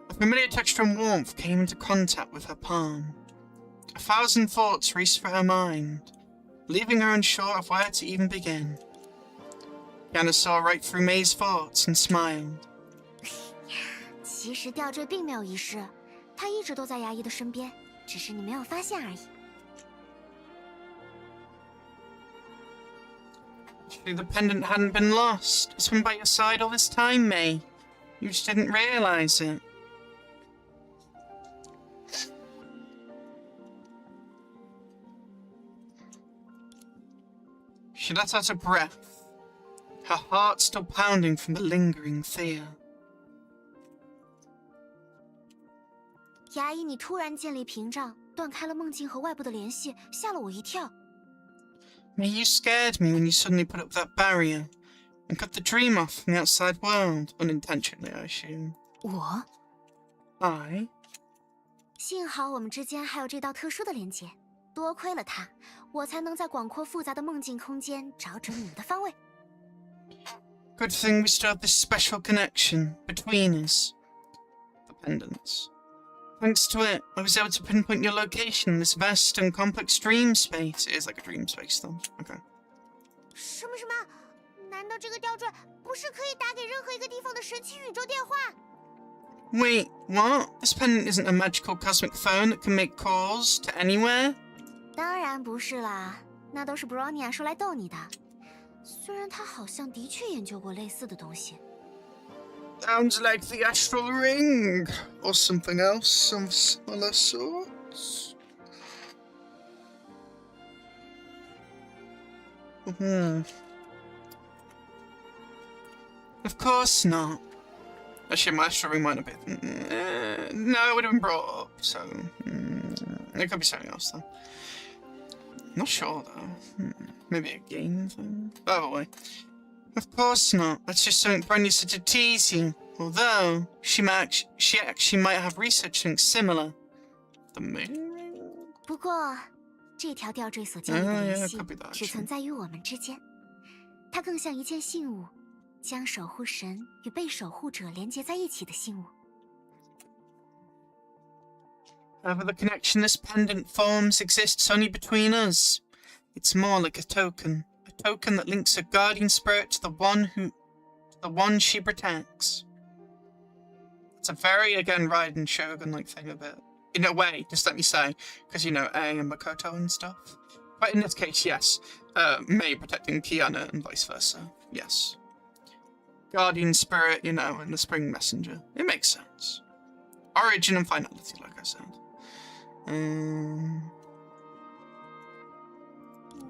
A familiar texture and warmth came into contact with her palm. 1,000 thoughts raced through her mind, leaving her unsure of where to even begin. Yana saw right through May's thoughts and smiled. 其实吊坠并没有遗失，它一直都在牙医的身边，只是你没有发现而已。 Actually, the pendant hadn't been lost. It's been by your side all this time, May. You just didn't realize it. She let out a breath, her heart still pounding from the lingering fear. 牙医，你突然建立屏障，断开了梦境和外部的联系，吓了我一跳。 May, you scared me when you suddenly put up that barrier and cut the dream off from the outside world, unintentionally, I assume. 我 I? 幸好我们之间还有这道特殊的连接，多亏了它，我才能在广阔复杂的梦境空间找准你们的方位。 Good thing we still have this special connection between us. The pendants. Thanks to it, I was able to pinpoint your location in this vast and complex dream space. It is like a dream space, though. Okay. 什么什么？难道这个吊坠不是可以打给任何一个地方的神奇宇宙电话？ Wait, what? This pendant isn't a magical cosmic phone that can make calls to anywhere? 当然不是啦，那都是 Bronya 说来逗你的。虽然他好像的确研究过类似的东西。 Sounds like the astral ring, or something else of similar sorts. Of course not. Actually, my astral ring might have been... no, it would have been brought up, so... it could be something else, though. Not sure, though. Maybe a game thing? Either way. Of course not. That's just something Bronya said to tease you. Although, she actually might have researched something similar. The moon? 不过，这条吊坠所建立的联系 could be that, 只存在于我们之间。它更像一件信物，将守护神与被守护者连接在一起的信物。 However, the connection this pendant forms exists only between us. It's more like a token that links a guardian spirit to the one she protects. It's a very, again, Raiden Shogun-like thing a bit. In a way, just let me say, because, you know, A and Makoto and stuff. But in this case, yes, Mei protecting Kiana and vice versa, yes. Guardian spirit, you know, and the spring messenger. It makes sense. Origin and finality, like I said.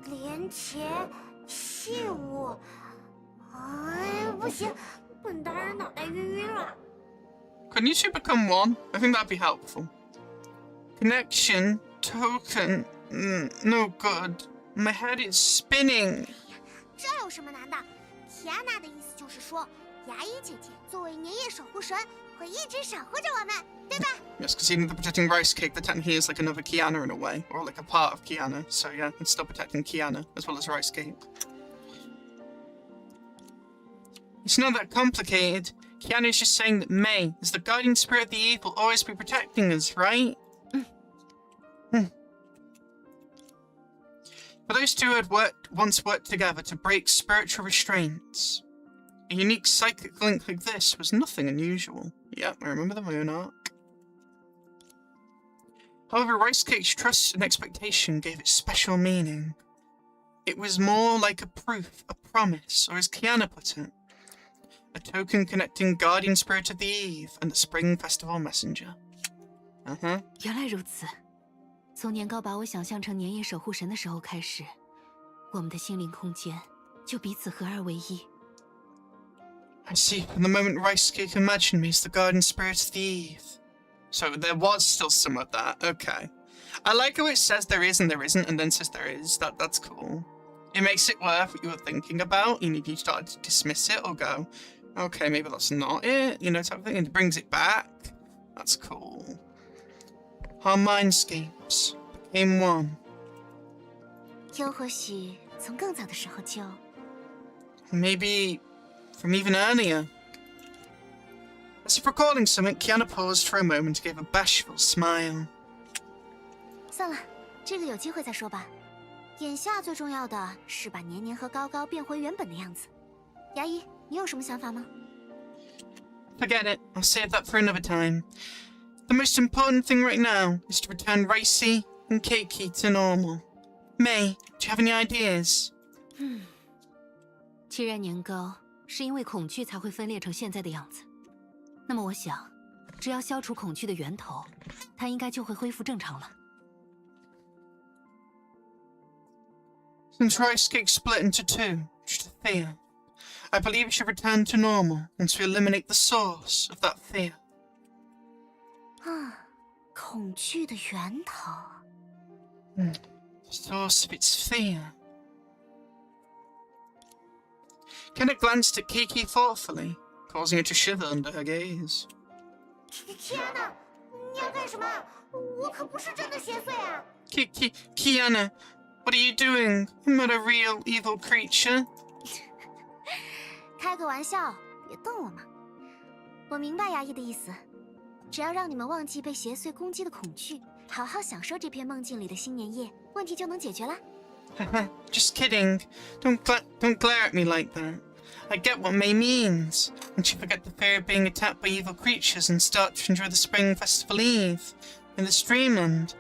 连结信物，哎，不行，本大人脑袋晕晕了。 Can you two become one? I think that'd be helpful. Connection, token, no good. My head is spinning. 这有什么难的？提安娜的意思就是说，牙医姐姐作为年夜守护神，会一直守护着我们，对吧？ Yes, because even the protecting rice cake, that technically is like another Kiana in a way, or like a part of Kiana. So yeah, it's still protecting Kiana as well as rice cake. It's not that complicated. Kiana is just saying that Mei, as the guardian spirit of the Eve, will always be protecting us, right? But those two had once worked together to break spiritual restraints. A unique psychic link like this was nothing unusual. Yep, I remember the moon arc. However, Rice Cake's trust and expectation gave it special meaning. It was more like a proof, a promise, or as Kiana put it, a token connecting Guardian Spirit of the Eve and the Spring Festival Messenger. 原来如此。从年糕把我想象成年夜守护神的时候开始，我们的心灵空间就彼此合二为一。 I see. From the moment Ryusuke imagined me as the guardian spirit of the Eve. So there was still some of that. Okay. I like how it says there is and there isn't, and then says there is. That's cool. It makes it worth what you were thinking about. You start to dismiss it or go, okay, maybe that's not it. You know, type of thing. And it brings it back. That's cool. Our mindscapes became one. 又或许从更早的时候就 Maybe from even earlier. As if recalling something, Kiana paused for a moment to give a bashful smile. 算了，这个有机会再说吧。眼下最重要的是把年年和高高变回原本的样子。牙医，你有什么想法吗？ Forget it. I'll save that for another time. The most important thing right now is to return Racy and Keiki to normal. May, do you have any ideas? 既然年糕是因为恐惧才会分裂成现在的样子，那么我想，只要消除恐惧的源头，它应该就会恢复正常了。 Since Ryusuke split into two, due to fear, I believe we should return to normal once we eliminate the source of that fear. 啊，恐惧的源头。The source of its fear. Kenna glanced at Kiki thoughtfully, causing her to shiver under her gaze. 天哪，你要干什么？我可不是真的邪祟啊！ Kiana, what are you doing? I'm not a real evil creature. 开个玩笑，别瞪我嘛。我明白牙医的意思，只要让你们忘记被邪祟攻击的恐惧，好好享受这片梦境里的新年夜，问题就能解决啦。Just kidding. Don't glare at me like that. I get what May means. Once you forget the fear of being attacked by evil creatures and start to enjoy the Spring Festival Eve in the Streamland,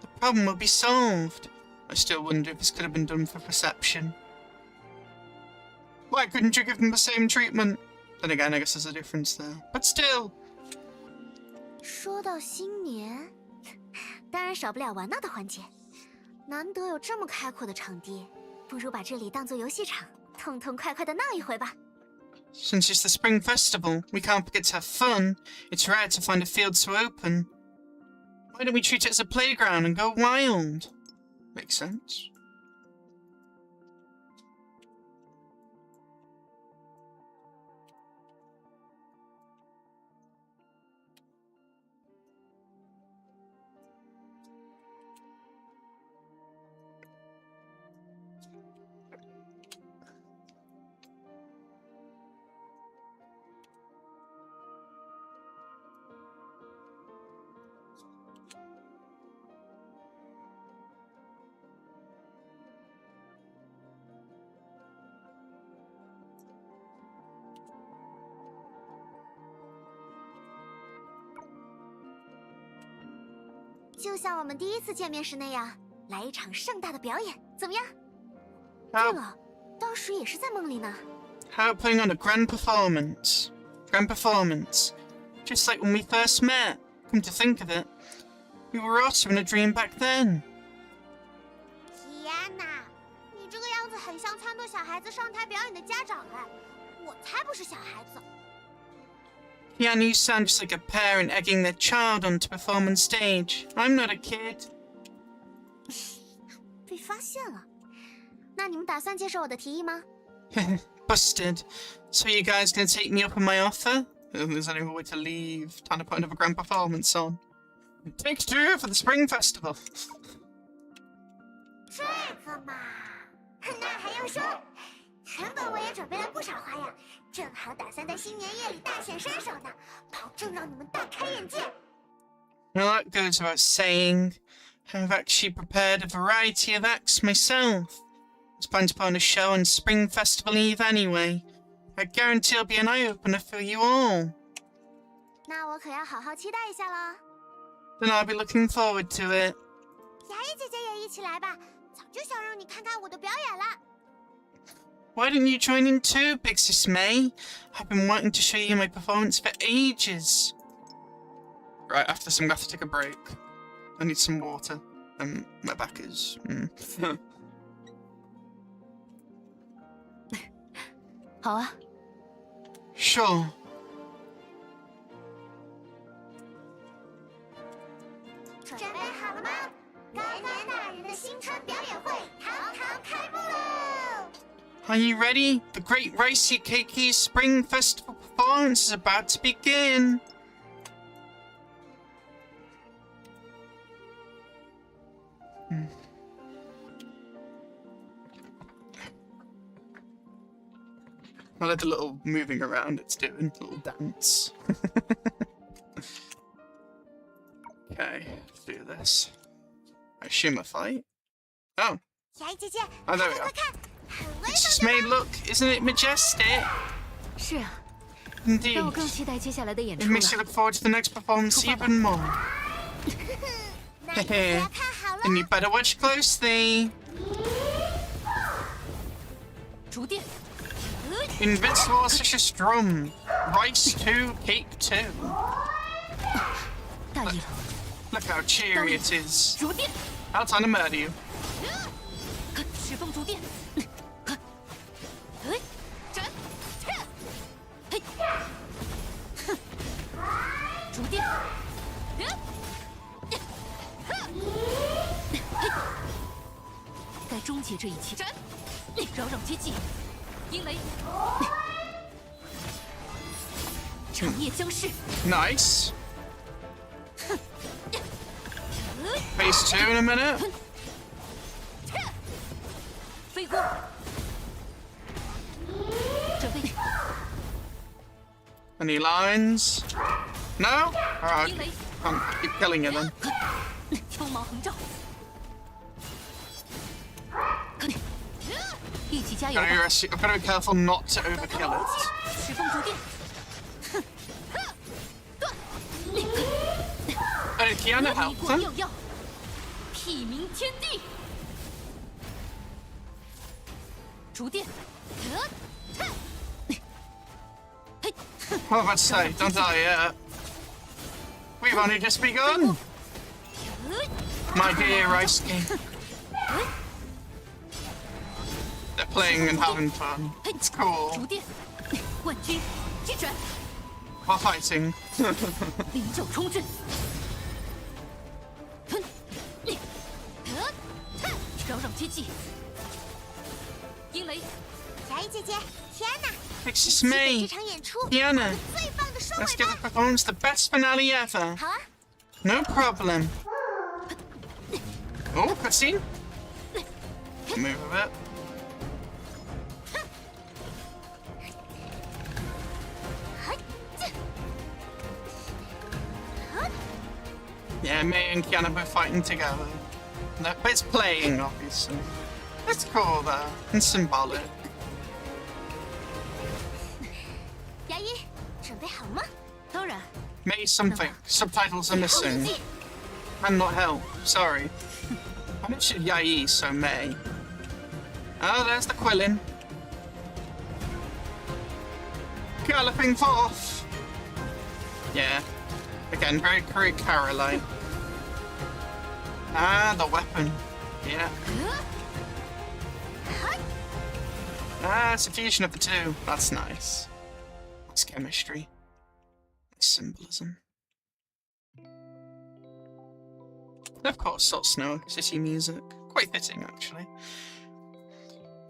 the problem will be solved. I still wonder if this could have been done for perception. Why couldn't you give them the same treatment? Then again, I guess there's a difference there. But still. 说到新年，当然少不了玩闹的环节。难得有这么开阔的场地，不如把这里当做游戏场，痛痛快快的闹一回吧。 Since it's the Spring Festival, we can't forget to have fun. It's rare to find a field so open. Why don't we treat it as a playground and go wild? Makes sense.就像我们第一次见面时那样，来一场盛大的表演，怎么样？ How, 对了，当时也是在梦里呢。 how about putting on a grand performance? Grand performance. Just like when we first met. Come to think of it, we were also in a dream back then. 天哪，你这个样子很像撺掇小孩子上台表演的家长哎！我才不是小孩子。 Kiana, you sound just like a parent egging their child on to perform on stage. I'm not a kid. 被发现了。那你们打算接受我的提议吗？ Busted. So you guys gonna take me up on my offer? There's only one way to leave. Time to put another grand performance on. Take two for the Spring Festival. 这个嘛，那还用说？原本我也准备了不少花样，正好打算在新年夜里大显身手呢，保证让你们大开眼界。 Well, that goes without saying. I've actually prepared a variety of acts myself. I was planning to put on a show on Spring Festival Eve anyway. I guarantee it'll be an eye-opener for you all. 那我可要好好期待一下了。 Then I'll be looking forward to it. 牙医姐姐也一起来吧，早就想让你看看我的表演了。 Why didn't you join in too, Big Sis May? I've been wanting to show you my performance for ages. Right, after this I'm gonna have to take a break. I need some water. My back is... 好啊， Sure. 准备好了吗？干爹大人的新春表演会堂堂开幕喽！ Are you ready? The great Ricey Cakey Spring Festival performance is about to begin. I like the little moving around it's doing, little dance. Okay, let's do this. I assume a fight. Oh, 牙医姐姐， oh, 快 there we 快 go. 看，很威 It's 风 just 的 made look, isn't it majestic? 是啊， Indeed. 让我更期待接下来的演 It 出 makes you 了。 look forward to the next performance even more. 那你也要看好了。 And you better watch closely. 竹电， Invincible such a strum. Rice 2, cake 2. 大意了， Look how cheery it is. 竹电， I'll time to murder you. 赤峰竹电，斩，嘿，哼，竹电，该终结这一切。斩，扰扰接济，阴雷，长夜将逝。 Nice. Phase 2 in a minute. 飞锅，准备， Any lines? No? Alright. 阴雷， Keep killing it then. 锋芒横照，一起加油吧！ I've got to be careful not to overkill it. 赤峰竹电， Oh, Kiana 一 helped 过 them. 妙药，辟明天地。竹电，嘿， What about to say? Don't die yet. We've only just begun. My dear Rice King. They're playing and having fun. It's cool. 竹电，万军击转， While fighting. 灵教冲阵，哼，扰扰接济，阴雷，牙医姐姐，天哪！ It's 这 just 这 me. 场演出 Kiana. 最棒的收 Let's 尾 give 吧！ the performance the best finale ever. 好啊， No problem. Oh, cutscene. Move a bit. Yeah, May and Kiana both fighting together. But it's playing, obviously. That's cool, though, and symbolic. 牙医，准备好了吗？当然， May something. Subtitles are missing. Cannot help. Sorry. I mentioned Yai, so May. Oh, there's the quilling. Galloping forth. Yeah. Again, very Caroline. Ah, the weapon. Yeah. Ah, it's a fusion of the two. That's nice. That's chemistry. That's symbolism. Of course, Salt Snow City music. Quite fitting, actually.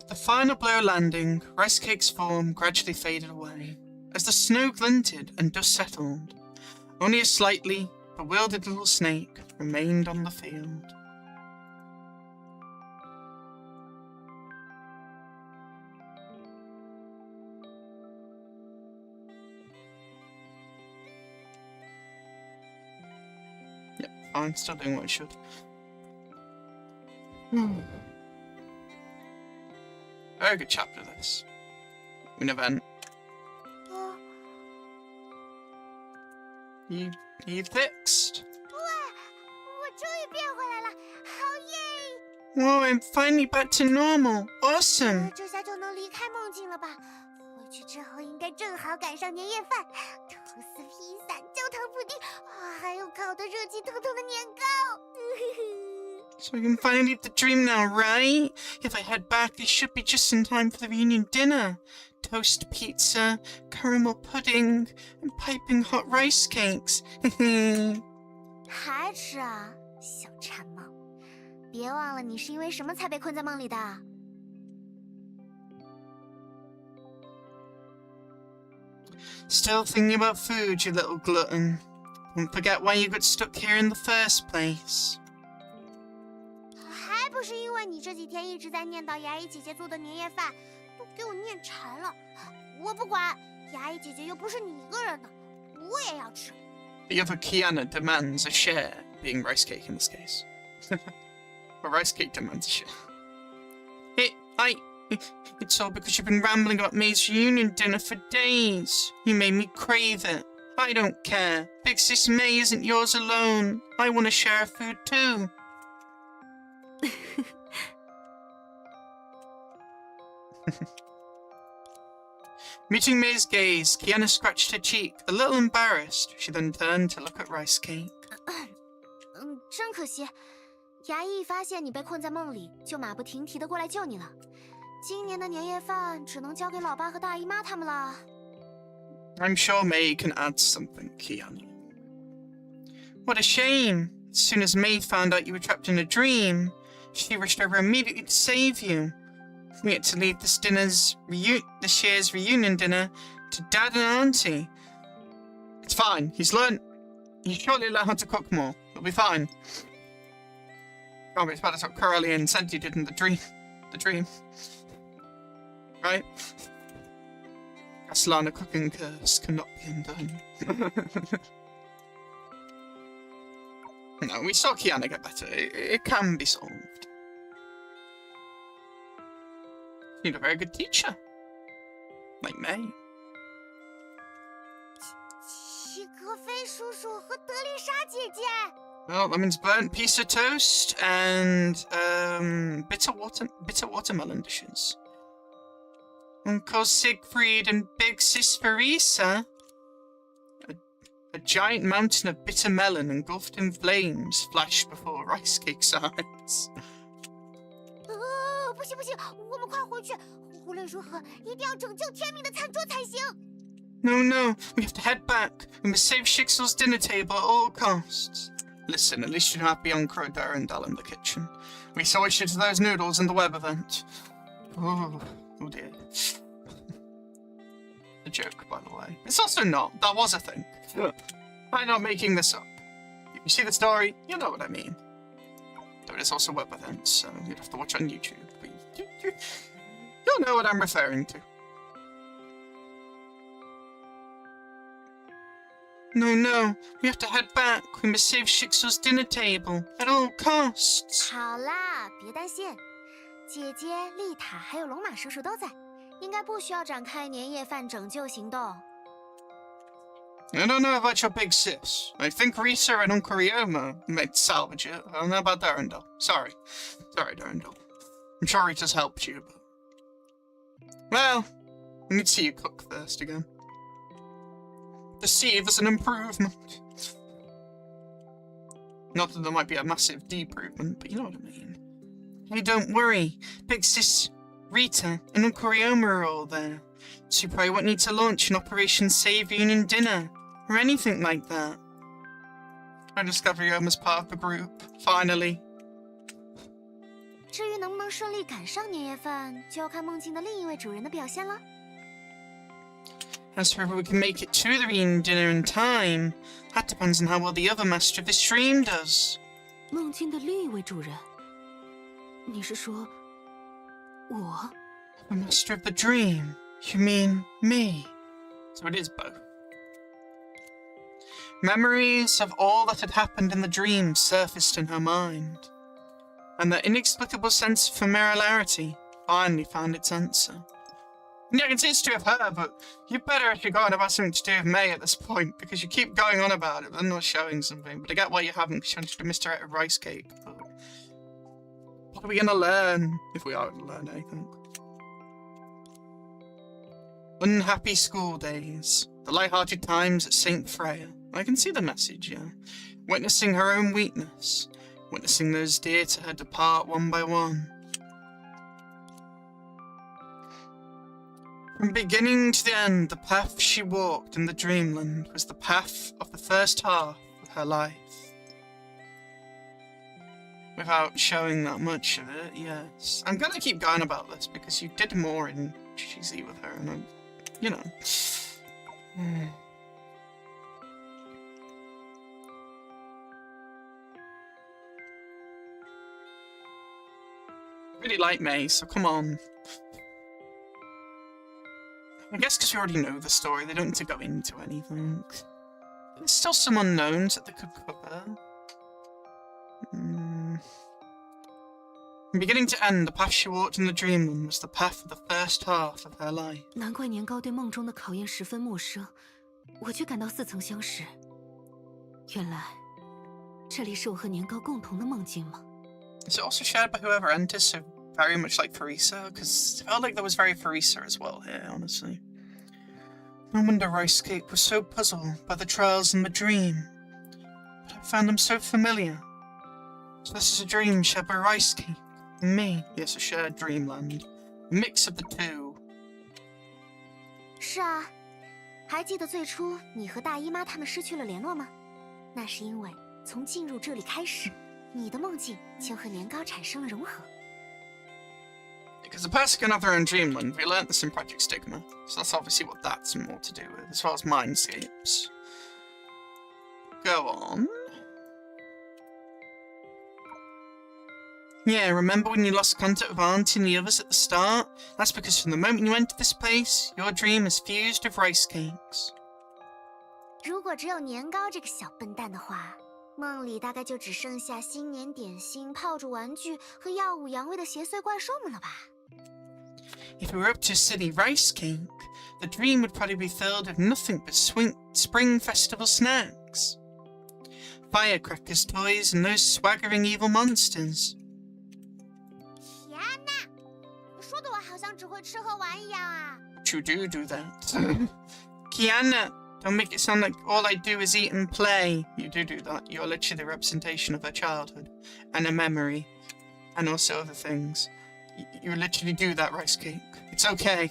The final blow landing, Rice Cake's form gradually faded away. As the snow glinted and dust settled, only a slightly bewildered little snake remained on the field. Yep, fine, still doing what it should. Very good chapter, this. An event. 哦， You fixed. 哇，我终于变回来了，好耶！ Whoa, I'm finally back to normal. Awesome. 这下就能离开梦境了吧？回去之后应该正好赶上年夜饭，吐司、披萨、焦糖布丁，啊，还有烤的热气腾腾的年糕。 So we can finally leave the dream now, right? If I head back, it should be just in time for the reunion dinner. toast pizza, caramel pudding, and piping hot rice cakes. 还吃啊，小馋猫！别忘了你是因为什么才被困在梦里的。Still thinking about food, you little glutton. Don't forget why you got stuck here in the first place. 还不是因为你这几天一直在念叨牙医姐姐做的年夜饭，都给我念馋了。我不管，牙医姐姐又不是你一个人的，我也要吃。The other Kiana demands a share, being rice cake in this case. But rice cake demands a share. It's all because you've been rambling about May's reunion dinner for days. You made me crave it. I don't care. Big Sis May isn't yours alone. I want to share her food too. Meeting May's gaze, Kiana scratched her cheek, a little embarrassed. She then turned to look at rice cake. 真可惜，牙医一发现你被困在梦里，就马不停蹄的过来救你了。今年的年夜饭只能交给老爸和大姨妈他们了。I'm sure May can add something, Kiana. What a shame. As soon as May found out you were trapped in a dream, she rushed over immediately to save you. We had to leave this year's reunion dinner to Dad and Auntie. It's fine. He's surely learned how to cook more. It'll be fine. Can't be as bad as what Coralie and Senti did in the dream. Right? Castellana cooking curse cannot be undone. No, we saw Kiana get better. It can be solved. You need a very good teacher. Like May. 齐格飞叔叔和德丽莎姐姐。Well, that means burnt piece of toast and bitter watermelon dishes. Uncle Siegfried and Big Sis Farisa. A giant mountain of bitter melon engulfed in flames flashed before rice cake's eyes. 不行不行，我们快回去！无论如何，一定要拯救天命的餐桌才行。No, we have to head back. We must save Shixel's dinner table at all costs. Listen, at least you don't have to be on Crowdare and Dal in the kitchen. We saw you to those noodles in the web event. Oh dear. A joke, by the way. It's also not. That was a thing. I'm not making this up. If you see the story, you'll know what I mean. Though it is also web events, so you'd have to watch on YouTube. But you'll know what I'm referring to. No, we have to head back. We must save Shixel's dinner table at all costs. 好啦，别担心，姐姐、丽塔还有龙马叔叔都在，应该不需要展开年夜饭拯救行动。I don't know about your big sis. I think Risa and Uncle Ryoma might salvage it. I don't know about Durandal. Sorry, Durandal. I'm sure Rita's helped you, but... Well, we need to see you cook first again. To see if there's an improvement. Not that there might be a massive deprovement, but you know what I mean. Hey, don't worry. Big sis Rita and Uncle Ryoma are all there. So you probably won't need to launch an Operation Save Union dinner, or anything like that. I discover Ryoma's part of the group, finally. 至于能不能顺利赶上年夜饭，就要看梦境的另一位主人的表现了。As for whether we can make it to the reunion dinner in time, that depends on how well the other master of the stream does. 梦境的另一位主人，你是说我？ The master of the dream? You mean me? So it is both. Memories of all that had happened in the dream surfaced in her mind, and that inexplicable sense of familiarity finally found its answer. Yeah, I can see it's to do with her, but you better actually go on about something to do with May at this point, because you keep going on about it, but not showing something. But I get why you haven't, because you wanted to misdirect a rice cake. But what are we going to learn, if we are going to learn anything? Unhappy school days. The light-hearted times at St. Freya. I can see the message, yeah. Witnessing her own weakness. Witnessing those dear to her depart one by one. From beginning to the end, the path she walked in the dreamland was the path of the first half of her life. Without showing that much of it, yes. I'm gonna keep going about this because you did more in GZ with her, and I'm, you know. Really like May, so come on. I guess because we already know the story, they don't need to go into anything. There's still some unknowns that they could cover. From beginning to end, the path she walked in the dreamland was the path of the first half of her life. 难怪年糕对梦中的考验十分陌生，我却感到似曾相识。原来，这里是我和年糕共同的梦境吗？ Is it also shared by whoever enters, so very much like Farisa? Because I felt like there was very Farisa as well here, honestly. No wonder Rice Cake was so puzzled by the trials in the dream. But I found them so familiar. So this is a dream shared by Rice Cake and me. Yes, a shared dreamland. A mix of the two. 是啊，还记得最初你和大姨妈他们失去了联络吗？那是因为从进入这里开始，你的梦境就和年糕产生了融合。 Because the Persic can have their own dreamland, we learnt this in Project Stigma, so that's obviously what that's more to do with, as well as Mindscapes. Go on. Yeah, remember when you lost contact with Auntie and the others at the start? That's because from the moment you entered this place, your dream is fused with rice cakes. 如果只有年糕这个小笨蛋的话，梦里大概就只剩下新年点心、炮竹玩具和耀武扬威的邪祟怪兽们了吧？ If we were up to silly rice cake, the dream would probably be filled with nothing but spring festival snacks. Firecrackers, toys, and those swaggering evil monsters. 天哪，说的我好像只会吃和玩一样啊！ But you do that. Kiana, don't make it sound like all I do is eat and play. You do that. You're literally the representation of her childhood, and a memory, and also other things. You literally do that, Rice Cake. It's okay.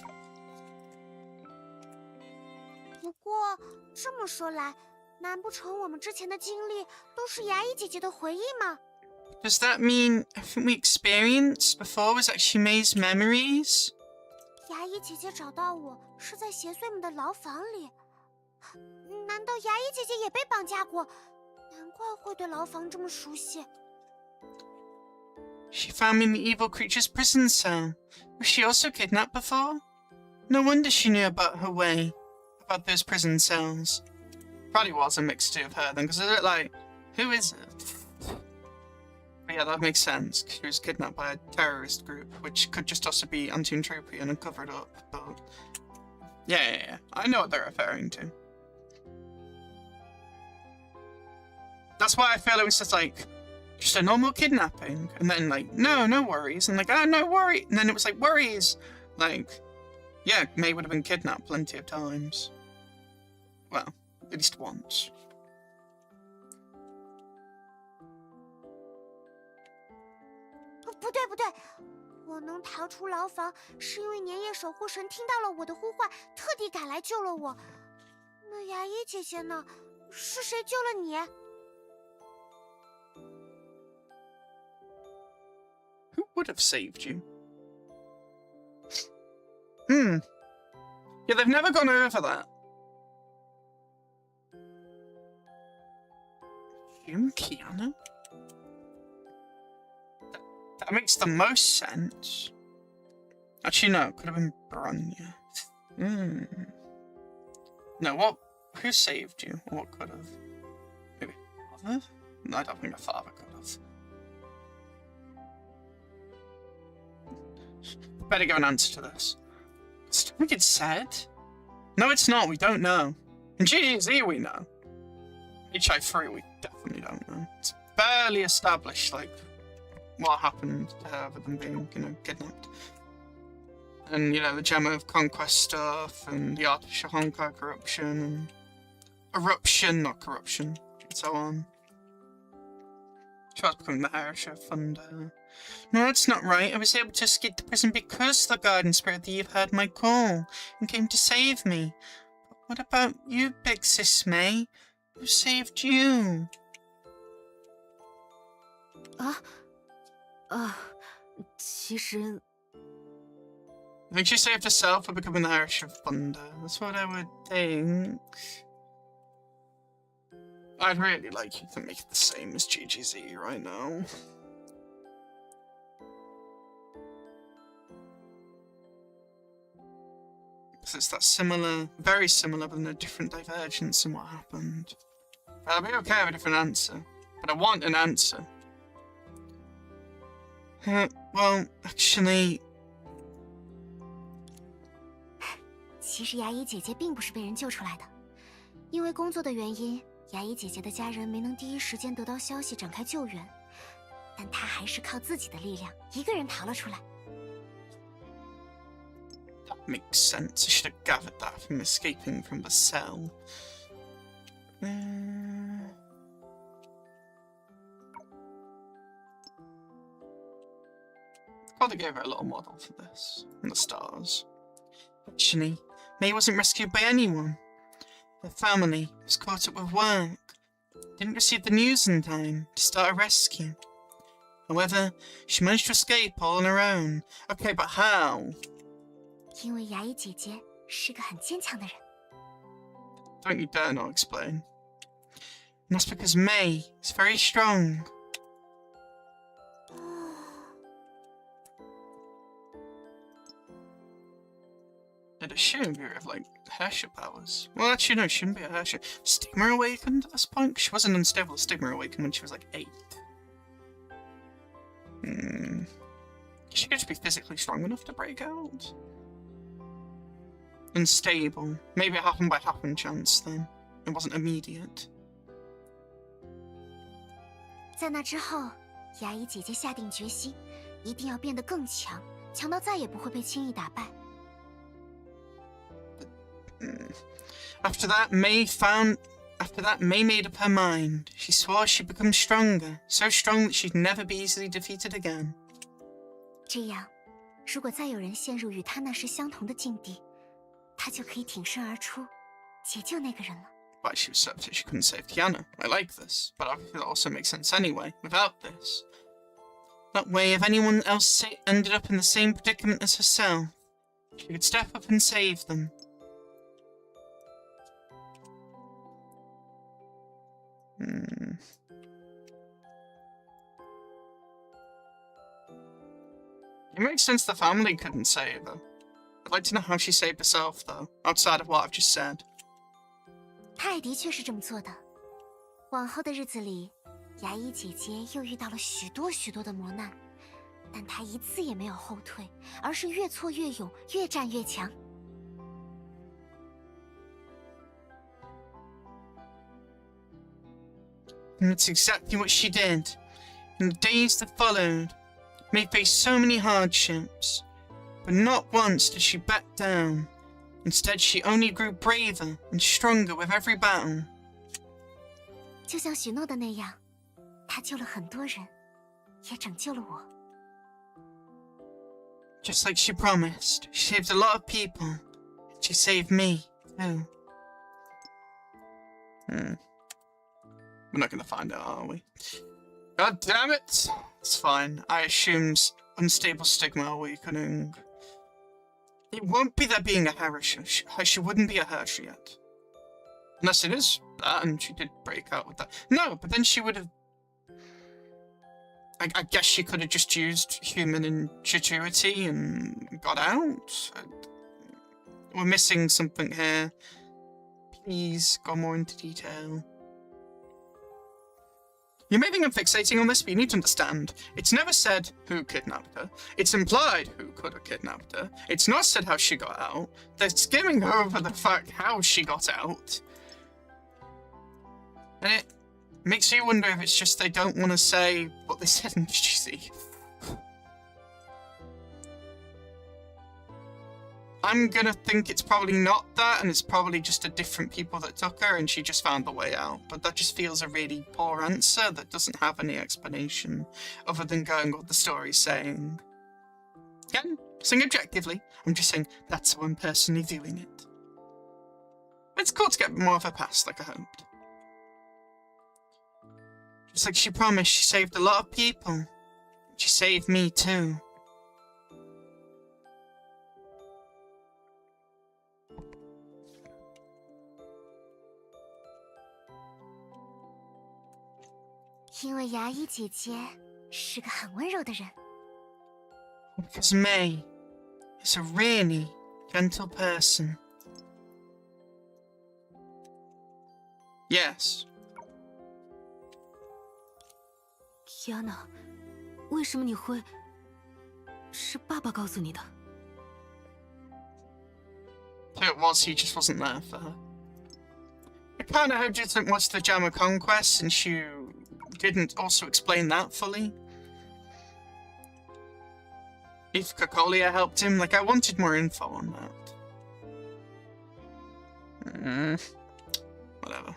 不过这么说来，难不成我们之前的经历都是牙医姐姐的回忆吗？ Does that mean everything we experienced before was actually May's memories? 牙医姐姐找到我是在邪祟们的牢房里，难道牙医姐姐也被绑架过？难怪会对牢房这么熟悉。 She found me in the evil creature's prison cell. Was she also kidnapped before? No wonder she knew about her way, about those prison cells. Probably was a mixture of her then, because I look like, who is it? But yeah, that makes sense. She was kidnapped by a terrorist group, which could just also be anti-entropian and covered up. But yeah, I know what they're referring to. That's why I feel it was just like, just a normal kidnapping, and then like, no worries, and like, oh, no worry, and then it was like, worries, like, yeah, May would have been kidnapped plenty of times. Well, at least once. 不对，我能逃出牢房，是因为年夜守护神听到了我的呼唤，特地赶来救了我。那牙医姐姐呢？是谁救了你？ Who would have saved you? Yeah, they've never gone over that. You, Kiana? That makes the most sense. Actually, no, it could have been Bronya. No, what? Who saved you? Or what could have? Maybe father? No, I don't think a father could have. Better give an answer to this. I think it's said. No, it's not. We don't know. In GDZ, we know. HI3, we definitely don't know. It's barely established, like, what happened to her other than being, kidnapped. And, the Gem of Conquest stuff, and the artificial Honkai corruption, and eruption, not corruption, and so on. She was becoming the Irish of Thunder. No, that's not right. I was able to escape the prison because the garden spirit thief heard my call and came to save me. But what about you, big sis May? Who saved you? 其实 I think she saved herself for becoming the Irish of Thunder. That's what I would think. I'd really like you to make it the same as GGZ right now. Because it's that similar, very similar, but in a different divergence in what happened. But I'll be okay with a different answer. But I want an answer. Well, actually... 其实牙医姐姐并不是被人救出来的，因为工作的原因，牙医姐姐的家人没能第一时间得到消息展开救援，但她还是靠自己的力量一个人逃了出来。That makes sense. I should have gathered that from escaping from the cell. Probably gave her a little model for this. And the stars. Actually, May wasn't rescued by anyone. Her family was caught up with work. Didn't receive the news in time to start a rescue. However, she managed to escape all on her own. Okay, but how? 因为牙医姐姐是个很坚强的人。 Don't you dare not explain. And that's because May is very strong. I'd assume you have, like, Herrscher powers. Well, actually, no, she shouldn't be a Herrscher. Stigma awakened at this point? She wasn't unstable Stigma awakened when she was, like, 8. She could just be physically strong enough to break out. Unstable. Maybe it happened by happen chance, then. It wasn't immediate. 在那之后，牙医姐姐下定决心，一定要变得更强，强到再也不会被轻易打败。 After that, May made up her mind. She swore she'd become stronger, so strong that she'd never be easily defeated again. 这样，如果再有人陷入与她那时相同的境地，她就可以挺身而出，解救那个人了。 But she was so upset she couldn't save Tiana. I like this, but obviously that also makes sense anyway, without this. That way, if anyone else ended up in the same predicament as herself, she could step up and save them. It makes sense the family couldn't save her. I'd like to know how she saved herself, though, outside of what I've just said. 她也的确是这么做的。往后的日子里，牙医姐姐又遇到了许多许多的磨难，但她一次也没有后退，而是越挫越勇，越战越强。 And that's exactly what she did. In the days that followed, May faced so many hardships, but not once did she back down. Instead, she only grew braver and stronger with every battle. 就像许诺的那样，她救了很多人，也拯救了我。 Just like she promised, she saved a lot of people. And she saved me, too. We're not going to find out, are we? God damn it! It's fine. I assumed unstable stigma awakening. It won't be there being a Herrscher. She wouldn't be a Herrscher yet. Unless it is that, and she did break out with that. No, but then she would have... I guess she could have just used human ingenuity and got out. We're missing something here. Please go more into detail. You may think I'm fixating on this, but you need to understand. It's never said who kidnapped her. It's implied who could have kidnapped her. It's not said how she got out. They're skimming over the fact how she got out. And it makes you wonder if it's just they don't want to say what they said in GC. I'm gonna think it's probably not that, and it's probably just a different people that took her and she just found the way out. But that just feels a really poor answer that doesn't have any explanation other than going what the story's saying. Again, saying objectively, I'm just saying that's how I'm personally viewing it. It's cool to get more of her past, like I hoped. Just like she promised, she saved a lot of people. She saved me too. Because May is a really gentle person. Yes. Kiana, 为什么你会是爸爸告诉你的？ So it was, he just wasn't there for her. I kinda heard you didn't watch the Jammer Conquest since you didn't also explain that fully. If Kokolia helped him, like I wanted more info on that. Whatever.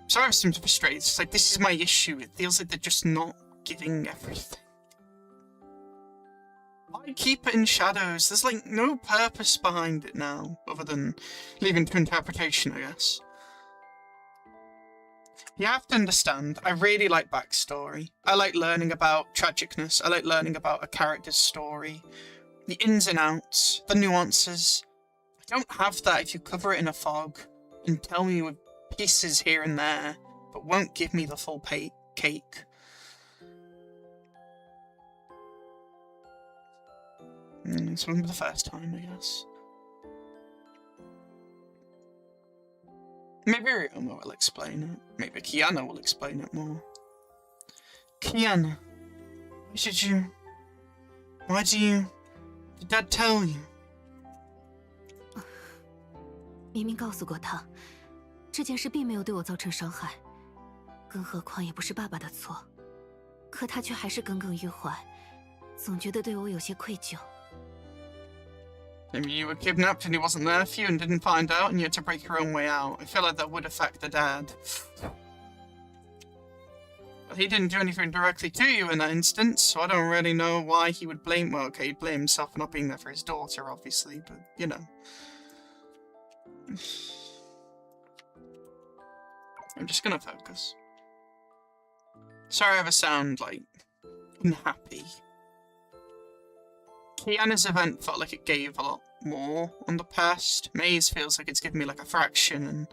Sorry if I'm frustrated, it's like this is my issue, it feels like they're just not giving everything. Why keep it in shadows? There's like no purpose behind it now, other than leaving to interpretation, I guess. You have to understand, I really like backstory. I like learning about tragicness, I like learning about a character's story. The ins and outs, the nuances. I don't have that if you cover it in a fog and tell me with pieces here and there, but won't give me the full cake. This won't be the first time, I guess. Maybe Ryoma will explain it. Maybe Kiana will explain it more. Kiana, why did Dad tell you? 明明告诉过他，这件事并没有对我造成伤害，更何况也不是爸爸的错，可他却还是耿耿于怀，总觉得对我有些愧疚。 Maybe you were kidnapped and he wasn't there for you and didn't find out and you had to break your own way out. I feel like that would affect the dad. But he didn't do anything directly to you in that instance, so I don't really know why he would blame... Well, okay, he'd blame himself for not being there for his daughter, obviously, but, you know. I'm just gonna focus. Sorry if I sound, like, unhappy. Kiana's event felt like it gave a lot more on the past. May's feels like it's given me like a fraction, and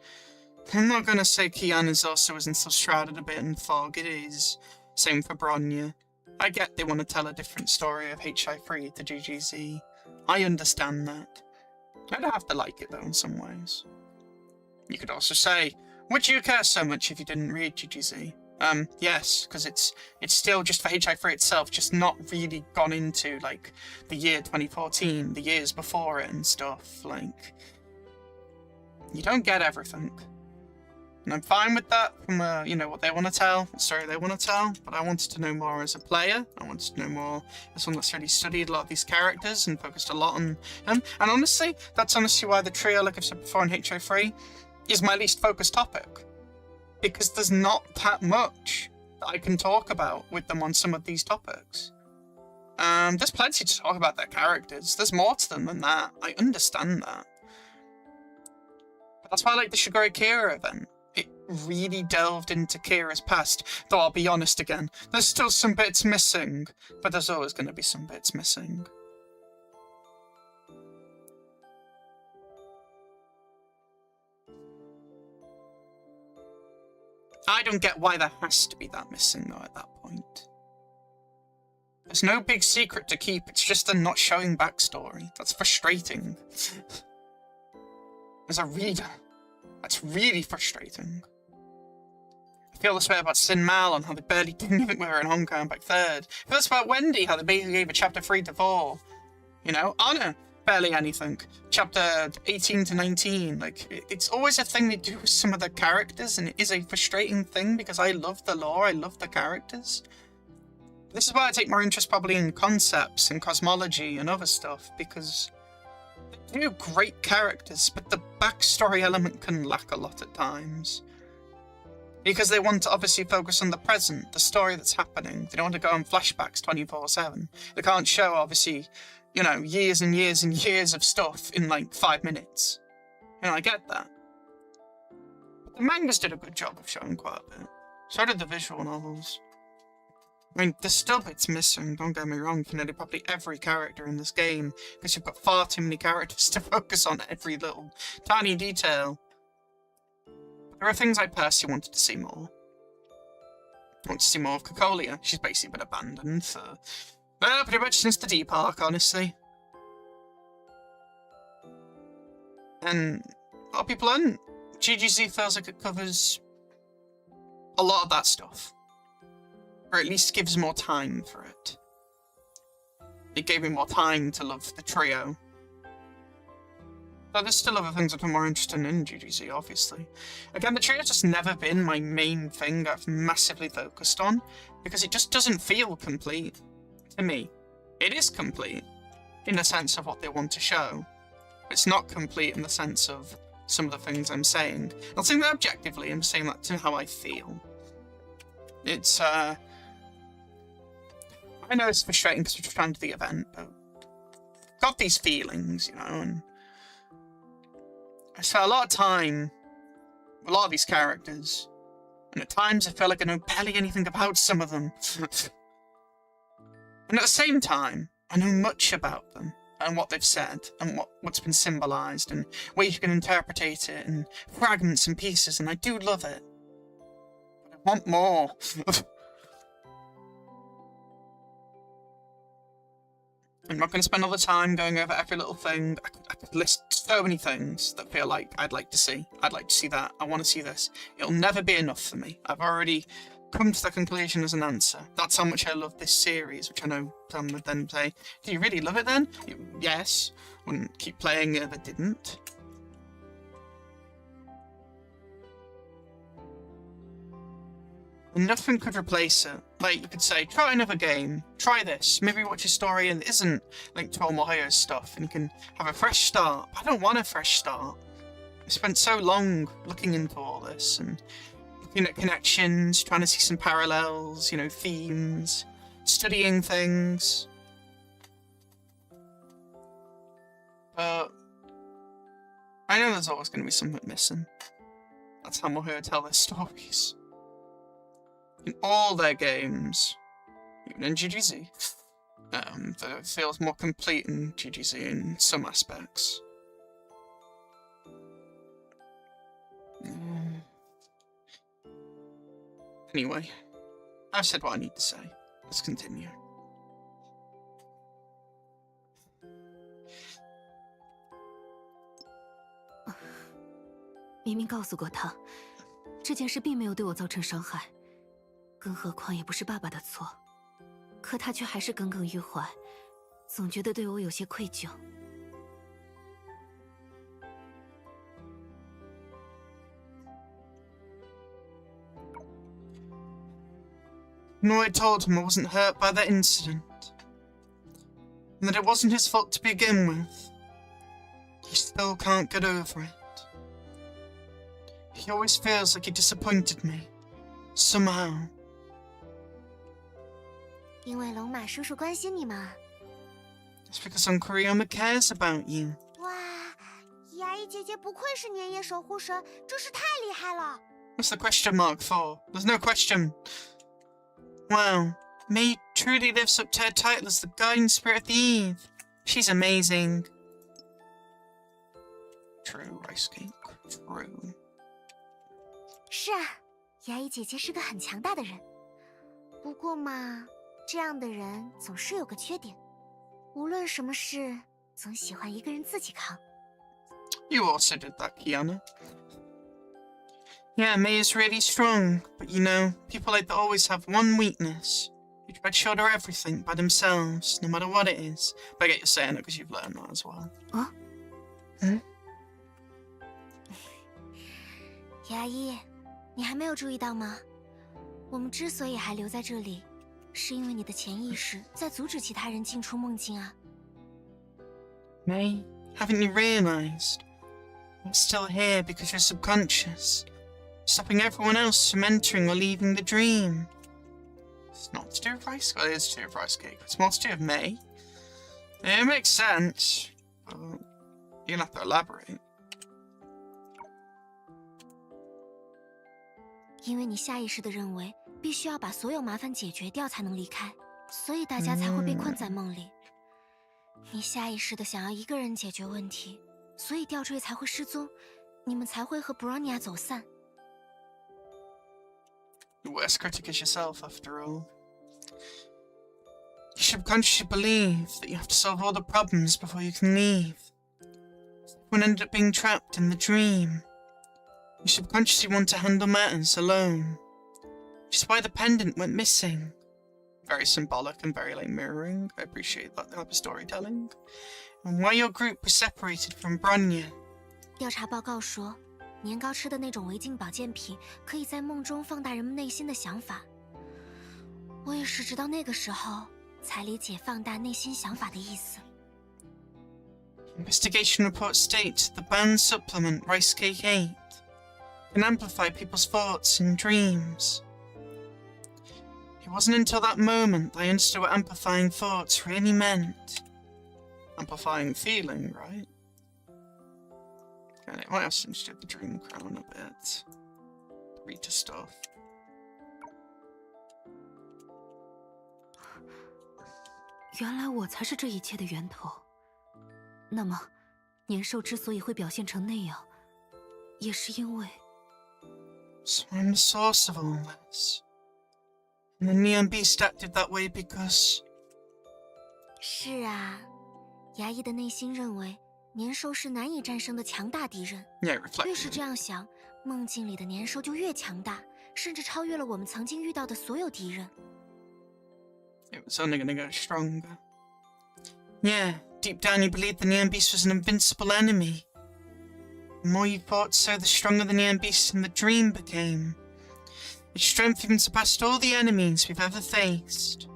I'm not gonna say Kiana's also isn't still shrouded a bit in fog, it is. Same for Bronya. I get they want to tell a different story of HI3 to GGZ. I understand that. I'd have to like it though in some ways. You could also say, would you care so much if you didn't read GGZ? Yes, because it's still just for HI3 itself, just not really gone into, like, the year 2014, the years before it and stuff, like... You don't get everything. And I'm fine with that from, you know, what they want to tell, what story they want to tell, but I wanted to know more as a player, I wanted to know more as someone that's really studied a lot of these characters and focused a lot on them, and honestly, that's honestly why the trio, like I've said before in HI3, is my least focused topic. Because there's not that much that I can talk about with them on some of these topics. There's plenty to talk about their characters. There's more to them than that. I understand that. But that's why I like the Shigure Kira event. It really delved into Kira's past. Though I'll be honest again, there's still some bits missing. But there's always going to be some bits missing. I don't get why there has to be that missing, though, at that point. There's no big secret to keep, it's just them not showing backstory. That's frustrating. As a reader, that's really frustrating. I feel this way about Sin Mal and how they barely didn't even wear in Honkai Impact 3rd. I feel this about Wendy, how they basically gave a chapter 3 to 4. You know, Anna, barely anything. Chapter 18 to 19, like, it's always a thing they do with some of the characters, and it is a frustrating thing because I love the lore, I love the characters. This is why I take more interest probably in concepts and cosmology and other stuff, because They're great characters, but the backstory element can lack a lot at times. Because they want to obviously focus on the present, the story that's happening. They don't want to go on flashbacks 24/7. They can't show, obviously, you know, years and years and years of stuff in like 5 minutes. You know, I get that. But the mangas did a good job of showing quite a bit. So did the visual novels. I mean, there's still bits missing, don't get me wrong, for nearly probably every character in this game, because you've got far too many characters to focus on every little tiny detail. There are things I personally wanted to see more. I want to see more of Cocolia. She's basically been abandoned for, well, pretty much since the Deep Arc, honestly. And a lot of people aren't. GGZ feels like it covers a lot of that stuff. Or at least gives more time for it. It gave me more time to love the trio. But there's still other things that I'm more interested in GGZ, obviously. Again, the trio's just never been my main thing I've massively focused on, because it just doesn't feel complete to me. It is complete, in the sense of what they want to show. It's not complete in the sense of some of the things I'm saying. I'm not saying that objectively, I'm saying that to how I feel. It's, I know it's frustrating because we're just trying to do the event, but I've got these feelings, you know, and I spent a lot of time with a lot of these characters, and at times I feel like I know barely anything about some of them. And at the same time, I know much about them, and what they've said, and what's been symbolised, and ways you can interpret it, and fragments and pieces, and I do love it. But I want more. I'm not going to spend all the time going over every little thing. I could list so many things that feel like I'd like to see. I'd like to see that. I want to see this. It'll never be enough for me. I've already come to the conclusion as an answer. That's how much I love this series, which I know some would then say, do you really love it then? Yes. Wouldn't keep playing it if it didn't. And nothing could replace it. Like, you could say, try another game, try this, maybe watch a story and it isn't linked to all miHoYo's stuff, and you can have a fresh start. I don't want a fresh start. I spent so long looking into all this, and looking at connections, trying to see some parallels, you know, themes, studying things. But I know there's always going to be something missing. That's how miHoYo tell their stories. In all their games, even in GGZ, it feels more complete in GGZ in some aspects. Anyway, I've said what I need to say. Let's continue. I 明明告诉过他，这件事并没有对我造成伤害。 更何况也不是爸爸的错，可他却还是耿耿于怀，总觉得对我有些愧疚。No, I told him I wasn't hurt by that incident, and that it wasn't his fault to begin with. He still can't get over it. He always feels like he disappointed me, somehow. 因为龙马叔叔关心你嘛。It's because Uncle Ryoma cares about you. 哇，牙医姐姐不愧是年夜守护神，真是太厉害了。What's the question mark for? There's no question. Wow, May truly lives up to her title as the guiding spirit of the Eve. She's amazing. True, Rice Cake. True. 是啊，牙医姐姐是个很强大的人。不过嘛。 这样的人总是有个缺点，无论什么事，总喜欢一个人自己扛。You also did that, Kiana. Yeah, May is really strong, but you know, people like that always have one weakness. They try to shoulder everything by themselves, no matter what it is. But I get you saying it because you've learned that as well. Huh? Hmm? 牙医，你还没有注意到吗？我们之所以还留在这里。 是因为你的潜意识在阻止其他人进出梦境啊。May, Haven't you realized? You're still here because you're subconscious, stopping everyone else from entering or leaving the dream. It's not to do with rice. Well, it is to do with rice cake. It's more to do with May. It makes sense. But you're gonna have to elaborate. 因为你下意识的认为必须要把所有麻烦解决掉才能离开，所以大家才会被困在梦里。你下意识的想要一个人解决问题，所以吊坠才会失踪，你们才会和 Bronya 走散。The worst critic is yourself, after all. You subconsciously believe that you have to solve all the problems before you can leave. Everyone ended up being trapped in the dream. You subconsciously want to handle matters alone, which is why the pendant went missing. Very symbolic and very, mirroring. I appreciate that type of storytelling. And why your group was separated from Bronya. 调查报告说，年糕吃的那种违禁保健品可以在梦中放大人们内心的想法。我也是直到那个时候才理解放大内心想法的意思。Investigation reports state the banned supplement Rice Cake 8 can amplify people's thoughts and dreams. It wasn't until that moment that I understood what amplifying thoughts really meant. Amplifying feeling, right? And it might have something to do with the dream crown a bit. Read to stuff. 原来我才是这一切的源头。那么，年兽之所以会表现成那样，也是因为 So I'm the source of all this. And the Neon Beast acted that way because... 是啊，牙医的内心认为年兽是难以战胜的强大敌人。Yeah, reflect. 越是这样想，梦境里的年兽就越强大，甚至超越了我们曾经遇到的所有敌人。It was only gonna go stronger. Yeah, deep down you believed the Neon Beast was an invincible enemy. The more you thought so, the stronger the Neon Beast in the dream became. Its strength even surpassed all the enemies we've ever faced. “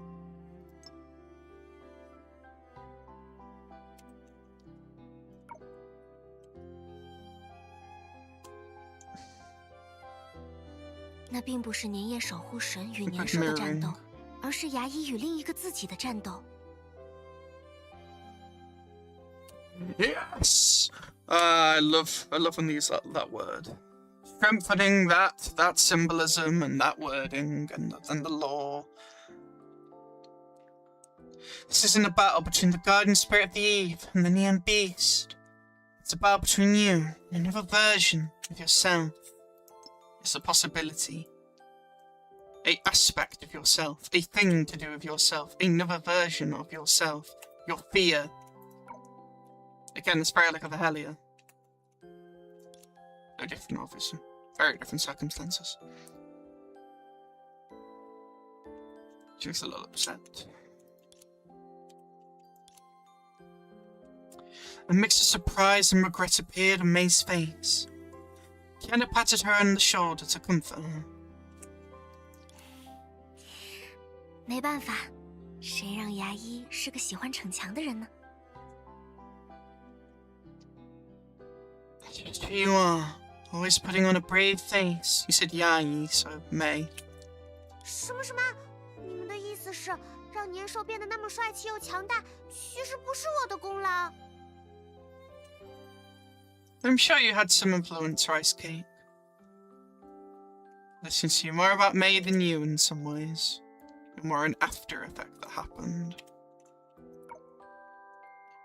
那并不是年夜守护神与年兽的战斗，而是牙医与另一个自己的战斗。” Yes! I love when they use that word. Strengthening that symbolism and that wording and the lore. This isn't a battle between the guardian spirit of the Eve and the Neon Beast. It's a battle between you and another version of yourself. It's a possibility. A aspect of yourself. A thing to do with yourself. Another version of yourself. Your fear. Again, it's very like a Hellia. No different, obviously. Very different circumstances. She looks a little upset. A mix of surprise and regret appeared on May's face. Kiana patted her on the shoulder to comfort her. 没办法，谁让牙医是个喜欢逞强的人呢？ Just who you are, always putting on a brave face. You said Yai, so May. 什么？你们的意思是让年兽变得那么帅气又强大，其实不是我的功劳？ I'm sure you had some influence, Rice Cake. Listen to you more about May than you in some ways. You're more an after effect that happened.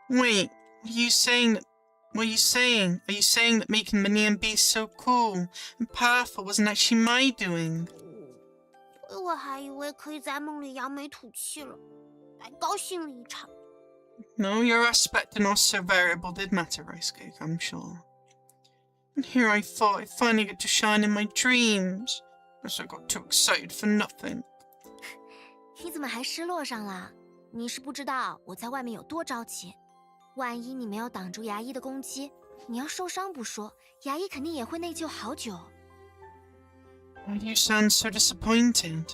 Wait, what are you saying that... What are you saying? Are you saying that making the Neon Beast so cool and powerful wasn't actually my doing? 我还以为可以在梦里扬眉吐气了，还高兴了一场。 No, your aspect and also variable did matter, Rice Cake, I'm sure. And here I thought I'd finally get to shine in my dreams. So I got too excited for nothing. 你怎么还失落上了？你是不知道我在外面有多着急。 万一你没有挡住牙医的攻击，你要受伤不说，牙医肯定也会内疚好久。Why do you sound so disappointed?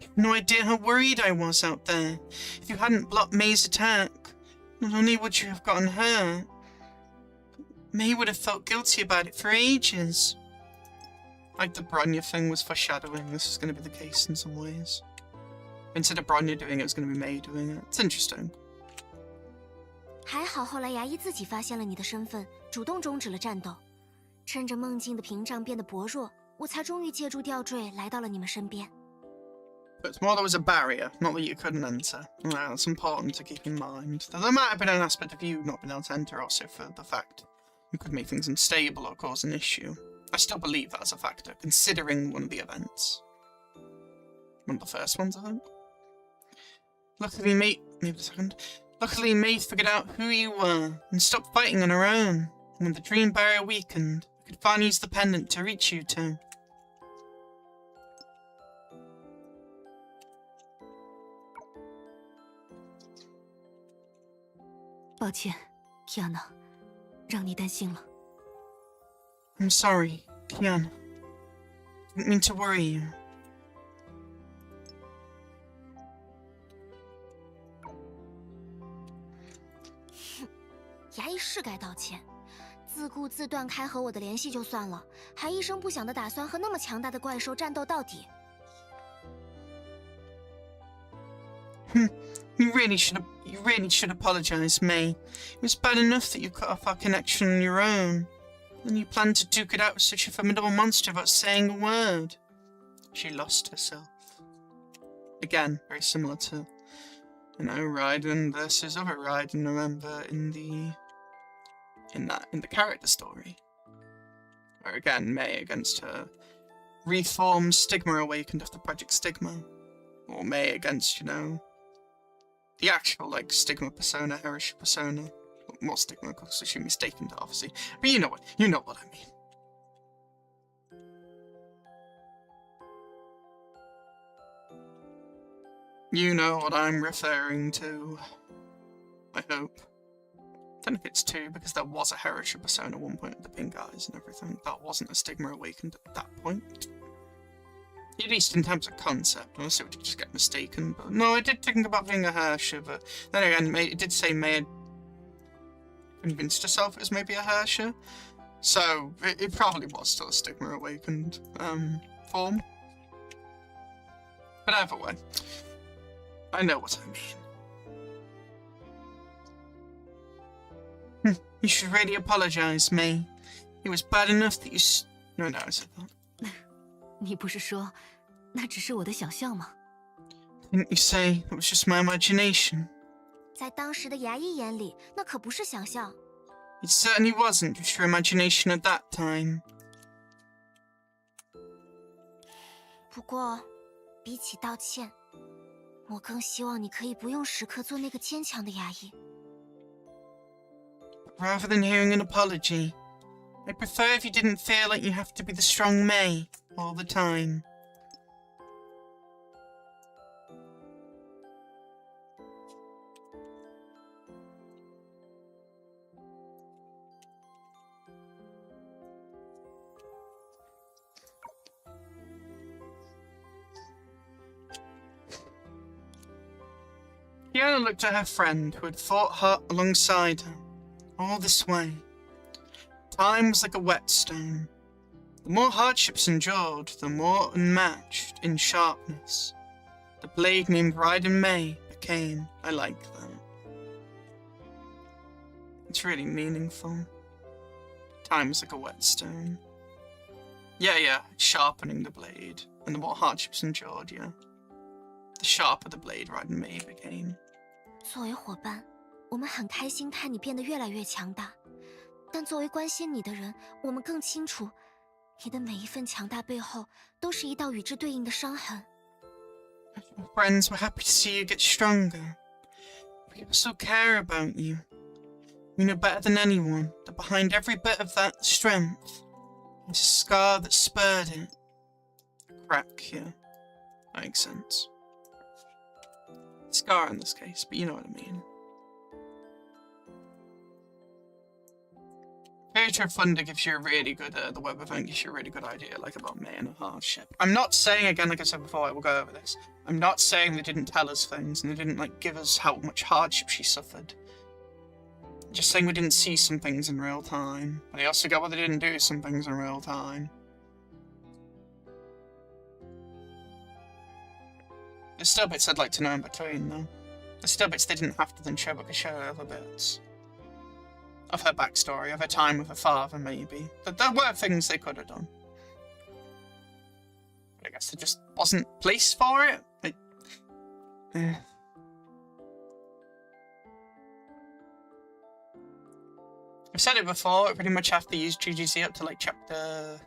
You've no idea how worried I was out there. If you hadn't blocked May's attack, not only would you have gotten hurt, May would have felt guilty about it for ages. Like the Bronya thing was foreshadowing this is going to be the case in some ways. Instead of Bronya doing it, it's going to be May doing it. It's interesting. 还好后来牙医自己发现了你的身份，主动终止了战斗。趁着梦境的屏障变得薄弱，我才终于借助吊坠来到了你们身边。 But it's more there was a barrier, not that you couldn't enter. Well, it's important to keep in mind. Though there might have been an aspect of you not being able to enter also for the fact you could make things unstable or cause an issue. I still believe that's a factor, considering one of the events. One of the first ones, I think. Luckily, May figured out who you were and stopped fighting on her own. And when the dream barrier weakened, I could finally use the pendant to reach you two. 抱歉，提安娜，让你担心了。I'm sorry, Kiana. Didn't mean to worry you. 牙医是该道歉，自顾自断开和我的联系就算了，还一声不响的打算和那么强大的怪兽战斗到底。You really should apologize, May. It was bad enough that you cut off our connection on your own. And you planned to duke it out with such a formidable monster without saying a word. She lost herself. Again, very similar to, Raiden versus other Raiden, remember, in the character story. Where again, May against her reformed Stigma awakened after Project Stigma. Or May against, the actual, Stigma persona, Heresy persona. More Stigma, because she mistaken, obviously. But you know what I mean. You know what I'm referring to. I hope. I don't know if it's two, because there was a Heresy persona at one point with the pink eyes and everything. That wasn't a Stigma awakened at that point. At least in terms of concept, unless it would just get mistaken. But no, I did think about being a Hersher, but then again, it did say May had convinced herself it was maybe a Hersher. So, it probably was still a Stigma awakened form. But either way, I know what I mean. You should really apologize, May. It was bad enough that you No, I said that. 你不是说那只是我的想象吗？ Didn't you say it was just my imagination? 在当时的牙医眼里，那可不是想象。It certainly wasn't just your imagination at that time. 不过，比起道歉，我更希望你可以不用时刻做那个坚强的牙医。Rather than hearing an apology, I'd prefer if you didn't feel like you have to be the strong May all the time. Kiana looked at her friend who had fought hard alongside her all this way. Time was like a whetstone. The more hardships endured, the more unmatched in sharpness the blade named Raiden May became. I like that. It's really meaningful. Time was like a whetstone. Yeah, sharpening the blade. And the more hardships endured, yeah. The sharper the blade Raiden May became. 作为伙伴，我们很开心看你变得越来越强大。但作为关心你的人，我们更清楚，你的每一份强大背后，都是一道与之对应的伤痕。Friends were happy to see you get stronger. We also care about you. We know better than anyone that behind every bit of that strength is a scar that spurred it. A crack here. That makes sense. Scar in this case, but you know what I mean. Creator of Thunder gives you a really good, the web event gives you a really good idea, about May and her hardship. I'm not saying, again, like I said before, I will go over this, I'm not saying they didn't tell us things, and they didn't, give us how much hardship she suffered. Just saying we didn't see some things in real time. But I also get why they didn't do some things in real time. There's still bits I'd like to know in between, though. There's still bits they didn't have to then show, but could show other bits. Of her backstory, of her time with her father, maybe. There were things they could have done. But I guess there just wasn't place for it. I've said it before, I pretty much have to use GGC up to like chapter...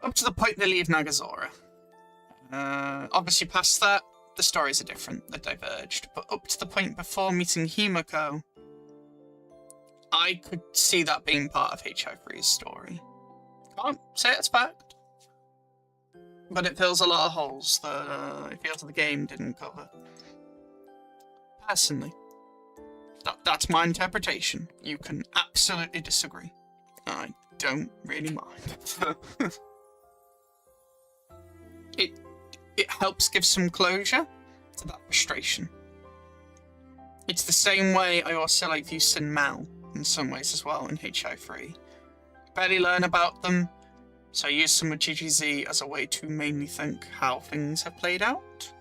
up to the point they leave Nagazora. Obviously past that, the stories are different, they're diverged, but up to the point before meeting Himiko, I could see that being part of HI3's story. Can't say it's fact, but it fills a lot of holes that it feels the game didn't cover. Personally, that's my interpretation. You can absolutely disagree. I don't really mind. It helps give some closure to that frustration. It's the same way I also like view Sin Mal in some ways as well in HI3. Barely learn about them, so I use some of GGZ as a way to mainly think how things have played out.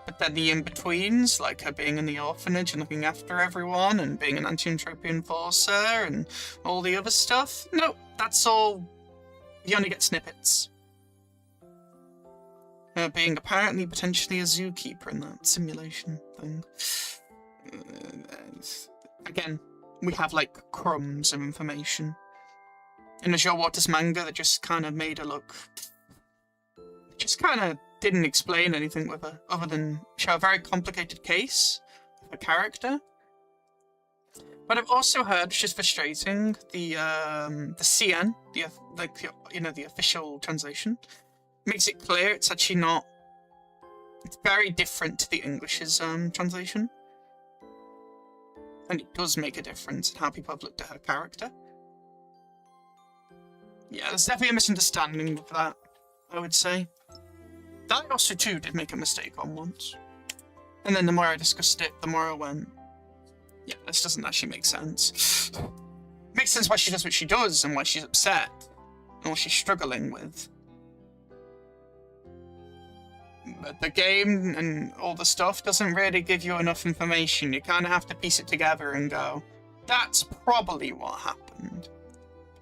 But then the in-betweens, like her being in the orphanage and looking after everyone, and being an anti-entropy enforcer, and all the other stuff, no, that's all... you only get snippets. Being apparently potentially a zookeeper in that simulation thing. Again, we have like crumbs of information. In the Joe Waters manga that just kind of made her look... just kind of didn't explain anything with her, other than show a very complicated case of a character. But I've also heard, which is frustrating, the CN, the official translation, makes it clear it's actually not... it's very different to the English's translation. And it does make a difference in how people have looked at her character. Yeah, there's definitely a misunderstanding with that, I would say. That I also too did make a mistake on once. And then the more I discussed it, the more I went, yeah, this doesn't actually make sense. Makes sense why she does what she does and why she's upset and what she's struggling with. But the game and all the stuff doesn't really give you enough information. You kind of have to piece it together and go, that's probably what happened.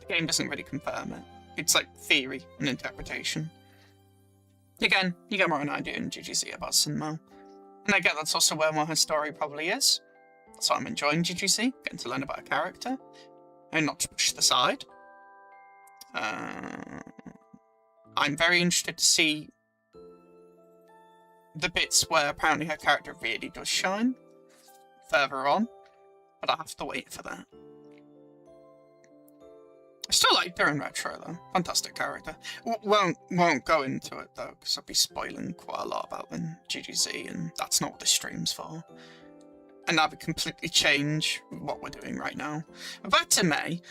The game doesn't really confirm it. It's like theory and interpretation. Again, you get more of an idea in GGC about Sinmo. And I get that's also where more her story probably is. That's why I'm enjoying GGC, getting to learn about a character. And not to push to the side. I'm very interested to see the bits where apparently her character really does shine further on, but I have to wait for that. I still liked her in retro though. Fantastic character. Won't go into it though, because I'll be spoiling quite a lot about in GGZ, and that's not what this stream's for. And that would completely change what we're doing right now. Back to May.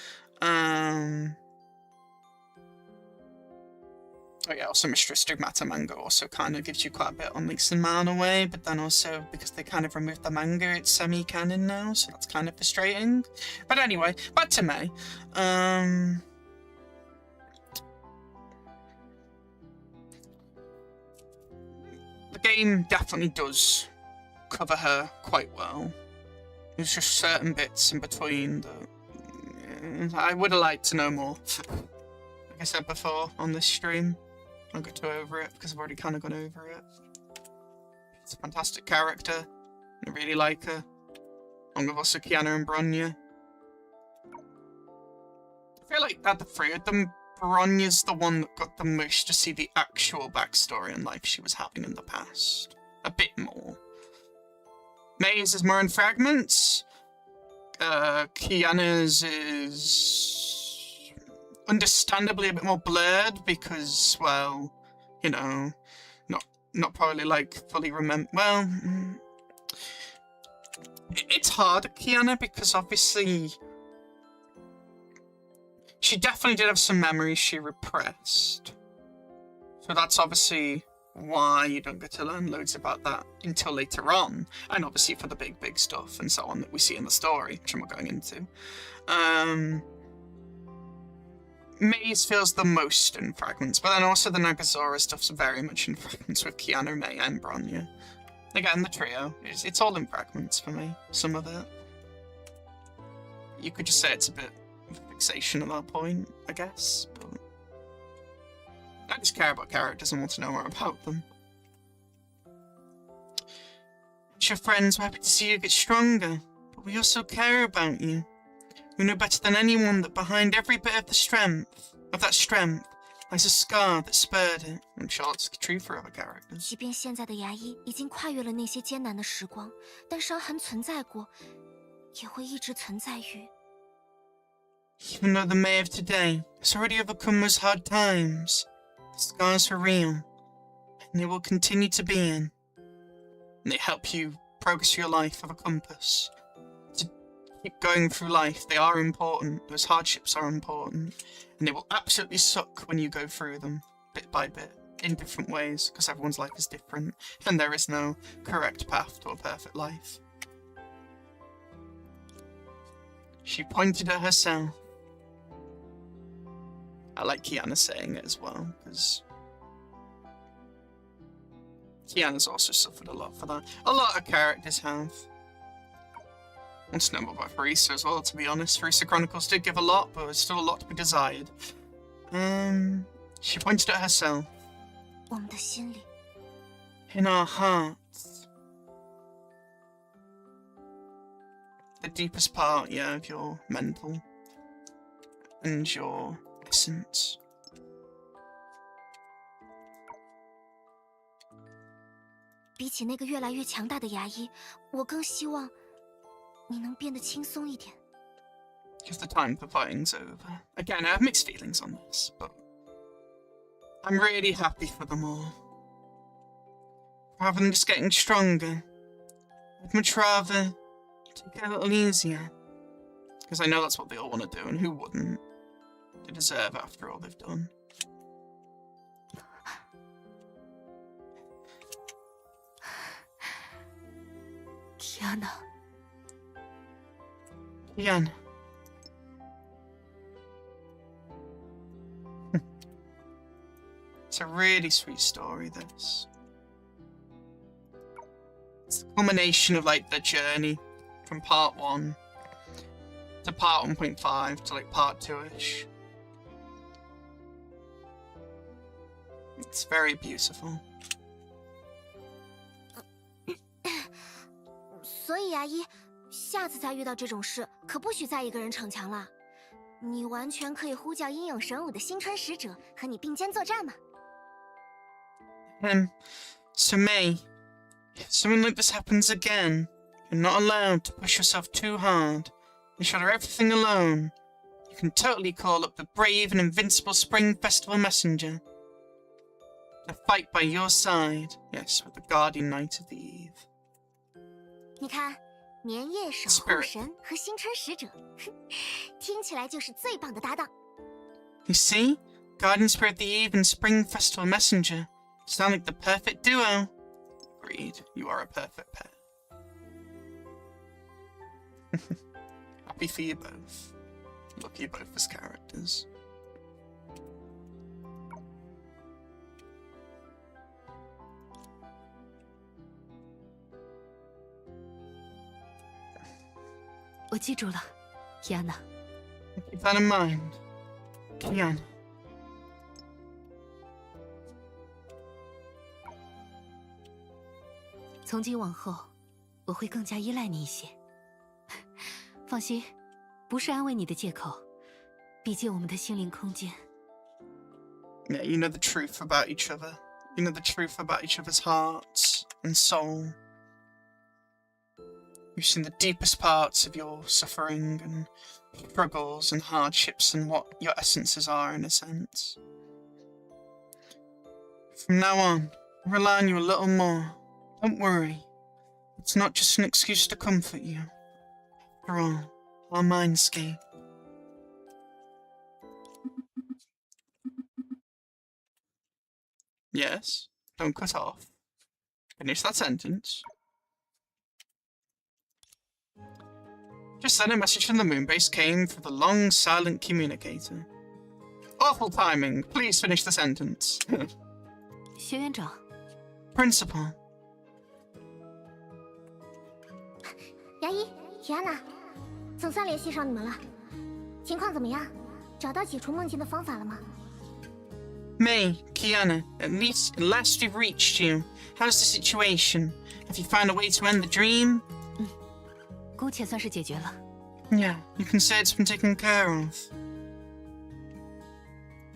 Oh yeah, also Mistress Stigmata manga also kind of gives you quite a bit on Leaks and Man away, but then also, because they kind of removed the manga, it's semi-canon now, so that's kind of frustrating. But anyway, back to May. The game definitely does cover her quite well. There's just certain bits in between that I would have liked to know more. Like I said before on this stream. I'll go too over it because I've already kind of gone over it. It's a fantastic character. I really like her. Along with also Kiana and Bronya. I feel like out of the three of them, Bronya's the one that got the most to see the actual backstory and life she was having in the past. A bit more. May's is more in fragments. Kiana's is understandably a bit more blurred because, well, you know, not probably like fully remember. Well, it's hard at Kiana because obviously she definitely did have some memories she repressed. So that's obviously why you don't get to learn loads about that until later on, and obviously for the big stuff and so on that we see in the story, which I'm not going into. Maze feels the most in fragments, but then also the Nagazora stuff's very much in fragments with Kiana, May, and Bronya. Again, the trio, it's all in fragments for me, some of it. You could just say it's a bit of fixation at that point, I guess, but I just care about characters and want to know more about them. It's your friends, we're happy to see you get stronger, but we also care about you. We know better than anyone that behind every bit of that strength, lies a scar that spurred it. I'm sure it's true for other characters. 即便现在的牙医已经跨越了那些艰难的时光，但伤痕存在过，也会一直存在于。Even though the May of today has already overcome those hard times, the scars are real, and they will continue to be in. And they help you progress your life with a compass. To keep going through life, they are important. Those hardships are important. And they will absolutely suck when you go through them, bit by bit, in different ways, because everyone's life is different, and there is no correct path to a perfect life. She pointed at herself. I like Kiana saying it as well, because Kiana's also suffered a lot for that. A lot of characters have. I want to know more about Farisa as well, to be honest. Farisa Chronicles did give a lot, but there's still a lot to be desired. She pointed at herself. 我们的心里， In our hearts. The deepest part, yeah, of your mental and your essence. 比起那个越来越强大的牙医，我更希望你能变得轻松一点。 Because the time for fighting's over. Again, I have mixed feelings on this, but I'm really happy for them all. Rather than just getting stronger, I'd much rather take it a little easier. Because I know that's what they all want to do, and who wouldn't? They deserve it after all they've done. Kiana. Kiana. It's a really sweet story, this. It's the culmination of, like, the journey from part 1 to part 1.5 to, like, part 2-ish. It's very beautiful. 所以牙医，下次再遇到这种事，可不许再一个人逞强了。你完全可以呼叫英勇神武的新春使者和你并肩作战嘛。 So May, if something like this happens again, you're not allowed to push yourself too hard and shoulder everything alone. You can totally call up the brave and invincible Spring Festival Messenger to fight by your side. Yes, with the Guardian Knight of the Eve. 你看，年夜守护神和新春使者，听起来就是最棒的搭档。 You see? Guardian Spirit of the Eve and Spring Festival Messenger sound like the perfect duo. Agreed, you are a perfect pair. Happy for you both. Love you both as characters. I 记住了 Kiana. Keep that in mind. Kiana. 从今往后，我会更加依赖你一些。放心，不是安慰你的借口，毕竟我们的心灵空间。Yeah, you know the truth about each other. You know the truth about each other's hearts and soul. You've seen the deepest parts of your suffering and struggles and hardships and what your essences are, in a sense. From now on, I'll rely on you a little more. Don't worry. It's not just an excuse to comfort you. After all, our mindscape. Yes? Don't cut off. Finish that sentence. Just then a message from the moon base came through the long, silent communicator. Awful timing. Please finish the sentence. 学园长， Principal. 牙医提安娜，总算联系上你们了，情况怎么样？找到解除梦境的方法了吗？ May, Kiana, at last we've reached you. How's the situation? Have you found a way to end the dream? 姑且算是解决了。 Yeah, you can say it's been taken care of.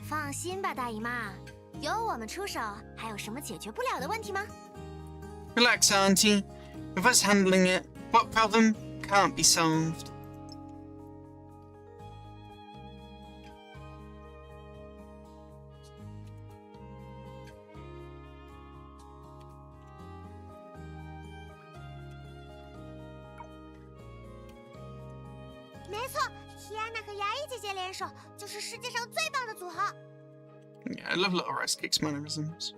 放心吧，大姨妈，有我们出手，还有什么解决不了的问题吗？ Relax, Auntie. With us handling it, what problem can't be solved? 没错，提安娜和牙医姐姐联手，就是世界上最棒的组合。 Yeah, I love little rice cakes mannerisms.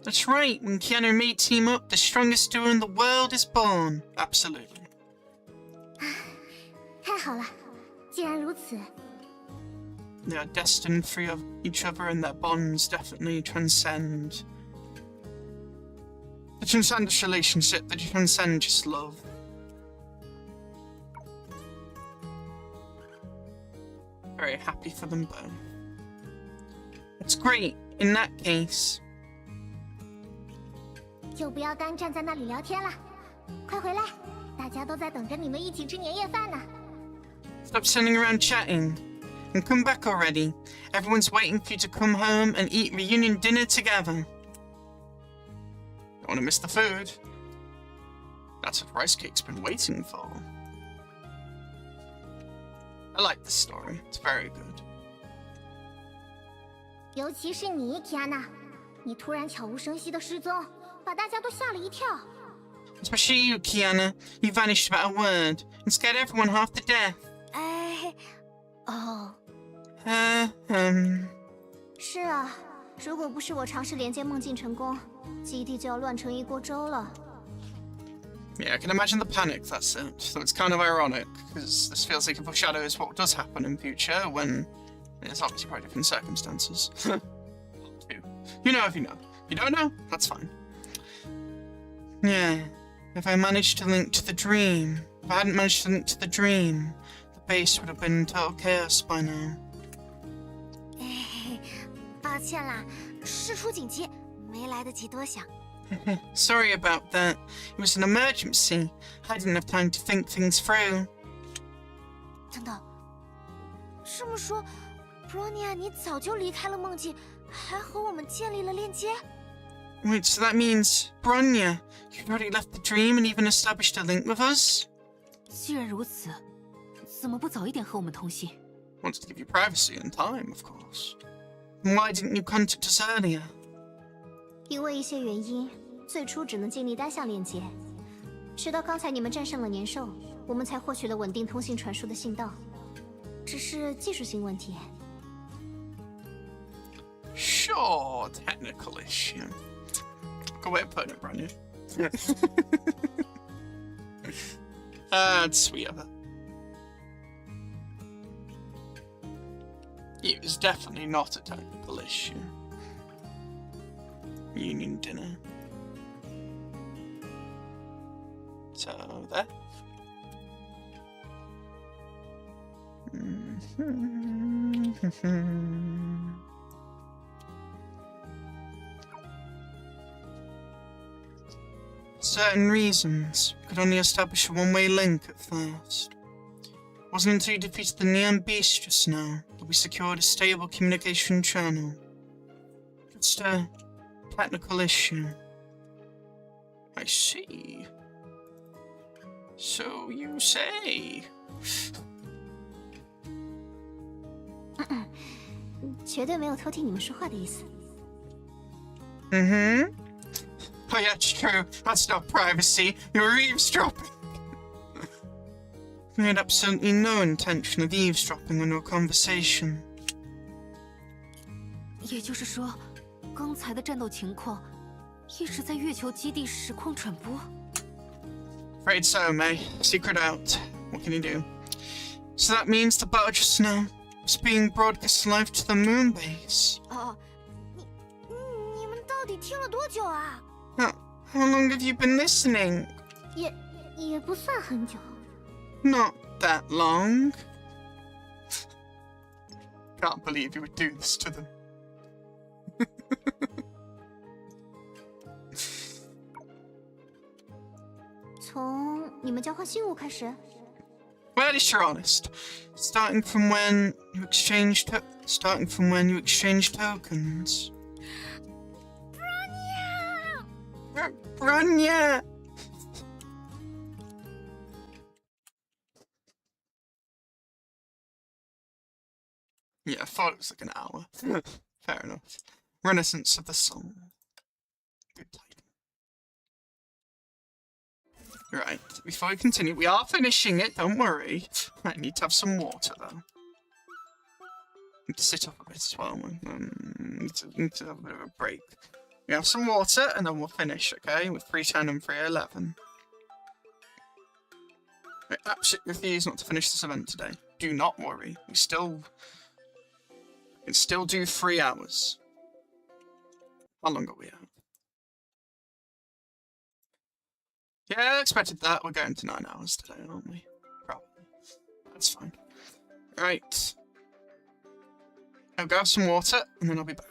That's right, when Kiana and May team up, the strongest duo in the world is born. Absolutely. 太好了，既然如此， They are destined for each other, and their bonds definitely transcend. They transcend this relationship, they transcend just love. Very happy for them both. It's great, in that case. 就不要干站在那里聊天了，快回来，大家都在等着你们一起吃年夜饭呢。 Stop standing around chatting and come back already. Everyone's waiting for you to come home and eat reunion dinner together. Don't want to miss the food. That's what Rice Cake's been waiting for. I like this story. It's very good. 尤其是你，提安娜，你突然悄无声息的失踪，把大家都吓了一跳。 Especially you, Kiana. You vanished without a word and scared everyone half to death. 哎，哦，是啊，如果不是我尝试连接梦境成功，基地就要乱成一锅粥了。 Yeah, I can imagine the panic that's it. So it's kind of ironic, because this feels like it foreshadows what does happen in future when it's obviously quite different circumstances. You know if you know. If you don't know, that's fine. Yeah, if I managed to link to the dream, if I hadn't managed to link to the dream, the base would have been in total chaos by now. 哎，抱歉啦，事出紧急，没来得及多想。 Sorry about that. It was an emergency. I didn't have time to think things through. 等等，这么说 ，Bronya， 你早就离开了梦境，还和我们建立了链接？ Wait, so that means, Bronya, you've already left the dream and even established a link with us? 既然如此，怎么不早一点和我们通信？ Wanted to give you privacy and time, of course. Then why didn't you contact us earlier? 因为一些原因，最初只能建立单向链接，直到刚才你们战胜了年兽，我们才获取了稳定通信传输的信道，只是技术性问题。 Sure, technical issue. Good way of putting it, Bronya. That's sweet of her. It was definitely not a technical issue. Union dinner. So there. Certain reasons could only establish a one-way link at first. It wasn't until you defeated the Neon Beast just now that we secured a stable communication channel. Just a technical issue. I see. So you say. 绝对没有偷听你们说话的意思。 Oh yeah, it's true. That's not privacy. You're eavesdropping. We had absolutely no intention of eavesdropping on your conversation. 也就是说，刚才的战斗情况一直在月球基地实况转播。Afraid so, May. Secret out. What can you do? So that means the battle just now is being broadcast live to the moon base. 哦，你们到底听了多久啊？ How long have you been listening? 也不算很久。 Not that long. Can't believe you would do this to them. 从你们交换信物开始。 Well, at least you're honest. Starting from when you exchanged tokens. Bronya! Yeah, I thought it was like an hour. Fair enough. Renaissance of the Soul. Good title. Right, before we continue, we are finishing it, don't worry. I need to have some water, though. Need to sit up a bit as well. Need to have a bit of a break. We have some water, and then we'll finish, okay? With 310 and 311. I absolutely refuse not to finish this event today. Do not worry. We can still do 3 hours. How long are we at? Yeah, I expected that. We're going to 9 hours today, aren't we? Probably. That's fine. Right. I'll grab some water, and then I'll be back.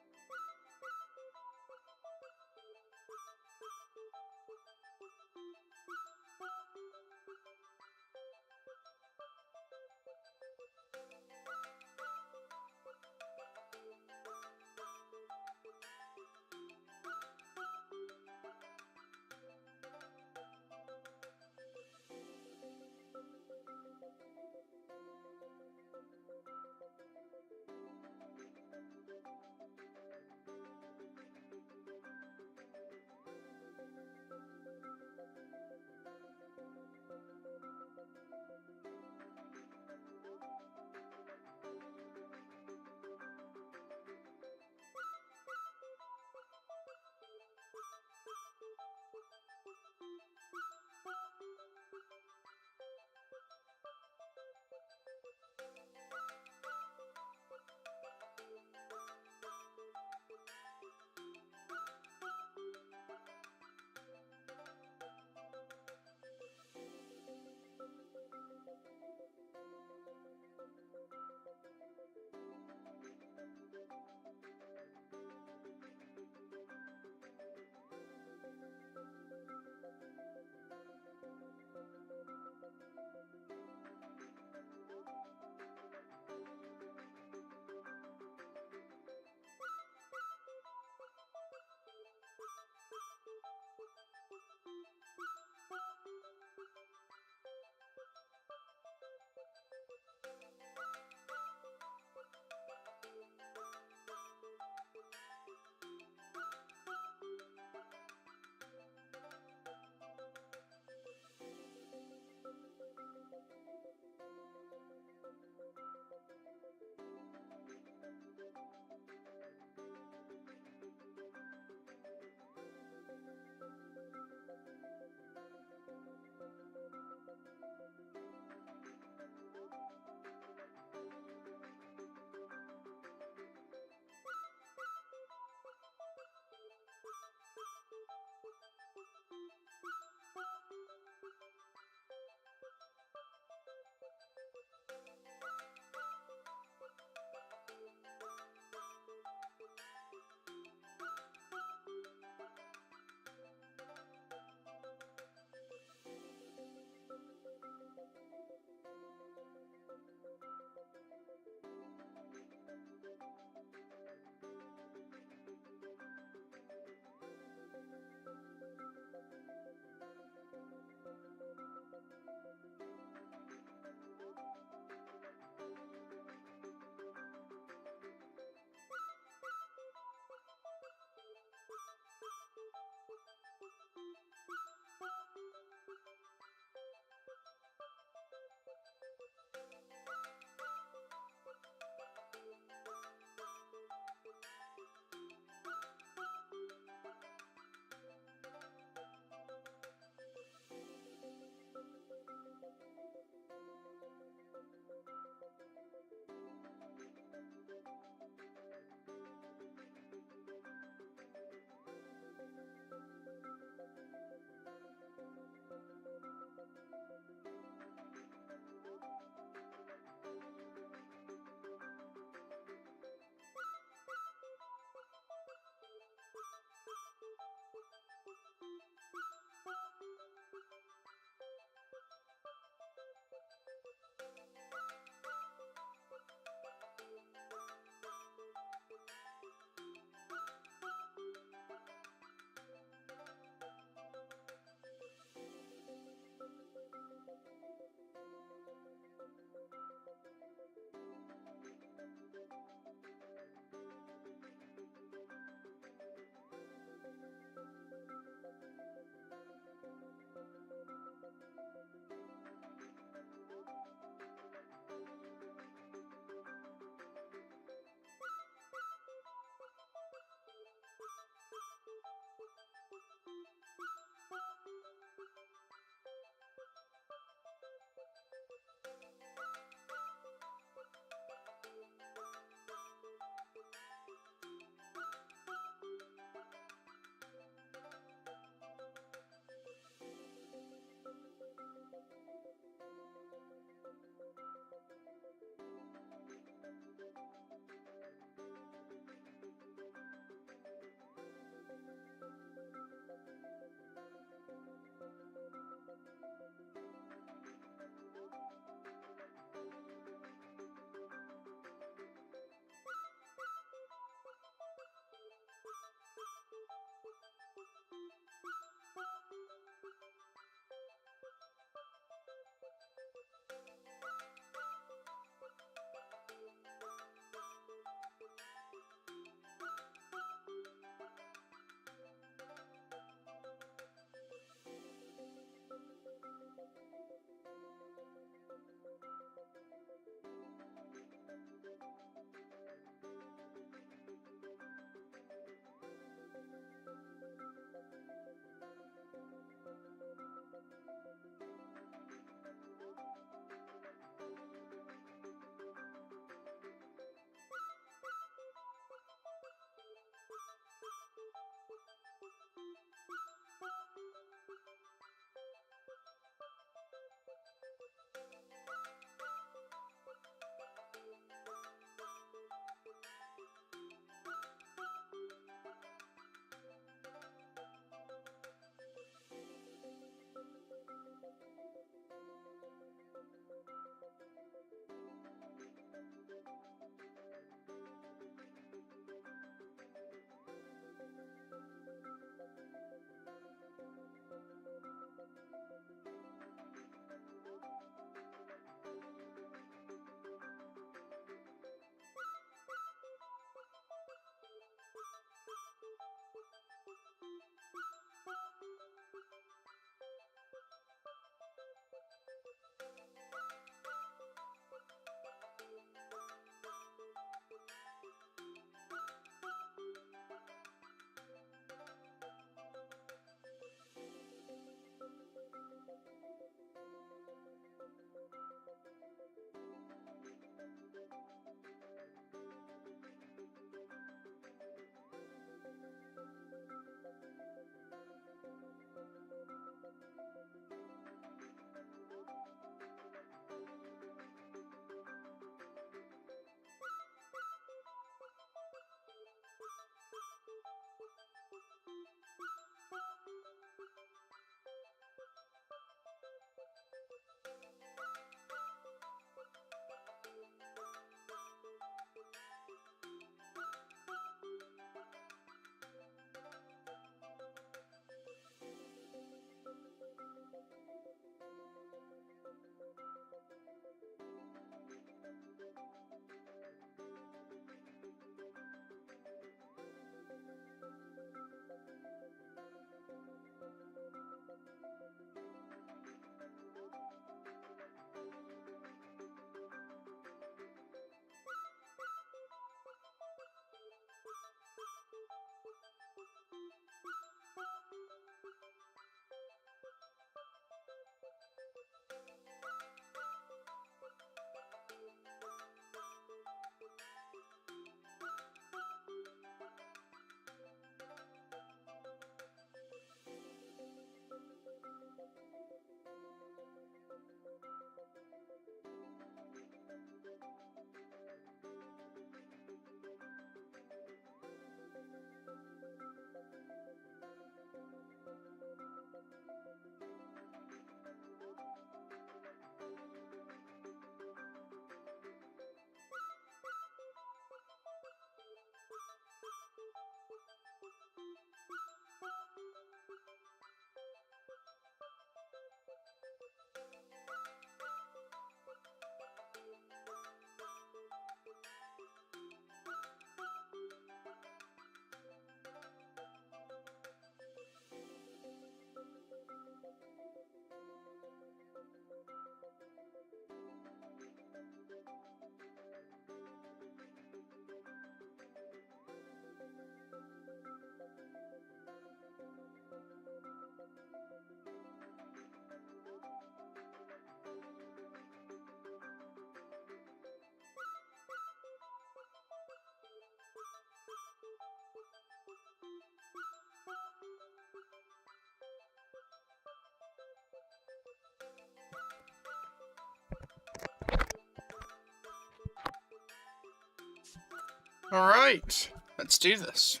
Alright, let's do this.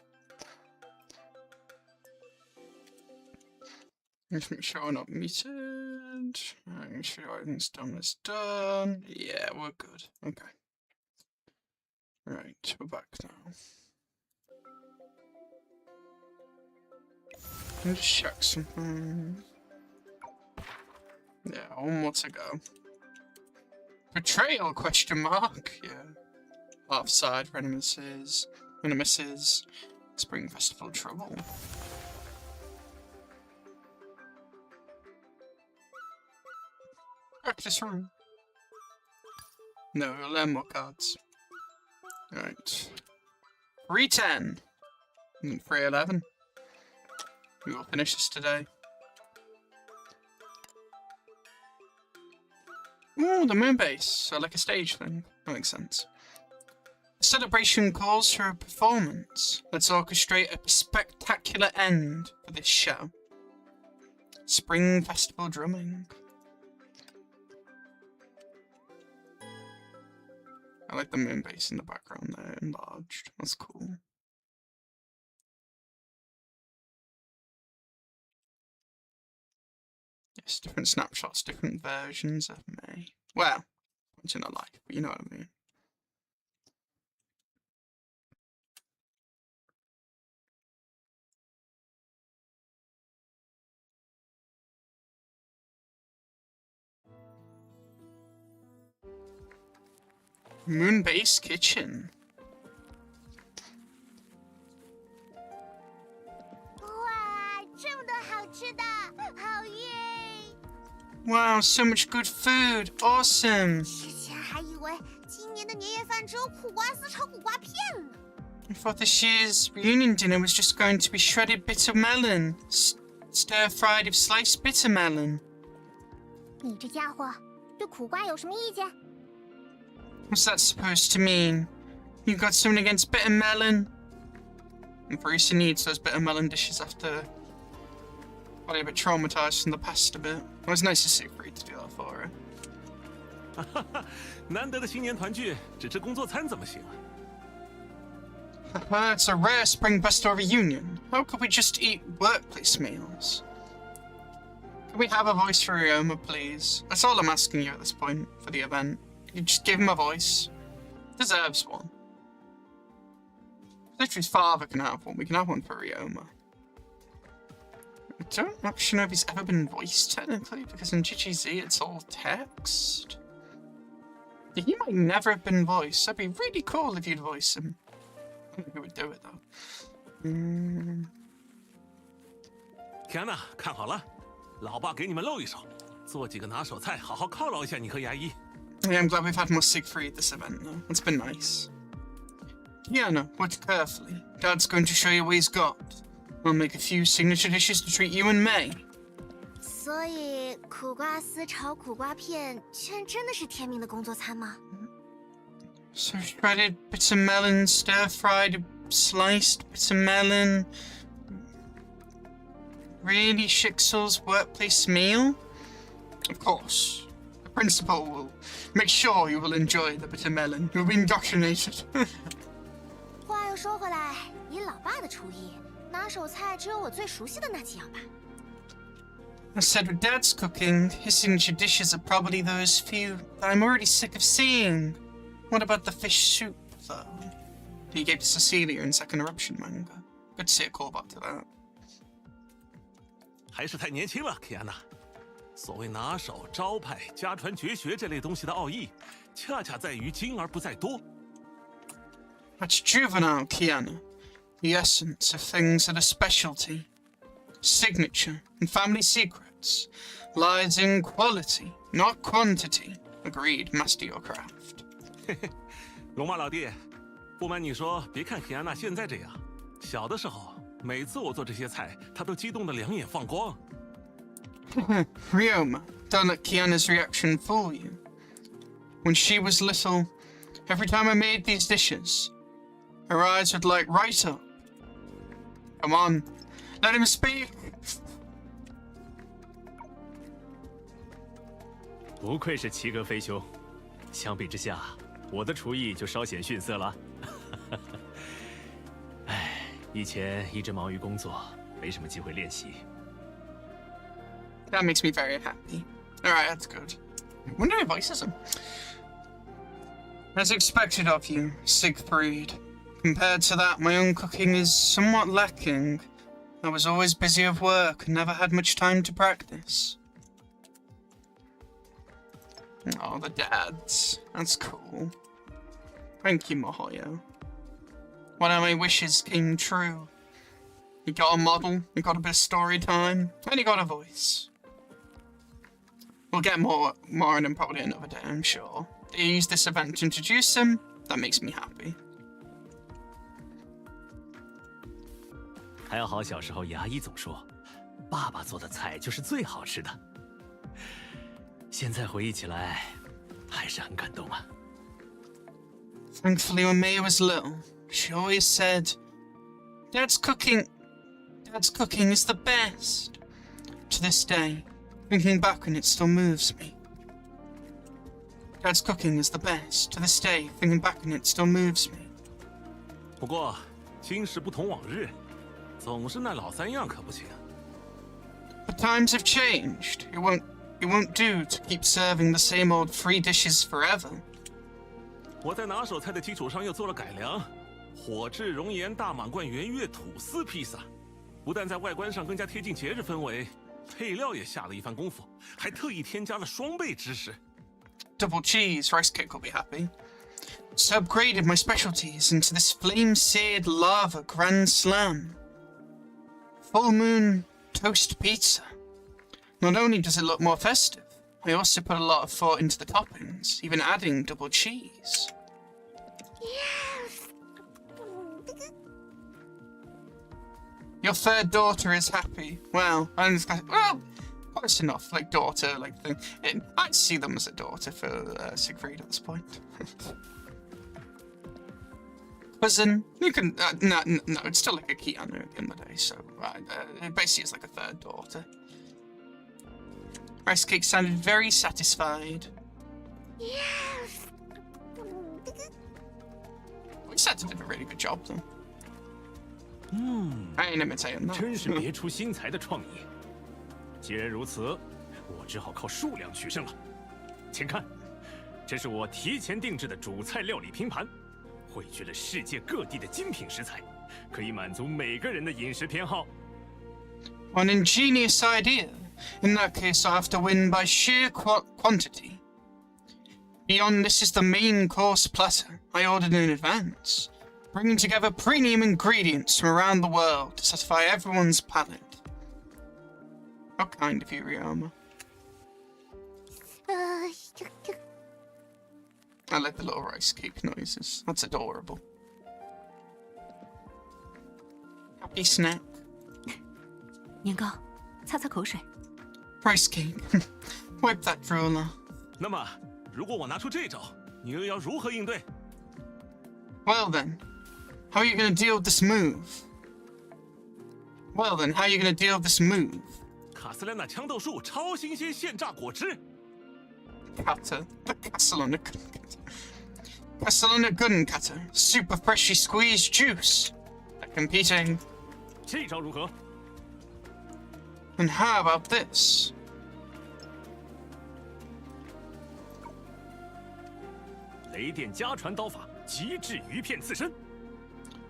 Just make sure I'm not muted. Make sure everything's done is done. Yeah, we're good. Okay. Right, we're back now. Let me just check something. Yeah, one more to go. Betrayal, question mark? Yeah. Offside, enemies. Spring Festival trouble. Practice room. No, we'll learn more cards. Right. 310. And 311. We will finish this today. Ooh, the moon base. So like a stage thing. That makes sense. The celebration calls for a performance. Let's orchestrate a spectacular end for this show. Spring Festival drumming. I like the moon base in the background there, enlarged. That's cool. Yes, different snapshots, different versions of me. Well, once in a life, but you know what I mean. Moonbase Kitchen. Wow, 这么多好吃的，好耶！ Wow, so much good food. Awesome. 之前还以为今年的年夜饭只有苦瓜丝炒苦瓜片呢。 I thought this year's reunion dinner was just going to be shredded bitter melon, stir-fried with sliced bitter melon. 你这家伙对苦瓜有什么意见？ What's that supposed to mean? You got something against bitter melon? And Farisa needs those bitter melon dishes after probably a bit traumatized from the past a bit. It was nice to see Farisa do that for her. 难得的新年团聚，只吃工作餐怎么行？ It's a rare Spring Festival reunion. How could we just eat workplace meals? Can we have a voice for Ryoma, please? That's all I'm asking you at this point for the event. You just give him a voice. Deserves one. Literally, his father can have one. We can have one for Ryoma. I don't actually know if he's ever been voiced, technically, because in GGZ it's all text. Yeah, he might never have been voiced. That'd be really cool if you'd voice him. I don't think he would do it, though.天哪，看好了，老爸给你们露一手，做几个拿手菜，好好犒劳一下你和牙医。 Yeah, I'm glad we've had more Siegfried this event, though. It's been nice. Yeah, no, watch carefully. Dad's going to show you what he's got. I'll make a few signature dishes to treat you and May. 所以苦瓜丝炒苦瓜片，居真的是天命的工作餐吗？ So shredded bitter melon, stir-fried, sliced bitter melon. Really, Shixel's workplace meal? Of course. The principal will make sure you will enjoy the bitter melon. You'll be indoctrinated. 话又说回来，以老爸的厨艺，拿手菜只有我最熟悉的那几样吧。 I said with Dad's cooking, his signature dishes are probably those few that I'm already sick of seeing. What about the fish soup, though? He gave to Cecilia in Second Eruption manga. Good to see a callback to that. 还是太年轻了，凯安娜。所谓拿手、招牌、家传绝学这类东西的奥义，恰恰在于精而不在多。 That's juvenile, Kiana. The essence of things that are specialty, signature, and family secrets lies in quality, not quantity. Agreed, master your craft. 嘿嘿，龙马老弟，不瞒你说，别看凯安娜现在这样，小的时候，每次我做这些菜，她都激动得两眼放光。 Ryoma, don't let Kiana's reaction fool you. When she was little, every time I made these dishes, her eyes would light right up. Come on, let him speak. 不愧是齐格飞兄，相比之下，我的厨艺就稍显逊色了。以前一直忙于工作，没什么机会练习。 That makes me very happy. Alright, that's good. I wonder who voices him. As expected of you, Siegfried. Compared to that, my own cooking is somewhat lacking. I was always busy with work and never had much time to practice. Oh, the dads. That's cool. Thank you, miHoYo. One of my wishes came true. You got a model, you got a bit of story time, and you got a voice. We'll get more on him probably another day, I'm sure. They use this event to introduce him. That makes me happy. 还好小时候牙医总说，爸爸做的菜就是最好吃的。现在回忆起来，还是很感动啊。 Thankfully, when May was little, she always said, Dad's cooking is the best. To this day, thinking back on it still moves me. Dad's cooking is the best. To this day, thinking back on it still moves me. 不过今时不同往日，总是那老三样可不行。 But times have changed. It won't do to keep serving the same old 3 dishes forever. 我在拿手菜的基础上又做了改良，火炙熔岩大满贯圆月吐司披萨，不但在外观上更加贴近节日氛围，配料也下了一番功夫，还特意添加了双倍芝士。 Double cheese, rice cake will be happy. So upgraded my specialties into this flame-seared lava grand slam. Full moon toast pizza. Not only does it look more festive, I also put a lot of thought into the toppings, even adding double cheese. Your third daughter is happy. Well, close enough. Like daughter, like thing. I'd see them as a daughter for Siegfried at this point. Cousin, you can no, it's still like a Keanu at the end of the day. So it basically is like a third daughter. Rice cake sounded very satisfied. We said did a really good job though. I ain't imitating that. 真是别出心裁的创意。既然如此，我只好靠数量取胜了。请看，这是我提前定制的主菜料理拼盘，汇聚了世界各地的精品食材，可以满足每个人的饮食偏好。An ingenious idea. In that case, I'll have to win by sheer quantity. Beyond this is the main course platter I ordered in advance, bringing together premium ingredients from around the world to satisfy everyone's palate. How kind of you, Ryoma. I like the little rice cake noises. That's adorable. Happy snack. 年糕，擦擦口水。 Rice cake. Wipe that drool. 那么，如果我拿出这招，你又要如何应对？ Well then, how are you gonna deal with this move? Well then, how are you gonna deal with this move? 卡斯兰纳枪豆树超新鲜现榨果汁。 Cutter, the Castellana Gun Cutter, super freshly squeezed juice. They're competing. 这招如何？ And how about this? 雷电家传刀法，极致鱼片刺身。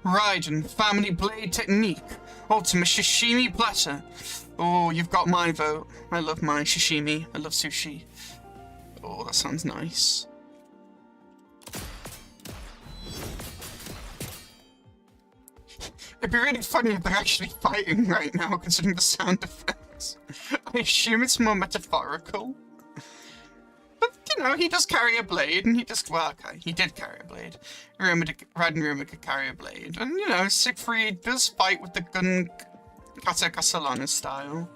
Raiden family blade technique, ultimate sashimi platter. Oh, you've got my vote. I love my sashimi. I love sushi. Oh, that sounds nice. It'd be really funny if they're actually fighting right now, considering the sound effects. I assume it's more metaphorical. But, you know, he does carry a blade, and he just, well, okay, he did carry a blade. Raiden Ryoma could carry a blade. And, you know, Siegfried does fight with the gun kata Castellana style.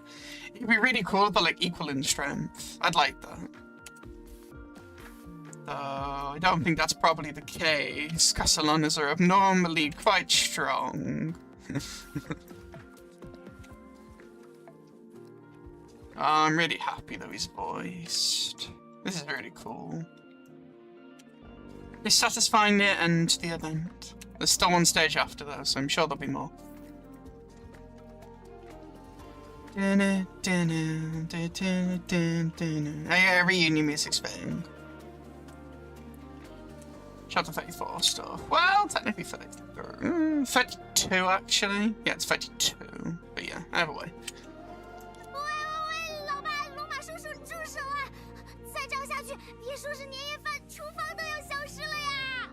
It'd be really cool if they're, like, equal in strength. I'd like that. I don't think that's probably the case. Castellanas are abnormally quite strong. I'm really happy that he's voiced. This is really cool. It's satisfying near end to the event. There's still one stage after though, so I'm sure there'll be more. Yeah, reunion music's playing. Chapter 34 stuff. Well, technically 32 actually. Yeah, it's 32. But yeah, either way. 喂，老爸，龙马叔叔住手啊！再这样下去，别说是年夜饭，厨房都要消失了呀！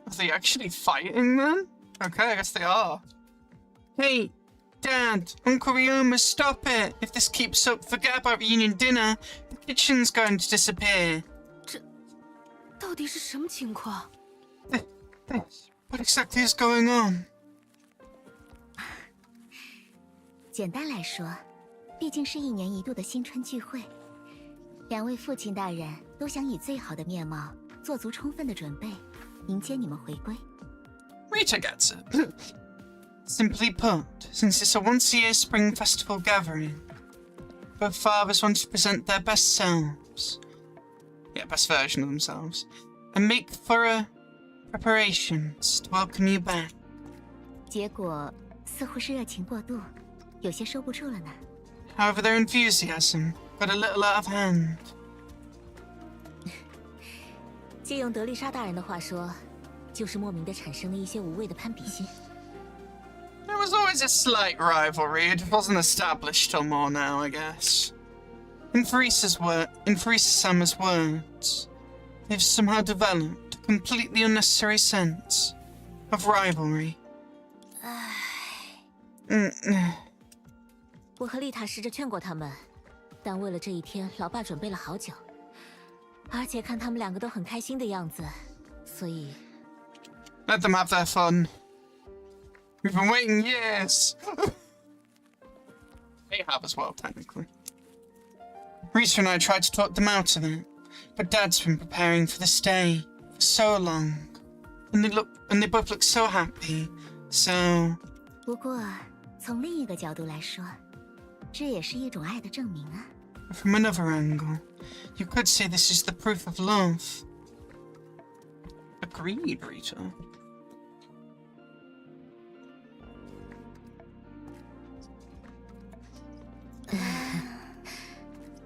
Are they actually fighting then? Okay, I guess they are. Hey, Dad, Uncle Ryoma, stop it! If this keeps up, forget about reunion dinner. The kitchen's going to disappear. 到底是什么情况？ What exactly is going on? 简单来说，毕竟是1年1度的新春聚会，两位父亲大人都想以最好的面貌，做足充分的准备，迎接你们回归。 Rita gets it. Simply put, since it's a once-a-year spring festival gathering, both fathers want to present their best selves. Yeah, best version of themselves. And make thorough preparations to welcome you back. 结果似乎是热情过度，有些收不住了呢。 However, their enthusiasm got a little out of hand. 借用德丽莎大人的话说，就是莫名的产生了一些无谓的攀比心。 There was always a slight rivalry, it wasn't established till more now, I guess. In Farisa-sama's words, they've somehow developed a completely unnecessary sense of rivalry. 我和丽塔试着劝过他们，但为了这一天，老爸准备了好久，而且看他们两个都很开心的样子，所以 Let them have their fun. We've been waiting years. They have as well, technically. Rita and I tried to talk them out of it, but Dad's been preparing for this day for so long, and they both look so happy. So. 不过从另一个角度来说，这也是一种爱的证明啊。 From another angle, you could say this is the proof of love. Agreed, Rita.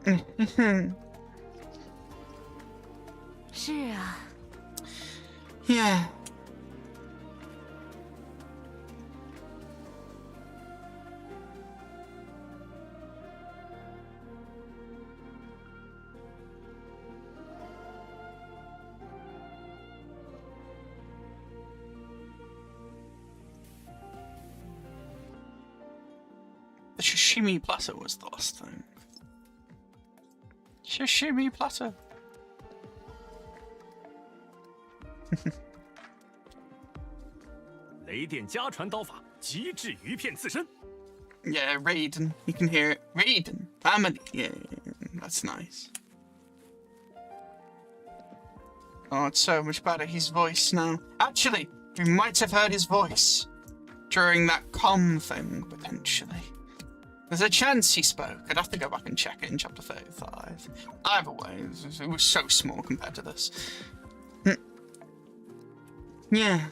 Mm. 是啊， Yeah. The sashimi platter was the last thing. Sashimi platter. 雷电家传刀法，极致鱼片刺身。 Yeah, Raiden. You can hear it. Raiden. Family. Yeah, that's nice. Oh, it's so much better. His voice now. Actually, we might have heard his voice during that comm thing, potentially. There's a chance he spoke. I'd have to go back and check it in chapter 35. Either way, it was so small compared to this. Yeah.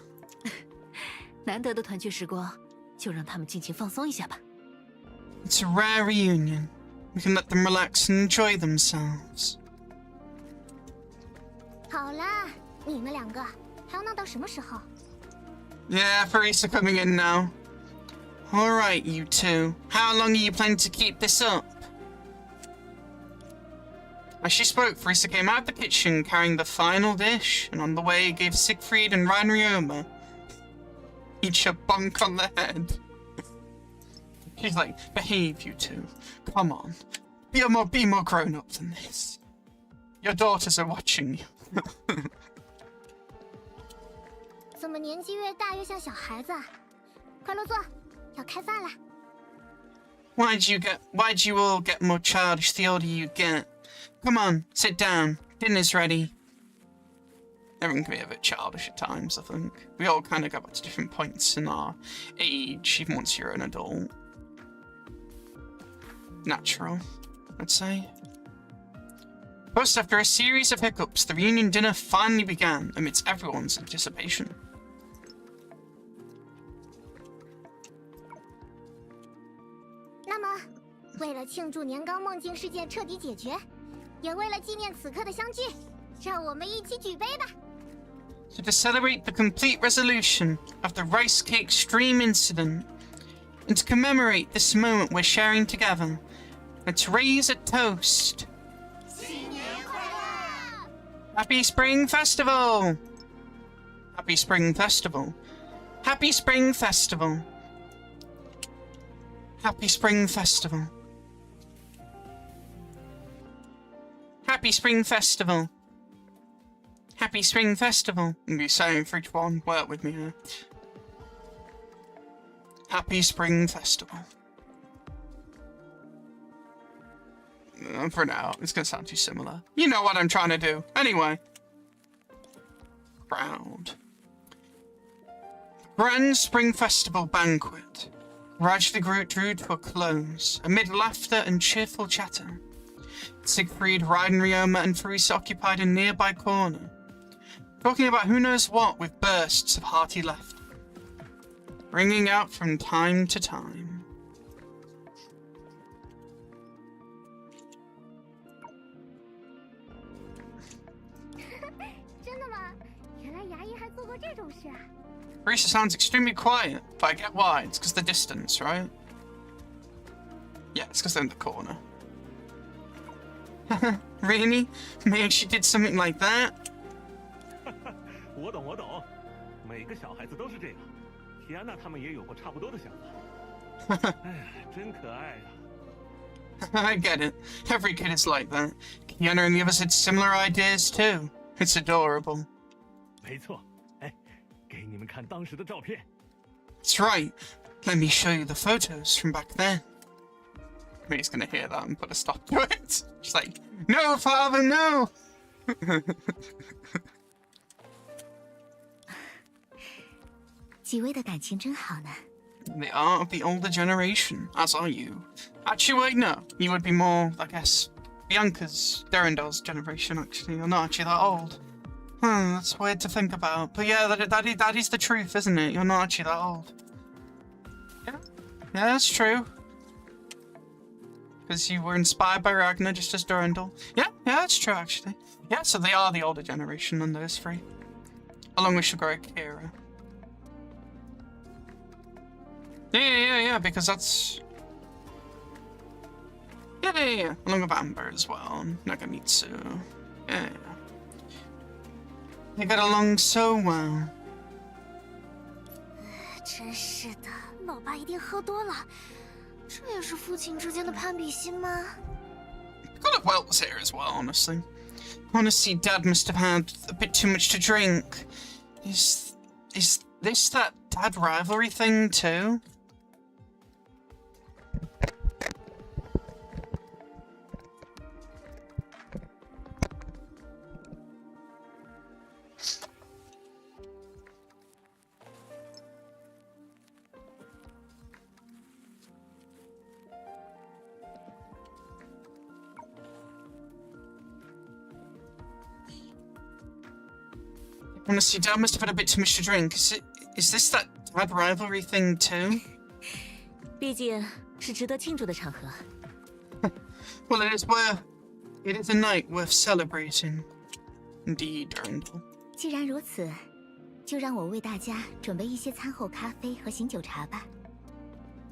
难得的团聚时光，就让他们尽情放松一下吧。 It's a rare reunion. We can let them relax and enjoy themselves. 好啦，你们两个还要闹到什么时候？ Yeah, Farisa coming in now. Alright, you two. How long are you planning to keep this up? As she spoke, Farisa came out of the kitchen carrying the final dish, and on the way gave Siegfried and Ryan Ryoma each a bunk on the head. She's like, behave, you two. Come on. Be more grown up than this. Your daughters are watching you. 怎么年纪越大越像小孩子啊？快落座，要开饭啦！ Why'd you all get more childish the older you get? Come on, sit down. Dinner's ready. Everyone can be a bit childish at times, I think. We all kind of go back to different points in our age, even once you're an adult. Natural, I'd say. First, after a series of hiccups, the reunion dinner finally began amidst everyone's anticipation. 那么，为了庆祝年糕梦境事件彻底解决，也为了纪念此刻的相聚，让我们一起举杯吧。 So to celebrate the complete resolution of the rice cake stream incident, and to commemorate this moment we're sharing together, let's raise a toast. Happy Spring Festival! Happy Spring Festival. Happy Spring Festival. Happy Spring Festival. Happy Spring Festival. Happy Spring Festival. I'm going to be saying for each one. Work with me here. Happy Spring Festival. For now, it's going to sound too similar. You know what I'm trying to do. Anyway. Crowd. Grand Spring Festival banquet gradually drew to a close, amid laughter and cheerful chatter. Siegfried, Raiden, Ryoma, and Teresa occupied a nearby corner, talking about who knows what with bursts of hearty laughter, ringing out from time to time. 真的吗？原来牙医还做过这种事啊！ Teresa sounds extremely quiet, but I get why. It's because the distance, right? Yeah, it's because they're in the corner. Really? Maybe she did something like that? 我懂，我懂，每个小孩子都是这样。提安娜他们也有过差不多的想法。哎呀，真可爱呀！ I get it. Every kid is like that. Kiana and the others had similar ideas too. It's adorable. 没错，哎，给你们看当时的照片。 That's right. Let me show you the photos from back then. He's gonna hear that and put a stop to it. She's like, no, father, no! 几位的感情真好呢。 They are of the older generation, as are you. Actually, wait, no. You would be more, I guess, Bianca's, Durandal's generation, actually. You're not actually that old. That's weird to think about. But yeah, that is the truth, isn't it? You're not actually that old. Yeah, yeah, that's true. Because you were inspired by Ragnar just as Durandal. Yeah, that's true, actually. Yeah, so they are the older generation on those three. Along with Shigoro Kira. Yeah, because that's... Yeah. Along with Amber as well, Nagamitsu. Yeah. They get along so well. 真是的，老爸一定喝多了。这也是父亲之间的攀比心吗？ Got a welts here as well, honestly. Honestly, Dad must have had a bit too much to drink. Is this that dad rivalry thing too? Honestly, Dad must have had a bit too much to drink. Is this that dad rivalry thing too? 毕竟是值得庆祝的场合。Well, it is a night worth celebrating. Indeed, Durandal. 既然如此，就让我为大家准备一些餐后咖啡和醒酒茶吧。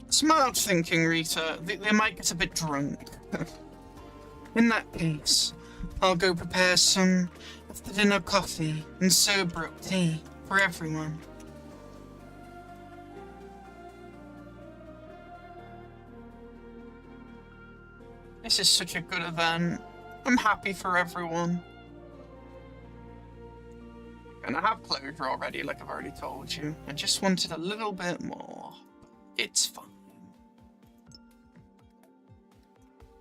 Smart thinking, Rita. They might get a bit drunk. In that case, I'll go prepare some after dinner coffee and sober tea for everyone. This is such a good event. I'm happy for everyone. And I have closure already, like I've already told you. I just wanted a little bit more. It's fine.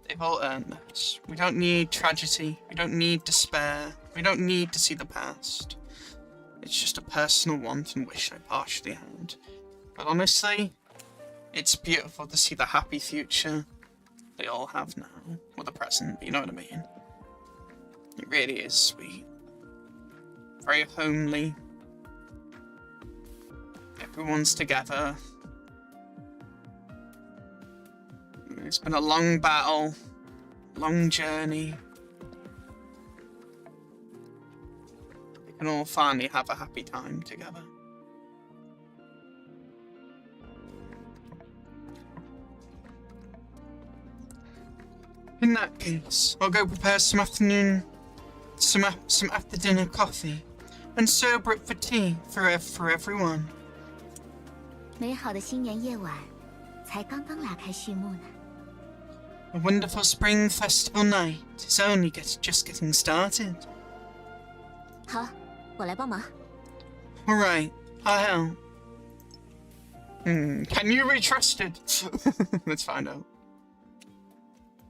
They've all earned this. We don't need tragedy. We don't need despair. We don't need to see the past. It's just a personal want and wish I partially had. But honestly, it's beautiful to see the happy future they all have now. Or the present, you know what I mean? It really is sweet. Very homely. Everyone's together. It's been a long battle, long journey. We can all finally have a happy time together. In that case, I'll go prepare some after dinner coffee, and sober it for tea for everyone. 美好的新年夜晚才刚刚拉开序幕呢。A wonderful spring festival night is only just getting started. 好，我来帮忙。 All right, I'll help. Can you be trusted? Let's find out.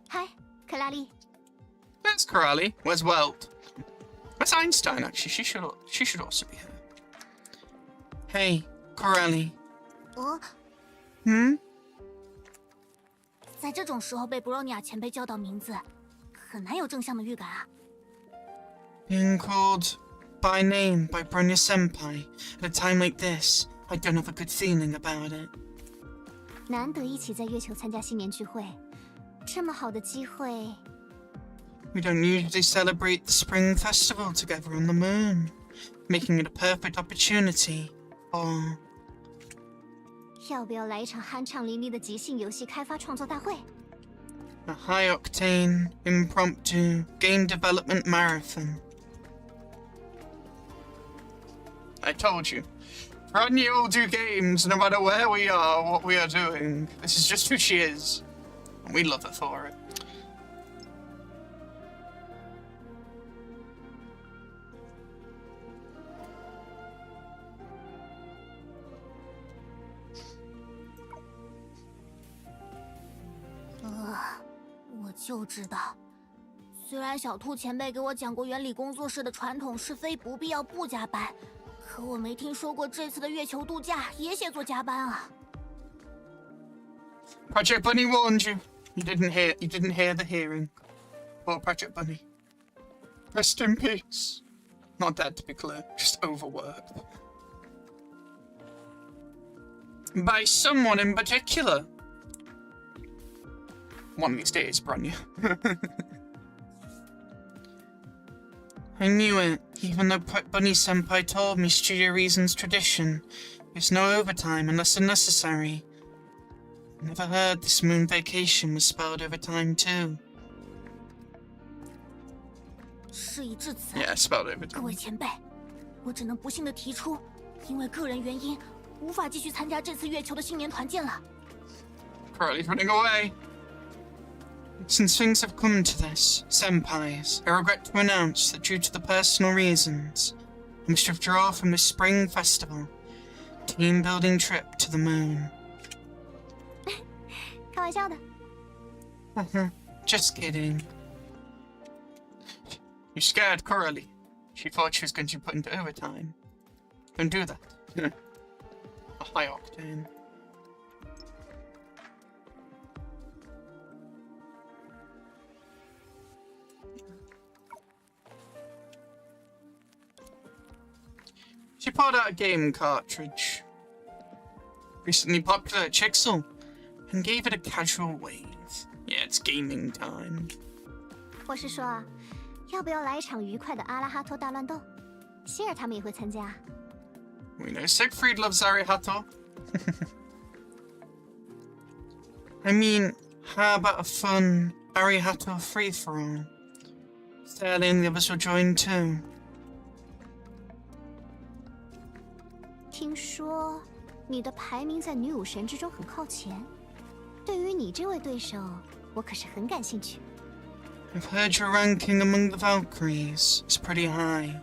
嗨，克拉丽。 There's Corelli. Where's Welt? Where's Einstein? Actually, she should also be here. Hey, Corelli. 哦，在这种时候被布罗尼亚前辈叫到名字，很难有正向的预感啊。 Being called by name by Bronya Senpai at a time like this, I don't have a good feeling about it. 难得一起在月球参加新年聚会，这么好的机会。 We don't usually celebrate the spring festival together on the moon, making it a perfect opportunity for... 要不要来一场酣畅淋漓的即兴游戏开发创作大会？ A high-octane, impromptu game development marathon. I told you. Rodney will do games no matter where we are, what we are doing. This is just who she is. And we love her for it. ”我就知道，虽然小兔前辈给我讲过原理工作室的传统是非不必要不加班，可我没听说过这次的月球度假也写作加班啊。 Project Bunny warned you. You didn't hear the hearing. Poor Project Bunny. Rest in peace. Not dead, to be clear, just overworked. By someone in particular. One of these days, Bronya. I knew it, even though Bunny Senpai told me studio reasons tradition. There's no overtime unless unnecessary. I never heard this moon vacation was spelled overtime too. 事已至此， Yeah, spelled 各位 overtime. 前辈，我只能不幸的提出，因为个人原因，无法继续参加这次月球的新年团建了。 Currently running away. Since things have come to this, senpais, I regret to announce that due to the personal reasons, I must withdraw from this spring festival, team-building trip to the moon. 开玩笑的。 Just kidding. You scared Coralie. She thought she was going to be put into overtime. Don't do that. A high octane. She pulled out a game cartridge, recently popular at Chixel, and gave it a casual wave. Yeah, it's gaming time. 我是说啊，要不要来一场愉快的阿拉哈托大乱斗？希尔他们也会参加。 We know Siegfried loves Arihato. I mean, how about a fun Arihato free-for-all? Sterling and the others will join too. 听说你的排名在女武神之中很靠前，对于你这位对手，我可是很感兴趣。 I've heard your ranking among the Valkyries is pretty high.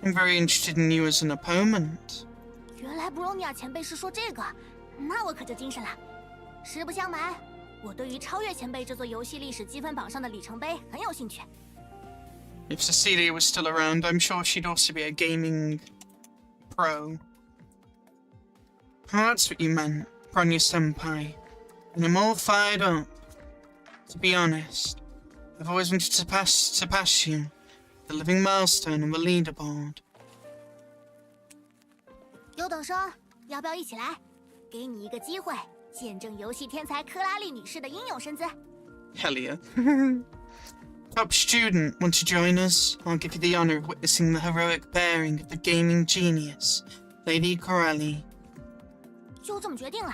I'm very interested in you as an opponent. 原来布罗尼亚前辈是说这个，那我可就精神了。实不相瞒，我对于超越前辈这座游戏历史积分榜上的里程碑很有兴趣。 If Cecilia was still around, I'm sure she'd also be a gaming pro. Oh, that's what you meant, Bronya Senpai. And I'm all fired up. To be honest, I've always wanted to pass you, the living milestone on the leaderboard. 优等生，要不要一起来？给你一个机会，见证游戏天才克拉丽女士的英勇身姿。Hell yeah. Top student, want to join us? I'll give you the honor of witnessing the heroic bearing of the gaming genius, Lady Corelli. 就这么决定了。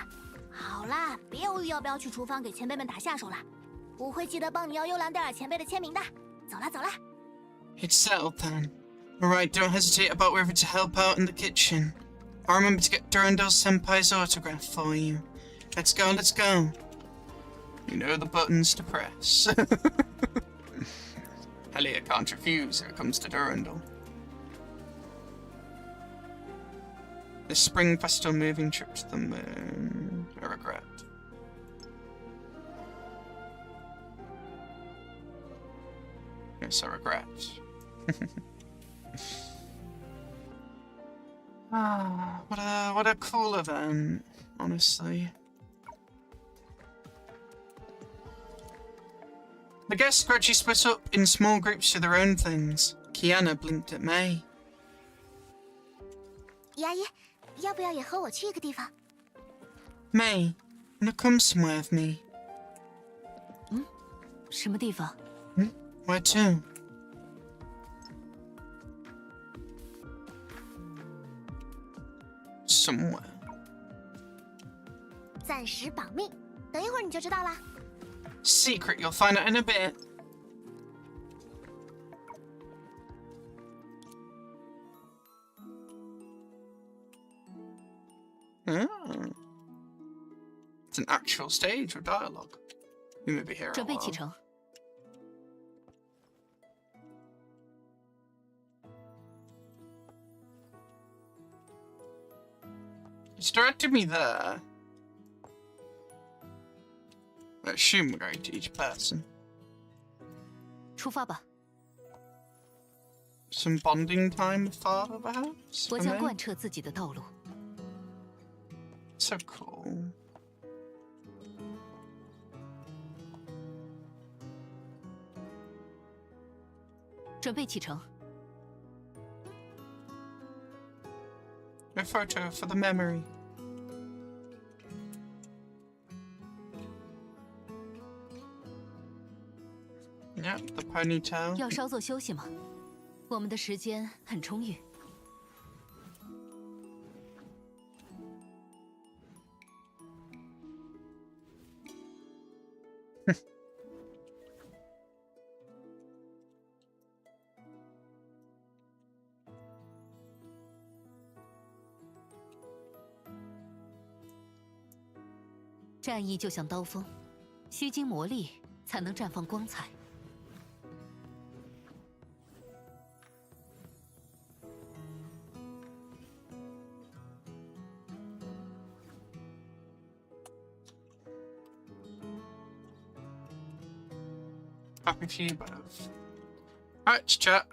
好啦，别犹豫要不要去厨房给前辈们打下手了。我会记得帮你要幽兰戴尔前辈的签名的。走啦，走啦。It's settled then. Alright, don't hesitate about whether to help out in the kitchen. I'll remember to get Durandal Senpai's autograph for you. Let's go, let's go. You know the buttons to press. Hell yeah, can't refuse when it comes to Durandal. The spring festival moving trip to the moon. I regret. Yes, I regret. What a cool event, honestly. The guests gradually split up in small groups to their own things. Kiana blinked at May. 牙医，要不要也和我去一个地方？ May, wanna come somewhere with me? 什么地方？ Where to? Somewhere. 暂时保密，等一会儿你就知道啦。 Secret, you'll find out in a bit. Ah. It's an actual stage with dialogue. We may be here a 准备启 while. 程。 It's directed me there. I assume we're going to each person. 出发吧， Some bonding time with father, perhaps? 我 for 将 me? 贯彻自己的道路。 So cool. 准备启程。 A photo for the memory. Yep, the ponytail. 要稍作休息吗？我们的时间很充裕。战役就像刀锋，需经磨砺才能绽放光彩。 Happy for you both. Alright, chat.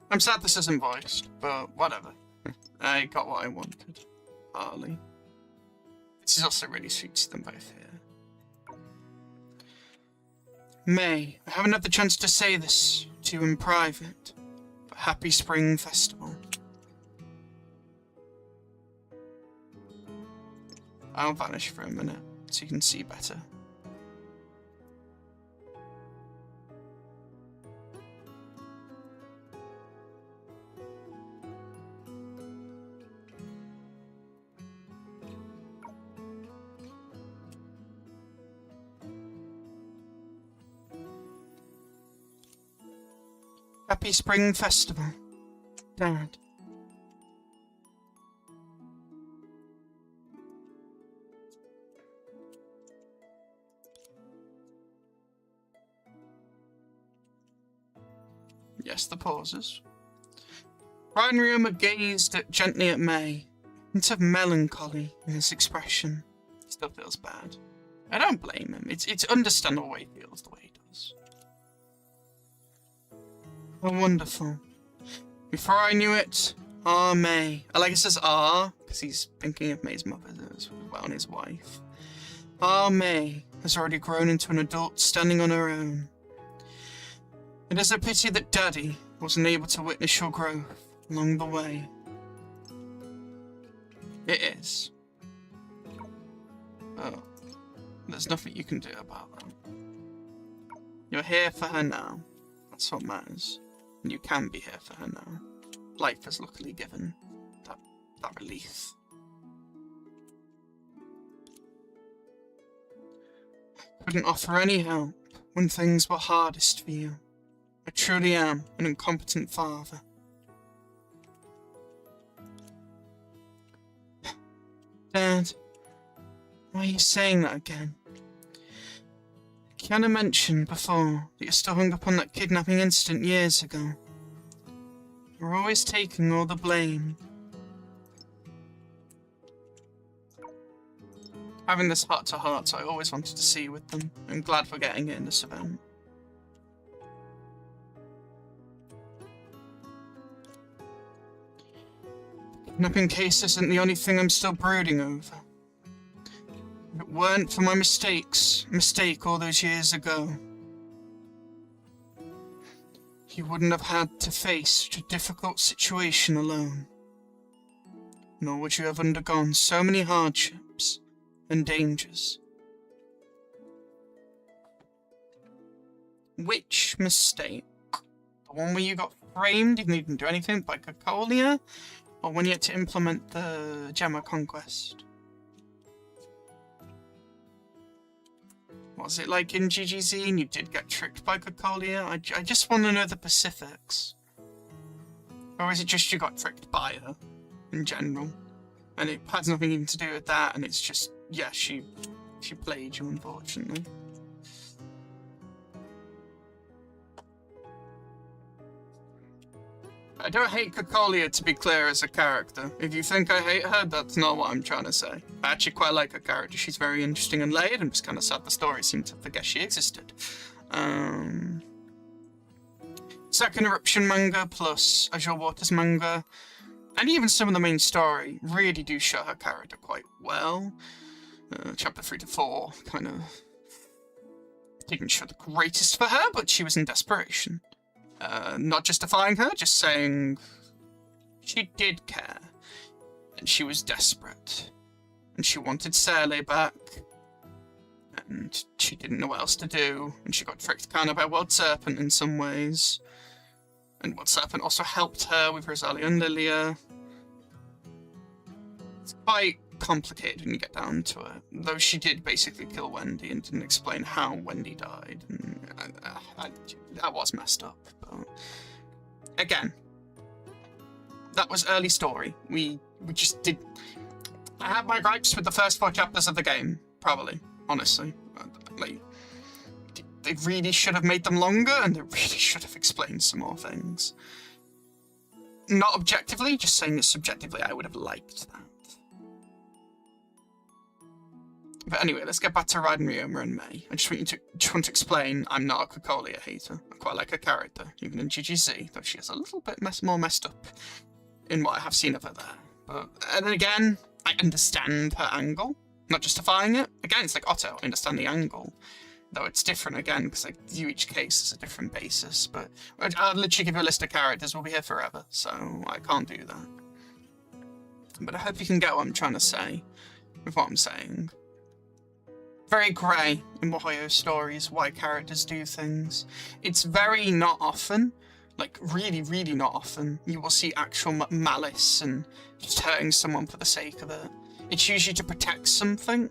I'm sad this isn't voiced, but whatever. I got what I wanted. Harley. This is also really sweet to them both here. May, I haven't had the chance to say this to you in private, but happy Spring Festival. I'll vanish for a minute so you can see better. Happy Spring Festival, Dad. Yes, the pauses. Reinryuma gazed gently at May, a hint of melancholy in his expression. He still feels bad. I don't blame him. It's understandable why he feels the way he does. Oh, wonderful. Before I knew it, May. I like it says because he's thinking of May's mother as well and his wife. May has already grown into an adult standing on her own. It is a pity that Daddy wasn't able to witness your growth along the way. It is. Oh. There's nothing you can do about that. You're here for her now. That's what matters. And you can be here for her now. Life has luckily given that relief. Couldn't offer any help when things were hardest for you. I truly am an incompetent father. Dad, why are you saying that again? Kiana mentioned before that you're still hung up on that kidnapping incident years ago. You're always taking all the blame. Having this heart-to-heart I always wanted to see with them. I'm glad we're getting it in this event. Kidnapping case isn't the only thing I'm still brooding over. If it weren't for my mistake all those years ago, you wouldn't have had to face such a difficult situation alone. Nor would you have undergone so many hardships and dangers. Which mistake? The one where you got framed even though you didn't do anything by Cocolia? Or when you had to implement the Gemma conquest? Was it like in GGZ and you did get tricked by Cocolia? I just want to know the specifics. Or is it just you got tricked by her in general? And it has nothing even to do with that, and it's just, yeah, she played you, unfortunately. I don't hate Cocolia, to be clear, as a character. If you think I hate her, that's not what I'm trying to say. I actually quite like her character. She's very interesting and layered. I'm just kind of sad the story seemed to forget she existed. Second Eruption manga plus Azure Waters manga, and even some of the main story, really do show her character quite well. Chapter 3 to 4 kind of didn't show the greatest for her, but she was in desperation. Not justifying her, just saying she did care, and she was desperate, and she wanted Sele back, and she didn't know what else to do, and she got tricked kind of by World Serpent in some ways, and World Serpent also helped her with Rosalia and Lilia. It's quite complicated when you get down to it, though she did basically kill Wendy and didn't explain how Wendy died, and that was messed up. But again, that was early story. We just did. I have my gripes with the first 4 chapters of the game, probably, honestly. Like, they really should have made them longer, and they really should have explained some more things. Not objectively, just saying it subjectively, I would have liked that. But anyway, let's get back to Raiden, Ryoma, and Mei. I just want to explain I'm not a Cocolia hater. I quite like her character, even in GGZ, though she is a little bit more messed up in what I have seen of her there. But and then again, I understand her angle, not justifying it. Again, it's like Otto, I understand the angle, though it's different again because I view each case as a different basis. But I'll literally give you a list of characters. We'll be here forever, so I can't do that. But I hope you can get what I'm trying to say with what I'm saying. Very grey in miHoYo stories, why characters do things. It's very not often, like really, really not often, you will see actual malice and just hurting someone for the sake of it. It's usually to protect something.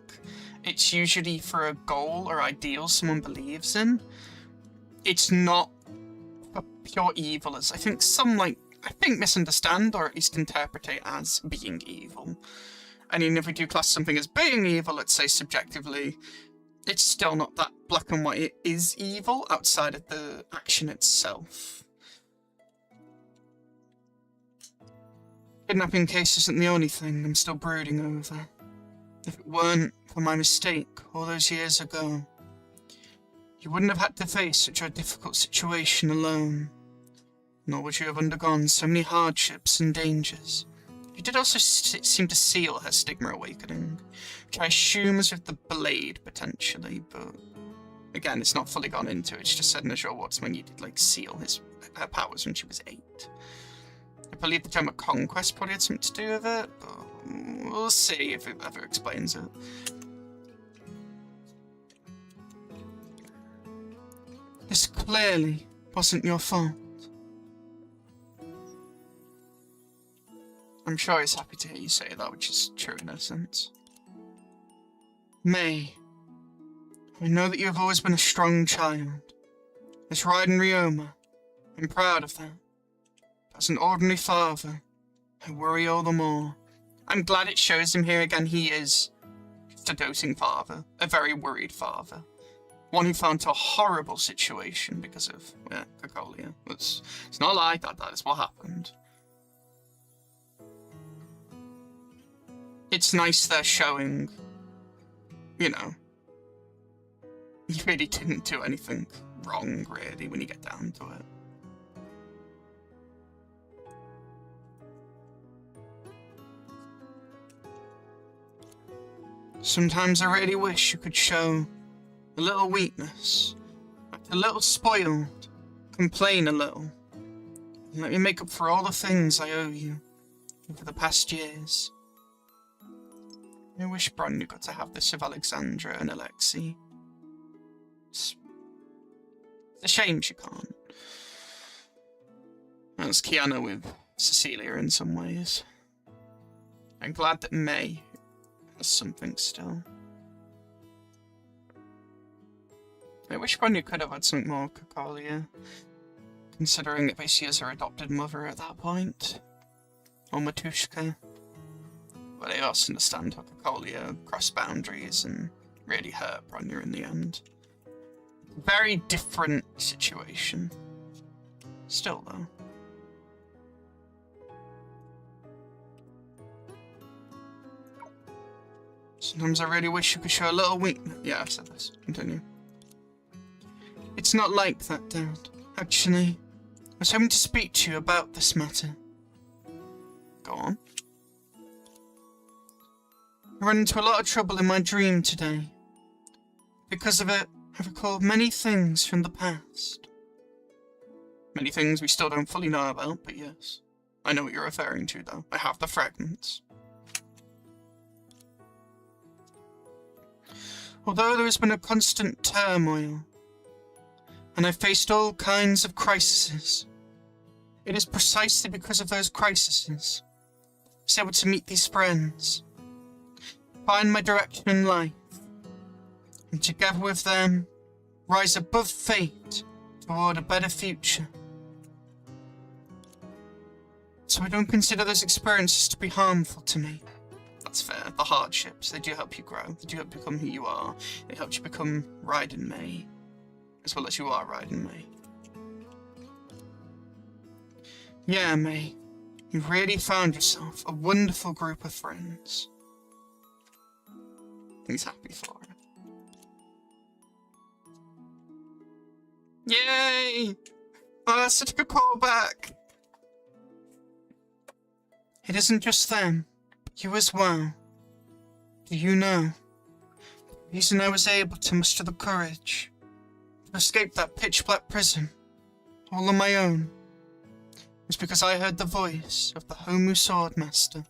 It's usually for a goal or ideal someone believes in. It's not for pure evil, as I think some misunderstand or at least interpret it as being evil. I mean, if we do class something as being evil, let's say subjectively, it's still not that black and white. It is evil outside of the action itself. Kidnapping case isn't the only thing I'm still brooding over. If it weren't for my mistake all those years ago, you wouldn't have had to face such a difficult situation alone. Nor would you have undergone so many hardships and dangers. You did also seem to seal her stigma awakening, which I assume is with the blade, potentially, but again, it's not fully gone into it. It's just said in Azure Waters when you did, like, seal her powers when she was 8. I believe the Gemma Conquest probably had something to do with it, but We'll see if it ever explains it. This clearly wasn't your fault. I'm sure he's happy to hear you say that, which is true in a sense. May, I know that you have always been a strong child. As Raiden Ryoma, I'm proud of that. As an ordinary father, I worry all the more. I'm glad it shows him here again. He is just a doting father, a very worried father. One who fell into a horrible situation because of, Cocolia. It's not like that, that is what happened. It's nice they're showing, you know, you really didn't do anything wrong, really, when you get down to it. Sometimes I really wish you could show a little weakness, act a little spoiled, complain a little, and let me make up for all the things I owe you over the past years. I wish Bronya got to have this with Alexandra and Alexei. It's a shame she can't. That's Kiana with Cecilia in some ways. I'm glad that May has something still. I wish Bronya could have had something more Cocolia, considering that basically is her adopted mother at that point. Or Matushka. But I also understand how Cocolia crossed boundaries and really hurt Bronya in the end. Very different situation. Still, though. Sometimes I really wish you could show a little weakness. Yeah, I've said this. Continue. It's not like that, Dad. Actually, I was hoping to speak to you about this matter. Go on. I ran into a lot of trouble in my dream today. Because of it, I recalled many things from the past. Many things we still don't fully know about, but yes. I know what you're referring to, though. I have the fragments. Although there has been a constant turmoil, and I've faced all kinds of crises, it is precisely because of those crises I was able to meet these friends, find my direction in life, and together with them, rise above fate toward a better future. So I don't consider those experiences to be harmful to me. That's fair. The hardships, they do help you grow. They do help you become who you are. They help you become Raiden May, as well as you are Raiden May. Yeah, May, you've really found yourself a wonderful group of friends. He's happy for her. Yay! Oh, that's such a good callback. It isn't just them, but you as well. Do you know? The reason I was able to muster the courage to escape that pitch-black prison, all on my own, was because I heard the voice of the Homu Swordmaster.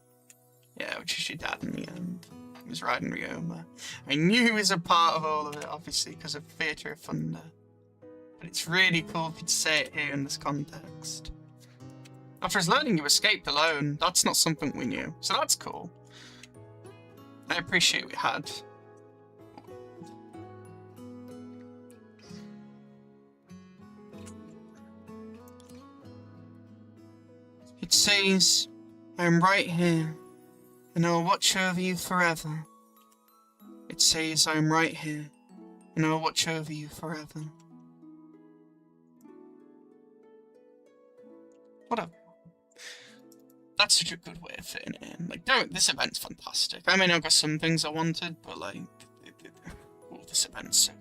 Yeah, which is your dad in the end. He was Raiden Ryoma. I knew he was a part of all of it, obviously, because of Theatre of Thunder. But it's really cool for you to say it here in this context. After his learning you escaped alone, that's not something we knew, so that's cool. I appreciate we had. It says, I am right here, and I will watch over you forever. It says, I am right here, and I will watch over you forever. Whatever. That's such a good way of fitting it in. Like, don't, this event's fantastic. I mean, I've got some things I wanted, but like, oh, this event's so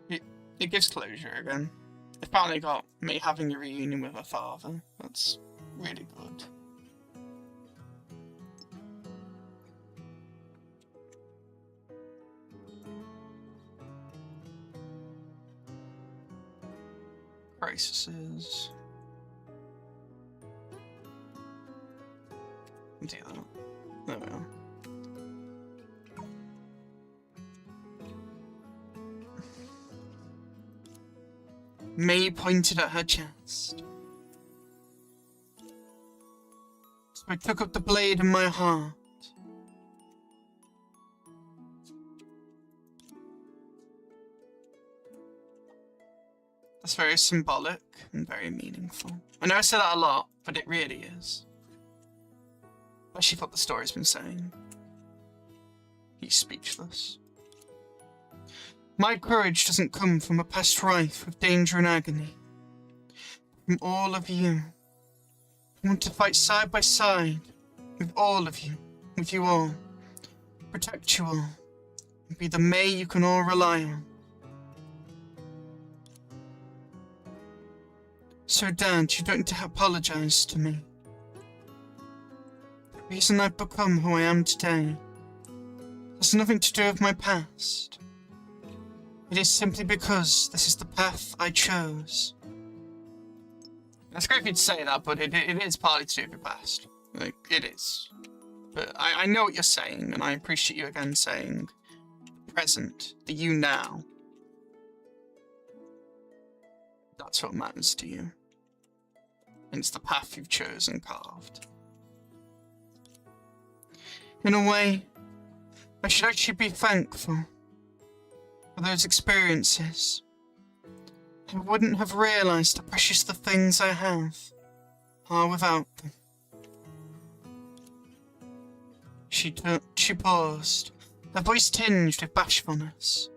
good. It gives closure again. It finally got me having a reunion with her father. That's really good. Crises. do that. There we are. May pointed at her chest. So I took up the blade in my heart. That's very symbolic and very meaningful. I know I say that a lot, but it really is. Especially what the story's been saying. He's speechless. My courage doesn't come from a past rife with danger and agony. From all of you. I want to fight side by side with all of you, with you all. Protect you all. And be the May you can all rely on. So Dad, you don't need to apologize to me. The reason I've become who I am today has nothing to do with my past. It is simply because this is the path I chose. It's great for you to say that, but it is partly to do with your past. Like, it is. But I know what you're saying, and I appreciate you again saying present, the you now. That's what matters to you. And it's the path you've chosen carved. In a way, I should actually be thankful for those experiences. I wouldn't have realised how precious the things I have are without them. She paused, her voice tinged with bashfulness.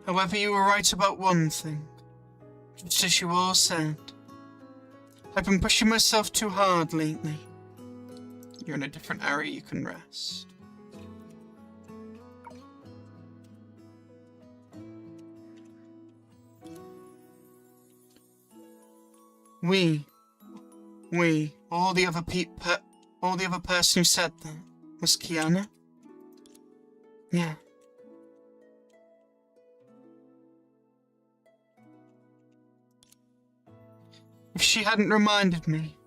However, you were right about one thing, just as you all said. I've been pushing myself too hard lately. You're in a different area you can rest. All the other person who said that was Kiana? Yeah. If she hadn't reminded me,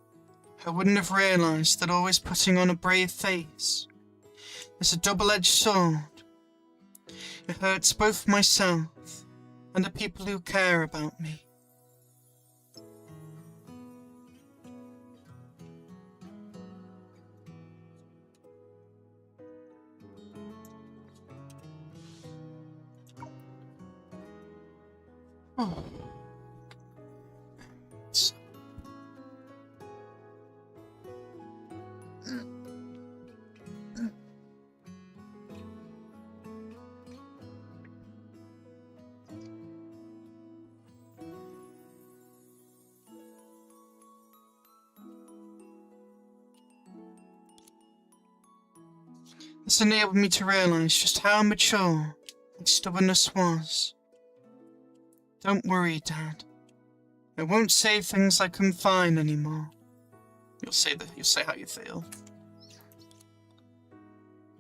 I wouldn't have realised that always putting on a brave face is a double-edged sword. It hurts both myself and the people who care about me. Oh. This enabled me to realise just how mature my stubbornness was. Don't worry, Dad. I won't say things like I'm fine anymore. You'll say how you feel.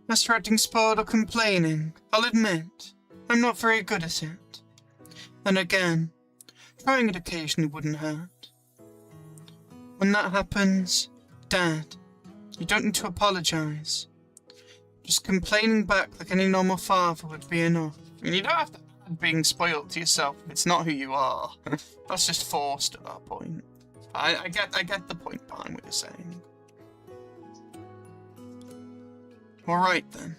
As for acting spoiled or complaining, I'll admit, I'm not very good at it. Then again, trying it occasionally wouldn't hurt. When that happens, Dad, you don't need to apologise. Just complaining back like any normal father would be enough. I mean, you don't have to add being spoiled to yourself if it's not who you are. That's just forced at that point. I get the point behind what you're saying. Alright then.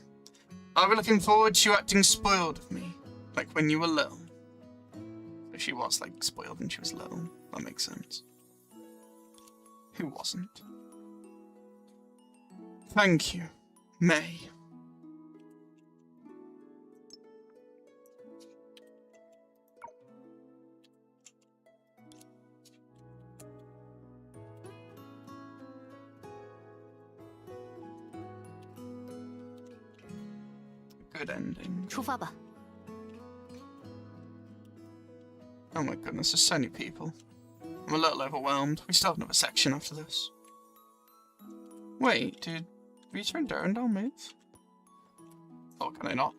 I'll be looking forward to you acting spoiled with me, like when you were little. If she was, like, spoiled when she was little, that makes sense. Who wasn't? Thank you, May. Good ending. 出发吧。 Oh my goodness, there's so many people. I'm a little overwhelmed. We still have another section after this. Wait, did we turn Durandal move? Oh, can I not?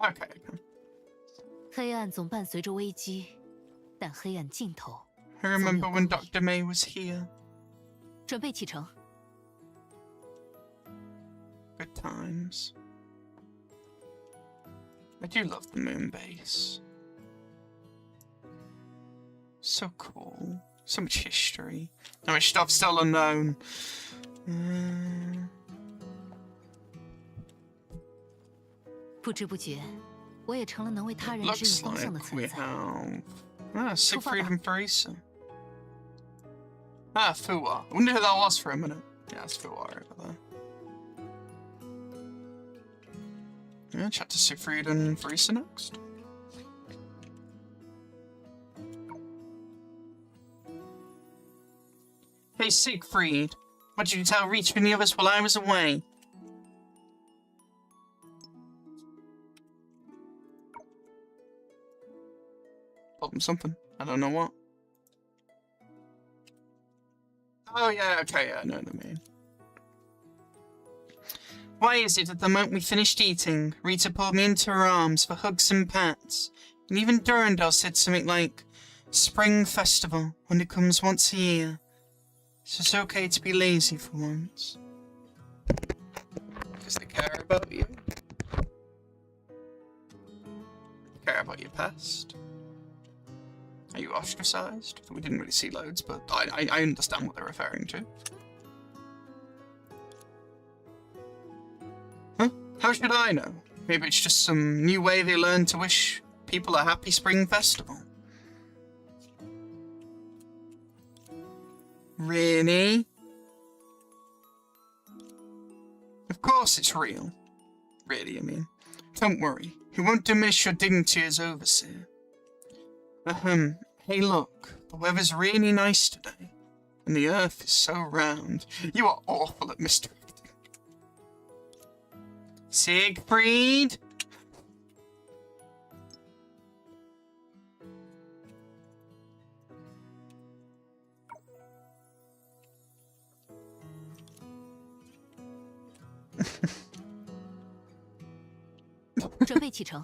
Okay, I can. 黑暗总伴随着危机，但黑暗尽头 I remember when Dr. May was here. 准备启程。 Good times. I do love the moon base. So cool. So much history. How much stuff still unknown. 不知不觉，我也成了能为他人指 Looks 引方向的 like 存 we 在。 have So far. Siegfried and Theresa. Fuwa. I wonder who that was for a minute. Yeah, it's Fuwa over there. Yeah, chat to Siegfried and Theresa next. Hey Siegfried, what did you tell Rita and the others while I was away? Told them something. I don't know what. Oh yeah, okay, yeah, I know what I mean. Why is it that the moment we finished eating, Rita pulled me into her arms for hugs and pats, and even Durandal said something like, Spring Festival, when it comes once a year. So it's okay to be lazy for once. Because they care about you. Care about your past. Are you ostracized? We didn't really see loads, but I understand what they're referring to. Huh? How should I know? Maybe it's just some new way they learn to wish people a happy spring festival. Really? Of course it's real. Really, I mean. Don't worry. It won't diminish your dignity as overseer. Hey look, the weather's really nice today, and the earth is so round. You are awful at misdirecting. Siegfried?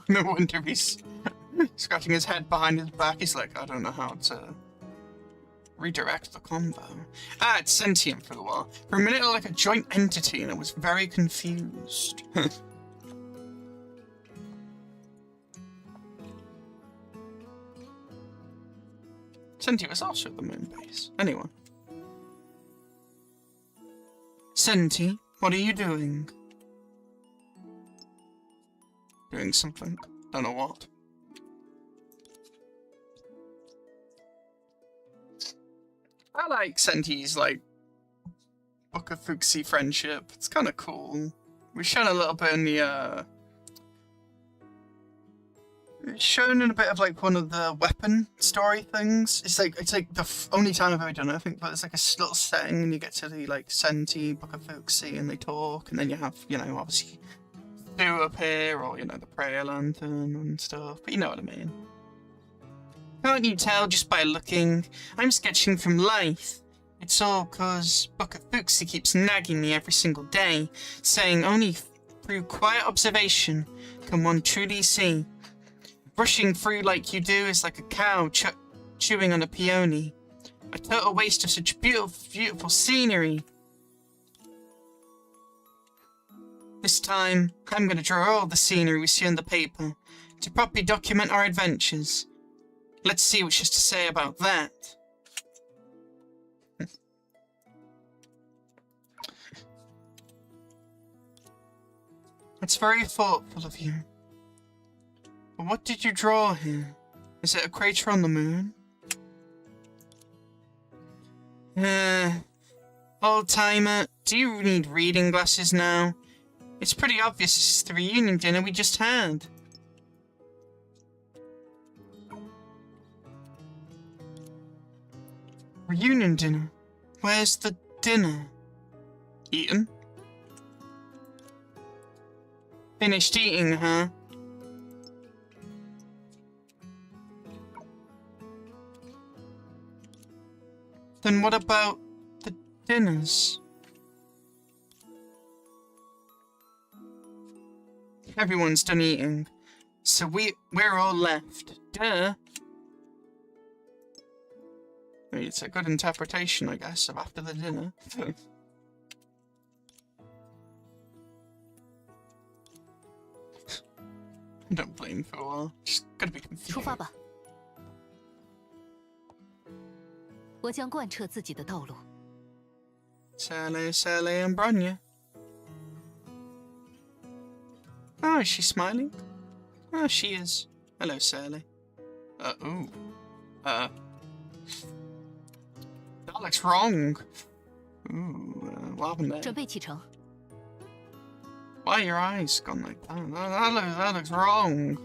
No wonder he's scratching his head behind his back. He's like, I don't know how to redirect the convo. Ah, it's sentient for a while. For a minute, it looked like a joint entity, and I was very confused. Senti was also at the moon base. Anyway. Senti, what are you doing? Doing something. Don't know what. I like Senti's, like, Book of Fuxi friendship. It's kind of cool. We've shown a little bit in the, shown in a bit of, like, one of the weapon story things. It's like the only time I've ever done it, I think, but it's like a little setting, and you get to the, like, Senti, Book of Fuxi, and they talk, and then you have, you know, obviously, Stu up here, or, you know, the prayer lantern and stuff, but you know what I mean. Can't you tell just by looking? I'm sketching from life. It's all cause Book of Fuxi keeps nagging me every single day, saying only through quiet observation can one truly see. Rushing through like you do is like a cow chewing on a peony. A total waste of such beautiful scenery. This time, I'm gonna draw all the scenery we see on the paper, to properly document our adventures. Let's see what she has to say about that. That's very thoughtful of you. But what did you draw here? Is it a crater on the moon? Old-timer, do you need reading glasses now? It's pretty obvious this is the reunion dinner we just had. Reunion dinner? Where's the dinner? Eaten? Finished eating, huh? Then what about the dinners? Everyone's done eating, so we're all left. Duh. I mean, it's a good interpretation, I guess, of after the dinner. I don't blame for a while. Just gonna be 出 confused. 发吧。我将贯彻自己的道路。 Sally, Sally, and Bronya. Oh, is she smiling? Oh, she is. Hello, Sally. Ooh. That looks wrong. Ooh, what happened there? 准备启程。 Why are your eyes gone like that? That looks wrong.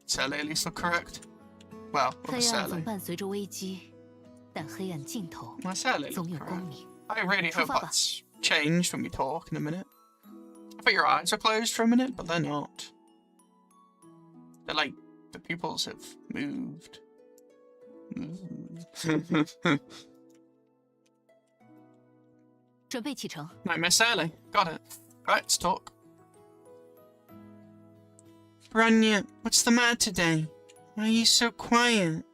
Sally at least look correct. Well, 黑暗 Sally. 总伴随着危机，但黑暗尽头 Well, Sally 总 look 有光 correct. 明。 I really hope 出发吧。 that's changed when we talk in a minute. I bet your eyes are closed for a minute, but they're not. They're like, the pupils have moved. Right, 准备启程。 Miss Sally. Got it. Right, let's talk. Bronya, what's the matter today? Why are you so quiet?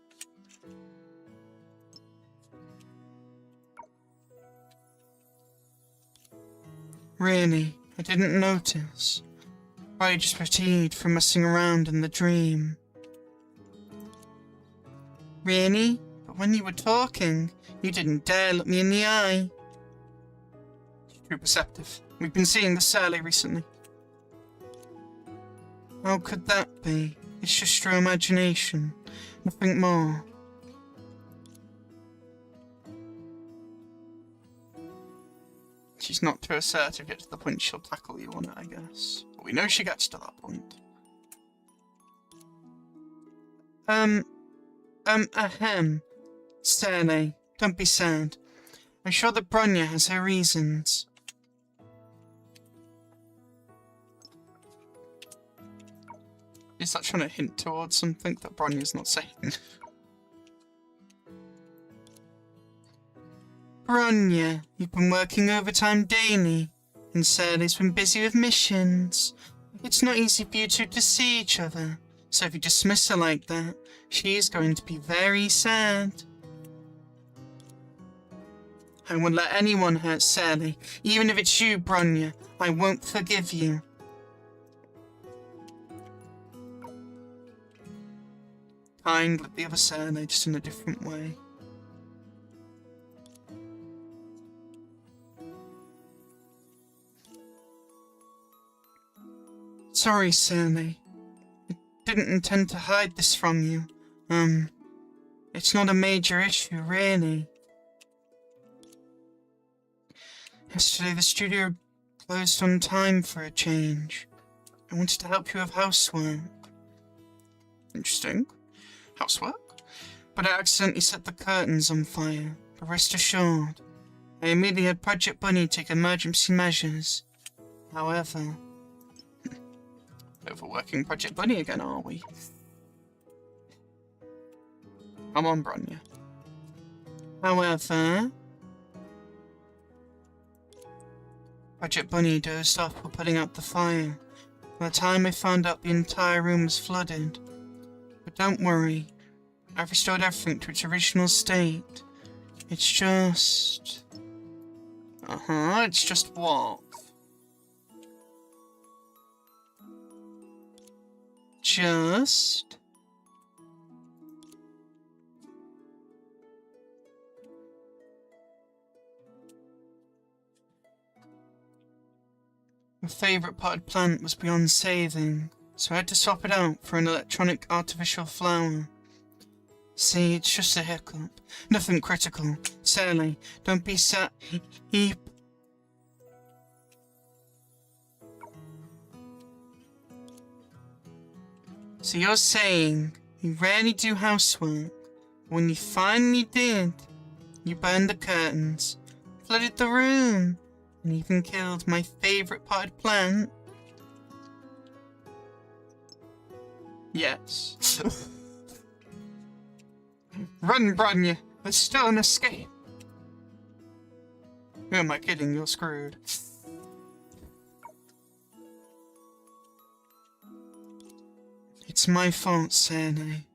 Really, I didn't notice. I just fatigued from messing around in the dream. Really? But when you were talking, you didn't dare look me in the eye. Too perceptive. We've been seeing the Sally recently. How could that be? It's just your imagination. Nothing more. She's not too assertive yet to the point she'll tackle you on it, I guess. But we know she gets to that point. Ahem. Sally, don't be sad. I'm sure that Bronya has her reasons. Is that trying to hint towards something that Bronya's not saying? Bronya, you've been working overtime daily, and Sally's been busy with missions. It's not easy for you two to see each other, so if you dismiss her like that, she's going to be very sad. I won't let anyone hurt Sally, even if it's you, Bronya. I won't forgive you. Kind with the other Sally, just in a different way. Sorry, Sally. I didn't intend to hide this from you. It's not a major issue, really. Yesterday, the studio closed on time for a change. I wanted to help you with housework. Interesting. Housework? But I accidentally set the curtains on fire. But rest assured, I immediately had Project Bunny take emergency measures. However... Overworking Project Bunny again, are we? Come on, Bronya. However... Project Bunny dozed off while putting out the fire. By the time I found out, the entire room was flooded. But don't worry, I've restored everything to its original state. It's just... it's just what? Just... My favourite potted plant was beyond saving, so I had to swap it out for an electronic artificial flower. See, it's just a hiccup. Nothing critical. Sally, don't be sad. So you're saying you rarely do housework, but when you finally did, you burned the curtains, flooded the room, and even killed my favourite potted plant? Yes. Run, Bronya! There's still an escape! Who am I kidding? You're screwed. It's my fault, Sally.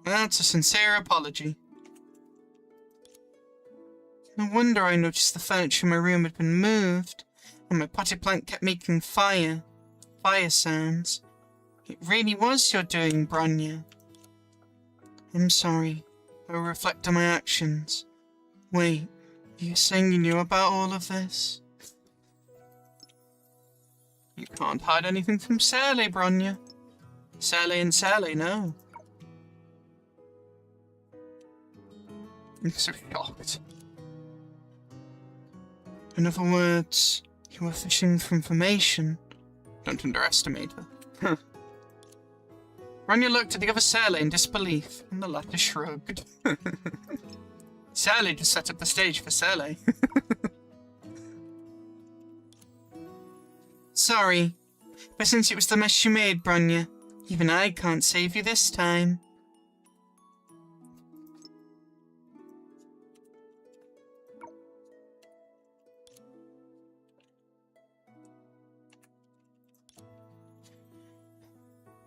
That's a sincere apology. No wonder I noticed the furniture in my room had been moved, and my potted plant kept making fire sounds. It really was your doing, Bronya. I'm sorry. I will reflect on my actions. Wait, are you saying you knew about all of this? You can't hide anything from Sally, Bronya. Sally and Sally, no. I'm so shocked. In other words, you were fishing for information. Don't underestimate her. Bronya looked at the other Sally in disbelief, and the latter shrugged. Sally just set up the stage for Sally. Sorry, but since it was the mess you made, Bronya, even I can't save you this time.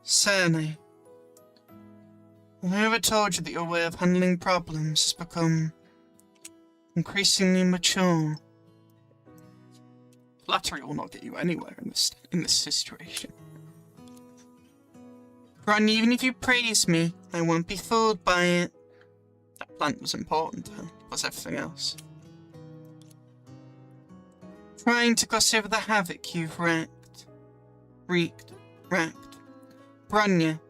Sally, have I ever told you that your way of handling problems has become increasingly mature? Flattery will not get you anywhere in this situation. Bronya, even if you praise me, I won't be fooled by it. That plant was important to her, plus everything else. Trying to gloss over the havoc you've wreaked. Bronya,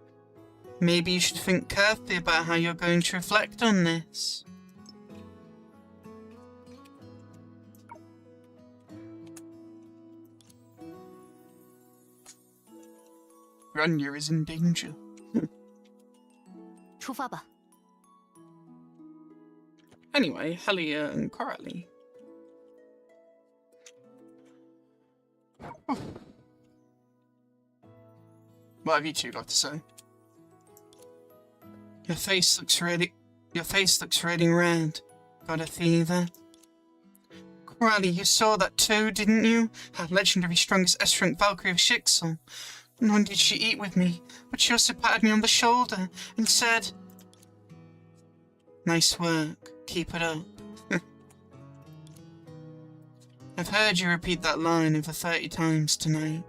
maybe you should think carefully about how you're going to reflect on this. Bronya is in danger. 出发吧。 Anyway, Helia and Coralie. What have you two got to say? Your face looks really red. Got a fever? Coralie, you saw that too, didn't you? Our legendary strongest S-rank Valkyrie of Shixel. Not only did she eat with me, but she also patted me on the shoulder and said, "Nice work. Keep it up." I've heard you repeat that line over 30 times tonight.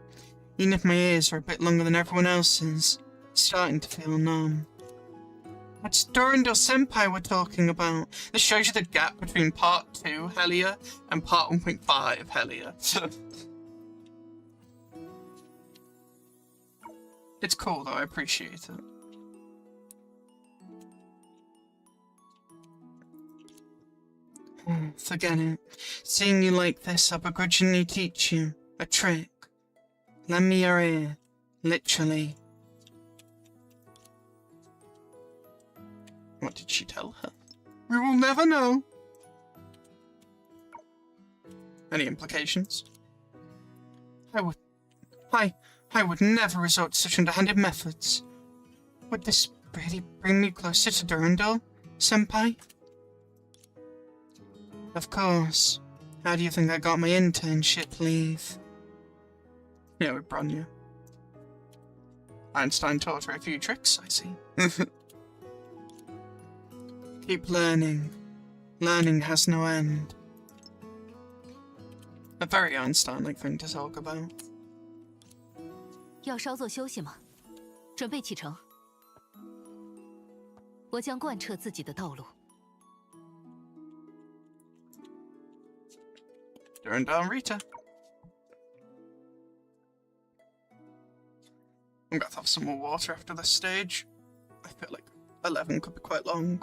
Even if my ears are a bit longer than everyone else's, it's starting to feel numb. That's Durandal Senpai we're talking about. This shows you the gap between Part 2 Helia and Part 1.5 Helia. It's cool though, I appreciate it. Forget it. Seeing you like this, I'll begrudgingly teach you a trick. Lend me your ear. Literally. What did she tell her? We will never know. Any implications? I would never resort to such underhanded methods. Would this really bring me closer to Durandal, Senpai? Of course. How do you think I got my internship leave? Yeah, with Bronya. Einstein taught her a few tricks, I see. Keep learning. Learning has no end. A very Einstein-like thing to talk about. 要稍作休息吗？准备启程。我将贯彻自己的道路。 Durandal Rita. I'm gonna have some more water after this stage. I feel like 11 could be quite long.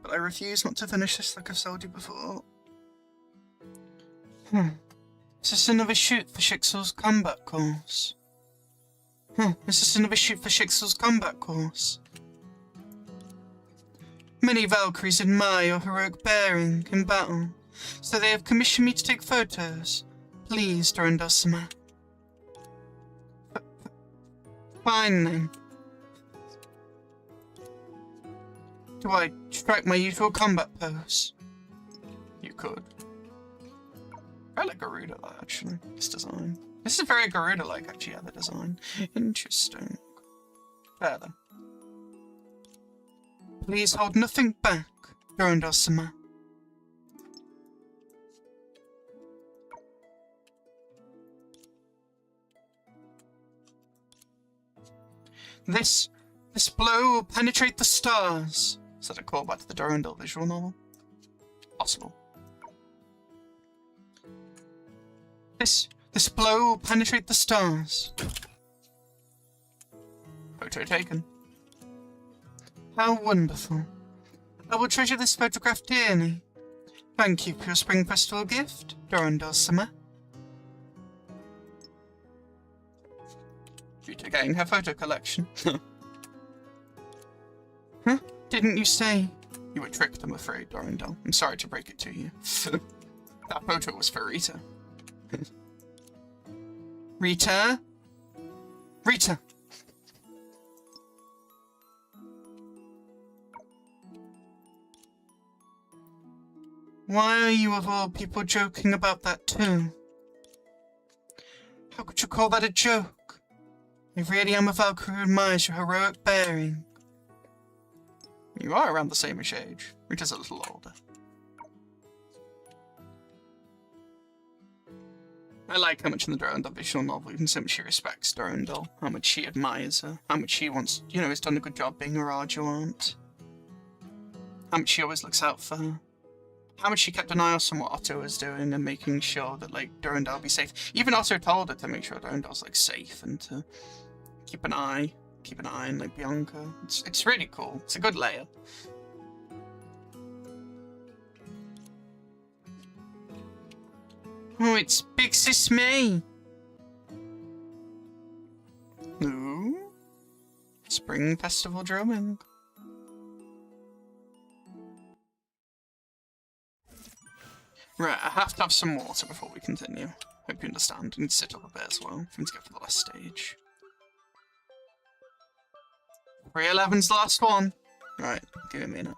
But I refuse not to finish this like I've told you before. Is this another shoot for Shixel's combat course? Is this another shoot for Shixel's combat course? Many Valkyries admire your heroic bearing in battle, so they have commissioned me to take photos. Please, Durandal-sama. Fine then. Do I strike my usual combat pose? You could. I like Garuda, actually. This design. This is very Garuda-like, actually, yeah, the design. Interesting. Fair then. Please hold nothing back, Durandal-sama. This blow will penetrate the stars. Is that a callback to the Durandal visual novel? Possible. This blow will penetrate the stars. Photo taken. How wonderful. I will treasure this photograph dearly. Thank you for your Spring Festival gift, Durandal-sama. Due to getting her photo collection. Huh? Didn't you say? You were tricked, I'm afraid, Durandal. I'm sorry to break it to you. That photo was for Rita. Rita? Rita! Why are you of all people joking about that too? How could you call that a joke? I really am a Valkyrie who admires your heroic bearing. You are around the same-ish age. Rita's a little older. I like how much in the Durandal visual novel, even so much she respects Durandal, how much she admires her, how much she wants, you know, has done a good job being a Raju aunt. How much she always looks out for her. How much she kept an eye on what Otto was doing and making sure that, like, Durandal be safe. Even Otto told her to make sure Durandal's, like, safe and to keep an eye on, like, Bianca. It's really cool. It's a good layer. Oh, it's Big Sis May! Ooh. Spring Festival drumming. Right, I have to have some water before we continue. Hope you understand. I need to sit up a bit as well. I need to get to the last stage. 311's the last one. Right, give me a minute.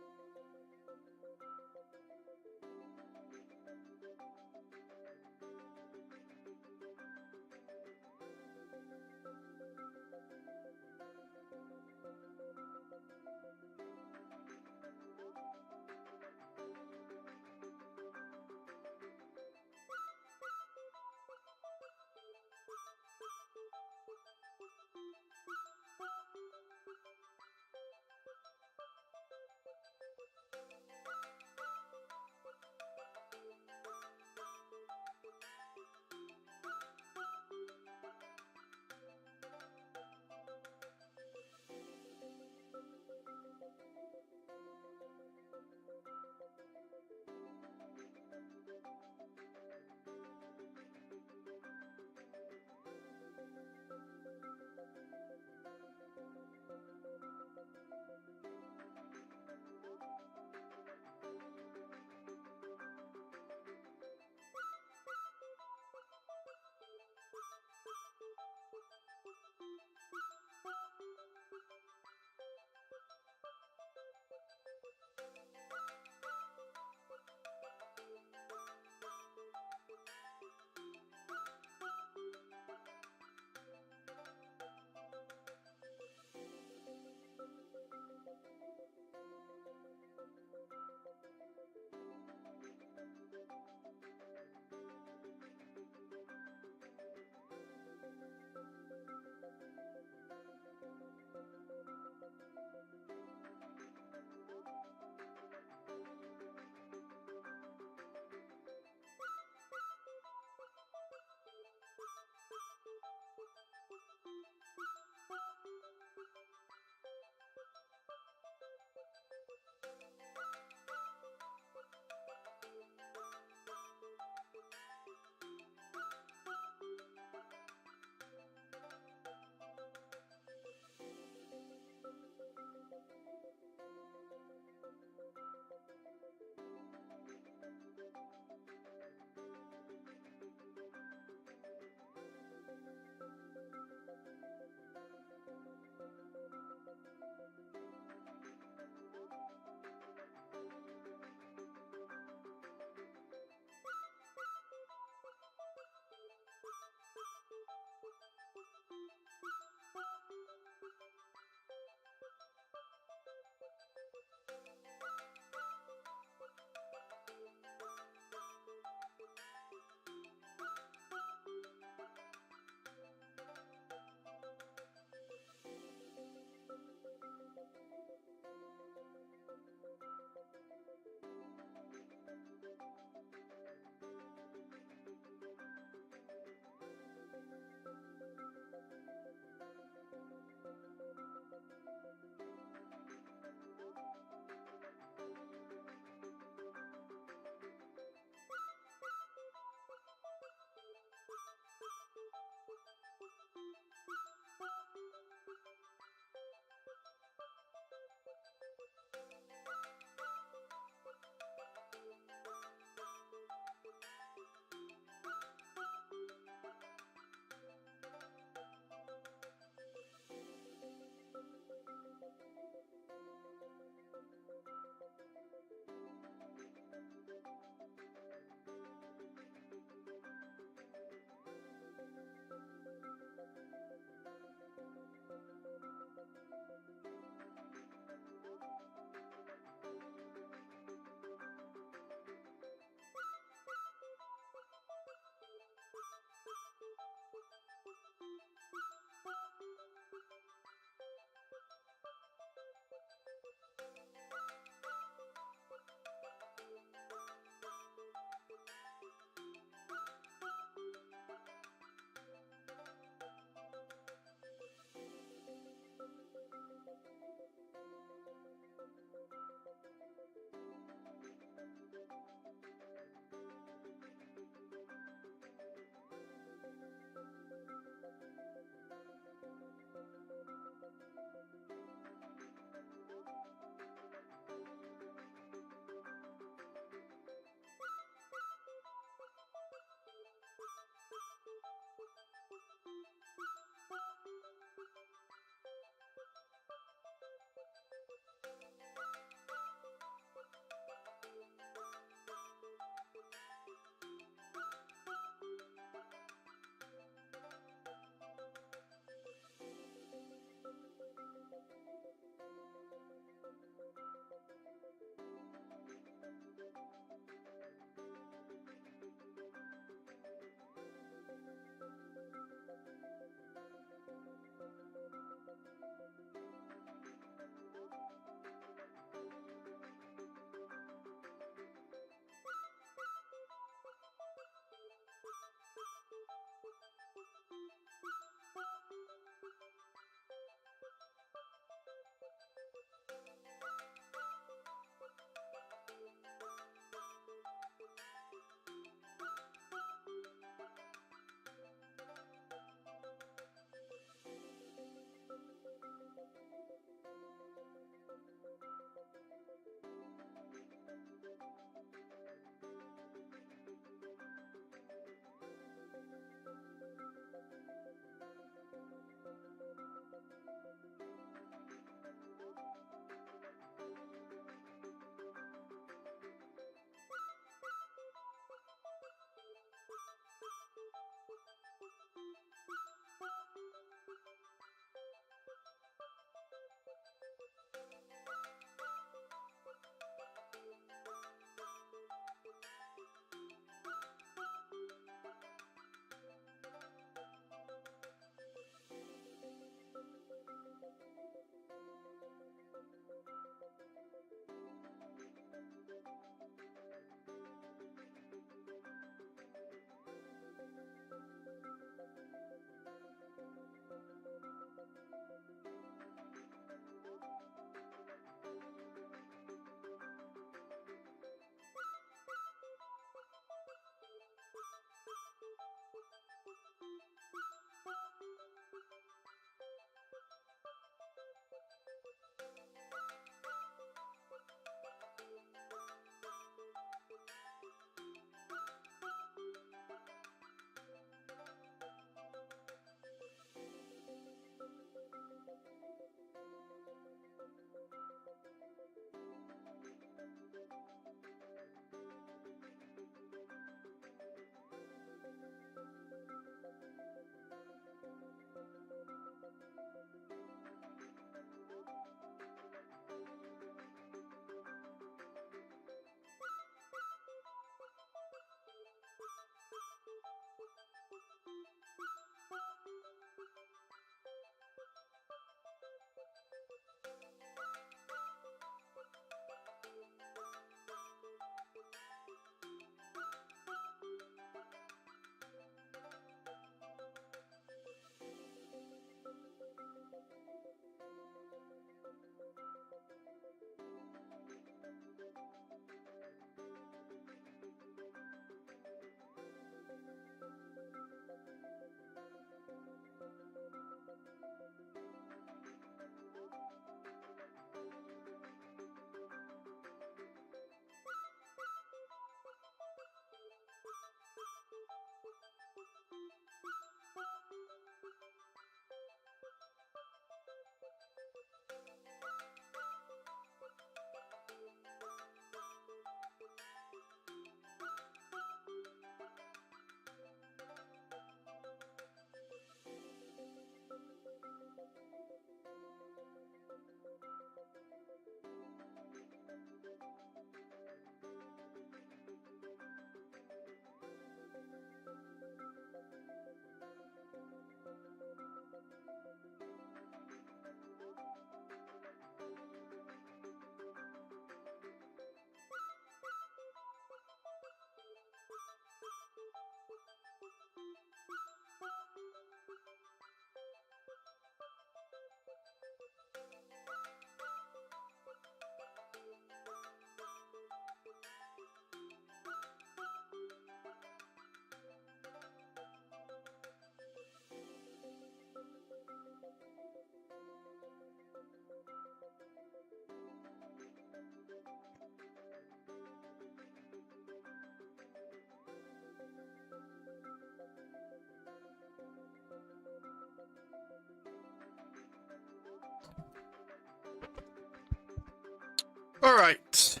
Alright.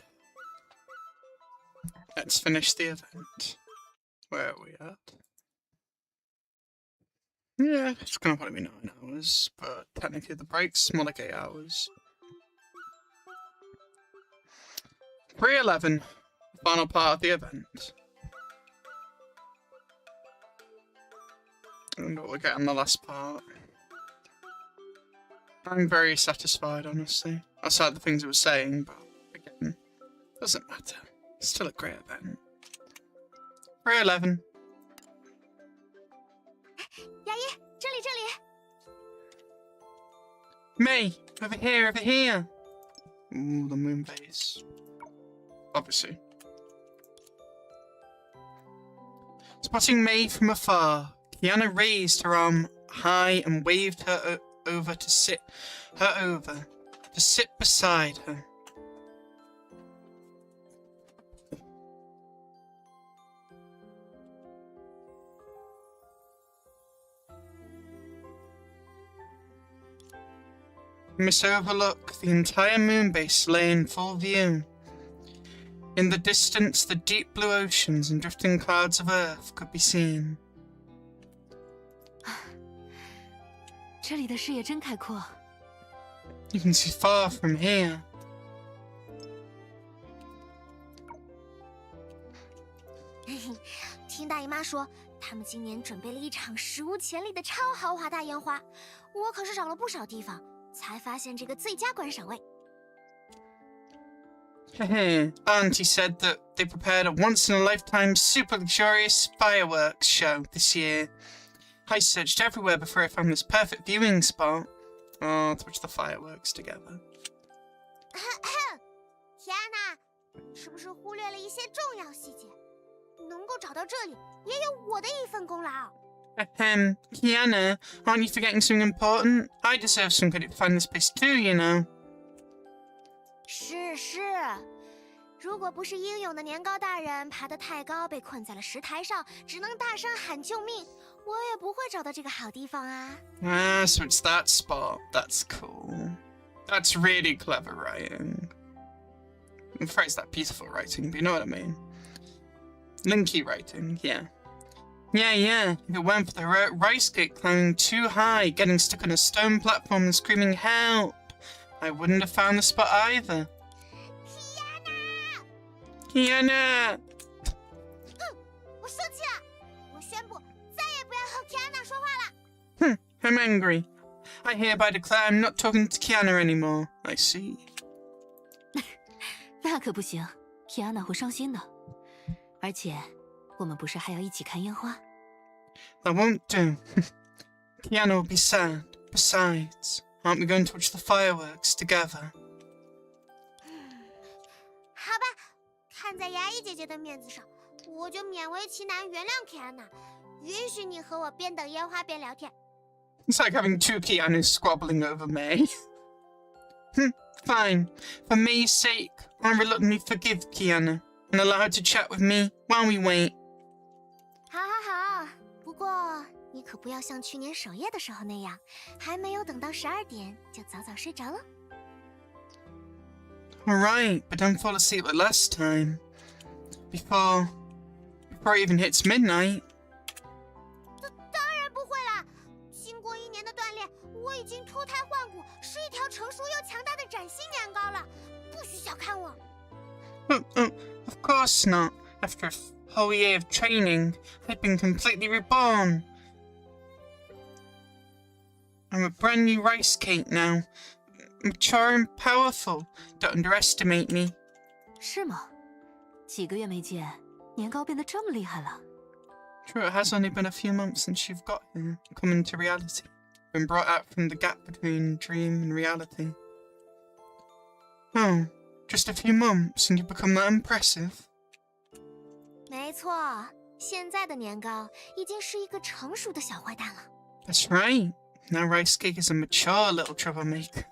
Let's finish the event. Where are we at? Yeah, it's gonna probably be 9 hours, but technically the break's more like 8 hours. 3:11, final part of the event. And we'll get on the last part. I'm very satisfied, honestly. Outside the things I was saying, but again, doesn't matter. It's still a great event. 3:11. 牙医，这里，这里。 May, over here, over here. Ooh, the moon base. Obviously. Spotting May from afar, Kiana raised her arm high and waved her over to sit beside her. Miss Overlook, the entire moon base lay in full view. In the distance, the deep blue oceans and drifting clouds of earth could be seen. 这里的视野真开阔。 You can see far from here. 听大姨妈说，他们今年准备了一场史无前例的超豪华大烟花，我可是找了不少地方，才发现这个最佳观赏位。 Auntie said that they prepared a once-in-a-lifetime super luxurious fireworks show this year. I searched everywhere before I found this perfect viewing spot. Oh, to watch the fireworks together. 天哪，是不是忽略了一些重要细节？能够找到这里，也有我的一份功劳。Kiana, aren't you forgetting something important? I deserve some credit to find this place too, you know. 是，如果不是英勇的年糕大人爬得太高，被困在了石台上，只能大声喊救命，我也不会找到这个好地方啊。Ah, so it's that spot. That's cool. That's really clever writing. I'm afraid it's that beautiful writing, but you know what I mean. Linky writing, yeah. Yeah. If it weren't for the rice cake climbing too high, getting stuck on a stone platform and screaming help, I wouldn't have found the spot either. Kiana! 我生气了，我宣布再也不要和 Kiana 说话了。I'm angry. I hereby declare I'm not talking to Kiana anymore. I see. 那可不行 ，Kiana 会伤心的。而且，我们不是还要一起看烟花？ That won't do. Kiana will be sad. Besides, aren't we going to watch the fireworks together? 好吧，看在牙医姐姐的面子上，我就勉为其难原谅 Kiana， 允许你和我边等烟花边聊天。 It's like having two Kianas squabbling over May. Fine. For May's sake, I reluctantly forgive Kiana and allow her to chat with me while we wait. 好，不过你可不要像去年守夜的时候那样，还没有等到12点就早早睡着了。 Alright, but don't fall asleep like last time. Before it even hits midnight. 当然不会啦！经过1年的锻炼，我已经脱胎换骨，是一条成熟又强大的崭新年糕了。不许小看我！ Of course not. After a whole year of training, I've been completely reborn. I'm a brand new rice cake now. Mature and powerful. Don't underestimate me. 是吗？几个月没见，年糕变得这么厉害了。 True, it has only been a few months since you've got here, come into reality. Been brought out from the gap between dream and reality. Oh, just a few months and you've become that impressive? 没错，现在的年糕已经是一个成熟的小坏蛋了。 That's right. Now Rice Cake is a mature little troublemaker.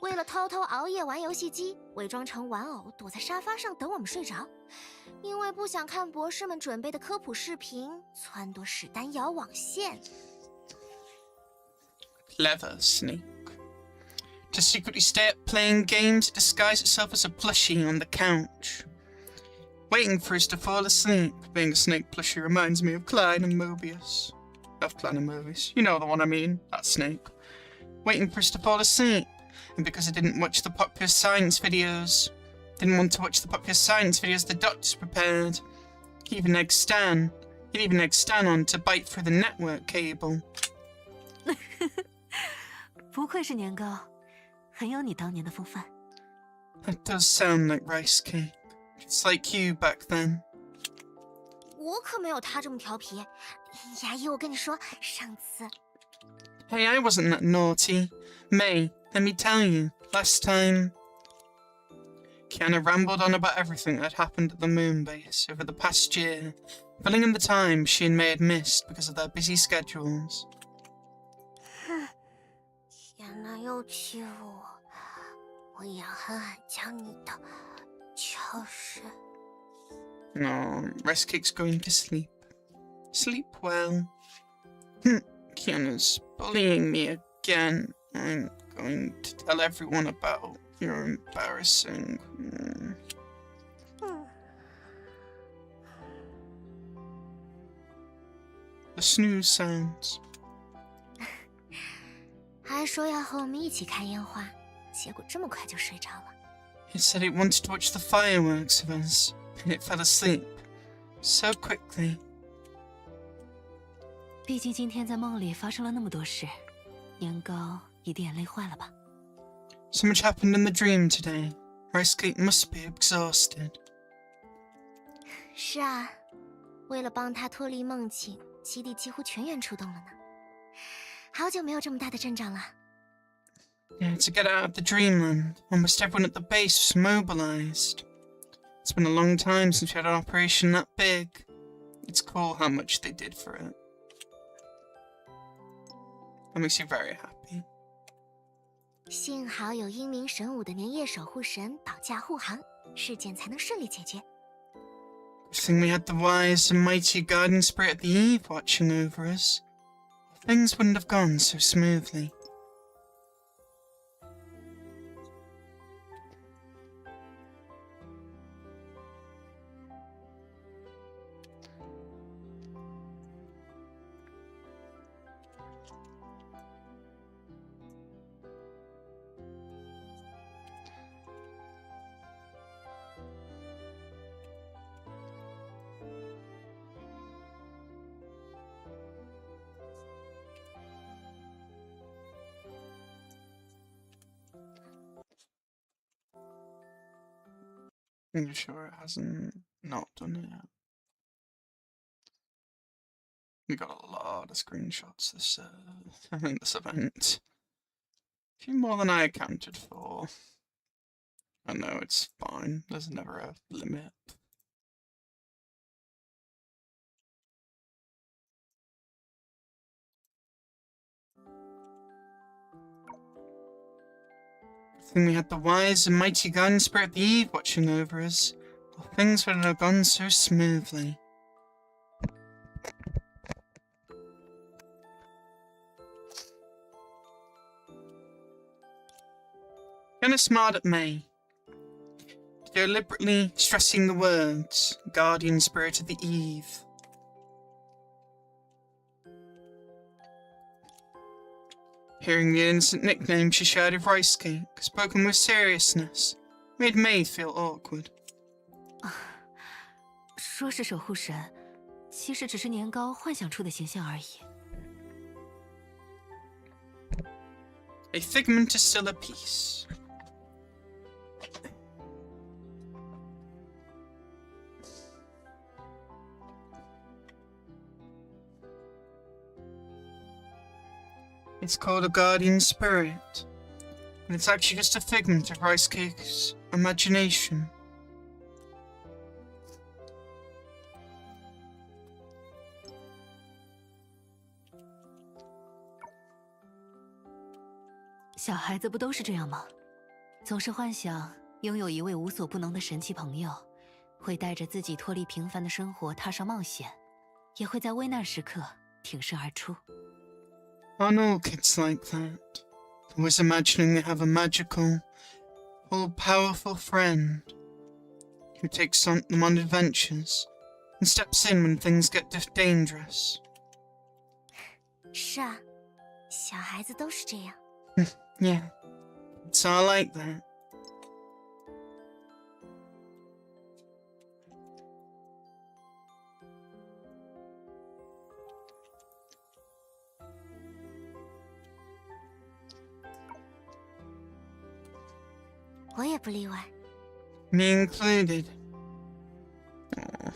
为了偷偷熬夜玩游戏机，伪装成玩偶躲在沙发上等我们睡着，因为不想看博士们准备的科普视频，撺掇史丹摇网线。 Clever Snake. to secretly stay up playing games, it disguised itself as a plushie on the couch, waiting for us to fall asleep. Being a snake plushie reminds me of Klein and Mobius. Of Klein and Mobius. You know the one I mean, that snake. Waiting for us to fall asleep. And because I didn't watch the popular science videos, the doctors prepared. He even egged Stan on to bite through the network cable. 不愧是年糕，很有你当年的风范。 That does sound like rice cake. It's like you back then. 我可没有他这么调皮。牙医，我跟你说，上次 Hey, I wasn't that naughty. May, let me tell you, last time... Kiana rambled on about everything that had happened at the moon base over the past year, filling in the time she and May had missed because of their busy schedules. 天哪，又欺负我！我也要狠狠将你的敲碎。 No, Rice Cake's going to sleep. Sleep well. Kiana's bullying me again. I'm going to tell everyone about your embarrassing... The snooze sounds. 还说要和我们一起看烟花，结果这么快就睡着了。 It said it wanted to watch the fireworks of us, and it fell asleep. So quickly. 毕竟今天在梦里发生了那么多事，年糕一定也累坏了吧？ So much happened in the dream today. Rice Cake must be exhausted. 是啊，为了帮他脱离梦境，基地几乎全员出动了呢。好久没有这么大的阵仗了。 Yeah, to get out of the dreamland, almost everyone at the base was mobilized. It's been a long time since we had an operation that big. It's cool how much they did for it. That makes you very happy. 幸好有英明神武的年夜守护神保驾护航，事件才能顺利解决。 Good thing we had the wise and mighty guardian spirit of the eve watching over us. Things wouldn't have gone so smoothly. Are you sure it hasn't not done it yet? We got a lot of screenshots this this event. A few more than I accounted for. I know it's fine. There's never a limit. Good thing we had the wise and mighty guardian spirit of the eve watching over us, or things wouldn't have gone so smoothly. Kinda smart at May. Deliberately stressing the words, guardian spirit of the eve. Hearing the innocent nickname she shared of Rice Cake, spoken with seriousness, made May feel awkward. 说是守护神，其实只是年糕幻想出的形象而已。 A figment is still a piece. It's called a guardian spirit, and it's actually just a figment of Rice Cake's imagination. “小孩子不都是这样吗？总是幻想拥有一位无所不能的神奇朋友，会带着自己脱离平凡的生活踏上冒险，也会在危难时刻挺身而出。” Aren't all kids like that? always imagining they have a magical, all-powerful friend who takes them on adventures and steps in when things get dangerous. 是啊，小孩子都是这样。Yeah, it's all like that. 我也不例外。Me included. Aww.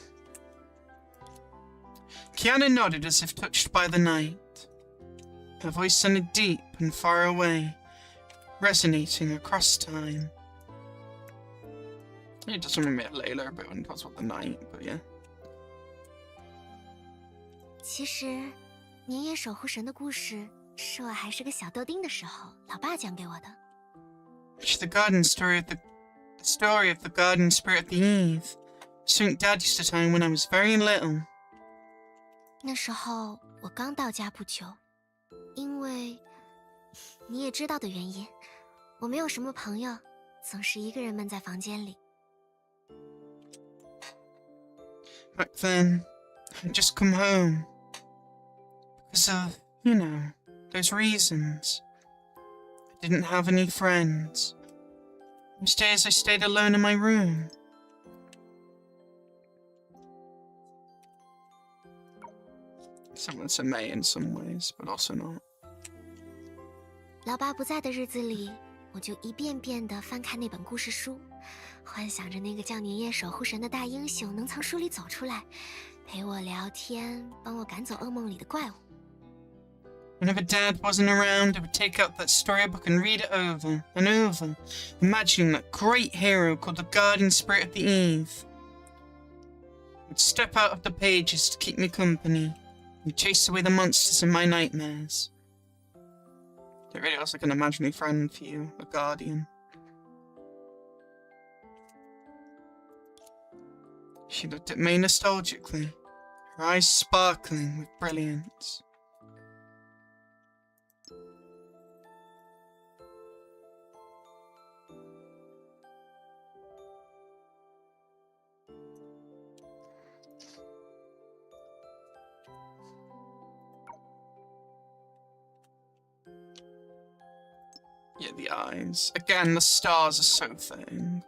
Kiana nodded as if touched by the night. Her voice sounded deep and far away, resonating across time. It does remind me of Layla a bit when it talks about the night, but yeah. 其实，年夜守护神的故事是我还是个小豆丁的时候，老爸讲给我的。It's the story of the garden spirit of the Eve. Something Dad used to tell me when I was very little. 那时候我刚到家不久，因为你也知道的原因，我没有什么朋友，总是一个人闷在房间里。Back then, I'd just come home. Because of, you know, those reasons. I didn't have any friends. Most days I stayed alone in my room. Similar to May in some ways, but also not. 老爸不在的日子里，我就一遍遍地翻看那本故事书，幻想着那个叫年夜守护神的大英雄能从书里走出来，陪我聊天，帮我赶走噩梦里的怪物。Whenever Dad wasn't around, I would take out that storybook and read it over and over, imagining that great hero called the Guardian Spirit of the Eve. I'd step out of the pages to keep me company and chase away the monsters in my nightmares. It really was like an imaginary friend for you, a guardian. She looked at me nostalgically, her eyes sparkling with brilliance. Yeah, the eyes. Again, the stars are so thin.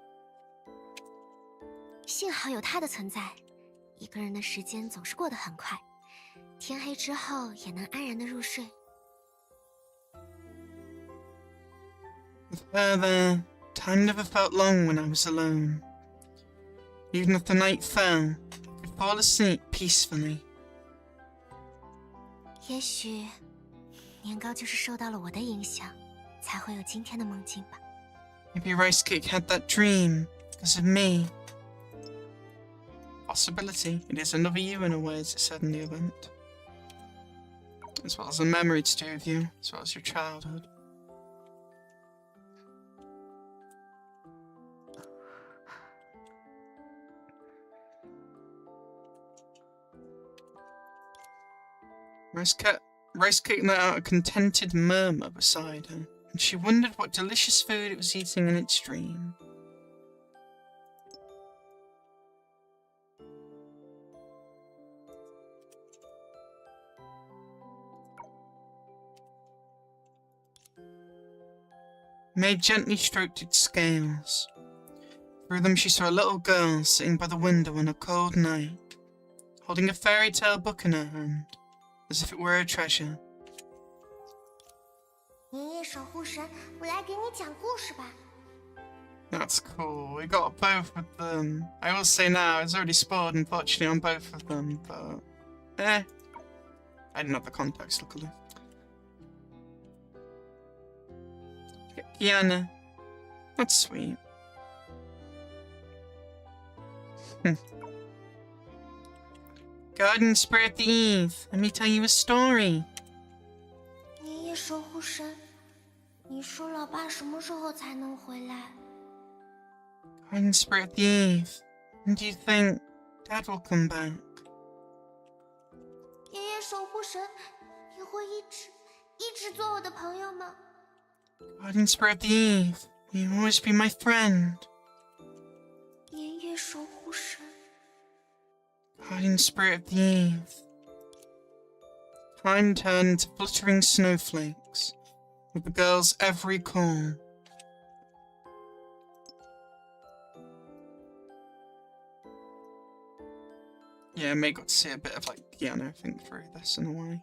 幸好有他的存在，一个人的时间总是过得很快，天黑之后也能安然的入睡。With her there, time never felt long when I was alone. Even if the night fell, I could fall asleep peacefully. 也许，年糕就是受到了我的影响，才会有今天的梦境吧。Maybe Rice Cake had that dream because of me. Possibility. It is another you in a way, as it said in the event. As well as a memory to do with you, as well as your childhood. Rice Cake let out a contented murmur beside her, and she wondered what delicious food it was eating in its dream. May gently stroked its scales. Through them she saw a little girl sitting by the window on a cold night, holding a fairy tale book in her hand, as if it were a treasure. 年夜守护神，我来给你讲故事吧。 That's cool. We got both of them. I will say now, it's already spoiled unfortunately on both of them, but I didn't have the context, luckily. Kiana. That's sweet. Garden Spirit the Eve, let me tell you a story. 年夜守护神，你说老爸什么时候才能回来？ Garden Spirit the Eve, and do you think Dad will come back? 年夜守护神，你会一直做我的朋友吗？ Guardian spirit of the eve, will you always be my friend? 年夜守护神， Guardian spirit of the eve. Time turned to fluttering snowflakes with the girl's every call. Yeah, May got to see a bit of like piano think through this in a way.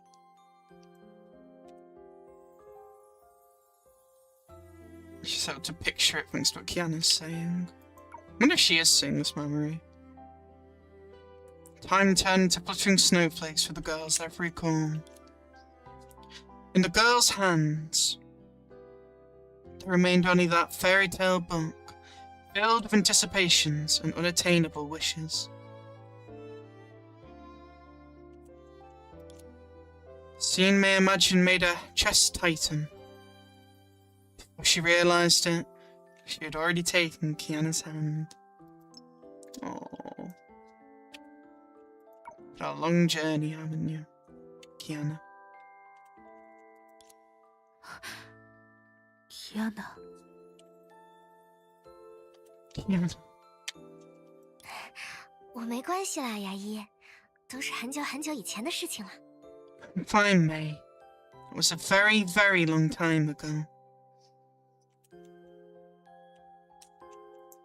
She's able to picture it thanks to what Kiana's saying. I wonder if she is seeing this memory. Time turned to fluttering snowflakes for the girl's every call. In the girl's hands, there remained only that fairy tale book, filled with anticipations and unattainable wishes. Scene May imagine made her chest tighten. Before she realised it, she had already taken Kiana's hand. Aww. A long journey, haven't you, Kiana? Kiana， Kiana. 我没关系啦，牙医，都是很久很久以前的事情了。 I'm fine, May. It was a very, very long time ago.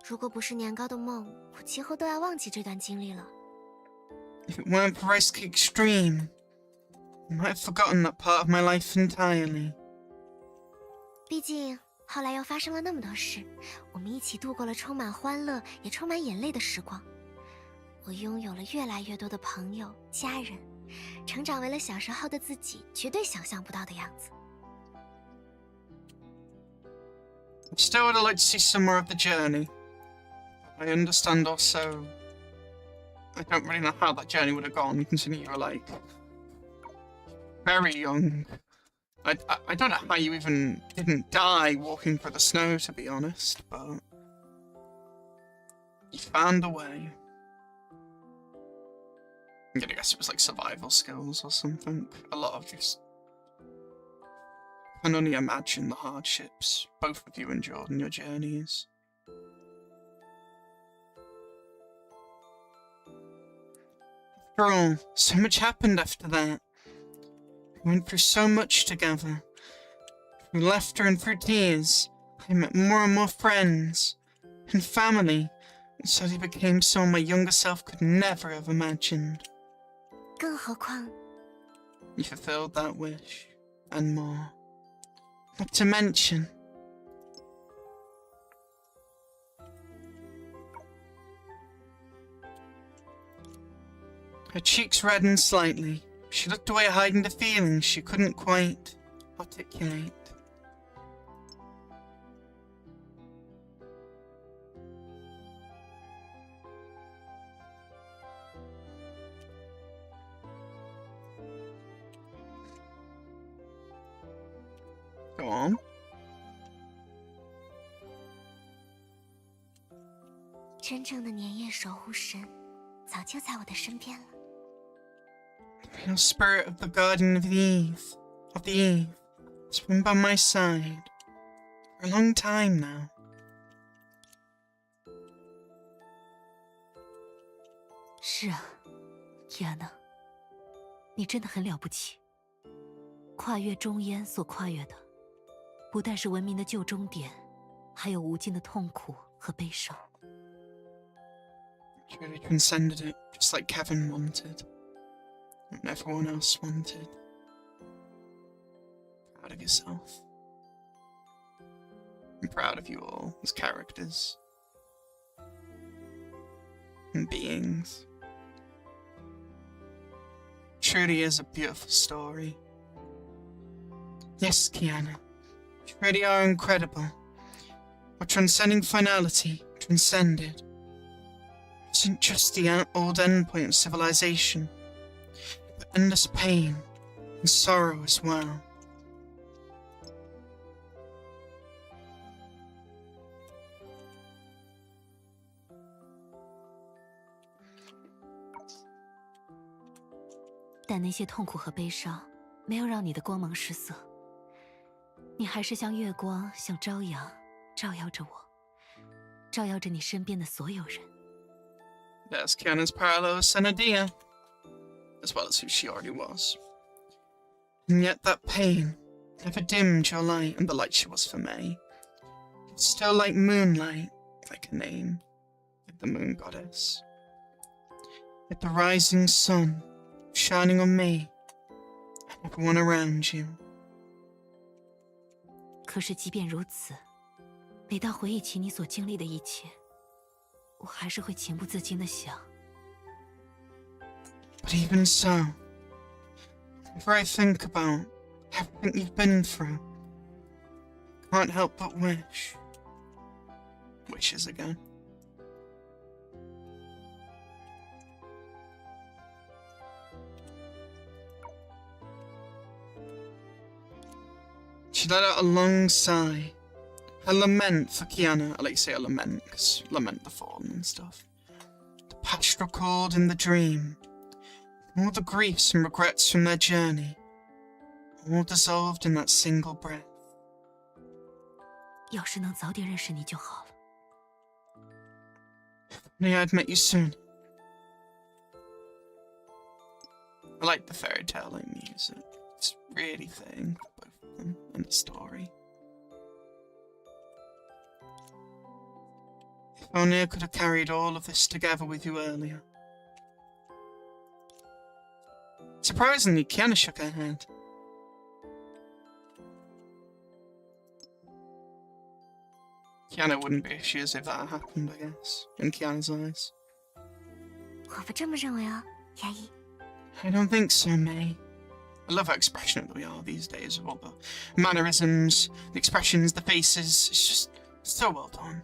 如果不是年糕的梦，我几乎都要忘记这段经历了。 If it weren't for Rice Cake's dream, I might have forgotten that part of my life entirely. 毕竟后来又发生了那么多事，我们一起度过了充满欢乐也充满眼泪的时光。我拥有了越来越多的朋友、家人，成长为了小时候的自己绝对想象不到的样子。 Still would have liked to see some more of the journey. I understand also... I don't really know how that journey would have gone, considering you were, like, very young. I don't know how you even didn't die walking through the snow, to be honest, but... You found a way. I'm gonna guess it was, like, survival skills or something. A lot of just... I can only imagine the hardships both of you endured in your journeys. After all, so much happened after that. We went through so much together. Through laughter and through tears, I met more and more friends. And family, and suddenly became someone my younger self could never have imagined. 更何况， You fulfilled that wish, and more. Not to mention... Her cheeks reddened slightly. She looked away, hiding the feelings she couldn't quite articulate. Go on. 真正的年夜守护神早就在我的身边了。 Your spirit of the guardian of the eve, has been by my side for a long time now. 是啊，Kiana，你真的很了不起。跨越中烟所跨越的，不但是文明的旧终点，还有无尽的痛苦和悲伤。 You really transcended it, just like Kevin wanted. And everyone else wanted. Proud of yourself. I'm proud of you all as characters. And beings. Truly is a beautiful story. Yes, Kiana. You really are incredible. Our transcending finality transcended. It isn't just the old endpoint of civilization, but endless pain and sorrow as well.但那些痛苦和悲伤没有让你的光芒失色。你还是像月光，像朝阳，照耀着我，照耀着你身边的所有人。There's Kiana's parallel Senadia, as well as who she already was. And yet that pain never dimmed your light, and the light she was for May. It's still like moonlight, like a name, like the moon goddess. Like the rising sun, shining on me, and everyone around you. 可是即便如此，每当回忆起你所经历的一切，我还是会情不自禁地想。But even so, whenever I think about everything you've been through, I can't help but wish. Wishes again. She let out a long sigh. A lament for Kiana. I like to say a lament, because lament the fallen and stuff. The past recalled in the dream. All the griefs and regrets from their journey. All dissolved in that single breath. 要是能早点认识你就好了。Only I'd met you soon. I like the fairy tale like music. It's really fitting for both of them and the story. If only I could have carried all of this together with you earlier. Surprisingly, Kiana shook her head. Kiana wouldn't be as she is if that happened, I guess, in Kiana's eyes. 我不这么认为哦，牙医。I don't think so, May. I love how expressionate we are these days with all the mannerisms, the expressions, the faces. It's just so well done.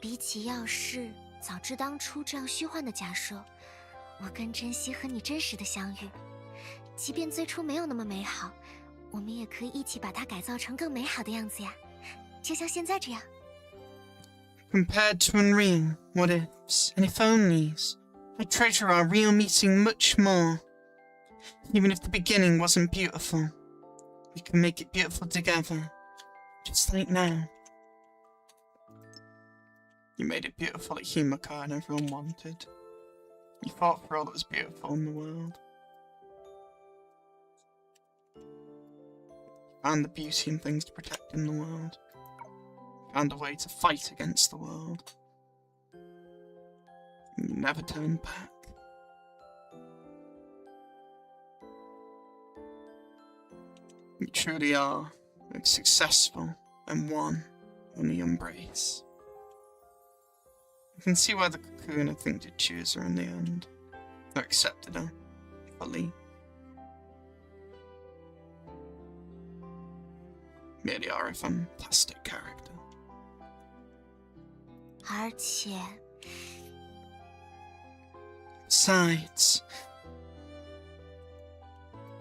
比起要是早知当初这样虚幻的假设，我更珍惜和你真实的相遇。即便最初没有那么美好，我们也可以一起把它改造成更美好的样子呀，就像现在这样。Compared to unreal, what ifs, and if onlys, I treasure our real meeting much more. Even if the beginning wasn't beautiful, we can make it beautiful together, just like now. You made it beautiful at Himaka and everyone wanted. You fought for all that was beautiful in the world. You found the beauty in things to protect in the world. You found a way to fight against the world. And you never turned back. You truly are successful and won in the embrace. I can see why the cocoon, I think, did choose her in the end. Or accepted her fully. Really are a fantastic character. 而且， Besides,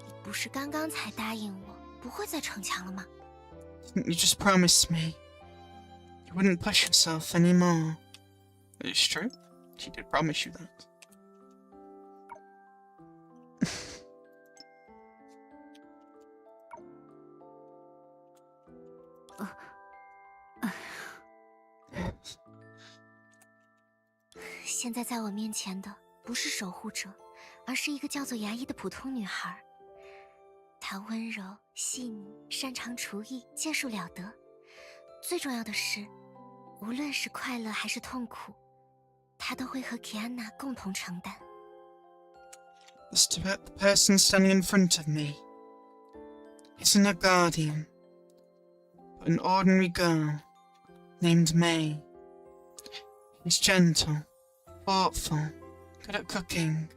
你不是刚刚才答应我不会再逞强了吗？ didn't you just promise me you wouldn't push yourself anymore? It's true. She did promise you that. Uh. 现在在我面前的不是守护者，而是一个叫做牙医的普通女孩。她温柔细腻，擅长厨艺，剑术了得。最重要的是，无论是快乐还是痛苦，她都会和 Kiana 共同承担。The person standing in front of me isn't a guardian, but an ordinary girl named May. She's gentle, thoughtful, good at cooking,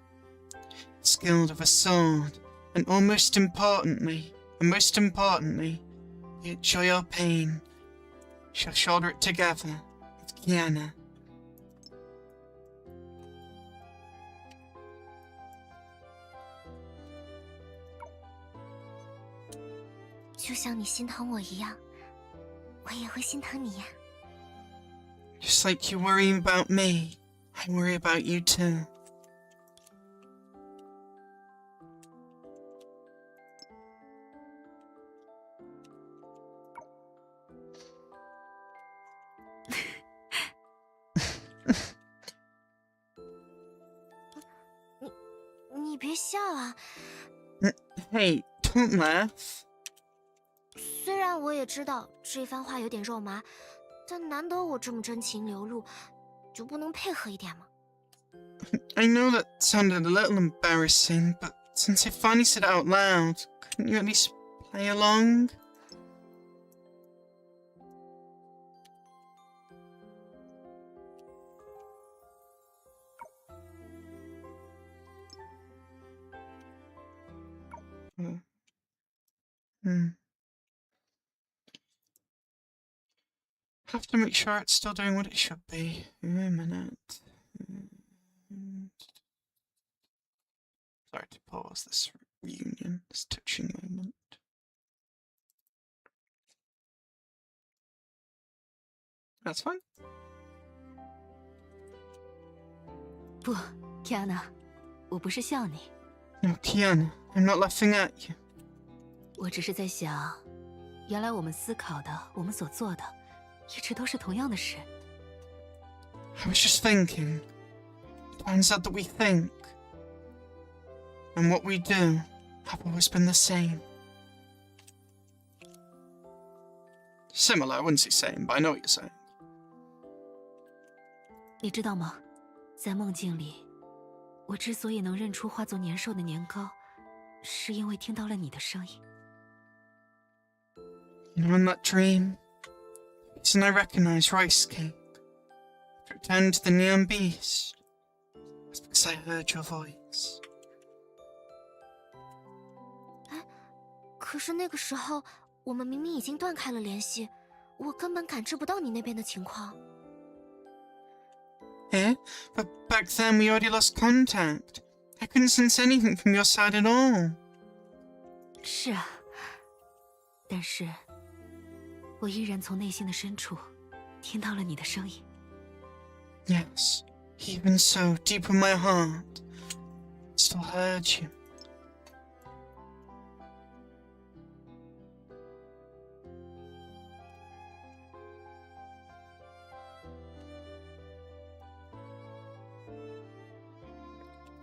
skilled with a sword, and most importantly, you enjoy your pain. She'll shoulder it together with Kiana. 就像你心疼我一样，我也会心疼你呀。Just like you worry about me, I worry about you too. 你别笑啊！ Hey, don't laugh. 虽然我也知道这番话有点肉麻，但难得我这么真情流露，就不能配合一点吗？ I know that sounded a little embarrassing, but since you finally said it out loud, couldn't you at least play along? Have to make sure it's still doing what it should be. A minute. Sorry to pause this reunion, this touching moment. That's fine. 不，Kiana，我不是笑你， No, Kiana, I'm not laughing at you. 我只是在想，原来我们思考的，我们所做的，一直都是同样的事。 I was just thinking. It turns out that we think and what we do have always been the same. Similar, I wouldn't say same, but I know what you're saying. 你知道吗？在梦境里，我之所以能认出化作年兽的年糕，是因为听到了你的声音。 You know, in that dream, the reason I recognized rice cake to return to the neon beast was because I heard your voice. 可是那个时候，我们明明已经断开了联系，我根本感知不到你那边的情况。 Eh? But back then we already lost contact. I couldn't sense anything from your side at all. 是啊，但是我依然从内心的深处听到了你的声音。 Yes, even so, deep in my heart, I still heard you.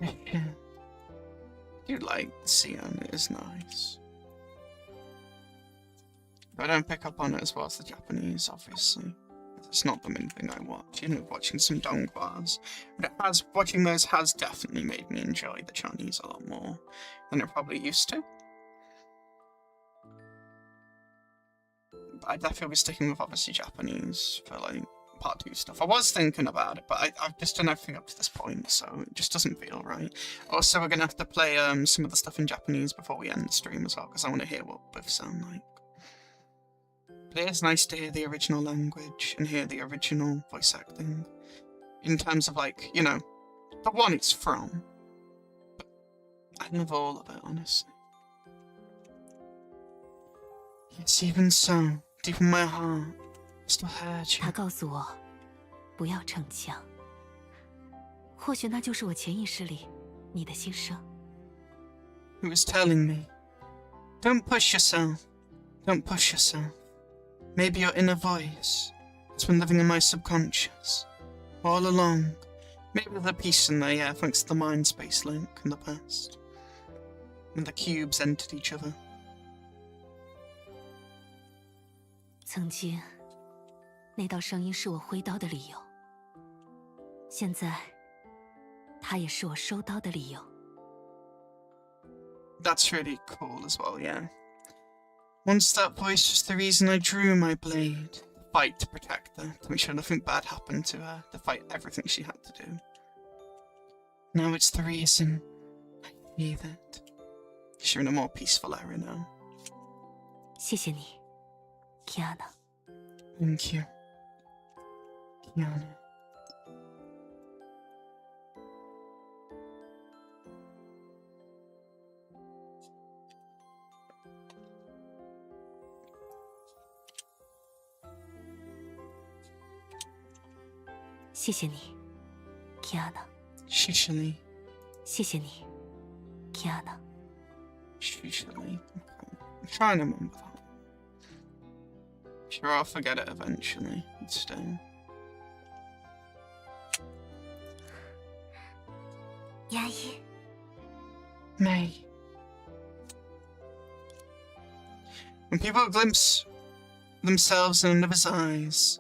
I do like the sea on it, is nice. But I don't pick up on it as well as the Japanese, obviously. It's not the main thing I watch. You know, watching some donghwas. But watching those has definitely made me enjoy the Chinese a lot more than I probably used to. But I'd definitely be sticking with obviously Japanese for like part 2 stuff. I was thinking about it, but I've just done everything up to this point, so it just doesn't feel right. Also, we're gonna have to play some of the stuff in Japanese before we end the stream as well, because I want to hear what both sound like. But it is nice to hear the original language and hear the original voice acting. In terms of, like, you know, the one it's from. But I love all of it, honestly. Yes, even so, deep in my heart, I still heard you. 他告诉我，不要逞强。或许那就是我潜意识里你的心声。 He was telling me, don't push yourself, don't push yourself. Maybe your inner voice has been living in my subconscious all along. Maybe there's a piece in there, yeah, thanks to the mind space link in the past. When the cubes entered each other. 曾经，那道声音是我挥刀的理由。现在，它也是我收刀的理由。 That's really cool as well, yeah. Once that voice was the reason I drew my blade. The fight to protect her, to make sure nothing bad happened to her, to fight everything she had to do. Now it's the reason I breathe it. You're in a more peaceful era now. 谢谢你 ，Kiana。 Thank you, Kiana. 谢谢你 ，Kiana。 Shishili. 谢谢你 ，Kiana。 Shishili. Okay. I'm trying to remember that. Sure, I'll forget it eventually. But still. 牙医， May. When people glimpse themselves in another's eyes,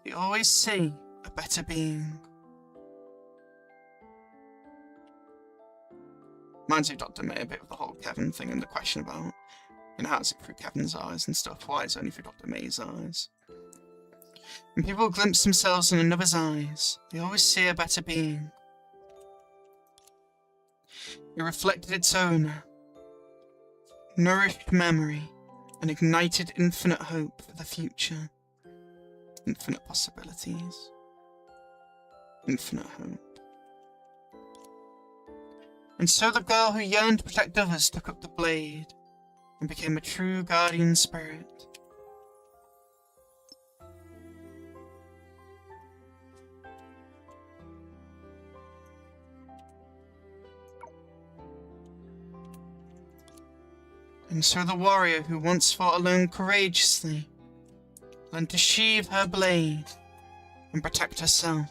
they always see a better being. Reminds me of Dr. May a bit of the whole Kevin thing and the question about, how is it through Kevin's eyes and stuff? Why is it only through Dr. May's eyes? When people glimpse themselves in another's eyes, they always see a better being. It reflected its owner, nourished memory, and ignited infinite hope for the future. Infinite possibilities. Infinite hope. And so the girl who yearned to protect others took up the blade and became a true guardian spirit. And so the warrior who once fought alone courageously learned to sheathe her blade and protect herself,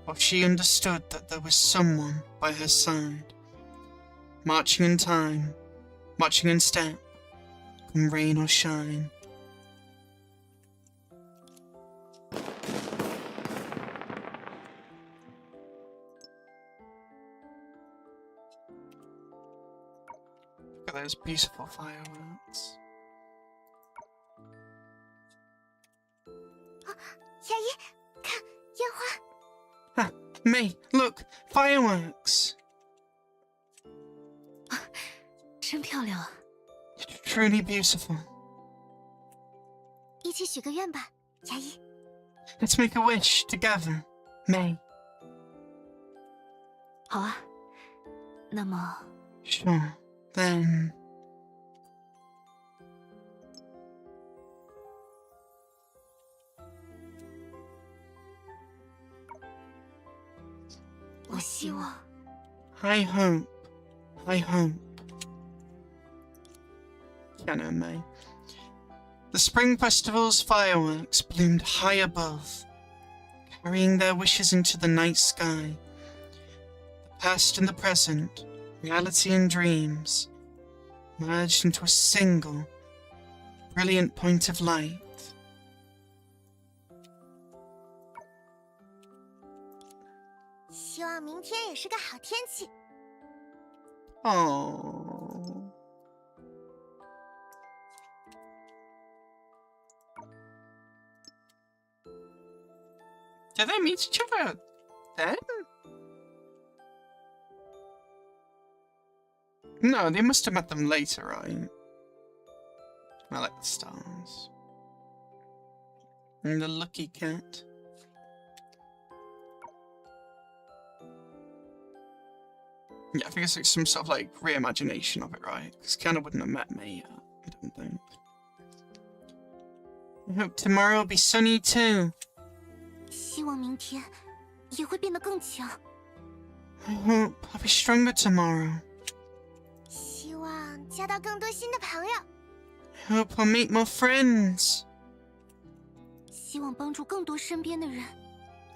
while she understood that there was someone by her side, marching in time, marching in step, come rain or shine. Look at those beautiful fireworks. 牙医，看烟花。 Ah, May, look, fireworks. 真漂亮啊！ Truly beautiful. 一起许个愿吧，牙医。 Let's make a wish together, May. 好啊，那么 Sure, then. 我希望 I hope. Piano May. The Spring Festival's fireworks bloomed high above, carrying their wishes into the night sky. The past and the present, reality and dreams, merged into a single, brilliant point of light. 希望明天也是个好天气。 Oh. Did they meet each other then? No, they must have met them later, right? I like the stars. And the lucky cat. Yeah, I think it's like some sort of like reimagination of it, right? Because Kiana wouldn't have met me yet, I don't think. I hope tomorrow will be sunny too. 希望明天也会变得更强。 I hope I'll be stronger tomorrow. 希望交到更多新的朋友。 I hope I'll meet more friends. 希望帮助更多身边的人。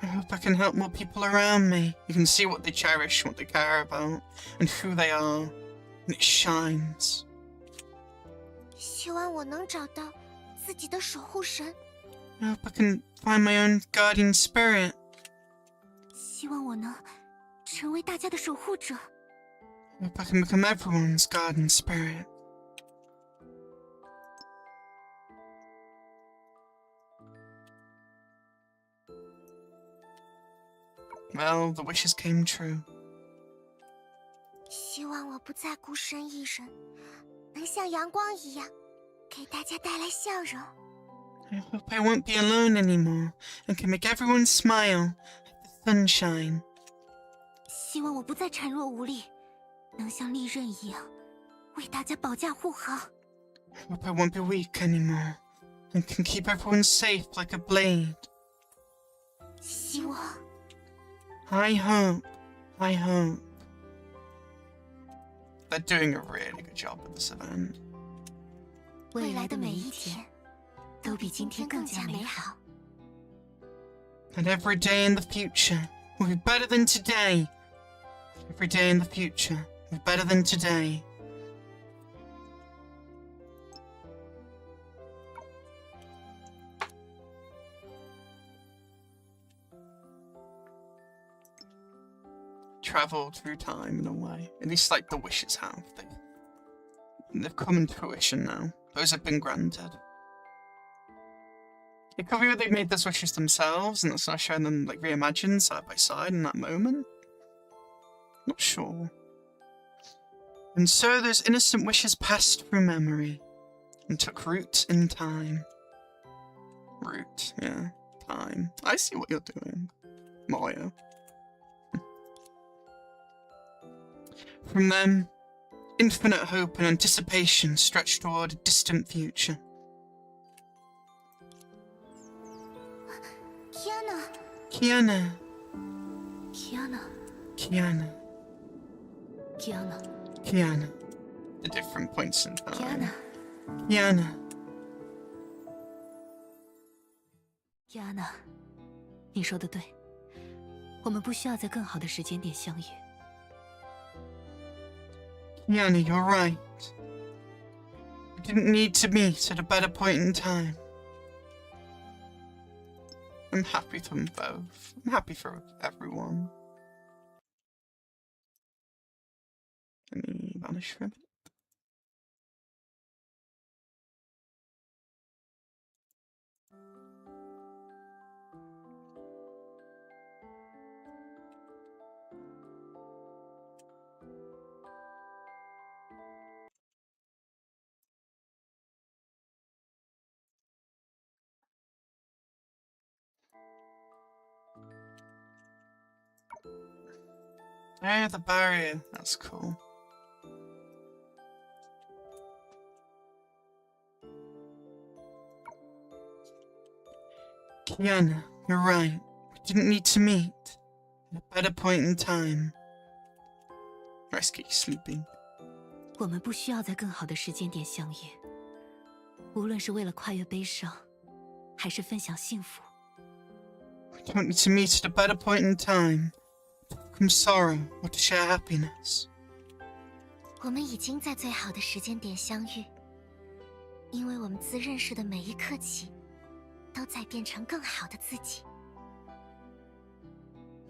I hope I can help more people around me. You can see what they cherish, what they care about, and who they are, and it shines. 希望我能找到自己的守护神。 I hope I can find my own guardian spirit. 希望我能成为大家的守护者。 I hope I can become everyone's guardian spirit. Well, the wishes came true. 希望我不再孤身一人，能像阳光一样，给大家带来笑容。 I hope I won't be alone anymore and can make everyone smile like the sunshine. 希望我不再孱弱无力，能像利刃一样，为大家保驾护航。 I hope I won't be weak anymore and can keep everyone safe like a blade. 希望 I hope. They're doing a really good job with this event. 未来的每一天都比今天更加美好。 And every day in the future will be better than today Every day in the future will be better than today. Travel through time in a way. At least like the wishes have. They've come into fruition now. Those have been granted. It could be that they made those wishes themselves and that's not showing them like reimagined side by side in that moment. Not sure. And so those innocent wishes passed through memory and took root in time. Root, yeah. Time. I see what you're doing, miHoYo. From them, infinite hope and anticipation stretched toward a distant future. Kiana. Kiana. The different points in time. Kiana， 你说的对，我们不需要在更好的时间点相遇。Kiana, you're right. We didn't need to meet at a better point in time. I'm happy for them both. I'm happy for everyone. Let me vanish for a minute. Hey, the barrier. That's cool. Kiana, you're right. We didn't need to meet at a better point in time. Rescue sleeping. 我们不需要在更好的时间点相遇，无论是为了跨越悲伤，还是分享幸福。We don't need to meet at a better point in time. From sorrow or to share happiness. 我们已经在最好的时间点相遇，因为我们自认识的每一刻起，都在变成更好的自己。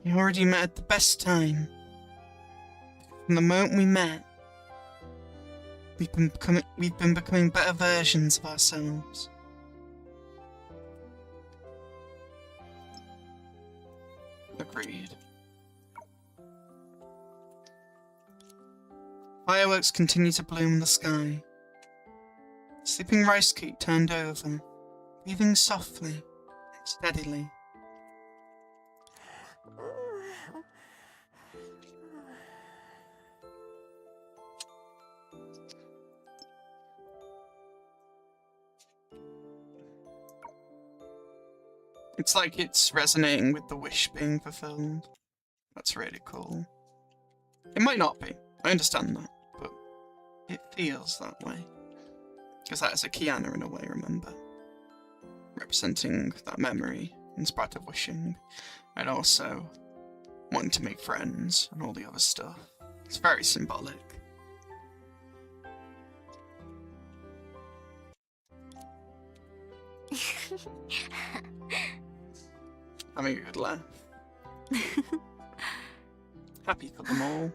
We already met at the best time. From the moment we met, we've been becoming better versions of ourselves. Agreed. Fireworks continue to bloom in the sky. Sleeping rice cake turned over, breathing softly and steadily. It's like it's resonating with the wish being fulfilled. That's really cool. It might not be, I understand that, but it feels that way. Because that is a Kiana in a way, remember? Representing that memory in spite of wishing, and also wanting to make friends and all the other stuff. It's very symbolic. Having a good laugh. Happy for them all.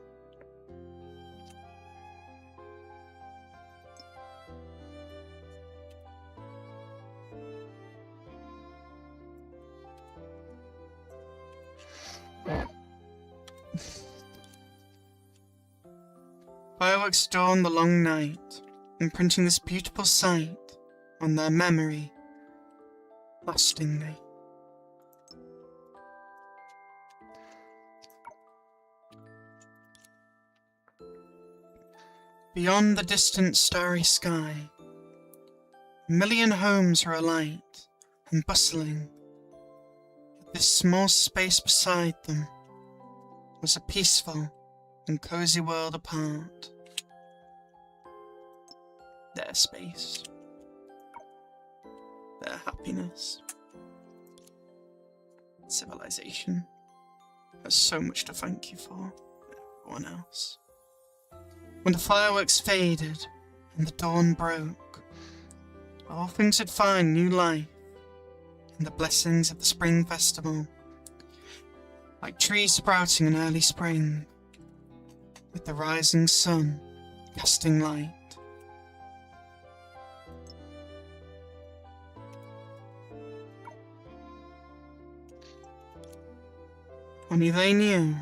Fireworks dawn the long night, imprinting this beautiful sight on their memory, lastingly. Beyond the distant starry sky, a million homes are alight and bustling. Yet this small space beside them was a peaceful and cozy world apart. Their space, their happiness. Civilization has so much to thank you for, everyone else. When the fireworks faded and the dawn broke, all things would find new life in the blessings of the spring festival, like trees sprouting in early spring, with the rising sun casting light. Only they knew,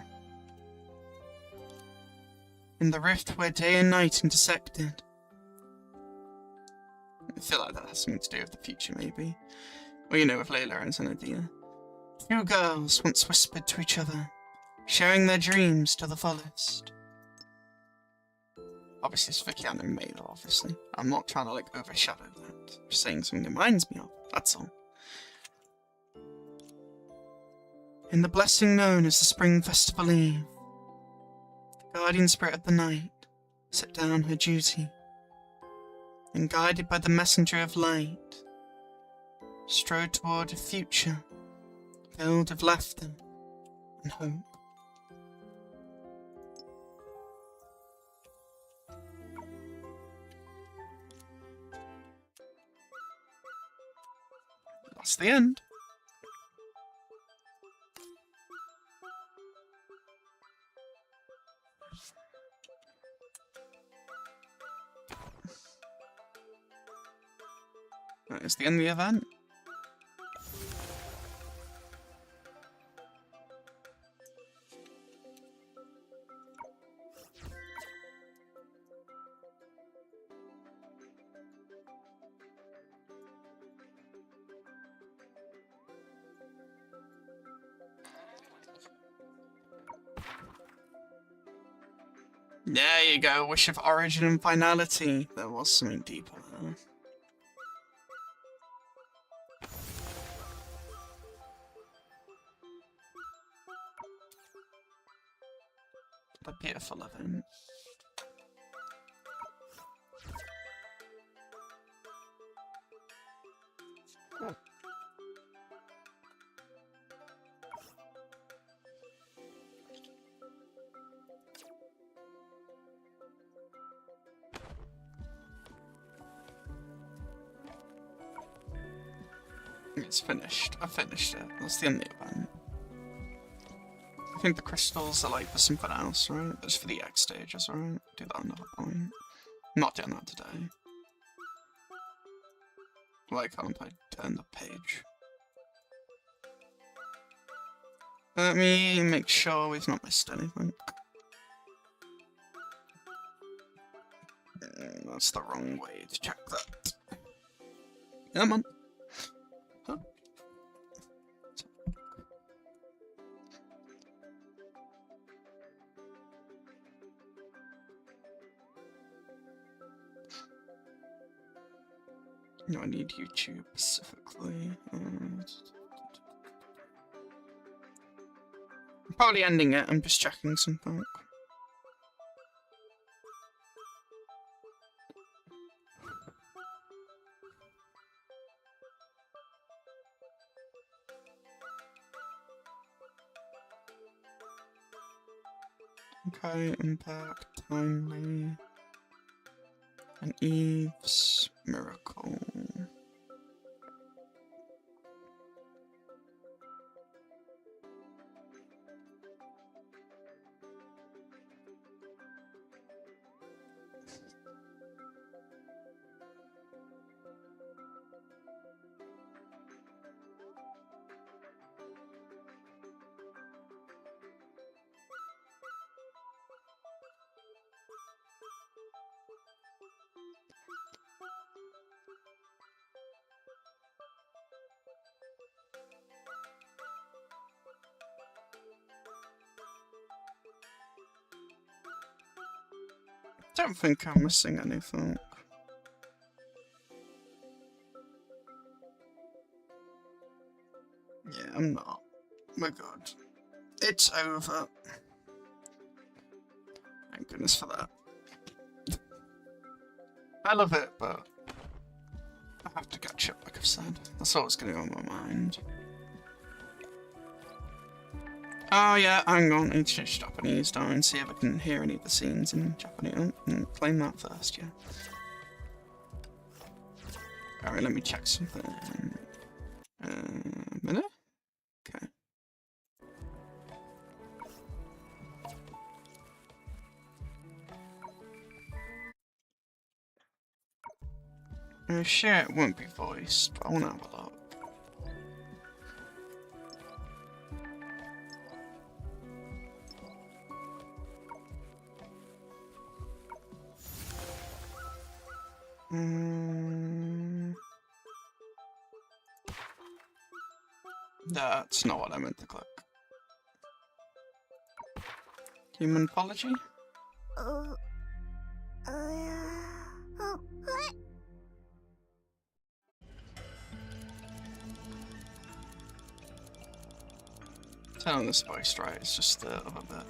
in the rift where day and night intersected. I feel like that has something to do with the future, maybe. Or, you know, with Layla and Xanadia. Two girls once whispered to each other, sharing their dreams to the fullest. Obviously, it's Vicky and Mela, obviously. I'm not trying to, like, overshadow that. I'm just saying something that reminds me of, that's all. In the blessing known as the Spring Festival Eve, the guardian spirit of the night set down her duty, and guided by the messenger of light, strode toward a future filled with laughter and hope. That's the end. That is the end of the event. There you go, Wish of Origin and Finality. There was something deeper there. A beautiful event. It's finished. I finished it. That's the end of the event. I think the crystals are like for something else, right? That's for the X stages, right? Do that another point. Not doing that today. Why can't I turn the page? Let me make sure we've not missed anything. That's the wrong way to check that. Come on. Huh? No, I need YouTube specifically. I'm probably ending it, I'm just checking something. Honkai Impact, Timely, and Eve's Miracle. Don't think I'm missing anything. Yeah, I'm not. We're good. It's over. Thank goodness for that. I love it, but I have to catch up, like I've said. That's all that's going to be on my mind. Oh yeah, hang on, I need to change Japanese down and see if I can hear any of the scenes in Japanese. Oh, claim that first, yeah. Alright, let me check something. Minute? Okay. Sure, it won't be voiced, but I want to have a look. That's not what I meant to click. Human apology? Telling this voice right, it's just the other bit.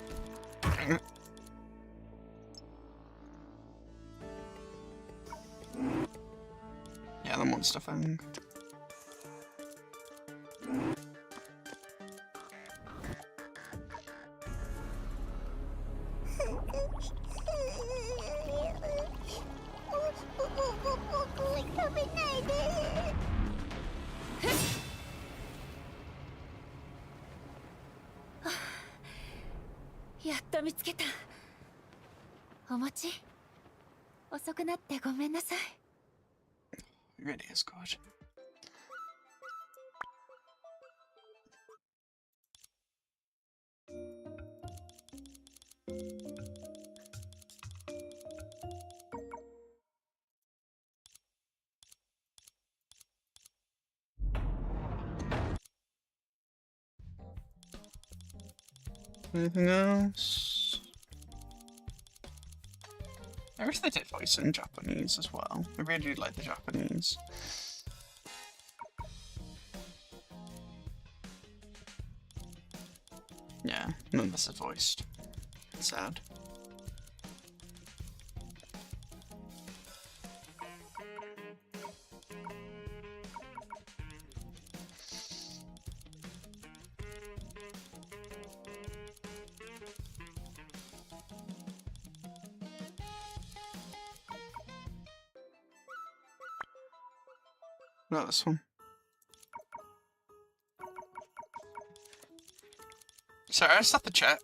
Yeah, the monster thing.やっと見つけた。お餅遅くなってごめんなさい。It really is good. Anything else? I wish they did voice in Japanese as well. I really do like the Japanese. Yeah, none of this is voiced. Sad. Not this one. Sorry, I just have to check.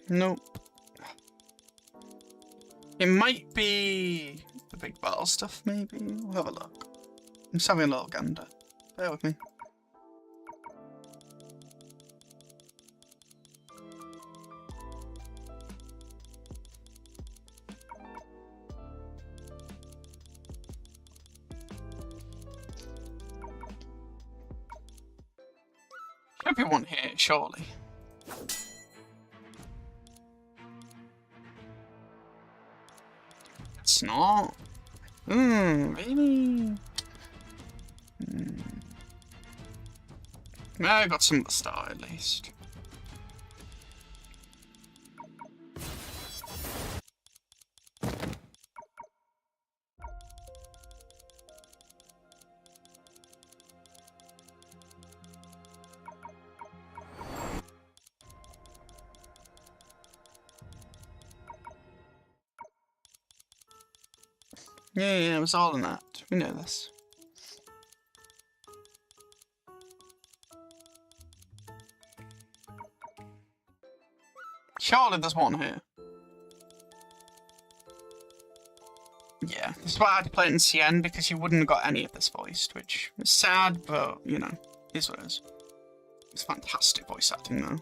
Nope. It might be the big battle stuff, maybe. We'll have a look. I'm just having a little gander. Bear with me. Should be one here, surely. It's not. Really? I got some at the start at least. Yeah, it was all in that. We know this. Surely there's one here. Yeah, this is why I had to play it in CN, because you wouldn't have got any of this voiced, which is sad, but, you know, is what it is. It's fantastic voice acting, though.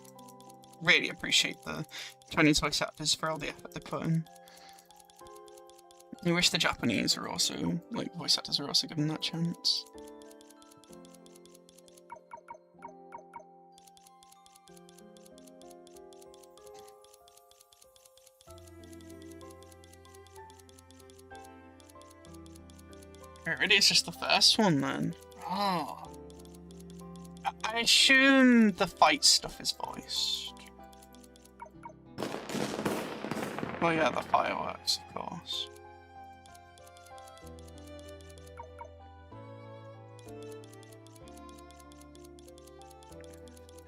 Really appreciate the Chinese voice actors for all the effort they put in. I wish the Japanese were also, like, voice actors were also given that chance. It really is just the first one, then. Oh. I assume the fight stuff is voiced. Well, yeah, the fireworks, of course.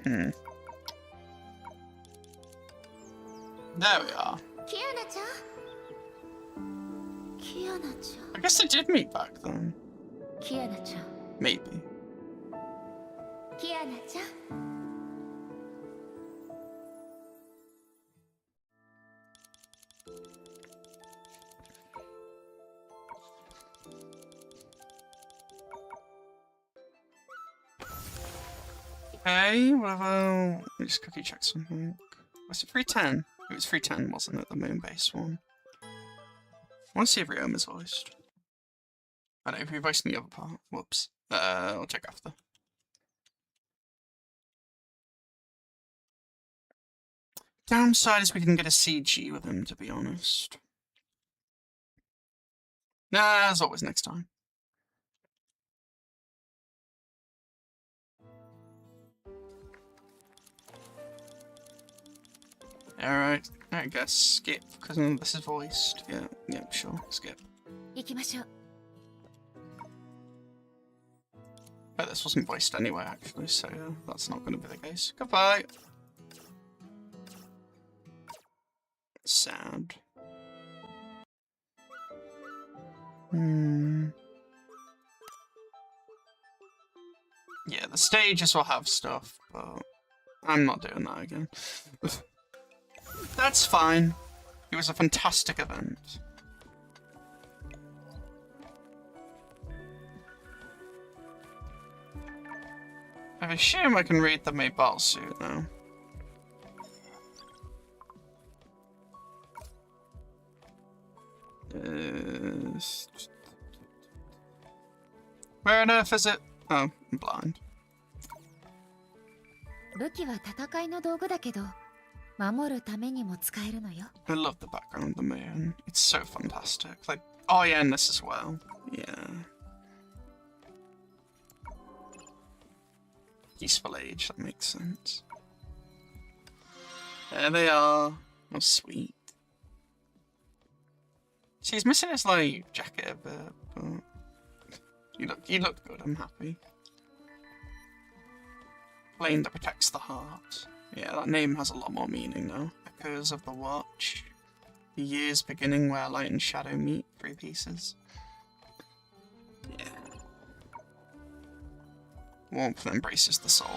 Hmm. There we are. キアナちゃんキアナちゃん I guess they did meet back then. キアナちゃん Maybe. キアナちゃん Okay, whatever. Let me just quickly check something. Was it 310? It was 310, wasn't it? The moon base one. I want to see if Ryoma's voiced. I don't know if we voiced in the other part. Whoops. I'll check after. Downside is we didn't get a CG with him, to be honest. Nah, as always, next time. Alright, I guess skip, because none of this is voiced. Yeah, sure, skip. 行きましょう But this wasn't voiced anyway, actually, so that's not going to be the case. Goodbye! Sad. Yeah, the stages will have stuff, but I'm not doing that again. That's fine. It was a fantastic event. I assume I can read the Maid battle suit now. Where on earth is it? Oh, I'm blind. 武器は戦いの道具だけど、守るためにも使えるのよ。 I love the background of the moon. It's so fantastic. Like, oh yeah, and this as well. Yeah. Peaceful age, that makes sense. There they are. Oh, sweet. See, he's missing his, like, jacket a bit, but... You look good, I'm happy. Flame that protects the heart. Yeah, that name has a lot more meaning now. Echoes of the watch. The year's beginning where light and shadow meet. 3 pieces. Yeah. Warmth that embraces the soul.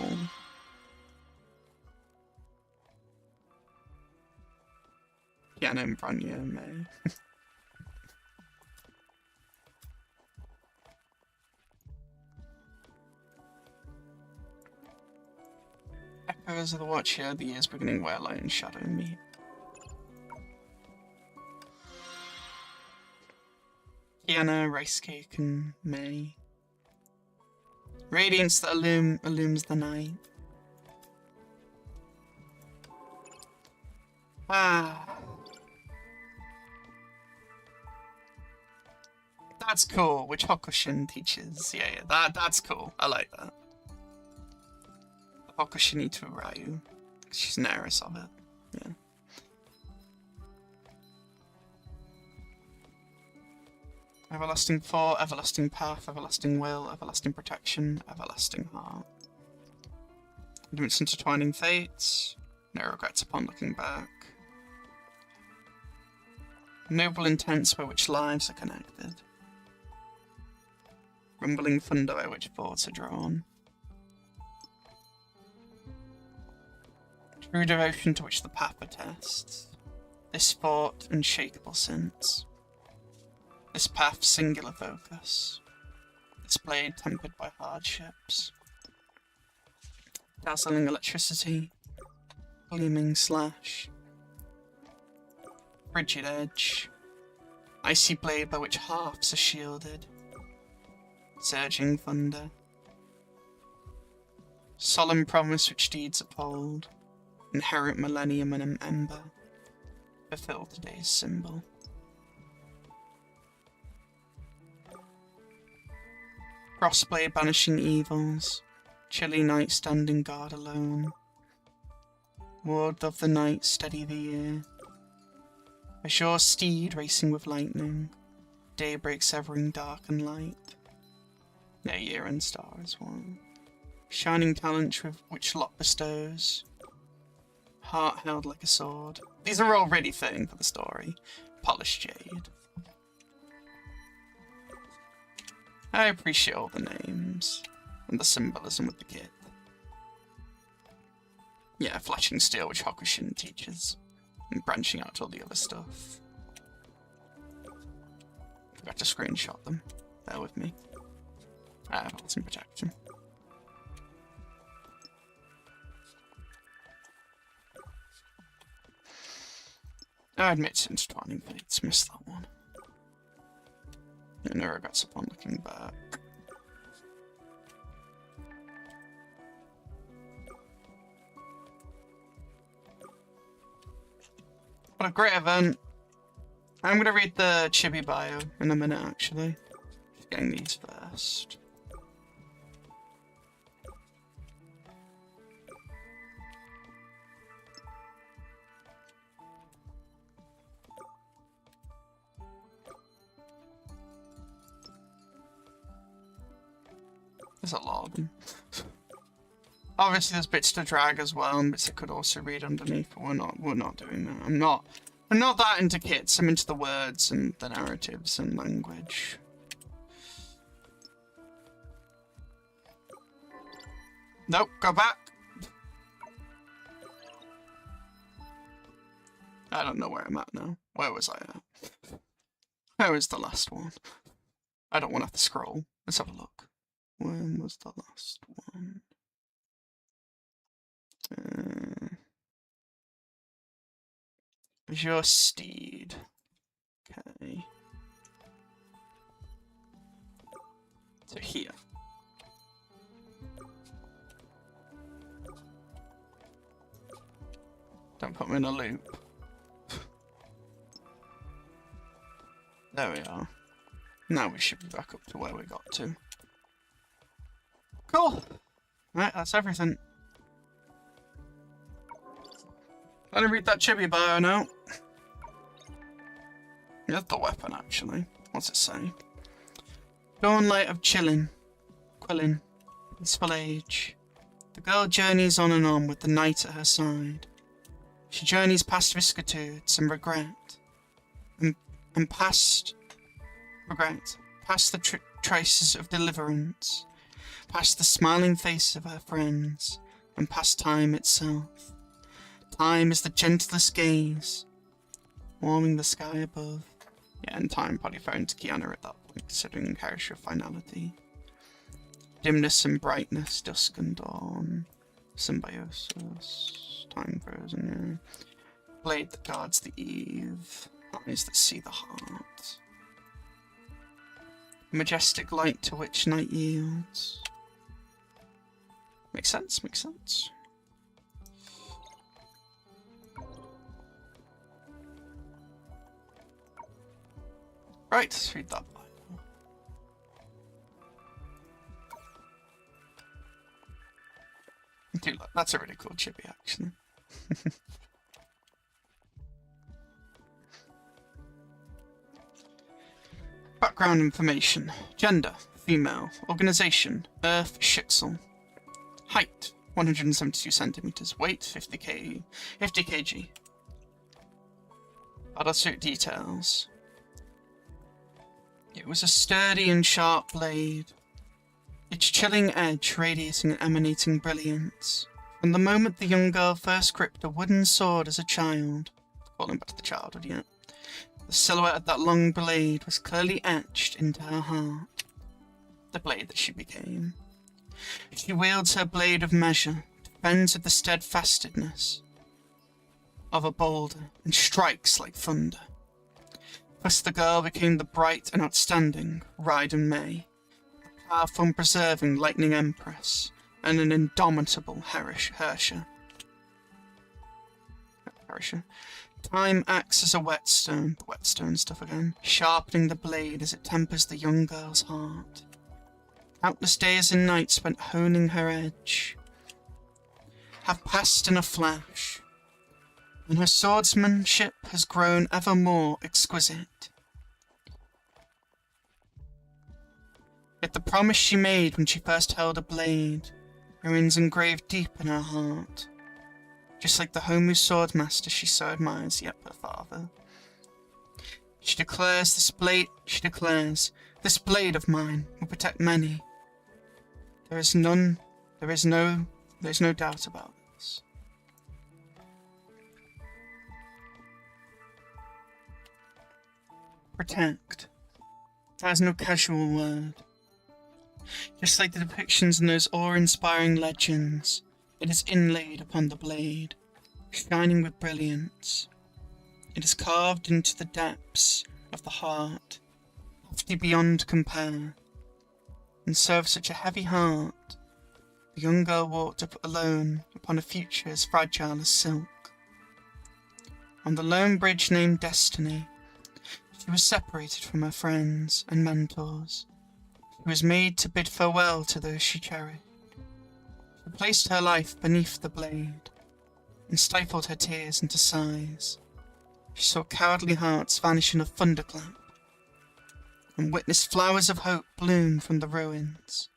Piano and Branya May. Echoes of the watch here, the year's beginning where light and shadow meet. Kiana, Rice Cake, and May. Radiance that illumines the night. Ah. That's cool, which Hokushin teaches. Yeah, that's cool. I like that. Hokushini to Ryu. She's an heiress of it. Yeah. Everlasting Thought, Everlasting Path, Everlasting Will, Everlasting Protection, Everlasting Heart. Its intertwining fates. No regrets upon looking back. Noble intents by which lives are connected. Rumbling thunder by which thoughts are drawn. True devotion to which the path attests. This thought unshakable sense. This path singular focus. This blade tempered by hardships. Dazzling electricity. Gleaming slash. Frigid edge. Icy blade by which halves are shielded. Surging thunder. Solemn promise which deeds uphold. Inherent millennium and an ember. Fulfill today's symbol. Crossblade banishing evils. Chilly night standing guard alone. Ward of the night steady the year. A sure steed racing with lightning. Daybreak severing dark and light. No year and star as one. Shining talent which lot bestows. Heart held like a sword. These are all really fitting for the story. Polished jade. I appreciate all the names and the symbolism with the kit. Yeah, flashing steel, which Hokushin teaches, and branching out to all the other stuff. Forgot to screenshot them. Bear with me. I have some protection. I admit it's intertwining fates, missed that one. No regrets upon looking back. What a great event. I'm gonna read the Chibi bio in a minute, actually. Just getting these first. There's a lot of them. Obviously there's bits to drag as well, and bits I could also read underneath, but we're not doing that. I'm not that into kits, I'm into the words and the narratives and language. Nope, go back. I don't know where I'm at now. Where was I at? Where was the last one? I don't want to have to scroll. Let's have a look. When was the last one? Your steed. Okay. So here. Don't put me in a loop. There we are. Now we should be back up to where we got to. Cool. Right, that's everything. Let me read that chibi bio now. Here's the weapon, actually. What's it say? Dawn light of quilling, peaceful age. The girl journeys on and on with the night at her side. She journeys past vicissitudes and regret, and past regret, past the traces of deliverance, past the smiling face of her friends, and past time itself. Time is the gentlest gaze, warming the sky above. Yeah, and time probably found Kiana at that point, considering character finality. Dimness and brightness, dusk and dawn, symbiosis, time frozen, yeah. Blade that guards the eve, eyes that see the heart. Majestic light to which night yields. Makes sense, makes sense. Right, let's read that Bible. Dude, that's a really cool chibi, actually. Background information. Gender, female. Organization, Earth Shixel. Height, 172 centimeters. Weight, 50 kg. Battlesuit details. It was a sturdy and sharp blade, its chilling edge radiating and emanating brilliance. From the moment the young girl first gripped a wooden sword as a child, calling back to the childhood yet, the silhouette of that long blade was clearly etched into her heart. The blade that she became. She wields her blade of measure, defends with the steadfastness of a boulder, and strikes like thunder. Thus the girl became the bright and outstanding Raiden Mei, the powerful and preserving Lightning Empress, and an indomitable Herrscher. Time acts as a whetstone, the whetstone stuff again, sharpening the blade as it tempers the young girl's heart. Countless days and nights spent honing her edge have passed in a flash, and her swordsmanship has grown ever more exquisite. Yet the promise she made when she first held a blade ruins engraved deep in her heart, just like the Homu swordmaster she so admires, yet her father. She declares, this blade of mine will protect many. There is no doubt about this. Protect. That is no casual word. Just like the depictions in those awe-inspiring legends, it is inlaid upon the blade, shining with brilliance. It is carved into the depths of the heart, lofty beyond compare. And so with such a heavy heart, the young girl walked up alone upon a future as fragile as silk. On the lone bridge named Destiny, she was separated from her friends and mentors. She was made to bid farewell to those she cherished. She placed her life beneath the blade and stifled her tears into sighs. She saw cowardly hearts vanish in a thunderclap and witnessed flowers of hope bloom from the ruins.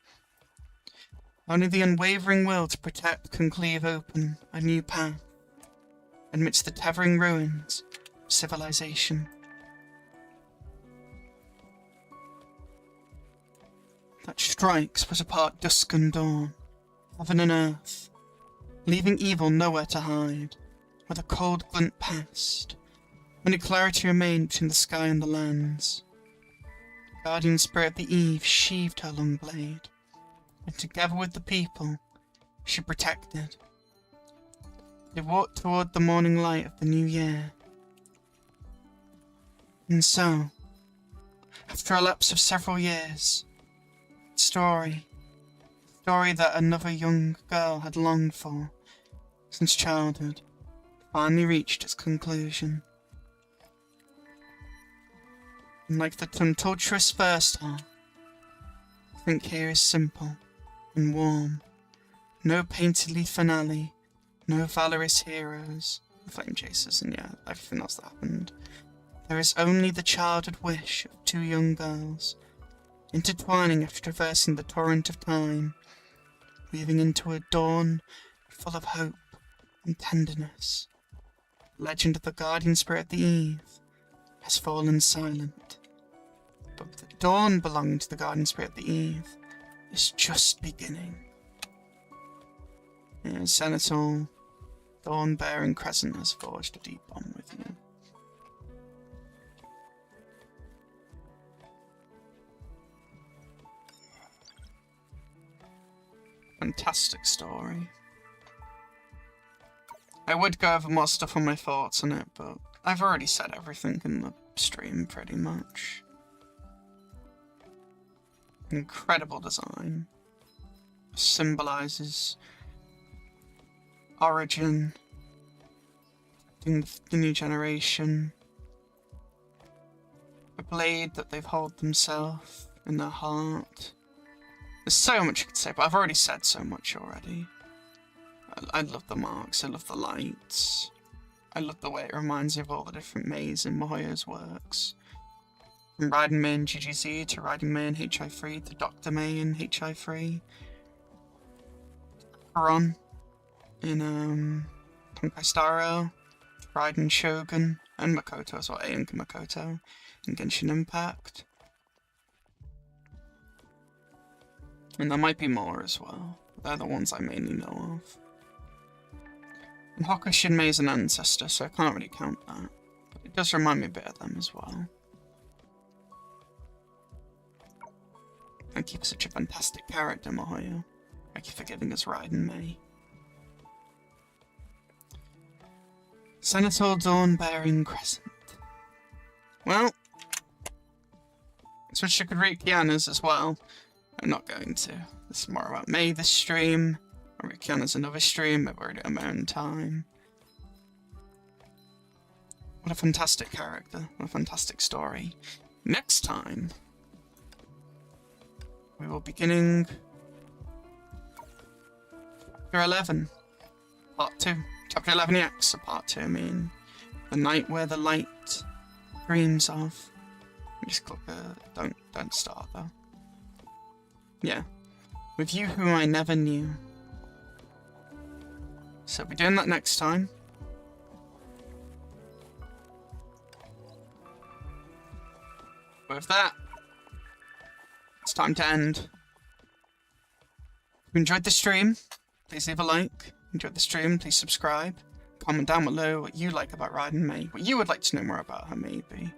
Only the unwavering will to protect can cleave open a new path amidst the towering ruins of civilization. That strikes was a part dusk and dawn, heaven and earth, leaving evil nowhere to hide, where the cold glint passed. Only clarity remained between the sky and the lands. The guardian spirit of the eve sheathed her long blade, and together with the people, she protected. They walked toward the morning light of the new year. And so, after a lapse of several years, story that another young girl had longed for since childhood, finally reached its conclusion. And like the tumultuous first half, I think here is simple and warm. No painted leaf finale, no valorous heroes, flame chasers, and yeah, everything else that happened. There is only the childhood wish of two young girls, intertwining after traversing the torrent of time, weaving into a dawn full of hope and tenderness. The legend of the guardian spirit of the eve has fallen silent, but the dawn belonging to the guardian spirit of the eve is just beginning. Yeah, Senator, dawn-bearing crescent has forged a deep bond with you. Fantastic story. I would go over more stuff on my thoughts on it, but I've already said everything in the stream pretty much. Incredible design. Symbolizes origin, the new generation. A blade that they've held themselves in their heart. There's so much you could say, but I've already said so much already. I love the marks, I love the lights. I love the way it reminds me of all the different Mays in miHoYo's works. From Riding May in GGZ, to Riding May in HI3, to Dr. May in HI3. Karon in Honkai Star, Raiden Shogun, and Makoto as well, and Makoto in Genshin Impact. And there might be more as well. They're the ones I mainly know of. And Hoka Shinmei is an ancestor, so I can't really count that. But it does remind me a bit of them as well. Thank you for such a fantastic character, miHoYo. Thank you for giving us Raiden May. Senator Dawn-bearing Crescent. Well, switch to Rikiana's as well. I'm not going to. This is more about May this stream. Rikiana's another stream, I've already on my own time. What a fantastic character. What a fantastic story. Next time, we will be beginning Chapter 11, Part 2. Chapter 11EX, so Part 2, I mean. The night where the light dreams of. Just click don't start though. Yeah. With you whom I never knew, So we'll be doing that next time. With that, it's time to end. If you enjoyed the stream, please leave a like. Enjoyed the stream, please subscribe. Comment down below what you like about Raiden Mei, what you would like to know more about her, maybe.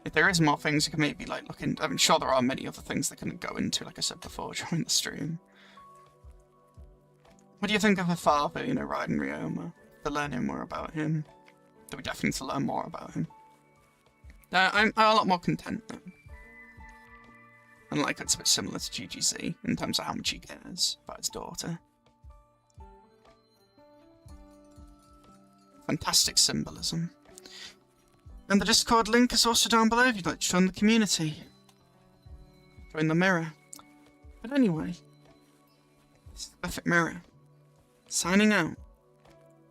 If there is more things you can maybe like look into, I'm sure there are many other things that can go into, like I said before during the stream. What do you think of her father, you know, Raiden Ryoma? To learning more about him. Do we definitely need to learn more about him? I'm a lot more content though. And like it's a bit similar to GGZ in terms of how much he cares about his daughter. Fantastic symbolism. And the Discord link is also down below if you'd like to join the community. Join the mirror. But anyway, this is the Perfect Mirror. Signing out.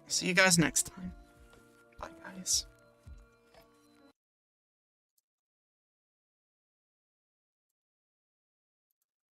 See you guys next time. Bye guys.